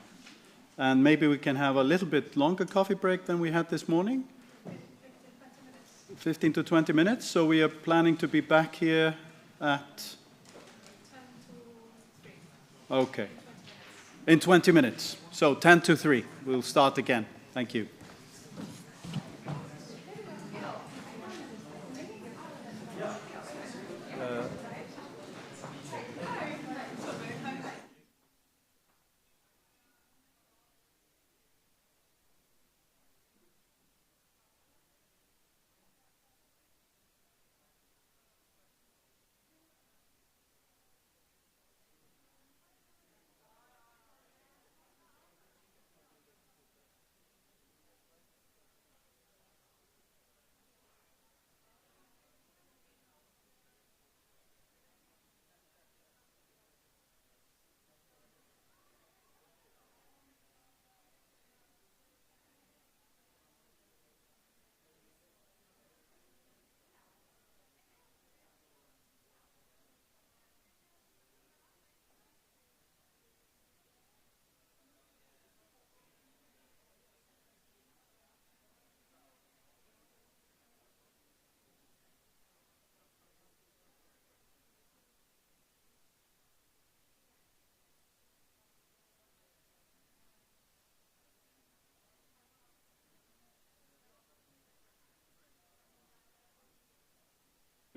and maybe we can have a little bit longer coffee break than we had this morning. 15 to 20 minutes. So we are planning to be back here at. Okay. In 20 minutes. So 10 to 3. We'll start again. Thank you.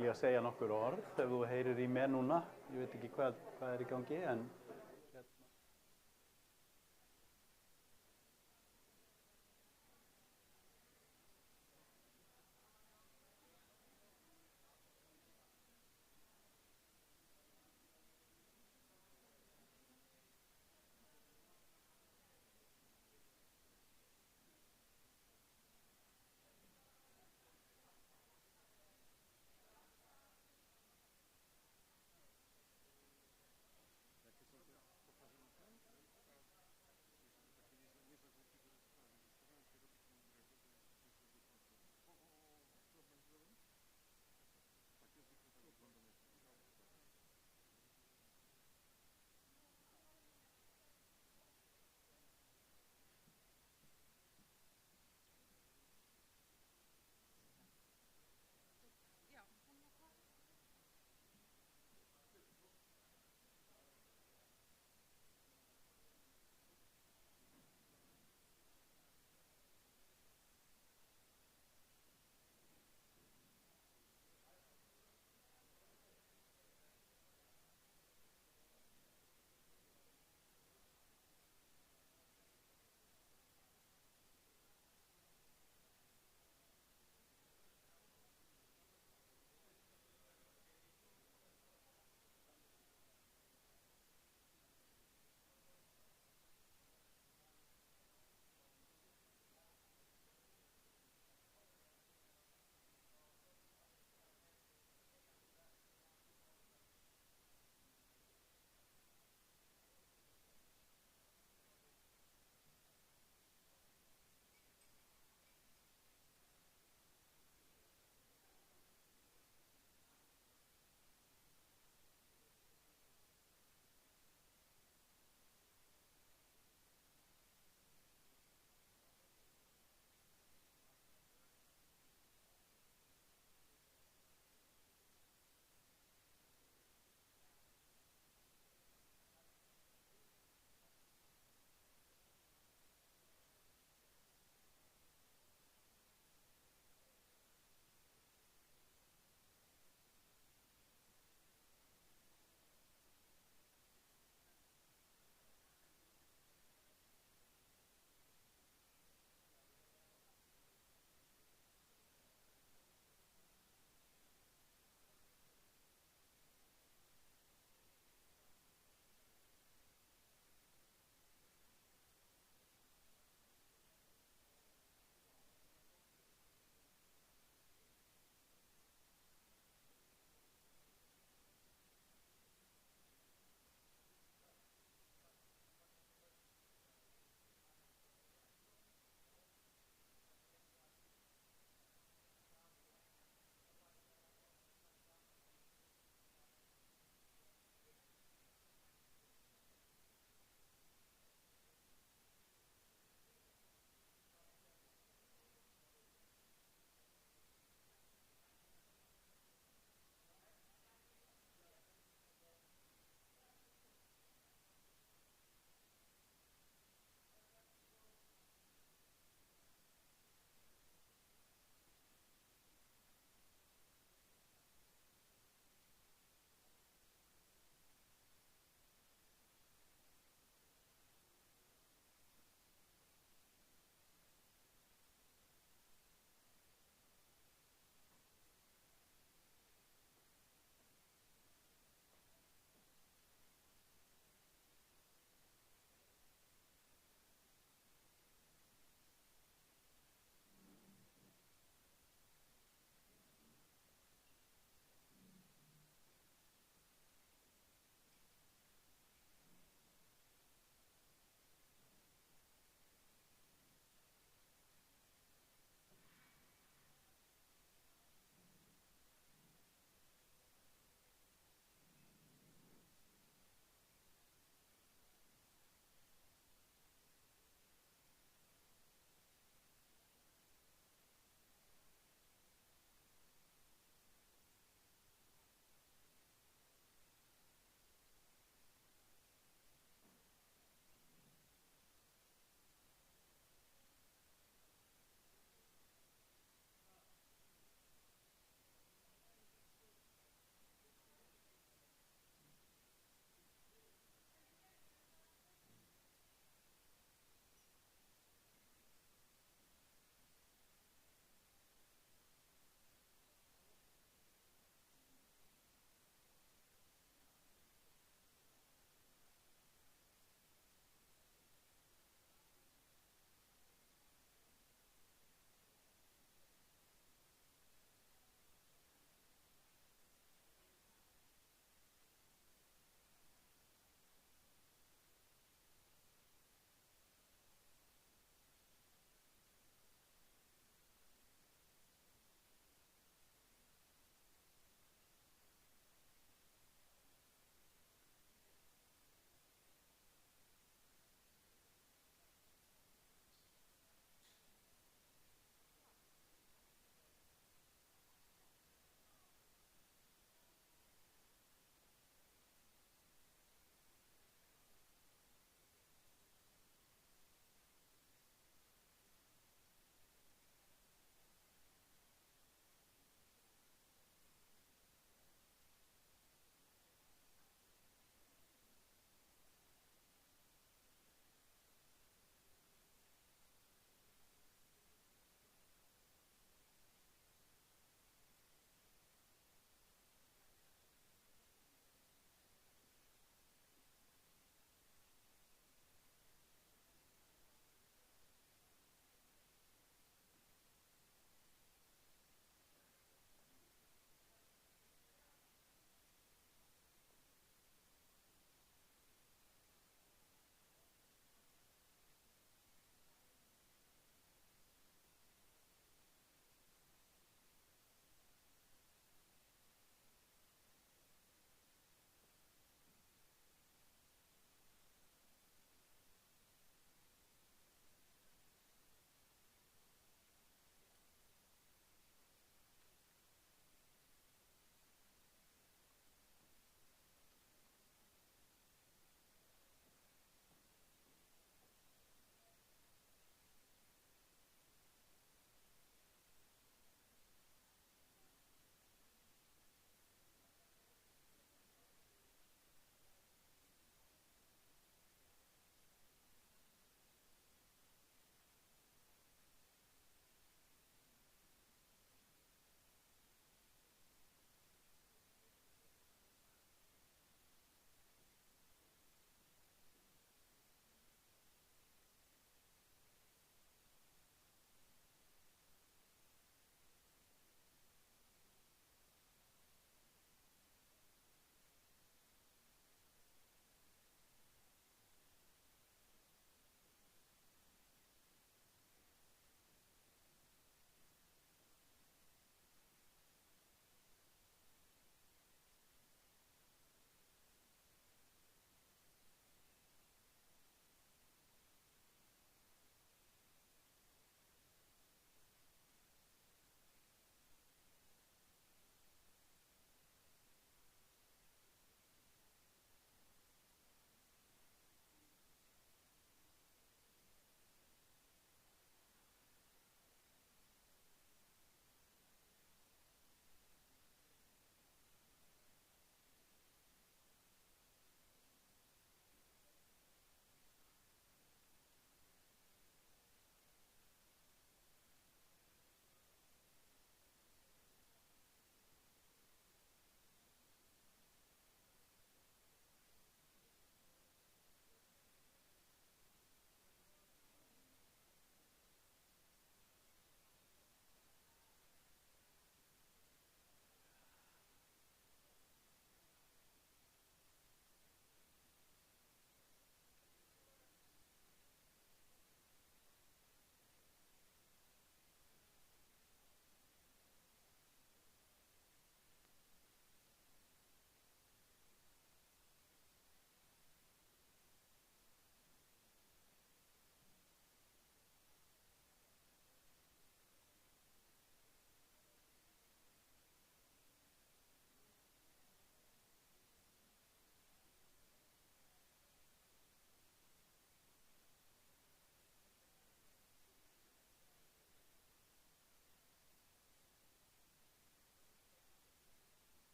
Ég að segja nokkur orð ef þú heyrir í mér núna. Ég veit ekki hvað í gangi en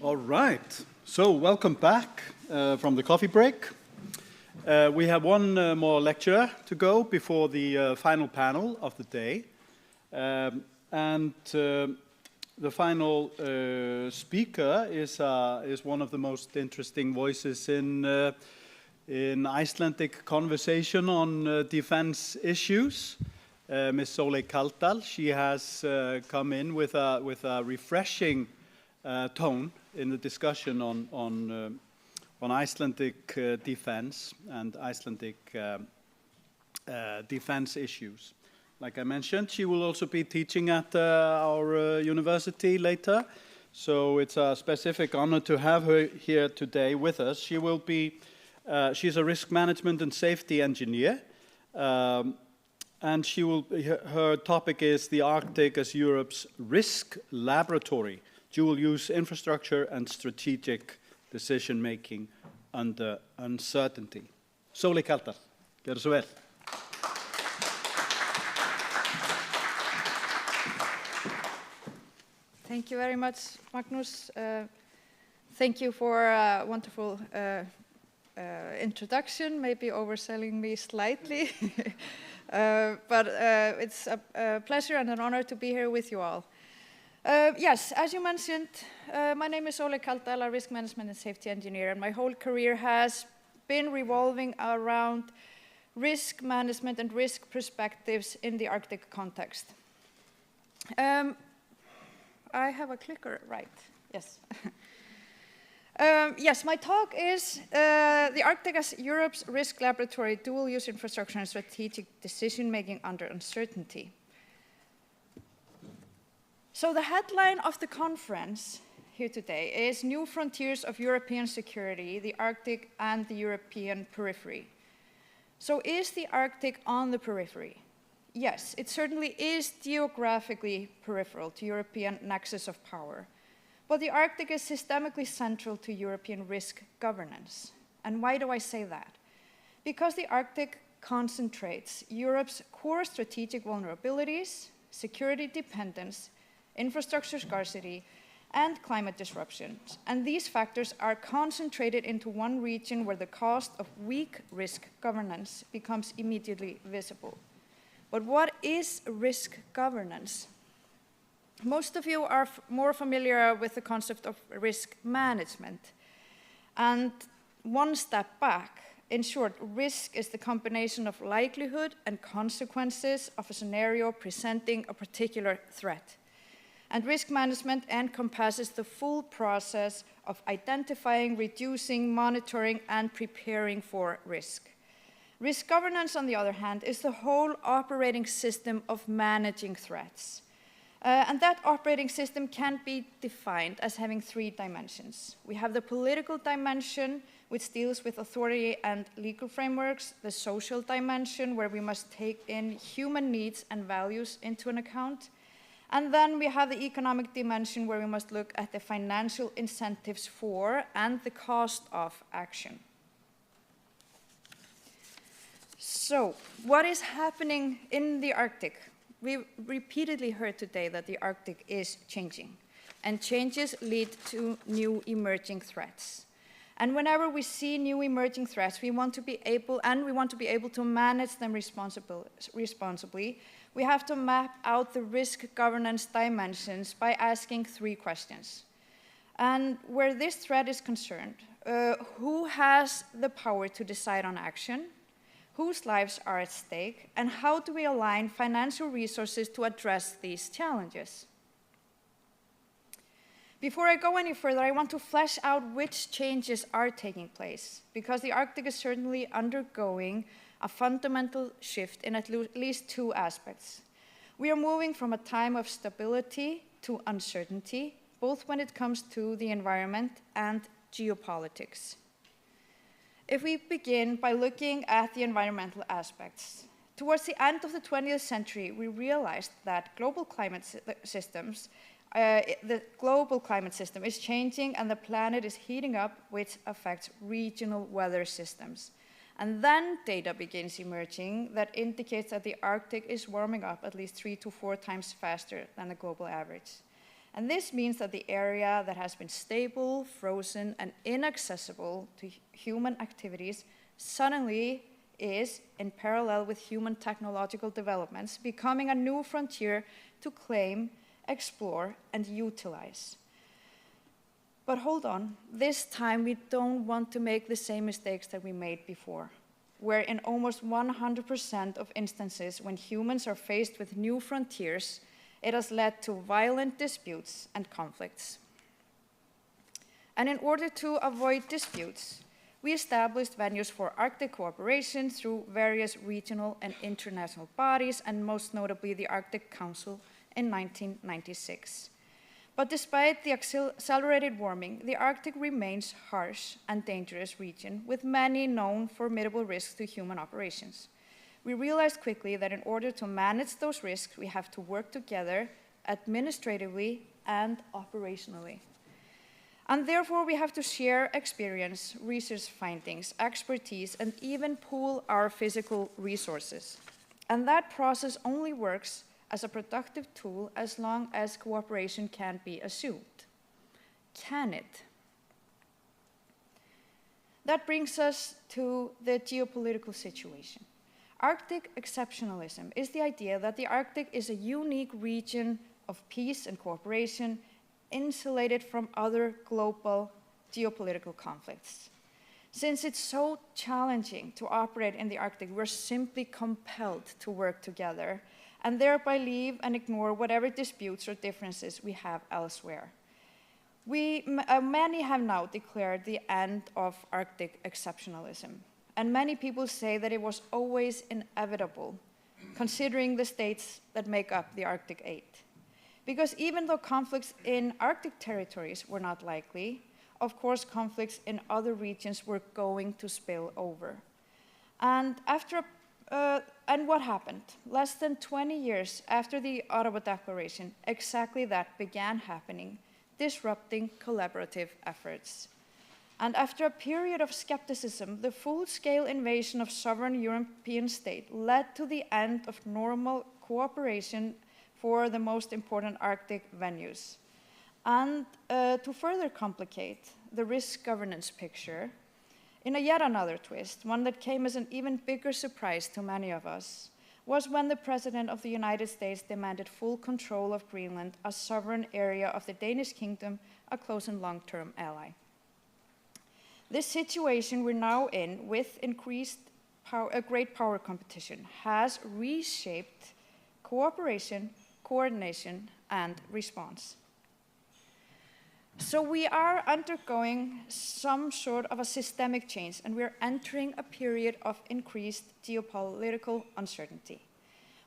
All right. So welcome back from the coffee break. We have one more lecture to go before the final panel of the day. The final speaker is one of the most interesting voices in Icelandic conversation on defense issues. Ms. Sóley Kaldal, she has come in with a refreshing tone in the discussion on Icelandic defense and Icelandic defense issues. Like I mentioned, she will also be teaching at our university later, so it's a specific honor to have her here today with us. She will be, she's a risk management and safety engineer, and her topic is the Arctic as Europe's risk laboratory, dual-use infrastructure and strategic decision-making under uncertainty. Sóley Kaldal, gjörðu svo vel. Thank you very much, Magnús. Thank you for a wonderful introduction, maybe overselling me slightly. But it's a pleasure and an honor to be here with you all. Yes, as you mentioned, my name is Sóley Kaldal, a risk management and safety engineer, and my whole career has been revolving around risk management and risk perspectives in the Arctic context. I have a clicker, right? Yes. Yes, my talk is the Arctic as Europe's risk laboratory, dual-use infrastructure and strategic decision-making under uncertainty. So the headline of the conference here today is New Frontiers of European Security, the Arctic and the European Periphery. So is the Arctic on the periphery? Yes, it certainly is geographically peripheral to European nexus of power. But the Arctic is systemically central to European risk governance. And why do I say that? Because the Arctic concentrates Europe's core strategic vulnerabilities, security dependence, infrastructure scarcity, and climate disruptions. And these factors are concentrated into one region where the cost of weak risk governance becomes immediately visible. But what is risk governance? Most of you are more familiar with the concept of risk management. And one step back, in short, risk is the combination of likelihood and consequences of a scenario presenting a particular threat. And risk management encompasses the full process of identifying, reducing, monitoring, and preparing for risk. Risk governance, on the other hand, is the whole operating system of managing threats. And that operating system can be defined as having three dimensions. We have the political dimension, which deals with authority and legal frameworks, the social dimension, where we must take in human needs and values into an account. And then we have the economic dimension, where we must look at the financial incentives for and the cost of action. So, what is happening in the Arctic? We repeatedly heard today that the Arctic is changing, and changes lead to new emerging threats. And whenever we see new emerging threats, we want to be able to manage them responsibly. We have to map out the risk governance dimensions by asking three questions. And where this threat is concerned, who has the power to decide on action? Whose lives are at stake, and how do we align financial resources to address these challenges? Before I go any further, I want to flesh out which changes are taking place, because the Arctic is certainly undergoing a fundamental shift in at least two aspects. We are moving from a time of stability to uncertainty, both when it comes to the environment and geopolitics. If we begin by looking at the environmental aspects, towards the end of the 20th century, we realized that the global climate system is changing and the planet is heating up, which affects regional weather systems. And then data begins emerging that indicates that the Arctic is warming up at least 3 to 4 times faster than the global average. And this means that the area that has been stable, frozen, and inaccessible to human activities suddenly is, in parallel with human technological developments, becoming a new frontier to claim, explore, and utilize. But hold on, this time we don't want to make the same mistakes that we made before, where in almost 100% of instances when humans are faced with new frontiers, it has led to violent disputes and conflicts. And in order to avoid disputes, we established venues for Arctic cooperation through various regional and international bodies, and most notably the Arctic Council in 1996. But despite the accelerated warming, the Arctic remains a harsh and dangerous region with many known formidable risks to human operations. We realized quickly that in order to manage those risks, we have to work together administratively and operationally. And therefore, we have to share experience, research findings, expertise, and even pool our physical resources. And that process only works as a productive tool as long as cooperation can be assumed. Can it? That brings us to the geopolitical situation. Arctic exceptionalism is the idea that the Arctic is a unique region of peace and cooperation, insulated from other global geopolitical conflicts. Since it's so challenging to operate in the Arctic, we're simply compelled to work together and thereby leave and ignore whatever disputes or differences we have elsewhere. Many have now declared the end of Arctic exceptionalism, and many people say that it was always inevitable, considering the states that make up the Arctic 8. Because even though conflicts in Arctic territories were not likely, of course conflicts in other regions were going to spill over. And what happened? Less than 20 years after the Ottawa Declaration, exactly that began happening, disrupting collaborative efforts. And after a period of skepticism, the full-scale invasion of sovereign European states led to the end of normal cooperation for the most important Arctic venues. And to further complicate the risk governance picture, in yet another twist, one that came as an even bigger surprise to many of us, was when the President of the United States demanded full control of Greenland, a sovereign area of the Danish kingdom, a close and long-term ally. This situation we're now in, with increased great power competition, has reshaped cooperation, coordination, and response. So we are undergoing some sort of a systemic change, and we're entering a period of increased geopolitical uncertainty.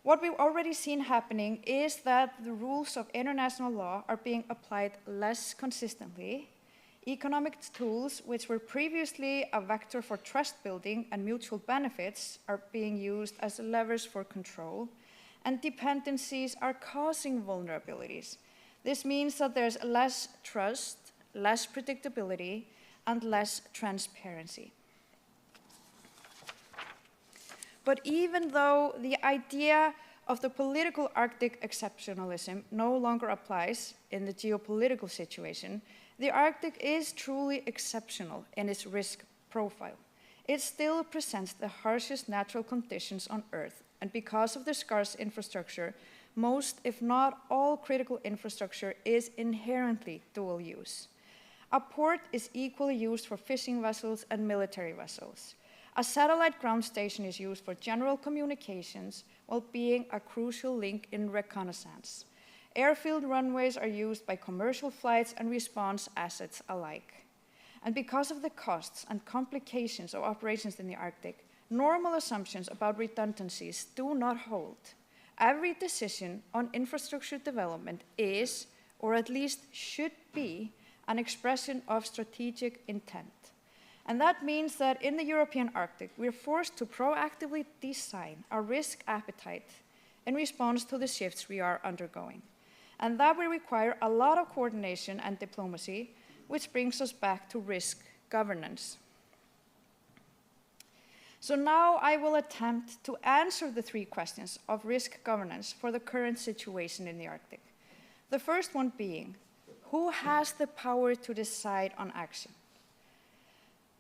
What we've already seen happening is that the rules of international law are being applied less consistently. Economic tools, which were previously a vector for trust building and mutual benefits, are being used as levers for control, and dependencies are causing vulnerabilities. This means that there's less trust, less predictability, and less transparency. But even though the idea of the political Arctic exceptionalism no longer applies in the geopolitical situation, the Arctic is truly exceptional in its risk profile. It still presents the harshest natural conditions on Earth, and because of the scarce infrastructure, most, if not all, critical infrastructure is inherently dual use. A port is equally used for fishing vessels and military vessels. A satellite ground station is used for general communications while being a crucial link in reconnaissance. Airfield runways are used by commercial flights and response assets alike. And because of the costs and complications of operations in the Arctic, normal assumptions about redundancies do not hold. Every decision on infrastructure development is, or at least should be, an expression of strategic intent. And that means that in the European Arctic, we're forced to proactively design our risk appetite in response to the shifts we are undergoing. And that will require a lot of coordination and diplomacy, which brings us back to risk governance. So now I will attempt to answer the three questions of risk governance for the current situation in the Arctic. The first one being, who has the power to decide on action?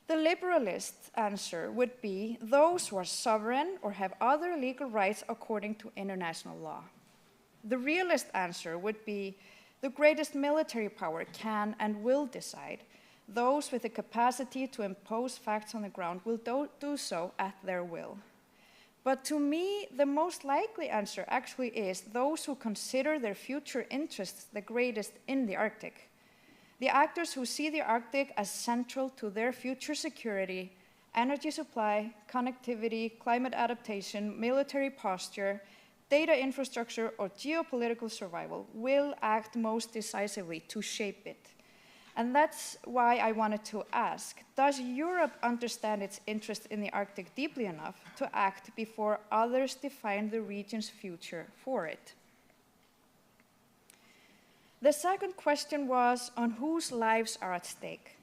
The liberalist answer would be those who are sovereign or have other legal rights according to international law. The realist answer would be the greatest military power can and will decide. Those with the capacity to impose facts on the ground will do so at their will. But to me, the most likely answer actually is those who consider their future interests the greatest in the Arctic. The actors who see the Arctic as central to their future security, energy supply, connectivity, climate adaptation, military posture, data infrastructure, or geopolitical survival will act most decisively to shape it. And that's why I wanted to ask, does Europe understand its interest in the Arctic deeply enough to act before others define the region's future for it? The second question was on whose lives are at stake.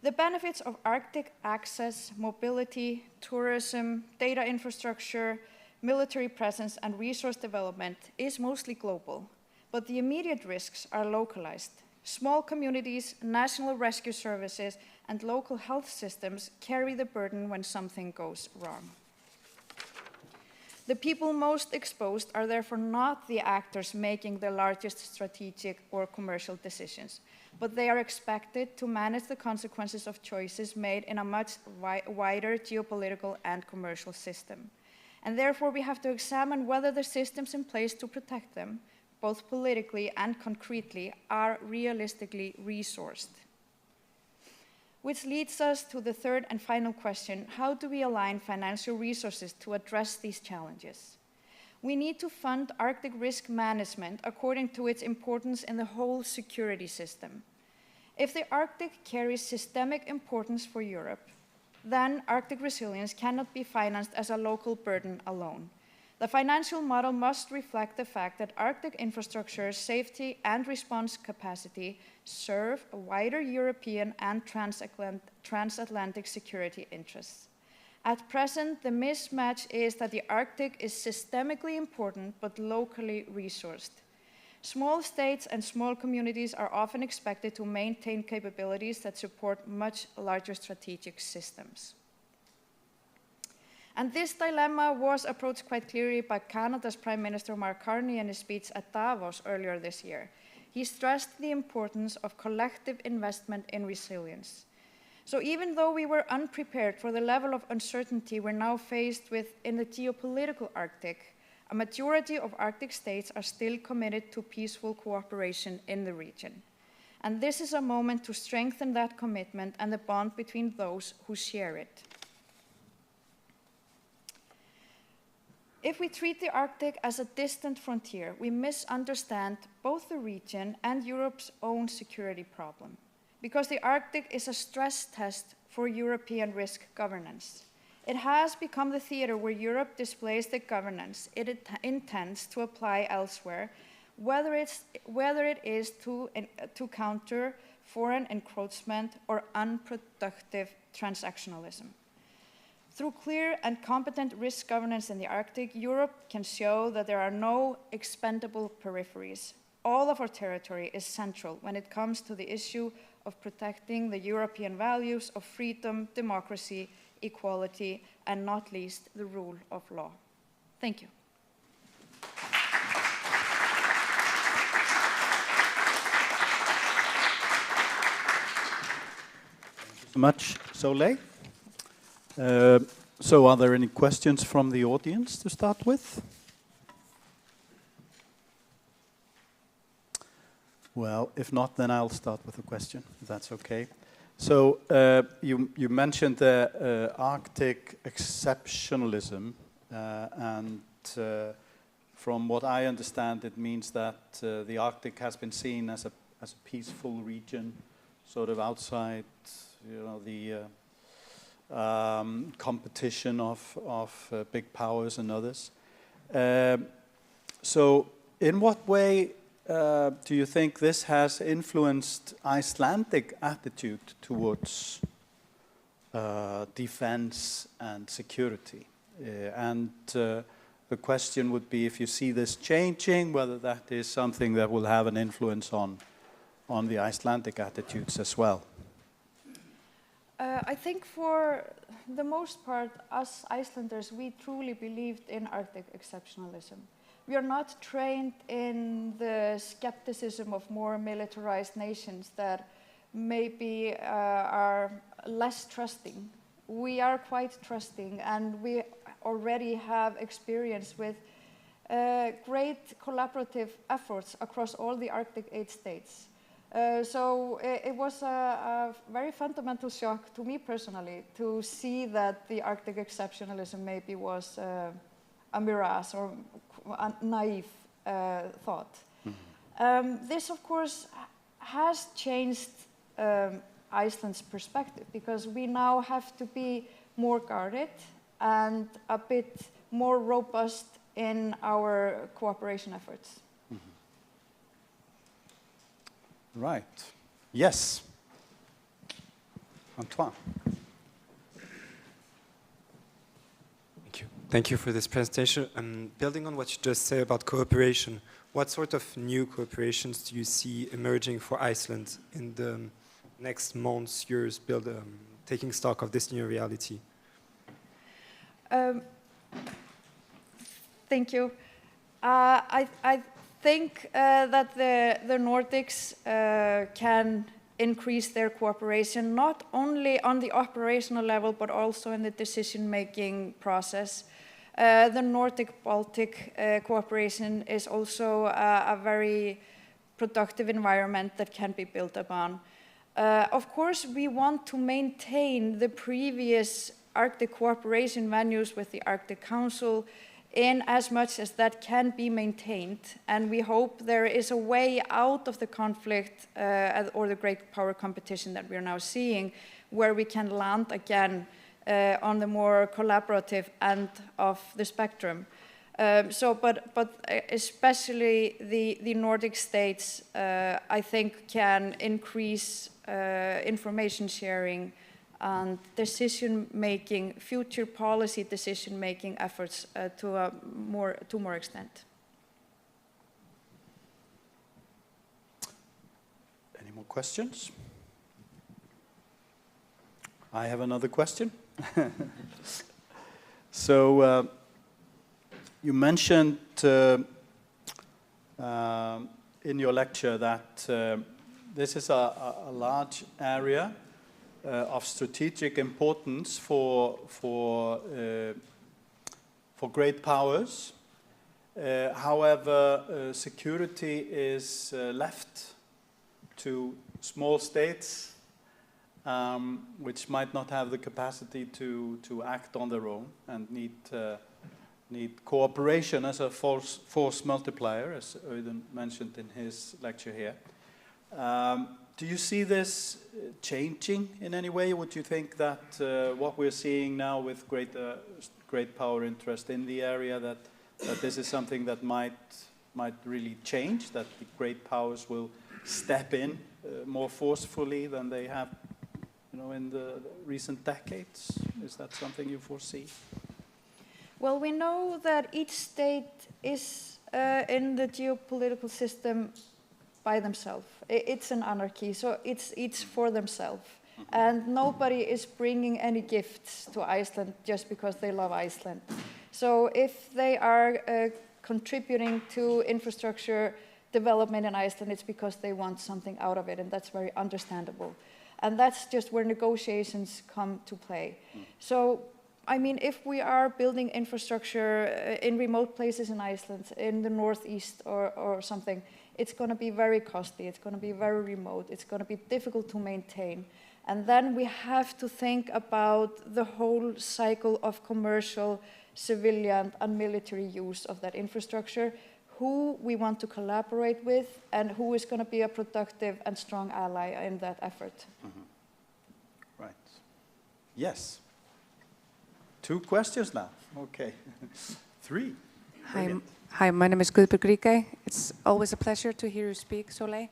The benefits of Arctic access, mobility, tourism, data infrastructure, military presence, and resource development is mostly global, but the immediate risks are localized. Small communities, national rescue services, and local health systems carry the burden when something goes wrong. The people most exposed are therefore not the actors making the largest strategic or commercial decisions, but they are expected to manage the consequences of choices made in a much wider geopolitical and commercial system. And therefore we have to examine whether the systems in place to protect them, both politically and concretely, are realistically resourced. Which leads us to the third and final question: how do we align financial resources to address these challenges? We need to fund Arctic risk management according to its importance in the whole security system. If the Arctic carries systemic importance for Europe, then Arctic resilience cannot be financed as a local burden alone. The financial model must reflect the fact that Arctic infrastructure, safety, and response capacity serve a wider European and transatlantic security interests. At present, the mismatch is that the Arctic is systemically important but locally resourced. Small states and small communities are often expected to maintain capabilities that support much larger strategic systems. And this dilemma was approached quite clearly by Canada's Prime Minister Mark Carney in his speech at Davos earlier this year. He stressed the importance of collective investment in resilience. So even though we were unprepared for the level of uncertainty we're now faced with in the geopolitical Arctic, a majority of Arctic states are still committed to peaceful cooperation in the region. And this is a moment to strengthen that commitment and the bond between those who share it. If we treat the Arctic as a distant frontier, we misunderstand both the region and Europe's own security problem, because the Arctic is a stress test for European risk governance. It has become the theater where Europe displays the governance it intends to apply elsewhere, whether it is to counter foreign encroachment or unproductive transactionalism. Through clear and competent risk governance in the Arctic, Europe can show that there are no expendable peripheries. All of our territory is central when it comes to the issue of protecting the European values of freedom, democracy, equality, and not least the rule of law. Thank you. Thank you so much, Solveig. So are there any questions from the audience to start with? Well, if not, then I'll start with a question, if that's okay. So you mentioned the Arctic exceptionalism, and from what I understand, it means that the Arctic has been seen as a peaceful region, sort of outside, the competition of big powers and others. So in what way do you think this has influenced Icelandic attitude towards defense and security? And the question would be if you see this changing, whether that is something that will have an influence on the Icelandic attitudes as well. I think for the most part, us Icelanders, we truly believed in Arctic exceptionalism. We are not trained in the skepticism of more militarized nations that maybe are less trusting. We are quite trusting, and we already have experience with great collaborative efforts across all the Arctic 8 states. So it was a very fundamental shock to me personally to see that the Arctic exceptionalism maybe was a mirage or a naive thought. This, of course, has changed Iceland's perspective, because we now have to be more guarded and a bit more robust in our cooperation efforts. Right. Yes. Antoine. Thank you. Thank you for this presentation. Building on what you just said about cooperation, what sort of new cooperations do you see emerging for Iceland in the next months, years, taking stock of this new reality? Thank you. I think that the Nordics can increase their cooperation, not only on the operational level, but also in the decision-making process. The Nordic-Baltic cooperation is also a very productive environment that can be built upon. Of course, we want to maintain the previous Arctic cooperation venues with the Arctic Council in as much as that can be maintained, and we hope there is a way out of the conflict or the great power competition that we are now seeing, where we can land again on the more collaborative end of the spectrum. But especially the Nordic states, I think, can increase information sharing and decision-making, future policy decision-making efforts to more extent. Any more questions? I have another question. So you mentioned in your lecture that this is a large area of strategic importance for great powers. However, security is left to small states which might not have the capacity to act on their own and need cooperation as a force multiplier, as Auðun mentioned in his lecture here. Do you see this changing in any way? Would you think that what we're seeing now with great power interest in the area, that this is something that might really change, that the great powers will step in more forcefully than they have, in the recent decades? Is that something you foresee? Well, we know that each state is in the geopolitical system by themselves. It's an anarchy, so it's each for themselves. And nobody is bringing any gifts to Iceland just because they love Iceland. So if they are contributing to infrastructure development in Iceland, it's because they want something out of it, and that's very understandable. And that's just where negotiations come to play. So, I mean, if we are building infrastructure in remote places in Iceland, in the northeast or something, it's going to be very costly, it's going to be very remote, it's going to be difficult to maintain. And then we have to think about the whole cycle of commercial, civilian, and military use of that infrastructure, who we want to collaborate with, and who is going to be a productive and strong ally in that effort. Right. Yes. 2 questions now. Okay. 3. Hi, my name is Guðbjörg Ríkey. It's always a pleasure to hear you speak, Sóley.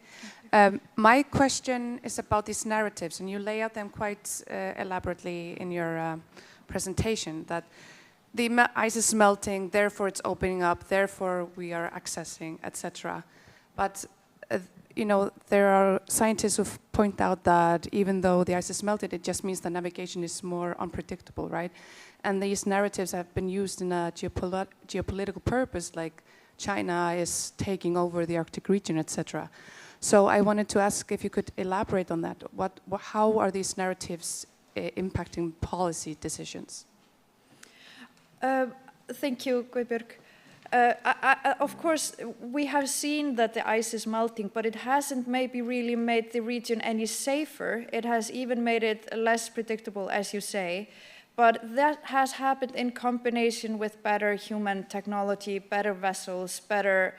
My question is about these narratives, and you lay out them quite elaborately in your presentation, that the ice is melting, therefore it's opening up, therefore we are accessing, etc. But you know, there are scientists who point out that even though the ice is melted, it just means the navigation is more unpredictable, right? And these narratives have been used in a geopolitical purpose, like China is taking over the Arctic region, etc. So I wanted to ask if you could elaborate on that. How are these narratives impacting policy decisions? Thank you, Guðbjörg. Of course, we have seen that the ice is melting, but it hasn't maybe really made the region any safer. It has even made it less predictable, as you say. But that has happened in combination with better human technology, better vessels, better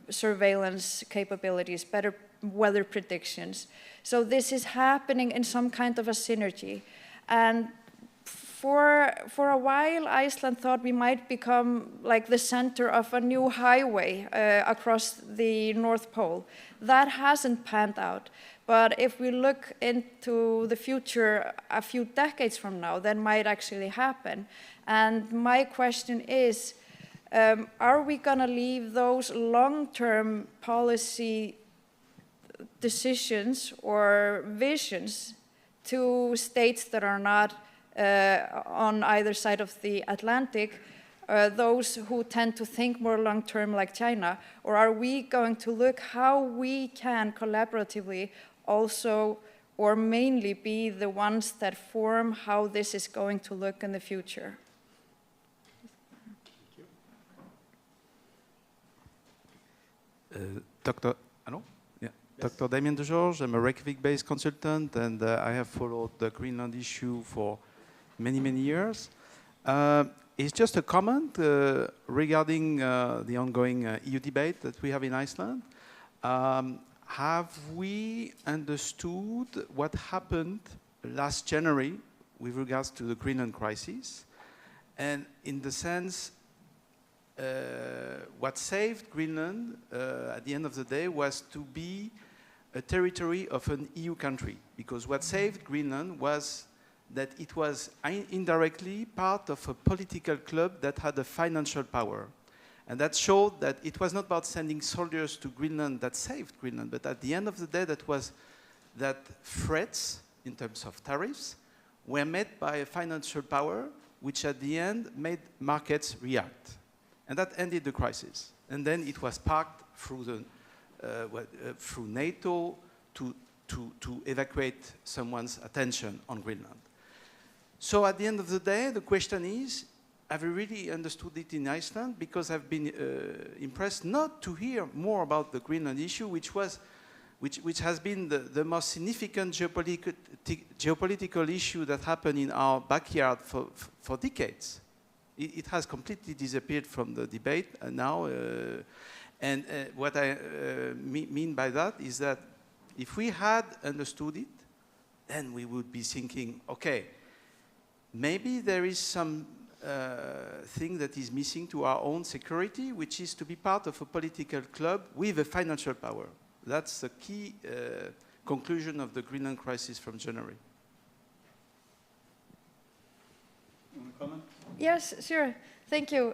surveillance capabilities, better weather predictions. So this is happening in some kind of a synergy. And for a while, Iceland thought we might become like the center of a new highway across the North Pole. That hasn't panned out. But if we look into the future a few decades from now, that might actually happen. And my question is, are we going to leave those long-term policy decisions or visions to states that are not on either side of the Atlantic, those who tend to think more long-term like China, or are we going to look how we can collaboratively also or mainly be the ones that form how this is going to look in the future? Dr. Damien de George, I'm a Reykjavik-based consultant, and I have followed the Greenland issue for many, many years. It's just a comment regarding the ongoing EU debate that we have in Iceland. Have we understood what happened last January with regards to the Greenland crisis? And in the sense, what saved Greenland at the end of the day was to be a territory of an EU country, because what saved Greenland was that it was indirectly part of a political club that had a financial power. And that showed that it was not about sending soldiers to Greenland that saved Greenland, but at the end of the day, that was that threats in terms of tariffs were met by a financial power, which at the end made markets react. And that ended the crisis. And then it was parked through through NATO to evacuate someone's attention on Greenland. So at the end of the day, the question is, have we really understood it in Iceland? Because I've been impressed not to hear more about the Greenland issue, which has been the most significant geopolitical issue that happened in our backyard for decades. It has completely disappeared from the debate now. And what I mean by that is that if we had understood it, then we would be thinking, okay, maybe there is some thing that is missing to our own security, which is to be part of a political club with a financial power. That's the key conclusion of the Greenland crisis from January. You want to comment? Yes, sure. Thank you.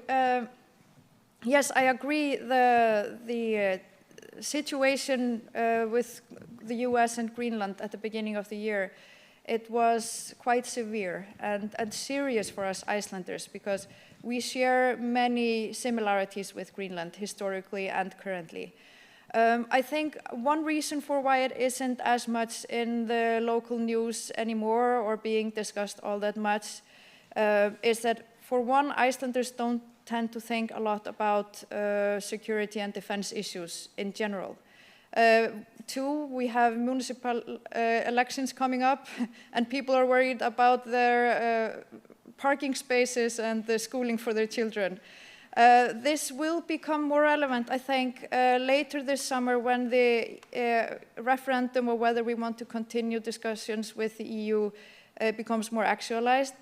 Yes, I agree. The situation with the US and Greenland at the beginning of the year, it was quite severe and serious for us Icelanders, because we share many similarities with Greenland historically and currently. I think one reason for why it isn't as much in the local news anymore or being discussed all that much is that, for one, Icelanders don't tend to think a lot about security and defense issues in general. Two, we have municipal elections coming up, and people are worried about their parking spaces and the schooling for their children. This will become more relevant, I think, later this summer when the referendum or whether we want to continue discussions with the EU becomes more actualized.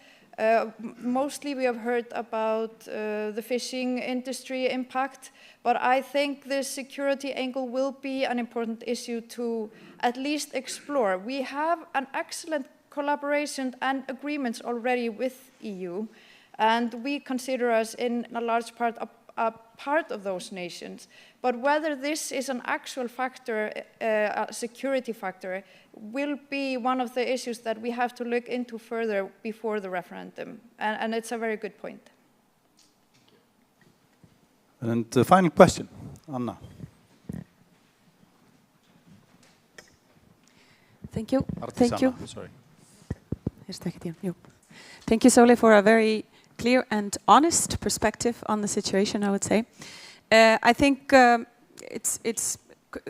Mostly we have heard about the fishing industry impact, but I think the security angle will be an important issue to at least explore. We have an excellent collaboration and agreements already with EU. And we consider us in a large part a part of those nations. But whether this is an actual factor, a security factor, will be one of the issues that we have to look into further before the referendum. And it's a very good point. And the final question, Anna. Thank you. Thank you. Sorry. Thank you, Sole, for a very clear and honest perspective on the situation, I would say. I think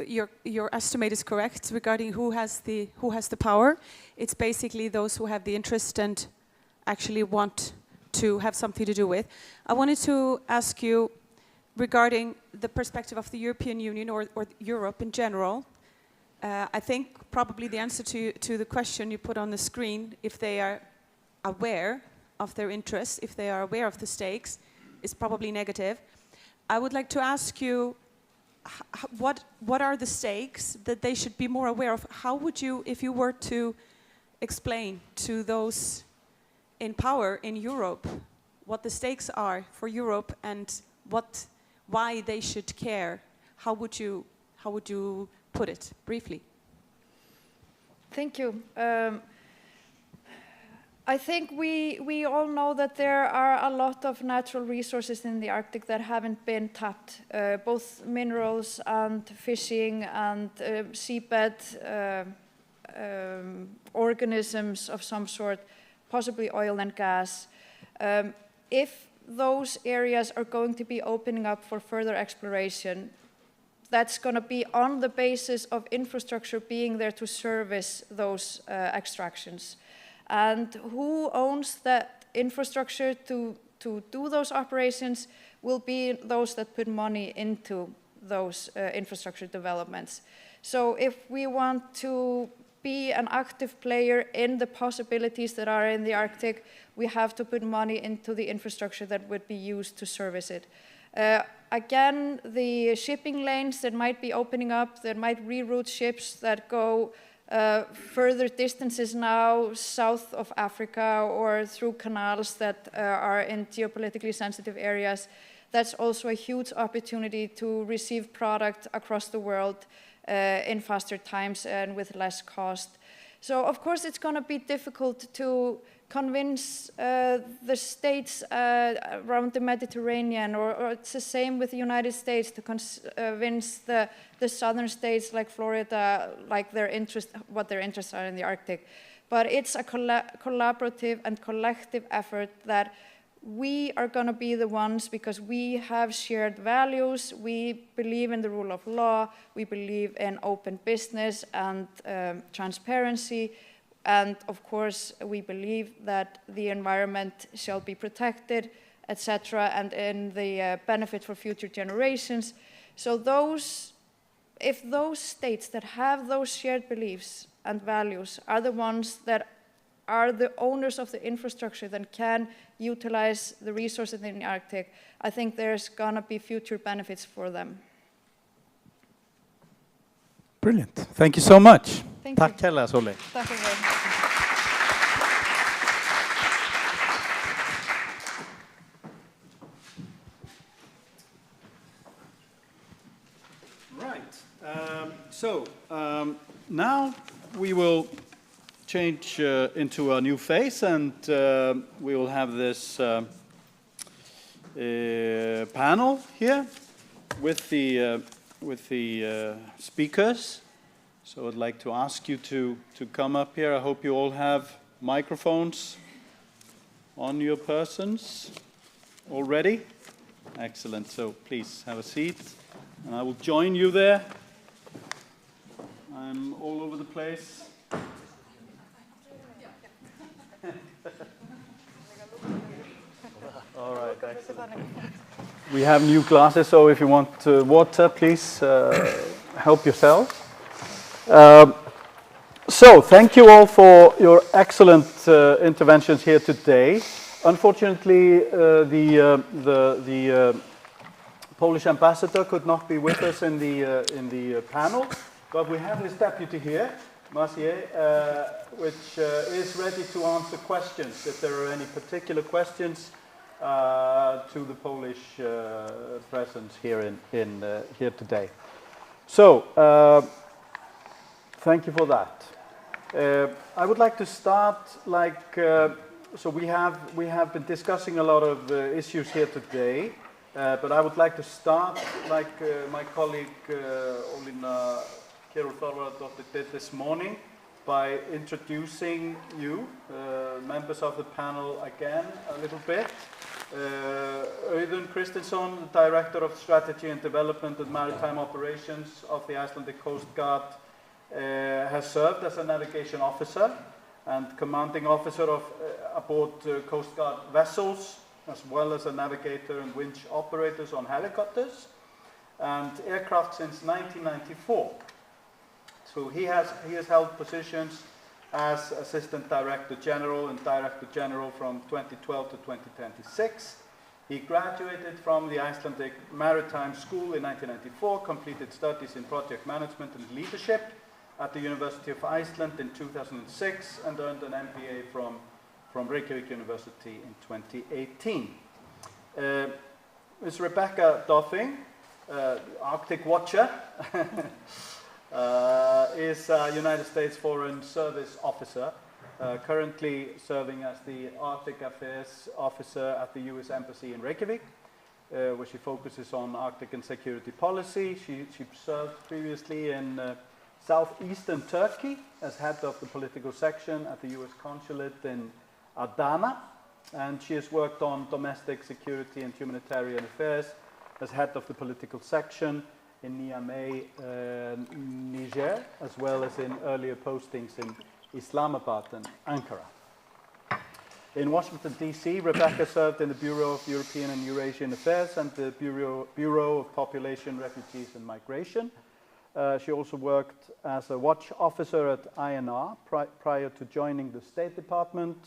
your estimate is correct regarding who has the power. It's basically those who have the interest and actually want to have something to do with. I wanted to ask you regarding the perspective of the European Union or Europe in general. I think probably the answer to the question you put on the screen, if they are aware of their interests, if they are aware of the stakes, is probably negative. I would like to ask you, what are the stakes that they should be more aware of? How would you, if you were to explain to those in power in Europe what the stakes are for Europe and why they should care, how would you put it briefly? Thank you. I think we all know that there are a lot of natural resources in the Arctic that haven't been tapped, both minerals and fishing and seabed organisms of some sort, possibly oil and gas. If those areas are going to be opening up for further exploration, that's going to be on the basis of infrastructure being there to service those extractions. And who owns that infrastructure to do those operations will be those that put money into those infrastructure developments. So if we want to be an active player in the possibilities that are in the Arctic, we have to put money into the infrastructure that would be used to service it. Again, the shipping lanes that might be opening up, that might reroute ships that go further distances now south of Africa or through canals that are in geopolitically sensitive areas. That's also a huge opportunity to receive product across the world in faster times and with less cost. So of course it's going to be difficult to convince the states around the Mediterranean, or it's the same with the United States, to convince the southern states like Florida, like what their interests are in the Arctic. But it's a collaborative and collective effort that we are going to be the ones, because we have shared values, we believe in the rule of law, we believe in open business and transparency. And of course, we believe that the environment shall be protected, etc., and in the benefit for future generations. So if those states that have those shared beliefs and values are the ones that are the owners of the infrastructure that can utilize the resources in the Arctic, I think there's going to be future benefits for them. Brilliant. Thank you so much. Tack kærlega, Sóley. Tack för det. Right. Now we will change into a new phase, and we will have this panel here with the speakers. So I'd like to ask you to come up here. I hope you all have microphones on your persons already. Excellent. So please have a seat, and I will join you there. I'm all over the place. All right, excellent. We have new glasses, so if you want water, please help yourself. So thank you all for your excellent interventions here today. Unfortunately, the Polish ambassador could not be with us in the panel, but we have his deputy here, Maciej, which is ready to answer questions. If there are any particular questions to the Polish presence here here today. So, thank you for that. I would like to start so we have been discussing a lot of issues here today, but I would like to start my colleague Ólína Þorvarðardóttir did this morning by introducing you, members of the panel, again a little bit. Auðun Kristinsson, Director of Strategy and Development and Maritime Operations of the Icelandic Coast Guard, has served as a navigation officer and commanding officer aboard Coast Guard vessels, as well as a navigator and winch operators on helicopters and aircraft since 1994. So he has held positions as Assistant Director General and Director General from 2012 to 2026. He graduated from the Icelandic Maritime School in 1994, completed studies in project management and leadership at the University of Iceland in 2006, and earned an MBA from Reykjavík University in 2018. Ms. Rebecca Doffing, Arctic Watcher, is a United States Foreign Service officer, currently serving as the Arctic Affairs Officer at the U.S. Embassy in Reykjavík, where she focuses on Arctic and security policy. She served previously in southeastern Turkey as head of the political section at the U.S. Consulate in Adana, and she has worked on domestic security and humanitarian affairs as head of the political section in Niamey, Niger, as well as in earlier postings in Islamabad and Ankara. In Washington, D.C., Rebecca served in the Bureau of European and Eurasian Affairs and the Bureau of Population, Refugees and Migration. She also worked as a watch officer at INR prior to joining the State Department.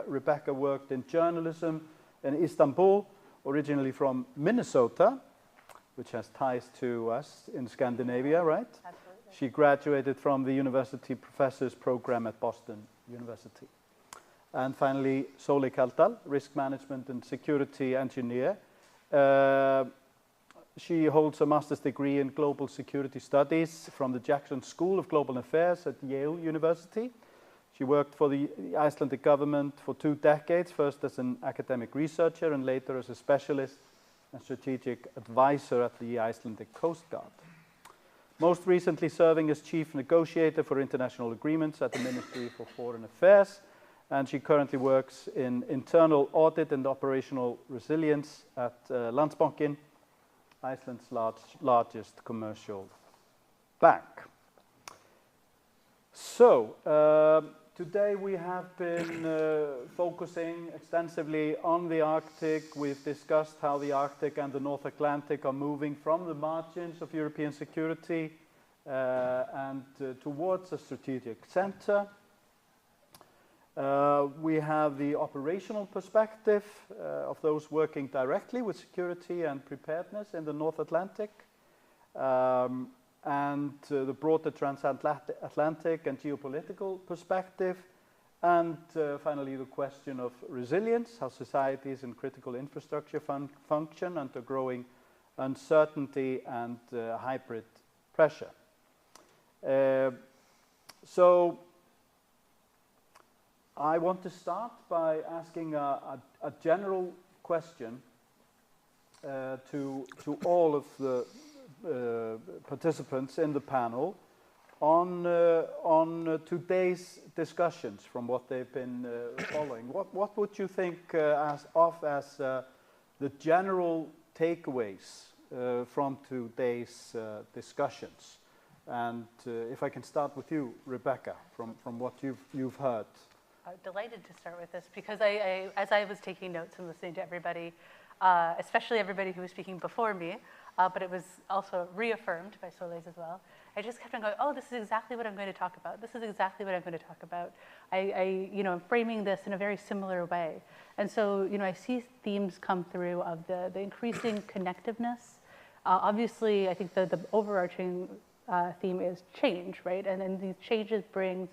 Rebecca worked in journalism in Istanbul, originally from Minnesota, which has ties to us in Scandinavia, right? Absolutely. She graduated from the University Professors Program at Boston University. And finally, Sóley Kaldal, Risk Management and Security Engineer. She holds a master's degree in Global Security Studies from the Jackson School of Global Affairs at Yale University. She worked for the Icelandic government for 2 decades, first as an academic researcher and later as a specialist and strategic advisor at the Icelandic Coast Guard. Most recently serving as chief negotiator for international agreements at the Ministry for Foreign Affairs, and she currently works in internal audit and operational resilience at Landsbankinn, Iceland's largest commercial bank. So, today we have been focusing extensively on the Arctic. We've discussed how the Arctic and the North Atlantic are moving from the margins of European security and towards a strategic center. We have the operational perspective of those working directly with security and preparedness in the North Atlantic, and the broader transatlantic and geopolitical perspective, and finally the question of resilience, how societies and critical infrastructure function under growing uncertainty and hybrid pressure. So I want to start by asking a general question to all of the participants in the panel on today's discussions from what they've been following. What would you think as the general takeaways from today's discussions? And if I can start with you, Rebecca, from what you've heard. I'm delighted to start with this because as I was taking notes and listening to everybody, especially everybody who was speaking before me, but it was also reaffirmed by Sóley's as well, I just kept on going, oh, this is exactly what I'm going to talk about. This is exactly what I'm going to talk about. I'm framing this in a very similar way. And so, I see themes come through of the increasing connectiveness. Obviously, I think the overarching theme is change, right? And then these changes brings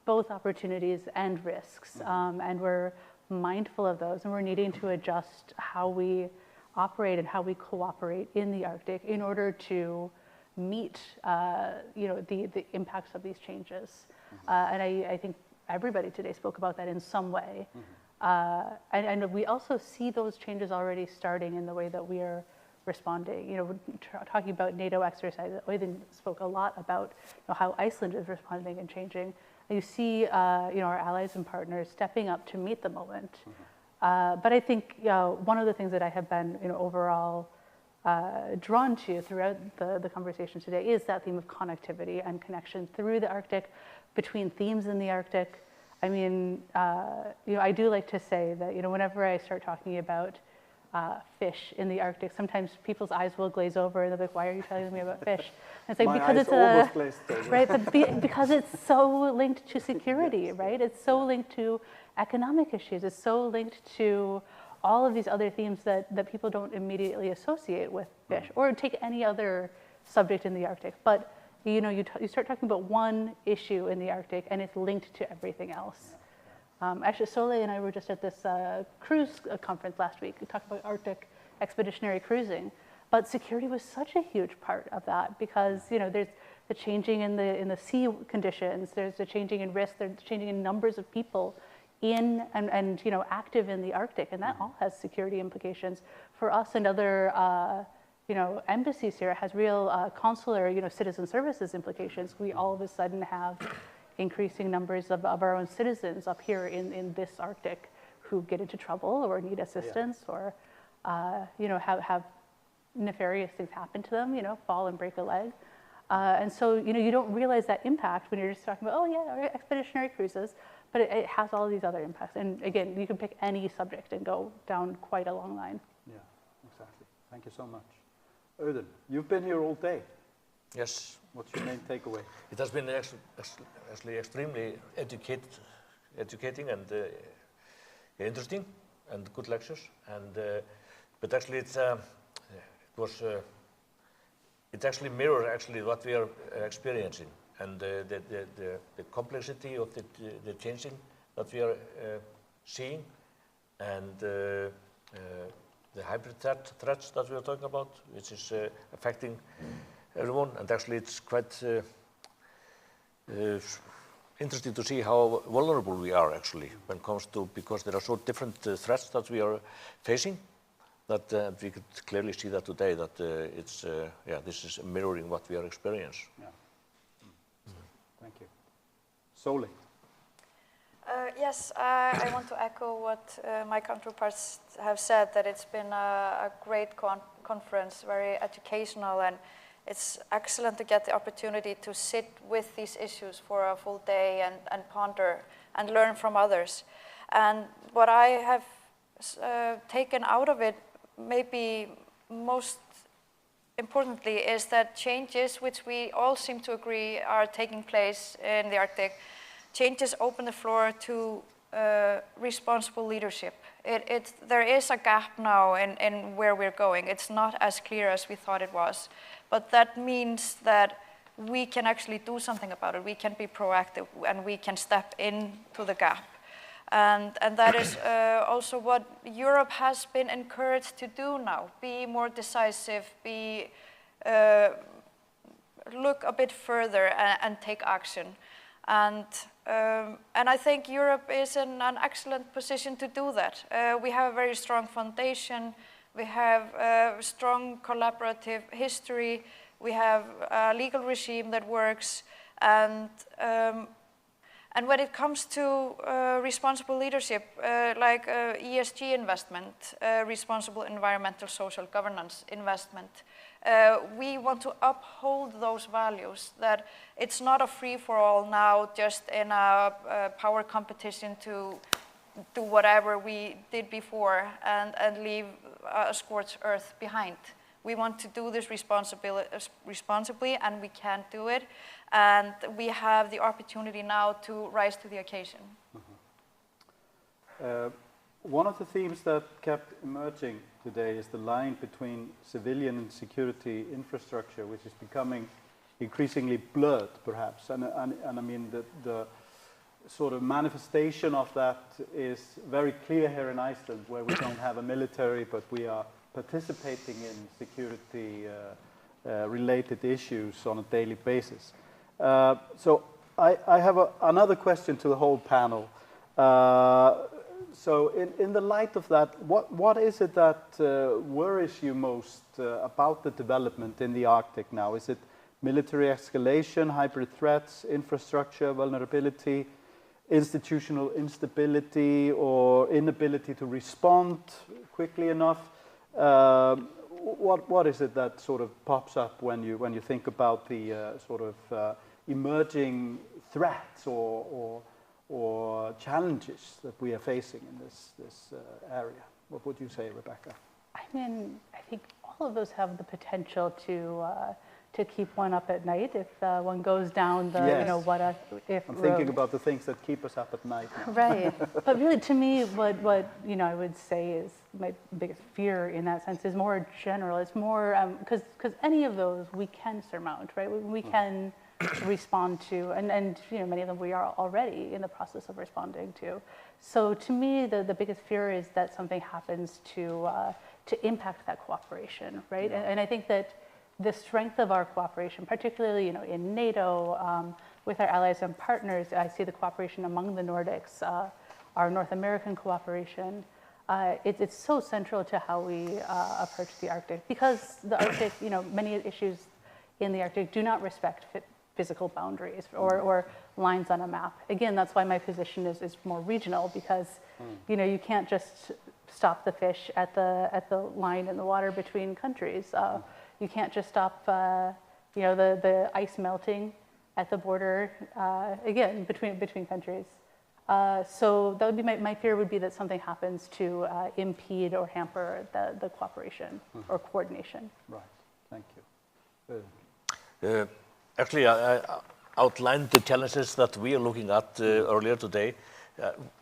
both opportunities and risks. And we're mindful of those, and we're needing to adjust how we operate and how we cooperate in the Arctic in order to meet the impacts of these changes. And I think everybody today spoke about that in some way. And we also see those changes already starting in the way that we are responding. Talking about NATO exercises, Auðun spoke a lot about how Iceland is responding and changing. And you see our allies and partners stepping up to meet the moment. But I think one of the things that I have been overall drawn to throughout the conversation today is that theme of connectivity and connection through the Arctic, between themes in the Arctic. I mean, I do like to say that whenever I start talking about fish in the Arctic, sometimes people's eyes will glaze over and they're like, "Why are you telling me about fish?" And it's like because it's right, but because it's so linked to security, right? It's so linked to economic issues. It's so linked to all of these other themes that people don't immediately associate with fish, or take any other subject in the Arctic. But you start talking about one issue in the Arctic, and it's linked to everything else. Actually, Soleil and I were just at this cruise conference last week. We talked about Arctic expeditionary cruising, but security was such a huge part of that because there's the changing in the sea conditions, there's the changing in risk, there's the changing in numbers of people in and active in the Arctic, and that all has security implications for us and other embassies here. It has real consular citizen services implications. We all of a sudden have increasing numbers of our own citizens up here in this Arctic who get into trouble or need assistance or have nefarious things happen to them, fall and break a leg. And so you don't realize that impact when you're just talking about, expeditionary cruises, but it has all these other impacts. And again, you can pick any subject and go down quite a long line. Yeah, exactly. Thank you so much. Auðun, you've been here all day. Yes. What's your main takeaway? It has been actually extremely educating and interesting and good lectures. And but actually it actually mirrors what we are experiencing and the complexity of the changing that we are seeing and the hybrid threats that we are talking about, which is affecting everyone. And actually it's quite interesting to see how vulnerable we are actually when it comes to, because there are so different threats that we are facing, that we could clearly see that today, that this is mirroring what we are experiencing. Yeah. Thank you. Soleil. Yes, I want to echo what my counterparts have said, that it's been a great conference, very educational, and it's excellent to get the opportunity to sit with these issues for a full day and ponder and learn from others. And what I have taken out of it, maybe most importantly, is that changes, which we all seem to agree are taking place in the Arctic, changes open the floor to responsible leadership. There is a gap now in where we're going. It's not as clear as we thought it was. But that means that we can actually do something about it. We can be proactive and we can step into the gap. And that is also what Europe has been encouraged to do now. Be more decisive, look a bit further and take action. And I think Europe is in an excellent position to do that. We have a very strong foundation. We have a strong collaborative history. We have a legal regime that works. And when it comes to responsible leadership, like ESG investment, responsible environmental social governance investment, we want to uphold those values, that it's not a free-for-all now just in a power competition to do whatever we did before and leave a scorched earth behind. We want to do this responsibly, and we can do it. And we have the opportunity now to rise to the occasion. One of the themes that kept emerging today is the line between civilian and security infrastructure, which is becoming increasingly blurred, perhaps. And I mean, sort of manifestation of that is very clear here in Iceland, where we don't have a military, but we are participating in security related issues on a daily basis. So I have another question to the whole panel. So in the light of that, what is it that worries you most about the development in the Arctic now? Is it military escalation, hybrid threats, infrastructure vulnerability, institutional instability, or inability to respond quickly enough? What is it that sort of pops up when you think about the sort of emerging threats or challenges that we are facing in this area? What would you say, Rebecca? I mean, I think all of those have the potential to keep one up at night if one goes down the, yes. you know, what if I'm road. thinking about the things that keep us up at night. Right, but really to me, what you know, I would say is my biggest fear in that sense is more general. It's more, because any of those we can surmount, right? We can respond to, and you know, many of them we are already in the process of responding to. So to me, the biggest fear is that something happens to impact that cooperation, right? Yeah. And I think that the strength of our cooperation, particularly, you know, in NATO, with our allies and partners, I see the cooperation among the Nordics, our North American cooperation. It's so central to how we approach the Arctic, because the Arctic, you know, many issues in the Arctic do not respect physical boundaries or lines on a map. Again, that's why my position is more regional, because you know, you can't just stop the fish at the line in the water between countries. You can't just stop you know, the ice melting at the border again between countries. So that would be my fear would be that something happens to impede or hamper the cooperation or coordination. Right. Thank you. Actually, I outlined the challenges that we are looking at earlier today.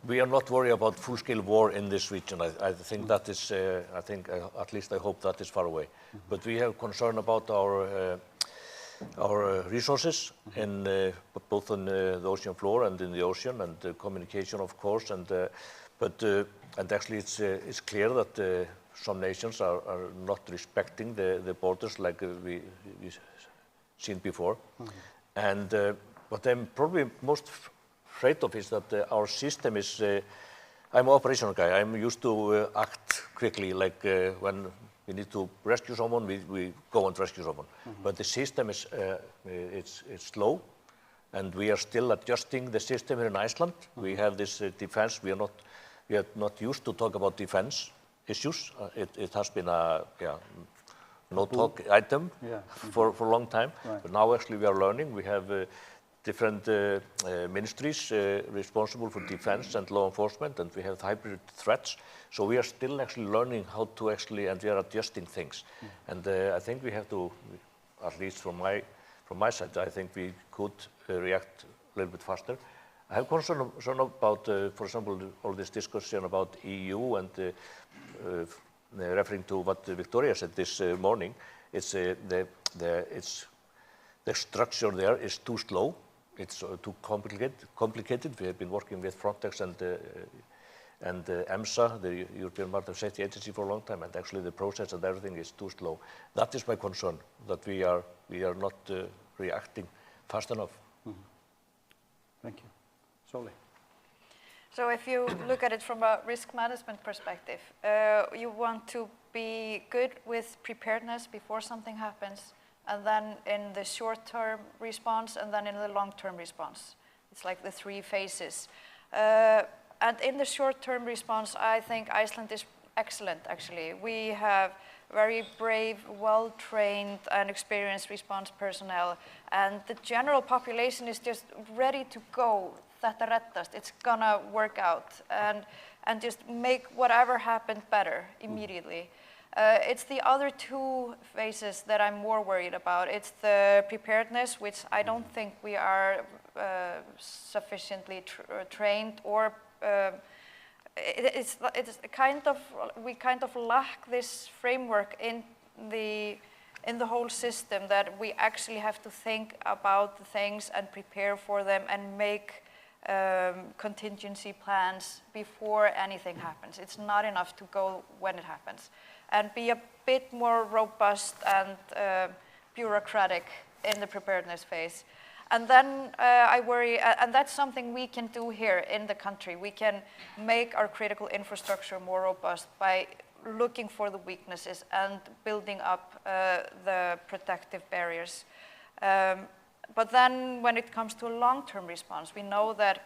We are not worried about full-scale war in this region. I think that is, at least I hope that is far away. But we have concern about our resources in both on the ocean floor and in the ocean, and communication, of course. And actually, it's clear that some nations are not respecting the borders like we seen before. And what I'm probably most afraid of is that our system is, I'm an operational guy, I'm used to act quickly, like when we need to rescue someone, we go and rescue someone. But the system is it's slow, and we are still adjusting the system here in Iceland. We have this defense, we are not used to talk about defense issues. It has been a no talk item for a long time, but now actually we are learning. We have different ministries responsible for defense and law enforcement, and we have hybrid threats. So we are still actually learning how to actually, and we are adjusting things. And I think we have to, at least from my side, I think we could react a little bit faster. I have concern about, for example, all this discussion about EU and referring to what Victoria said this morning. It's the structure there is too slow. It's too complicated. We have been working with Frontex and EMSA, the European Maritime Safety Agency, for a long time, and actually the process and everything is too slow. That is my concern, that we are not reacting fast enough. Thank you. Solly. So if you look at it from a risk management perspective, you want to be good with preparedness before something happens, and then in the short-term response, and then in the long-term response. It's like the three phases. And in the short-term response, I think Iceland is excellent, actually. We have very brave, well-trained and experienced response personnel, and the general population is just ready to go. Þetta reddast, it's gonna work out, and just make whatever happened better immediately. It's the other two phases that I'm more worried about. It's the preparedness, which I don't think we are sufficiently trained, or it's we kind of lack this framework in the whole system, that we actually have to think about the things and prepare for them and make contingency plans before anything happens. It's not enough to go when it happens. And be a bit more robust and bureaucratic in the preparedness phase. And then I worry, and that's something we can do here in the country. We can make our critical infrastructure more robust by looking for the weaknesses and building up the protective barriers. But then when it comes to a long-term response, we know that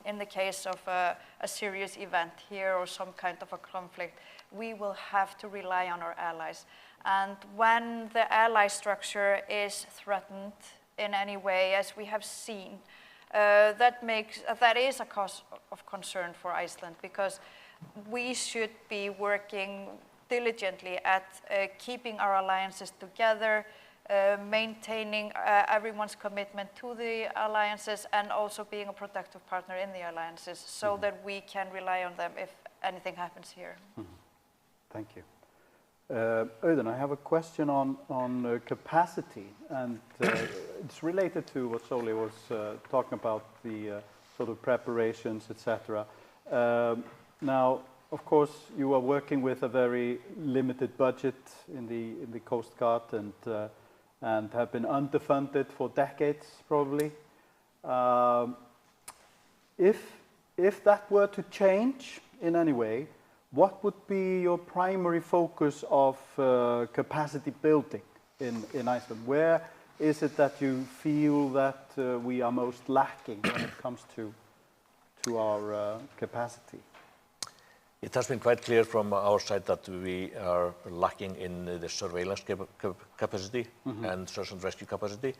in the case of a serious event here or some kind of a conflict, we will have to rely on our allies. And when the ally structure is threatened in any way, as we have seen, that is a cause of concern for Iceland, because we should be working diligently at keeping our alliances together, maintaining everyone's commitment to the alliances, and also being a protective partner in the alliances, so that we can rely on them if anything happens here. Thank you. Auðun, I have a question on capacity, and it's related to what Soli was talking about, the sort of preparations, etc. Now, of course, you are working with a very limited budget in the Coast Guard, and have been underfunded for decades, probably. If that were to change in any way, what would be your primary focus of capacity building in Iceland? Where is it that you feel that we are most lacking when it comes to our capacity? It has been quite clear from our side that we are lacking in the surveillance capacity and search and rescue capacity.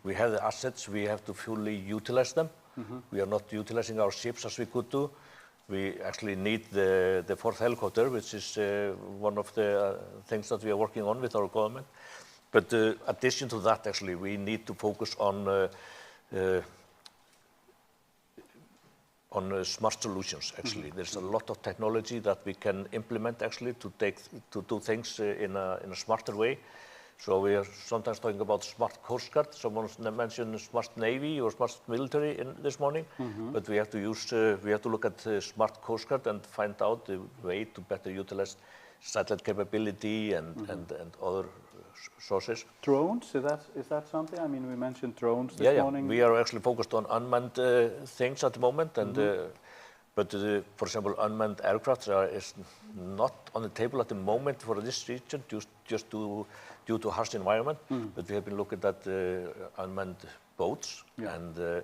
We have the assets, we have to fully utilize them. We are not utilizing our ships as we could do. We actually need the fourth helicopter, which is one of the things that we are working on with our government. But in addition to that, actually, we need to focus on smart solutions, actually. There's a lot of technology that we can implement, actually, to do things in a smarter way. So we are sometimes talking about smart Coast Guard. Someone mentioned smart Navy or smart military this morning. But we have to look at smart Coast Guard and find out the way to better utilize satellite capability and other sources. Drones, is that something? I mean, we mentioned drones this morning. We are actually focused on unmanned things at the moment, and but for example, unmanned aircraft is not on the table at the moment for this region, just due to harsh environment. But we have been looking at unmanned boats, and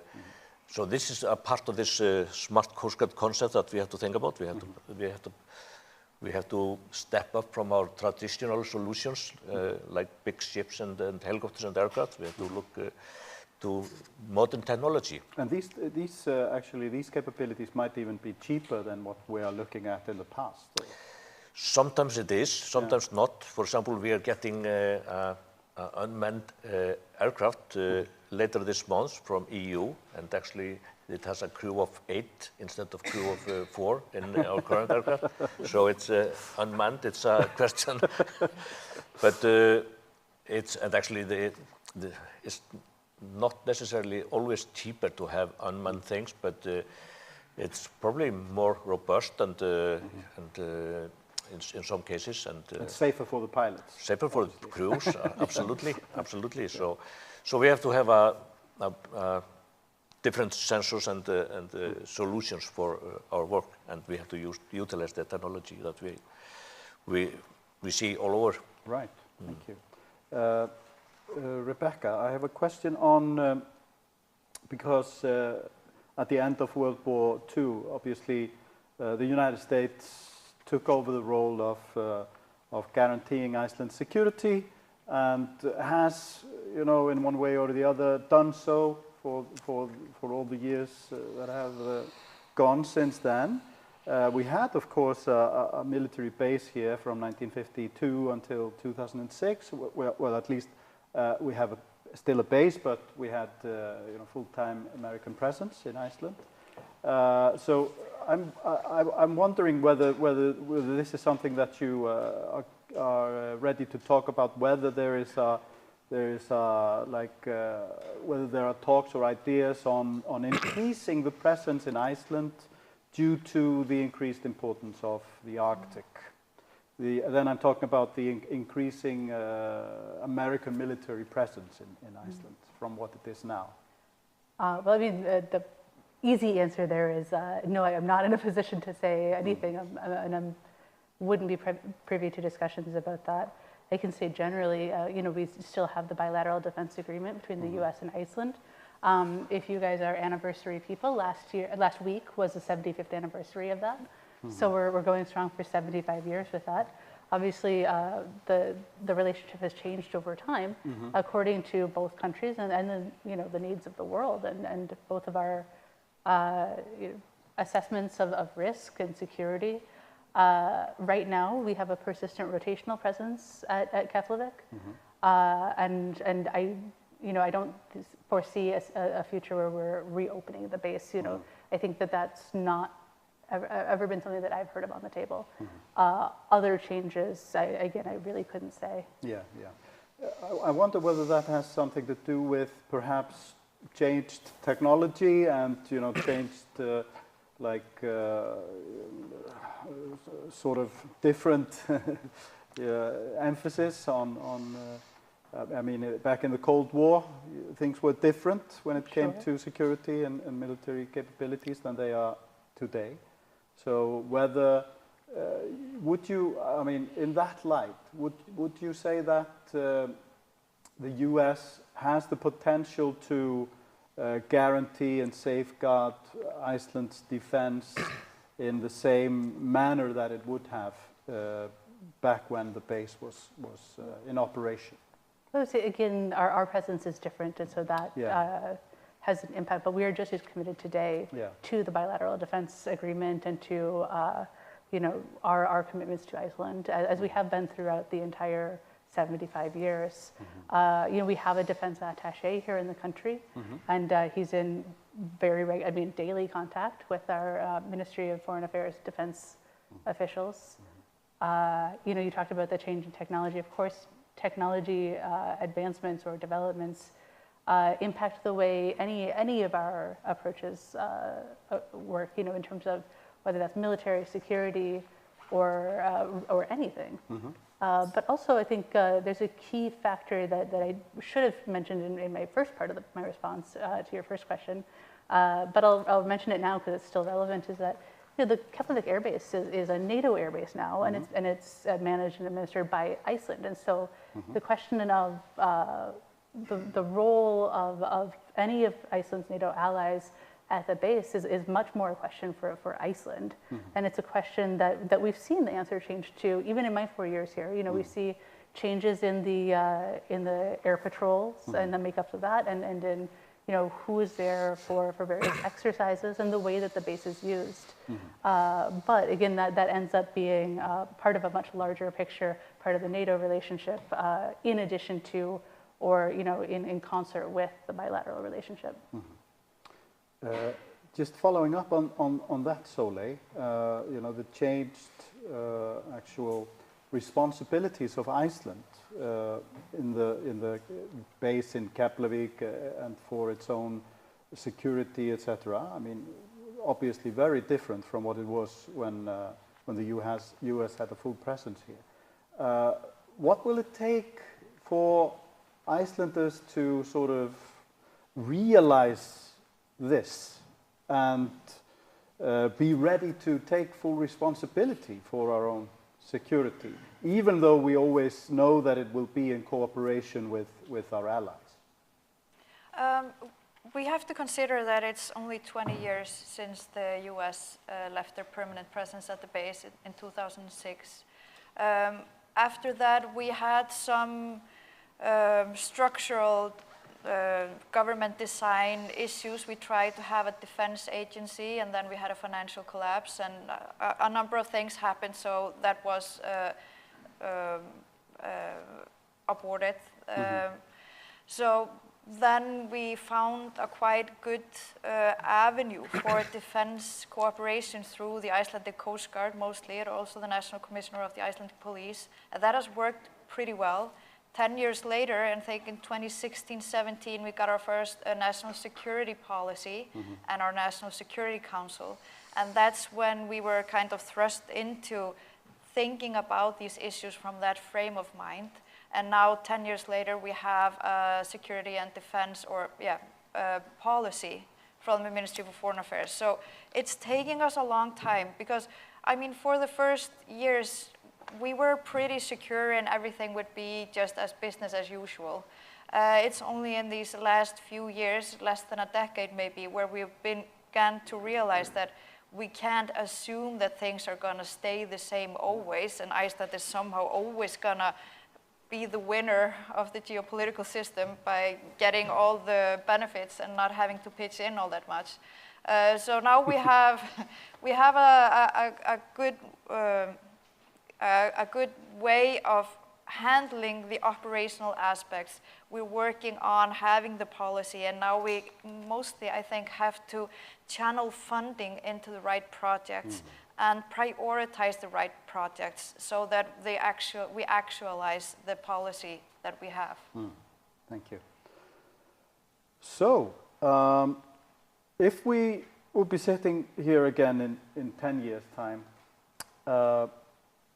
so this is a part of this smart Coast Guard concept that we have to think about. We have to step up from our traditional solutions, like big ships and helicopters and aircraft. We have to look to modern technology. And these capabilities might even be cheaper than what we are looking at in the past. Sometimes it is, sometimes not. For example, we are getting unmanned aircraft later this month from EU, and actually it has a crew of 8 instead of crew of 4 in our current aircraft. So it's unmanned, it's a question. But it's not necessarily always cheaper to have unmanned things, but it's probably more robust and in some cases, and it's safer for the pilots. Safer for the crews, absolutely, absolutely. So we have to have a different sensors and solutions for our work, and we have to utilize the technology that we see all over. Right. Thank you. Rebecca, I have a question on because at the end of World War II, obviously, the United States took over the role of guaranteeing Iceland's security, and has, in one way or the other, done so for all the years that have gone since then. We had, of course, a military base here from 1952 until 2006. Well, at least we have still a base, but we had full-time American presence in Iceland. So I'm wondering whether this is something that you are ready to talk about, whether there is there is whether there are talks or ideas on increasing the presence in Iceland due to the increased importance of the Arctic. Then I'm talking about the increasing American military presence in Iceland from what it is now. Well, I mean, the easy answer there is no, I am not in a position to say anything, and I wouldn't be privy to discussions about that. I can say generally, we still have the bilateral defense agreement between the U.S. and Iceland. If you guys are anniversary people, last week was the 75th anniversary of that. So we're going strong for 75 years with that. Obviously, the relationship has changed over time, according to both countries and the needs of the world, and both of our assessments of risk and security. Right now, we have a persistent rotational presence at Keflavik, and I don't foresee a future where we're reopening the base. I think that's not ever been something that I've heard of on the table. Other changes, I really couldn't say. Yeah. I wonder whether that has something to do with perhaps changed technology and changed sort of different emphasis on. I mean, back in the Cold War, things were different when it came to security and military capabilities than they are today. So whether, would you, I mean, in that light, would you say that the US has the potential to guarantee and safeguard Iceland's defense in the same manner that it would have back when the base was in operation? I would say, again, our presence is different, and so that has an impact. But we are just as committed today to the bilateral defense agreement and to our commitments to Iceland, as we have been throughout the entire 75 years. We have a defense attaché here in the country, and he's in daily contact with our Ministry of Foreign Affairs defense officials. You talked about the change in technology. Of course, technology advancements or developments impact the way any of our approaches work, in terms of whether that's military security or anything. But also, I think there's a key factor that I should have mentioned in my first part of my response to your first question, but I'll mention it now because it's still relevant, is that the Keflavik Air Base is a NATO air base now, and it's managed and administered by Iceland. And so the question of the role of any of Iceland's NATO allies at the base is much more a question for Iceland. And it's a question that we've seen the answer change to, even in my 4 years here. We see changes in the air patrols and the makeups of that, and in who is there for various exercises and the way that the base is used. But again, that ends up being part of a much larger picture, part of the NATO relationship, in addition to, or in concert with the bilateral relationship. Just following up on that, Sóley, the changed actual responsibilities of Iceland in the base in Keflavik and for its own security, etc. I mean, obviously very different from what it was when the US had a full presence here. What will it take for Icelanders to sort of realize this and be ready to take full responsibility for our own security, even though we always know that it will be in cooperation with our allies? We have to consider that it's only 20 years since the US left their permanent presence at the base in 2006. After that, we had some structural government design issues. We tried to have a defense agency, and then we had a financial collapse, and a number of things happened, so that was aborted. So then we found a quite good avenue for defense cooperation through the Icelandic Coast Guard mostly, and also the National Commissioner of the Icelandic Police. And that has worked pretty well. 10 years later, and I think in 2016-17, we got our first national security policy and our National Security Council. And that's when we were kind of thrust into thinking about these issues from that frame of mind. And now, 10 years later, we have a security and defense policy from the Ministry of Foreign Affairs. So it's taking us a long time because, I mean, for the first years, we were pretty secure and everything would be just as business as usual. It's only in these last few years, less than a decade maybe, where we've began to realize that we can't assume that things are going to stay the same always, and Iceland is somehow always going to be the winner of the geopolitical system by getting all the benefits and not having to pitch in all that much. So now we have a good way of handling the operational aspects. We're working on having the policy, and now we mostly, I think, have to channel funding into the right projects and prioritize the right projects so that we actualize the policy that we have. Thank you. So, if we would be sitting here again in 10 years' time,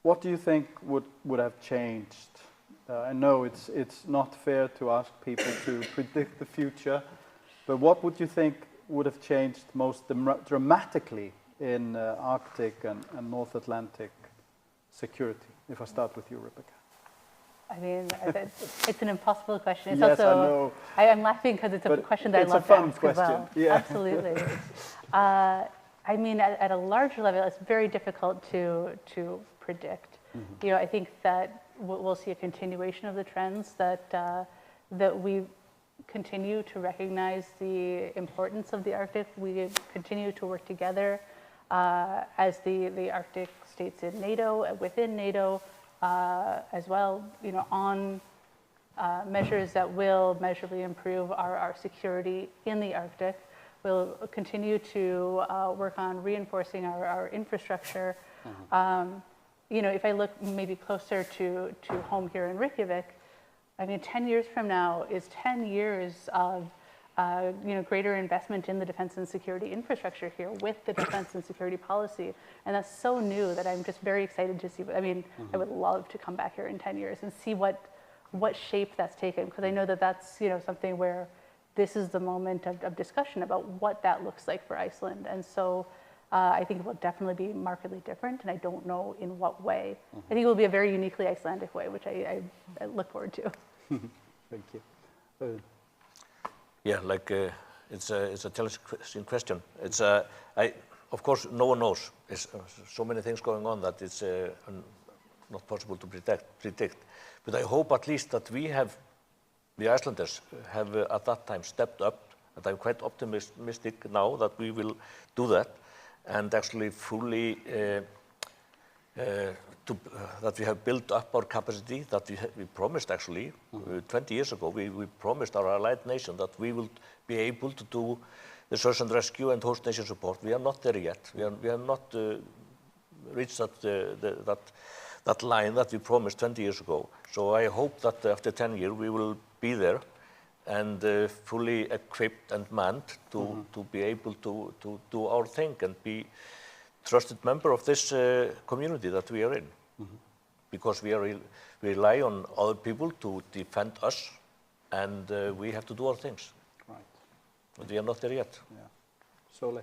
what do you think would have changed? I know it's not fair to ask people to predict the future, but what would you think would have changed most dramatically in Arctic and North Atlantic security? If I start with you, Rebecca. I mean, it's an impossible question. It's yes, also, I know. I'm laughing because it's a question that I love to ask as well. Yeah. Absolutely. I mean, at a larger level, it's very difficult to predict. You know, I think that we'll see a continuation of the trends that we continue to recognize the importance of the Arctic. We continue to work together as the Arctic states in NATO, within NATO, as well, you know, on measures that will measurably improve our security in the Arctic. We'll continue to work on reinforcing our infrastructure. You know, if I look maybe closer to home here in Reykjavik, I mean, 10 years from now is 10 years of you know, greater investment in the defense and security infrastructure here with the defense and security policy. And that's so new that I'm just very excited to see. I mean, I would love to come back here in 10 years and see what shape that's taken, because I know that that's, you know, something where this is the moment of discussion about what that looks like for Iceland. And so I think it will definitely be markedly different, and I don't know in what way. I think it will be a very uniquely Icelandic way, which I look forward to. Thank you. Yeah, like it's a challenging question. It's of course no one knows. There's so many things going on that it's not possible to predict. But I hope at least that the Icelanders have at that time stepped up, and I'm quite optimistic now that we will do that, and actually fully that we have built up our capacity that we promised actually 20 years ago. We promised our allied nation that we will be able to do the search and rescue and host nation support. We are not there yet. We have not reached that line that we promised 20 years ago. So I hope that after 10 years we will be there and fully equipped and manned to be able to do our thing and be trusted member of this community that we are in. Because we rely on other people to defend us, and we have to do our things. Right. But we are not there yet. Yeah. Sole.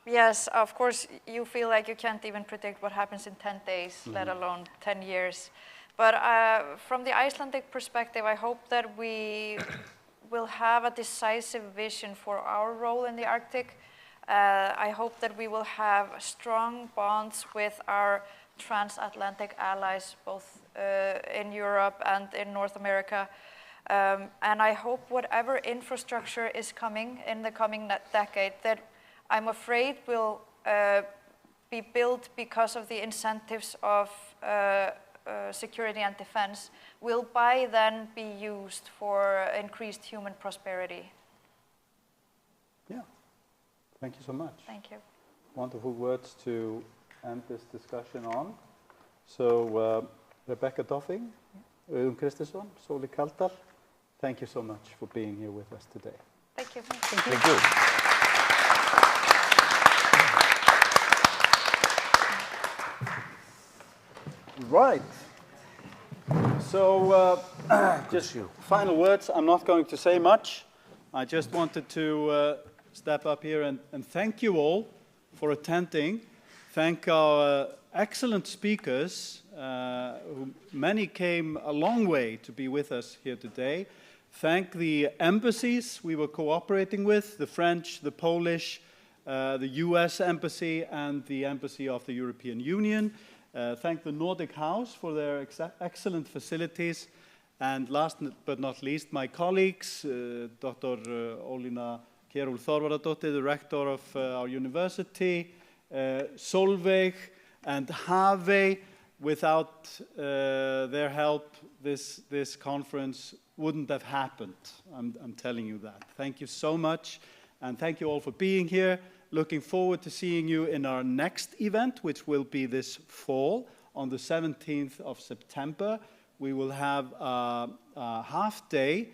Yes, of course, you feel like you can't even predict what happens in 10 days, let alone 10 years. But from the Icelandic perspective, I hope that we will have a decisive vision for our role in the Arctic. I hope that we will have strong bonds with our transatlantic allies, both in Europe and in North America. And I hope whatever infrastructure is coming in the coming decade, that I'm afraid will be built because of the incentives of security and defense, will by then be used for increased human prosperity. Yeah. Thank you so much. Thank you. Wonderful words to end this discussion on. So, Rebecca Doffing, Auðun Kristinsson, Sóli Kaldal, thank you so much for being here with us today. Thank you. Thank you. Right. So, just final words. I'm not going to say much. I just wanted to step up here and thank you all for attending. Thank our excellent speakers, who many came a long way to be with us here today. Thank the embassies we were cooperating with, the French, the Polish, the US Embassy, and the Embassy of the European Union. Thank the Nordic House for their excellent facilities. And last but not least, my colleagues, Dr. Ólína Þorvarðardóttir, the rector of our university, Solveig and Have. Without their help, this conference wouldn't have happened. I'm telling you that. Thank you so much, and thank you all for being here. Looking forward to seeing you in our next event, which will be this fall on the 17th of September. We will have a half-day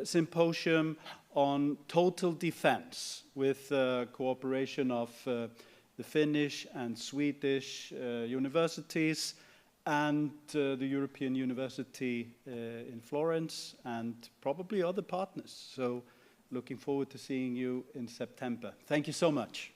symposium on total defense with cooperation of the Finnish and Swedish universities and the European University in Florence and probably other partners. So looking forward to seeing you in September. Thank you so much.